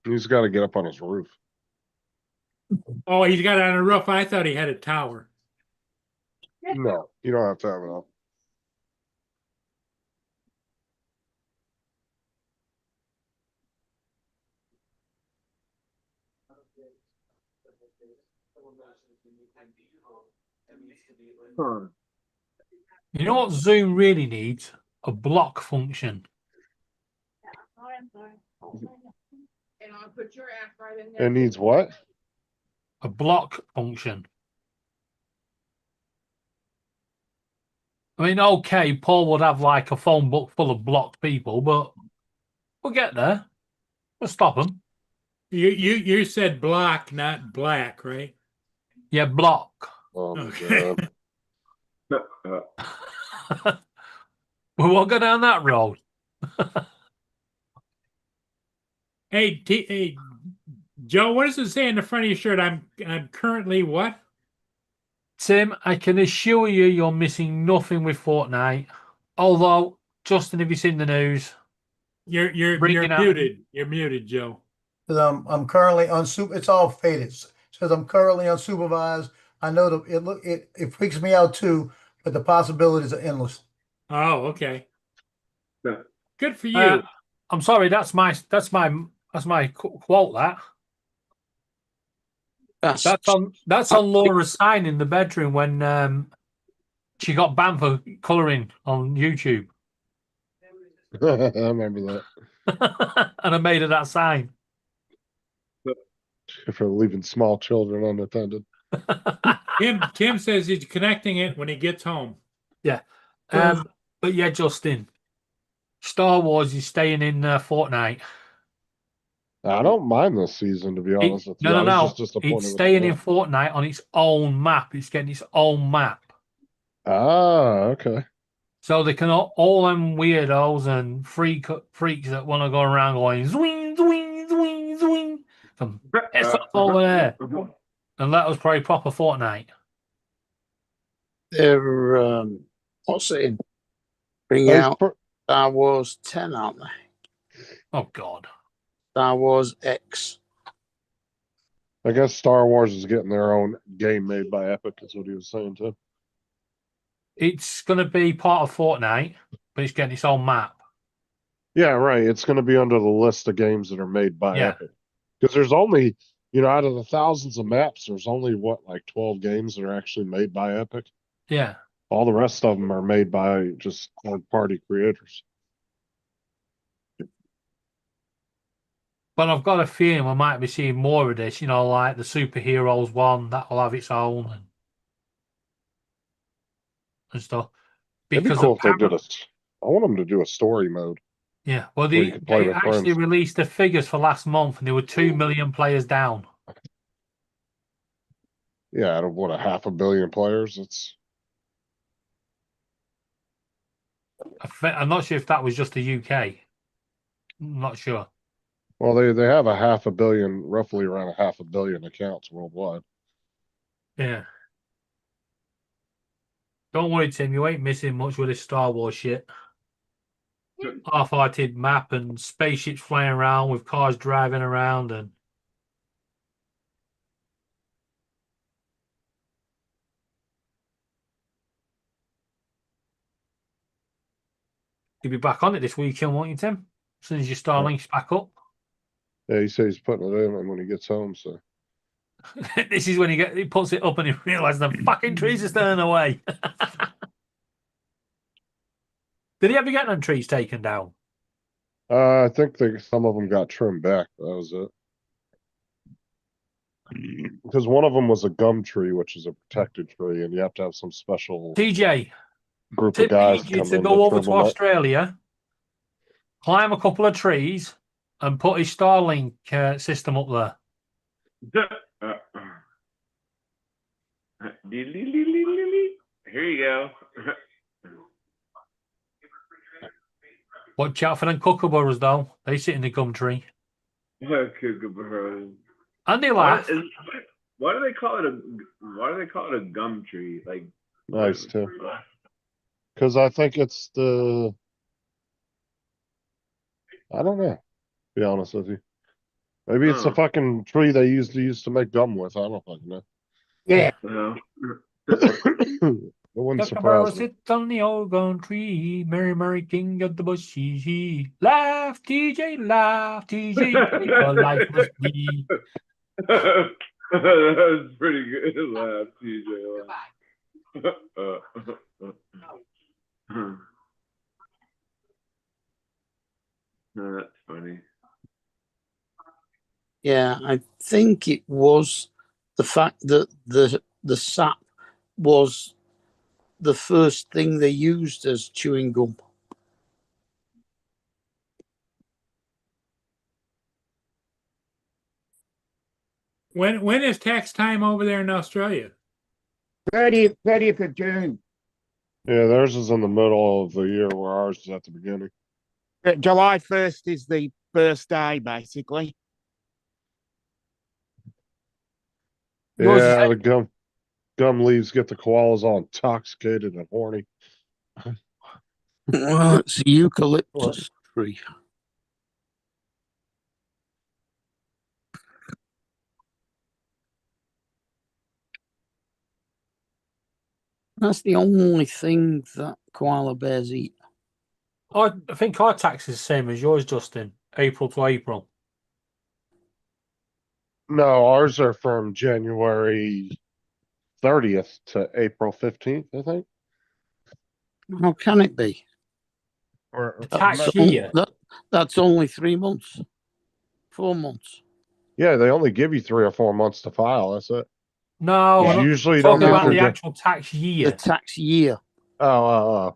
[SPEAKER 3] He's got to get up on his roof.
[SPEAKER 1] Oh, he's got it on a roof. I thought he had a tower.
[SPEAKER 3] No, you don't have to have it on.
[SPEAKER 10] Huh.
[SPEAKER 8] You know what Zoom really needs? A block function.
[SPEAKER 7] And I'll put your app right in there.
[SPEAKER 3] It needs what?
[SPEAKER 8] A block function. I mean, okay, Paul would have like a phone book full of blocked people, but we'll get there. We'll stop them.
[SPEAKER 1] You said block, not black, right?
[SPEAKER 8] Yeah, block.
[SPEAKER 3] Oh my
[SPEAKER 1] Okay.
[SPEAKER 3] God.
[SPEAKER 8] We won't go down that road.
[SPEAKER 1] Hey, Joe, what does it say in the front of your shirt? I'm currently what?
[SPEAKER 8] Tim, I can assure you you're missing nothing with Fortnite. Although, Justin, have you seen the news?
[SPEAKER 1] You're
[SPEAKER 8] Bringing up-
[SPEAKER 1] muted. You're muted, Joe.
[SPEAKER 4] 'Cause I'm currently it's all faded. It says I'm currently unsupervised. I know it freaks me out too, but the possibilities are endless.
[SPEAKER 1] Oh, okay.
[SPEAKER 10] Yeah.
[SPEAKER 1] Good for you.
[SPEAKER 8] I'm sorry, that's my quote. That's on Laura's sign in the bedroom when she got banned for colouring on YouTube.
[SPEAKER 3] I remember
[SPEAKER 8] And I made her that sign.
[SPEAKER 3] that. For leaving small children unattended.
[SPEAKER 1] Tim says he's connecting it when he gets home.
[SPEAKER 8] Yeah. But yeah, Justin, Star Wars is staying in Fortnite.
[SPEAKER 3] I don't mind this season, to be honest with you.
[SPEAKER 8] No.
[SPEAKER 3] I was just disappointed
[SPEAKER 8] It's
[SPEAKER 3] with
[SPEAKER 8] staying
[SPEAKER 3] the
[SPEAKER 8] in Fortnite on its own map. It's getting its own map.
[SPEAKER 3] Ah, okay.
[SPEAKER 8] So they can all them weirdos and freaks that want to go around going zwing, zwing, zwing, zwing. Come piss off over there and let us play proper Fortnite.
[SPEAKER 5] They're what's it in? Bring
[SPEAKER 3] Those
[SPEAKER 5] out Star Wars 10, aren't they?
[SPEAKER 8] Oh God.
[SPEAKER 5] Star Wars X.
[SPEAKER 3] I guess Star Wars is getting their own game made by Epic, is what he was saying too.
[SPEAKER 8] It's going to be part of Fortnite, but it's getting its own map.
[SPEAKER 3] Yeah, right. It's going to be under the list of games that are made by
[SPEAKER 8] Yeah.
[SPEAKER 3] Epic. Because there's only, out of the thousands of maps, there's only like 12 games that are actually made by Epic.
[SPEAKER 8] Yeah.
[SPEAKER 3] All the rest of them are made by just third-party creators.
[SPEAKER 8] But I've got a feeling we might be seeing more of this, like the superheroes one that will have its own and stuff.
[SPEAKER 3] It'd be
[SPEAKER 8] Because
[SPEAKER 3] cool if they did
[SPEAKER 8] apparently-
[SPEAKER 3] I want them to do a story mode.
[SPEAKER 8] Yeah, well,
[SPEAKER 3] where you
[SPEAKER 8] they
[SPEAKER 3] can play with
[SPEAKER 8] actually
[SPEAKER 3] friends.
[SPEAKER 8] released the figures for last month, and there were 2 million players down.
[SPEAKER 3] Yeah, out of what, 500 million players? It's
[SPEAKER 8] I'm not sure if that was just the UK. I'm not sure.
[SPEAKER 3] well, they have 500 million, roughly around 500 million accounts worldwide.
[SPEAKER 8] Yeah. Don't worry, Tim. You ain't missing much with this Star Wars shit. Half-hearted map and spaceships flying around with cars driving around and. You'll be back on it this weekend, won't you, Tim? As soon as your Starlink's back up.
[SPEAKER 3] Yeah, he says he's putting it in when he gets home. So
[SPEAKER 8] This is when he puts it up and he realizes the fucking trees are standing away. Did he ever get them trees taken down?
[SPEAKER 3] I think some of them got trimmed back. That was it. Because one of them was a gum tree, which is a protected tree, and you have to have some special
[SPEAKER 8] TJ,
[SPEAKER 3] group
[SPEAKER 8] Tim
[SPEAKER 3] of guys
[SPEAKER 8] needs you
[SPEAKER 3] come
[SPEAKER 8] to
[SPEAKER 3] in
[SPEAKER 8] go over
[SPEAKER 3] trim
[SPEAKER 8] to
[SPEAKER 3] them up.
[SPEAKER 8] Australia, climb a couple of trees, and put his Starlink system up there.
[SPEAKER 10] Here you go.
[SPEAKER 8] Watch out for them kookaburras, though. They sit in the gum tree.
[SPEAKER 10] Kookaburras.
[SPEAKER 8] And they laugh.
[SPEAKER 10] Why do they call it a gum tree? Like
[SPEAKER 3] Nice too. Because I think it's I don't know. To be honest with you, maybe it's the
[SPEAKER 10] Huh.
[SPEAKER 3] fucking tree they used to make gum with. I don't fucking know.
[SPEAKER 5] Yeah.
[SPEAKER 10] No.
[SPEAKER 3] It wouldn't
[SPEAKER 8] Kookaburra
[SPEAKER 3] surprise me.
[SPEAKER 8] sits on the old gum tree. Mary, Mary, king of the bushes. He laugh, TJ, laugh, TJ. Your life must be.
[SPEAKER 10] That was pretty good laugh, TJ. No, that's funny.
[SPEAKER 5] Yeah, I think it was the fact that the sap was the first thing they used as chewing gum.
[SPEAKER 1] When is tax time over there in Australia?
[SPEAKER 2] 30th of June.
[SPEAKER 3] Yeah, theirs is in the middle of the year where ours is at the beginning.
[SPEAKER 2] July 1st is the first day, basically.
[SPEAKER 8] Yours is
[SPEAKER 3] Yeah, the gum leaves get the koalas all intoxicated and horny.
[SPEAKER 5] Well, it's a eucalyptus tree. That's the only thing that koala bears eat.
[SPEAKER 8] I think our tax is the same as yours, Justin. April to April.
[SPEAKER 3] No, ours are from January 30th to April 15th, I think.
[SPEAKER 5] How can it be?
[SPEAKER 3] Or
[SPEAKER 8] Tax year.
[SPEAKER 5] That's only 3 months, 4 months.
[SPEAKER 3] yeah, they only give you 3 or 4 months to file. That's it.
[SPEAKER 8] No,
[SPEAKER 3] You
[SPEAKER 8] we're not
[SPEAKER 3] usually don't
[SPEAKER 8] talking
[SPEAKER 3] get
[SPEAKER 8] about
[SPEAKER 3] their
[SPEAKER 8] the
[SPEAKER 3] de-
[SPEAKER 8] actual tax year.
[SPEAKER 5] The tax year.
[SPEAKER 3] Oh,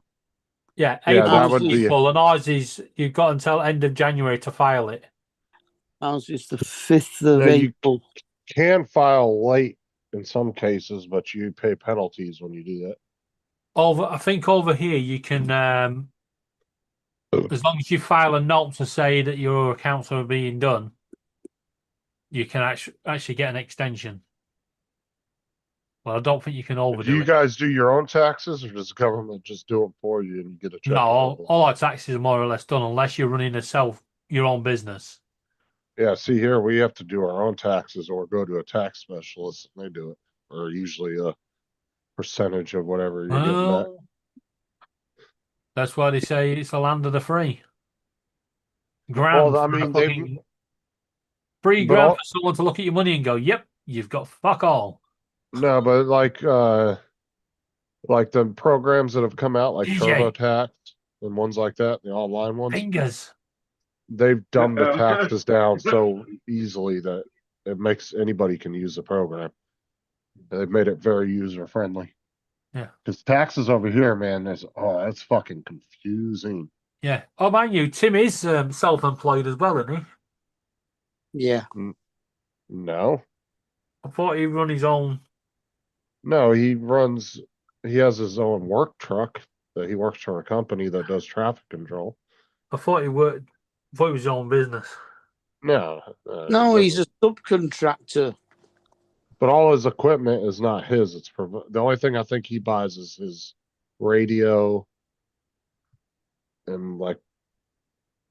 [SPEAKER 8] Yeah,
[SPEAKER 3] Yeah, that
[SPEAKER 8] April's
[SPEAKER 3] would be-
[SPEAKER 8] April, and ours is you've got until end of January to file it.
[SPEAKER 5] Ours is the 5th of
[SPEAKER 3] No, you-
[SPEAKER 5] April.
[SPEAKER 3] can file late in some cases, but you pay penalties when you do that.
[SPEAKER 8] I think over here you can, as long as you file a note to say that your accounts are being done, you can actually get an extension. Well, I don't think you can
[SPEAKER 3] Do
[SPEAKER 8] overdo
[SPEAKER 3] you
[SPEAKER 8] it.
[SPEAKER 3] guys do your own taxes, or does the government just do it for you and you get a check?
[SPEAKER 8] No, all our taxes are more or less done unless you're running your own business.
[SPEAKER 3] Yeah, see here, we have to do our own taxes or go to a tax specialist and they do it, or usually a percentage of whatever you're getting back.
[SPEAKER 8] Well, that's why they say it's the land of the free. Grand
[SPEAKER 3] Well, I
[SPEAKER 8] for a
[SPEAKER 3] mean, they've
[SPEAKER 8] fucking $3
[SPEAKER 3] but
[SPEAKER 8] grand
[SPEAKER 3] all-
[SPEAKER 8] for someone to look at your money and go, "Yep, you've got fuck all."
[SPEAKER 3] no, but like the programs that have come out, like
[SPEAKER 8] DJ.
[SPEAKER 3] TurboTax and ones like that, the online ones,
[SPEAKER 8] Fingers.
[SPEAKER 3] they've dumbed the taxes down so easily that it makes anybody can use the program. They've made it very user friendly.
[SPEAKER 8] Yeah.
[SPEAKER 3] Because taxes over here, man, that's fucking confusing.
[SPEAKER 8] Yeah. Oh, mind you, Tim is self-employed as well, isn't he?
[SPEAKER 5] Yeah.
[SPEAKER 3] No,
[SPEAKER 8] I thought he run his own.
[SPEAKER 3] no, he has his own work truck that he works for a company that does traffic control.
[SPEAKER 8] I thought he worked. I thought it was his own business.
[SPEAKER 3] No,
[SPEAKER 5] No, he's a subcontractor.
[SPEAKER 3] but all his equipment is not his. The only thing I think he buys is his radio and like,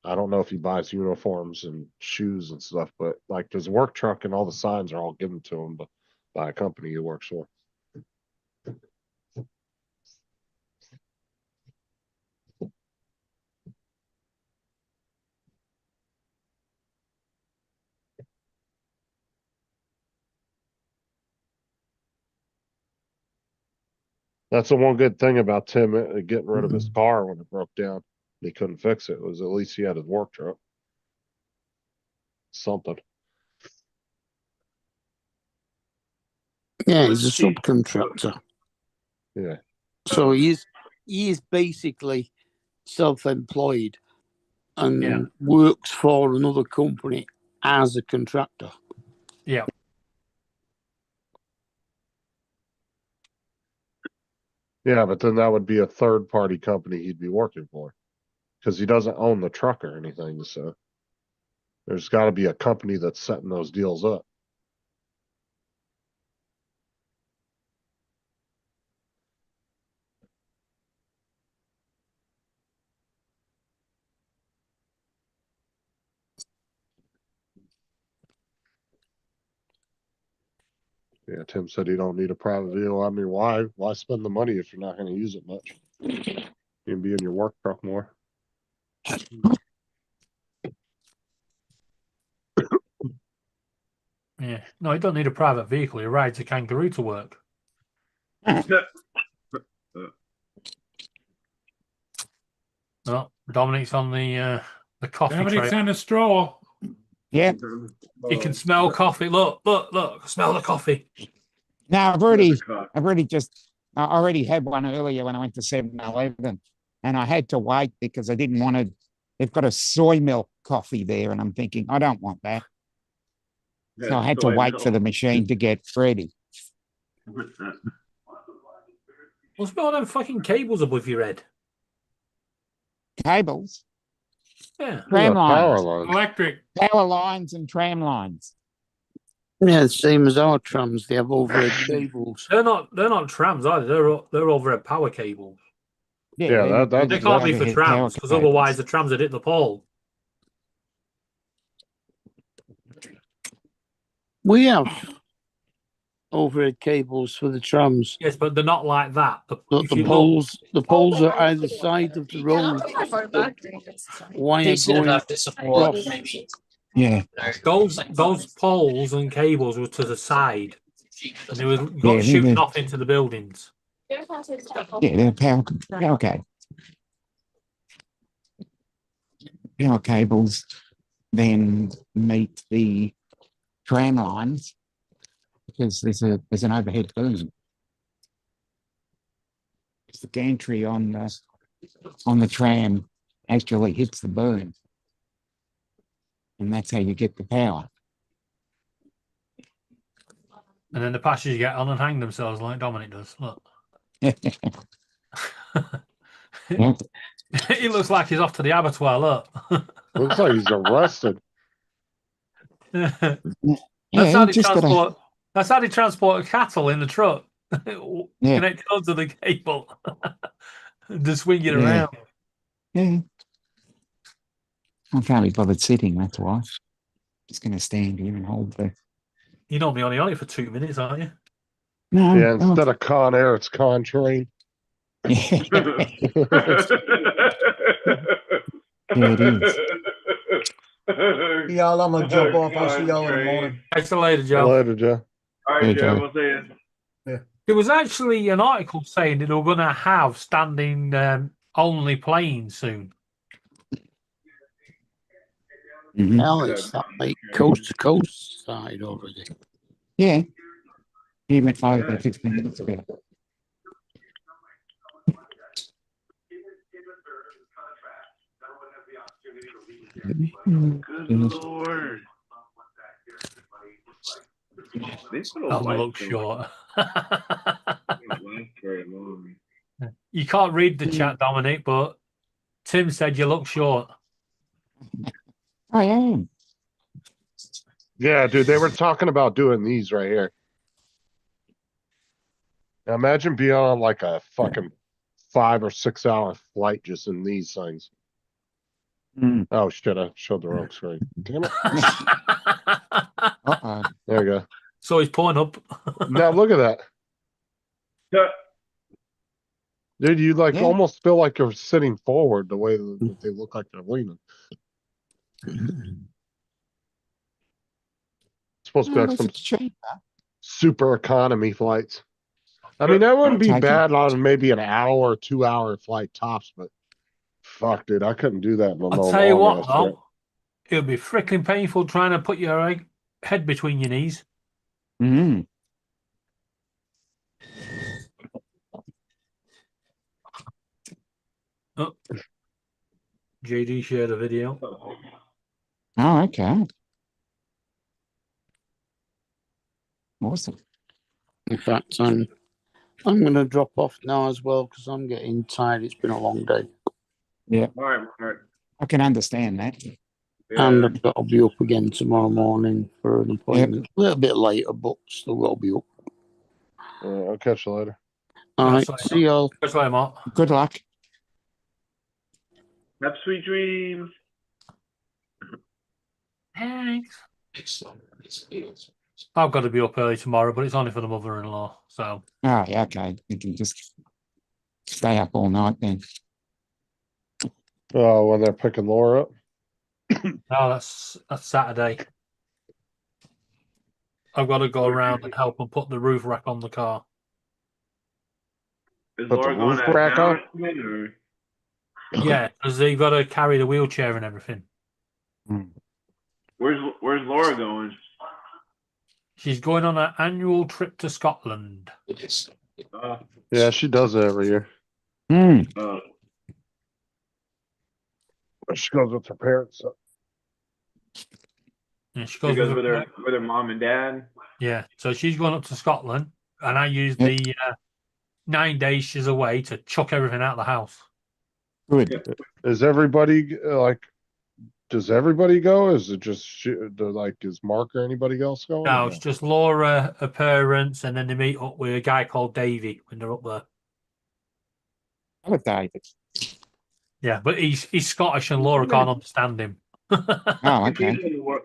[SPEAKER 3] I don't know if he buys uniforms and shoes and stuff, but like his work truck and all the signs are all given to him by a company he works for. That's the one good thing about Tim getting rid of his car when it broke down. He couldn't fix it. Was at least he had his work truck. Something.
[SPEAKER 5] Yeah, he's a subcontractor.
[SPEAKER 3] Yeah.
[SPEAKER 5] So he is basically self-employed and works for another company as a contractor.
[SPEAKER 8] Yeah.
[SPEAKER 3] Yeah, but then that would be a third party company he'd be working for. Because he doesn't own the truck or anything, so there's got to be a company that's setting those deals up. Yeah, Tim said he don't need a private vehicle. I mean, why spend the money if you're not going to use it much? You can be in your work truck more.
[SPEAKER 8] Yeah. Yeah. No, he don't need a private vehicle. He rides a kangaroo to work. No, Dominic's on the coffee
[SPEAKER 1] Dominic's
[SPEAKER 8] tray.
[SPEAKER 1] on a stroll.
[SPEAKER 12] Yeah.
[SPEAKER 8] You can smell coffee. Look. Smell the coffee.
[SPEAKER 12] Now I already had one earlier when I went to 7-Eleven, and I had to wait because I didn't want to. They've got a soy milk coffee there, and I'm thinking I don't want that, so I had to wait for the machine to get ready.
[SPEAKER 8] What's all them fucking cables above your head?
[SPEAKER 12] Cables,
[SPEAKER 8] Yeah.
[SPEAKER 12] tram
[SPEAKER 3] Power
[SPEAKER 12] lines,
[SPEAKER 3] line.
[SPEAKER 1] Electric.
[SPEAKER 12] power lines, and tram lines.
[SPEAKER 5] Yeah, the same as our trams. They have overhead cables.
[SPEAKER 8] They're not trams either. They're overhead power cables.
[SPEAKER 3] Yeah, that-
[SPEAKER 8] They can't be for
[SPEAKER 12] overhead
[SPEAKER 8] trams
[SPEAKER 12] power
[SPEAKER 8] because
[SPEAKER 12] cables.
[SPEAKER 8] otherwise the trams would hit the pole.
[SPEAKER 5] We have overhead cables for the trams.
[SPEAKER 8] Yes, but they're not like that.
[SPEAKER 5] But
[SPEAKER 8] If
[SPEAKER 5] the
[SPEAKER 8] you
[SPEAKER 5] poles, the poles are either side of the road. Wire going across.
[SPEAKER 12] Yeah,
[SPEAKER 8] those poles and cables were to the side, and they were
[SPEAKER 12] Yeah,
[SPEAKER 8] shooting
[SPEAKER 12] they-
[SPEAKER 8] off into the buildings.
[SPEAKER 12] yeah, they're power power cables then meet the tram lines because there's an overhead boom. The gantry on the tram actually hits the boom, and that's how you get the power.
[SPEAKER 8] And then the passengers get on and hang themselves like Dominic does. Look.
[SPEAKER 12] Yeah.
[SPEAKER 8] He looks like he's off to the abattoir. Look.
[SPEAKER 3] Looks like he's arrested.
[SPEAKER 8] That's
[SPEAKER 12] Yeah,
[SPEAKER 8] how
[SPEAKER 12] you
[SPEAKER 8] they
[SPEAKER 12] just gotta-
[SPEAKER 8] transport. That's how they transport cattle in the truck.
[SPEAKER 12] Yeah.
[SPEAKER 8] Connect onto the cable. Just swing it
[SPEAKER 12] Yeah.
[SPEAKER 8] around.
[SPEAKER 12] Yeah. I can't be bothered sitting, that's why. Just going to stand here and hold the.
[SPEAKER 8] You're normally only on it for 2 minutes, aren't you?
[SPEAKER 12] No.
[SPEAKER 3] Yeah, instead of Con Air, it's Con Train.
[SPEAKER 12] Yeah, it is.
[SPEAKER 4] Y'all, I'm gonna jump off. I'll see y'all in the morning.
[SPEAKER 8] Catch you later, Joe.
[SPEAKER 3] Later, Joe.
[SPEAKER 10] All right,
[SPEAKER 12] There you
[SPEAKER 10] Joe.
[SPEAKER 12] go.
[SPEAKER 10] We'll see you.
[SPEAKER 8] There was actually an article saying that they were going to have standing only planes soon.
[SPEAKER 12] Mhm.
[SPEAKER 5] Now it's like coast to coast side already.
[SPEAKER 12] Yeah. He went 5 or 15 minutes ago.
[SPEAKER 10] Good Lord. These little
[SPEAKER 8] That one
[SPEAKER 10] lights
[SPEAKER 8] looks
[SPEAKER 10] don't
[SPEAKER 8] short.
[SPEAKER 10] last very long.
[SPEAKER 8] You can't read the chat, Dominic, but Tim said you look short.
[SPEAKER 12] I am.
[SPEAKER 3] Yeah, dude, they were talking about doing these right here. Now imagine being on like a fucking 5 or 6 hour flight just in these things.
[SPEAKER 12] Mm.
[SPEAKER 3] Oh shit, I showed the wrong screen. Damn it.
[SPEAKER 12] Uh-oh.
[SPEAKER 3] There you go.
[SPEAKER 8] So he's pulling up.
[SPEAKER 3] Now look at that.
[SPEAKER 10] So,
[SPEAKER 3] Dude, you like
[SPEAKER 12] Yeah.
[SPEAKER 3] almost feel like you're sitting forward the way that they look like they're leaning. Supposed to be
[SPEAKER 12] Oh,
[SPEAKER 3] like
[SPEAKER 12] that's
[SPEAKER 3] some
[SPEAKER 12] cheap.
[SPEAKER 3] super economy flights. I mean, that wouldn't be
[SPEAKER 12] Take it.
[SPEAKER 3] bad on maybe an hour or 2 hour flight tops, but fuck, dude, I couldn't do that.
[SPEAKER 8] I'll tell you what, though, it would be freaking painful trying to put your head between your knees.
[SPEAKER 12] Mm.
[SPEAKER 8] Oh. JD shared a video.
[SPEAKER 12] Oh, okay. Awesome.
[SPEAKER 5] In fact, I'm going to drop off now as well because I'm getting tired. It's been a long day.
[SPEAKER 12] Yeah,
[SPEAKER 10] all right, all right.
[SPEAKER 12] I can understand that.
[SPEAKER 10] Yeah.
[SPEAKER 5] And I'll be up again tomorrow morning for an appointment. A little bit later, but still got to be up.
[SPEAKER 3] I'll catch you later.
[SPEAKER 5] All right.
[SPEAKER 8] That's
[SPEAKER 5] See y'all.
[SPEAKER 8] That's why I'm up.
[SPEAKER 12] Good luck.
[SPEAKER 10] Have sweet dreams.
[SPEAKER 8] Thanks. I've got to be up early tomorrow, but it's only for the mother-in-law. So
[SPEAKER 12] Oh, yeah, okay. You can just stay up all night then.
[SPEAKER 3] Oh, when they're picking Laura up.
[SPEAKER 8] no, that's Saturday. I've got to go around and help them put the roof rack on the car.
[SPEAKER 10] Is
[SPEAKER 3] Put the
[SPEAKER 10] Laura going
[SPEAKER 3] roof
[SPEAKER 10] out
[SPEAKER 3] rack
[SPEAKER 10] now
[SPEAKER 3] on?
[SPEAKER 10] or something, or
[SPEAKER 8] Yeah, because they've got to carry the wheelchair and everything.
[SPEAKER 10] where's Laura going?
[SPEAKER 8] She's going on an annual trip to Scotland.
[SPEAKER 3] Yeah, she does it every year.
[SPEAKER 10] Uh,
[SPEAKER 3] She goes with her parents.
[SPEAKER 8] And she
[SPEAKER 10] she
[SPEAKER 8] goes
[SPEAKER 10] goes
[SPEAKER 8] with her,
[SPEAKER 10] with her mom and dad.
[SPEAKER 8] yeah. So she's going up to Scotland, and I use
[SPEAKER 12] Yeah.
[SPEAKER 8] the 9 days she's away to chuck everything out of the house.
[SPEAKER 12] Good.
[SPEAKER 3] Is everybody like? Does everybody go? Is it just is Mark or anybody else going?
[SPEAKER 8] No, it's just Laura, her parents, and then they meet up with a guy called Davey when they're up there.
[SPEAKER 12] Hello, David.
[SPEAKER 8] Yeah, but he's Scottish and Laura can't understand him.
[SPEAKER 12] Oh, okay.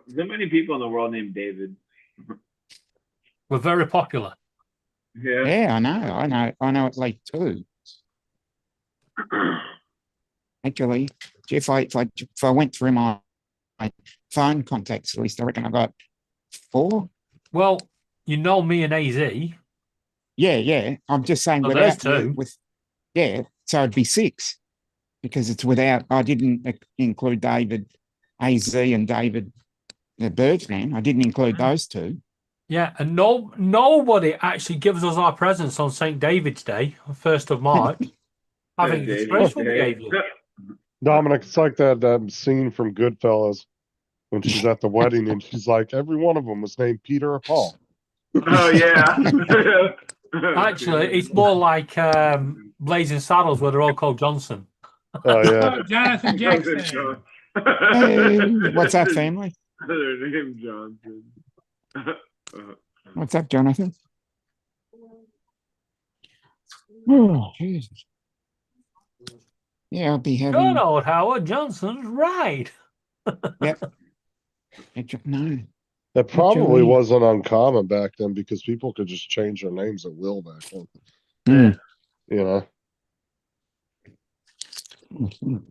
[SPEAKER 10] There's many people in the world named David.
[SPEAKER 8] We're very popular.
[SPEAKER 10] Yeah.
[SPEAKER 12] Yeah, I know at least two. Actually, if I went through my phone contacts list, I reckon I got 4.
[SPEAKER 8] Well, you know me and AZ.
[SPEAKER 12] Yeah. I'm just saying
[SPEAKER 8] Oh, there's
[SPEAKER 12] without you,
[SPEAKER 8] two.
[SPEAKER 12] with so it'd be 6 because it's without. I didn't include David AZ and David the Birdman. I didn't include those two.
[SPEAKER 8] Yeah, and nobody actually gives us our presents on St. David's Day, 1st of March. I think it's disgraceful behaviour.
[SPEAKER 3] Dominic, it's like that scene from Goodfellas when she's at the wedding and she's like, every one of them was named Peter or Paul.
[SPEAKER 10] Oh yeah.
[SPEAKER 8] Actually, it's more like Blazing Saddles, where they're all called Johnson.
[SPEAKER 3] Oh yeah.
[SPEAKER 1] Oh, Jonathan Jackson.
[SPEAKER 12] Hey, what's up, family?
[SPEAKER 10] Their name Johnson.
[SPEAKER 12] What's up, Jonathan? Oh, Jesus. Yeah, I'll be having.
[SPEAKER 8] Good old Howard Johnson's right.
[SPEAKER 12] Yep. No.
[SPEAKER 3] That probably
[SPEAKER 12] Actually-
[SPEAKER 3] wasn't uncommon back then because people could just change their names at will back then.
[SPEAKER 12] Mm.
[SPEAKER 3] You know.
[SPEAKER 12] You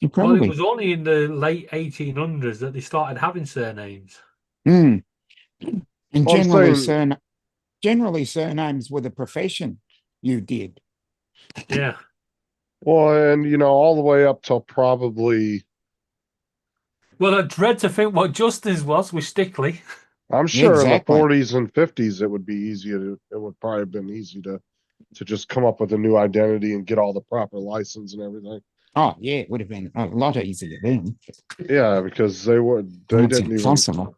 [SPEAKER 8] Well,
[SPEAKER 12] probably.
[SPEAKER 8] it was only in the late 1800s that they started having surnames.
[SPEAKER 12] Mm. And
[SPEAKER 3] Well, I'm
[SPEAKER 12] generally surnames were the profession you did.
[SPEAKER 8] Yeah.
[SPEAKER 3] Well, and you know, all the way up till probably,
[SPEAKER 8] Well, I dread to think what Justin's was with Stickley.
[SPEAKER 3] I'm sure
[SPEAKER 12] Exactly.
[SPEAKER 3] in the 40s and 50s it would be it would probably have been easy to just come up with a new identity and get all the proper license and everything.
[SPEAKER 12] Oh, yeah, it would have been a lot easier then.
[SPEAKER 3] Yeah, because they
[SPEAKER 12] It's
[SPEAKER 3] didn't even,
[SPEAKER 12] impossible.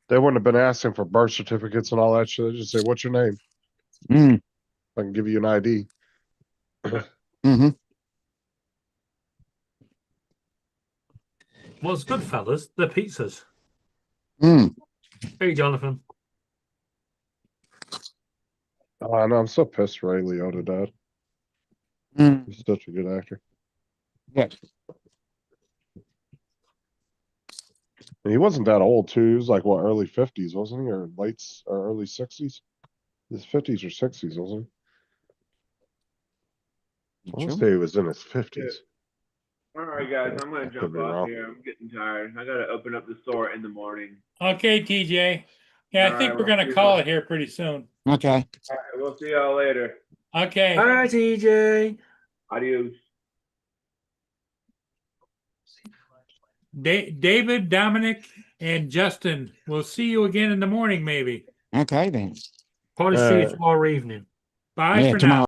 [SPEAKER 3] they wouldn't have been asking for birth certificates and all that shit. They just say, what's your name?
[SPEAKER 12] Mm.
[SPEAKER 3] I can give you an ID.
[SPEAKER 12] Mm-hmm.
[SPEAKER 8] Well, it's good, fellas. They're pizzas.
[SPEAKER 12] Mm.
[SPEAKER 8] Hey, Jonathan.
[SPEAKER 3] Oh, I know, I'm so pissed Ray Liotta died.
[SPEAKER 12] Mm.
[SPEAKER 3] He's such a good actor.
[SPEAKER 12] Yeah.
[SPEAKER 3] And he wasn't that old too. He was like what, early 50s, wasn't he? Or early 60s? His 50s or 60s, wasn't he? I want to say he was in his 50s.
[SPEAKER 10] All right, guys, I'm gonna
[SPEAKER 3] I could
[SPEAKER 10] jump
[SPEAKER 3] be
[SPEAKER 10] off
[SPEAKER 3] wrong.
[SPEAKER 10] here. I'm getting tired. I gotta open up the store in the morning.
[SPEAKER 1] Okay, TJ. Yeah, I
[SPEAKER 10] All
[SPEAKER 1] think
[SPEAKER 10] right,
[SPEAKER 1] we're
[SPEAKER 10] well,
[SPEAKER 1] gonna
[SPEAKER 10] see you
[SPEAKER 1] call
[SPEAKER 10] later.
[SPEAKER 1] it here pretty soon.
[SPEAKER 12] Okay.
[SPEAKER 10] All right, we'll see y'all later.
[SPEAKER 1] Okay.
[SPEAKER 8] All right, TJ.
[SPEAKER 10] Adios.
[SPEAKER 1] David, Dominic, and Justin. We'll see you again in the morning, maybe.
[SPEAKER 12] Okay then.
[SPEAKER 8] Probably see you tomorrow evening.
[SPEAKER 1] Bye
[SPEAKER 12] Yeah,
[SPEAKER 1] for
[SPEAKER 12] tomorrow.
[SPEAKER 1] now.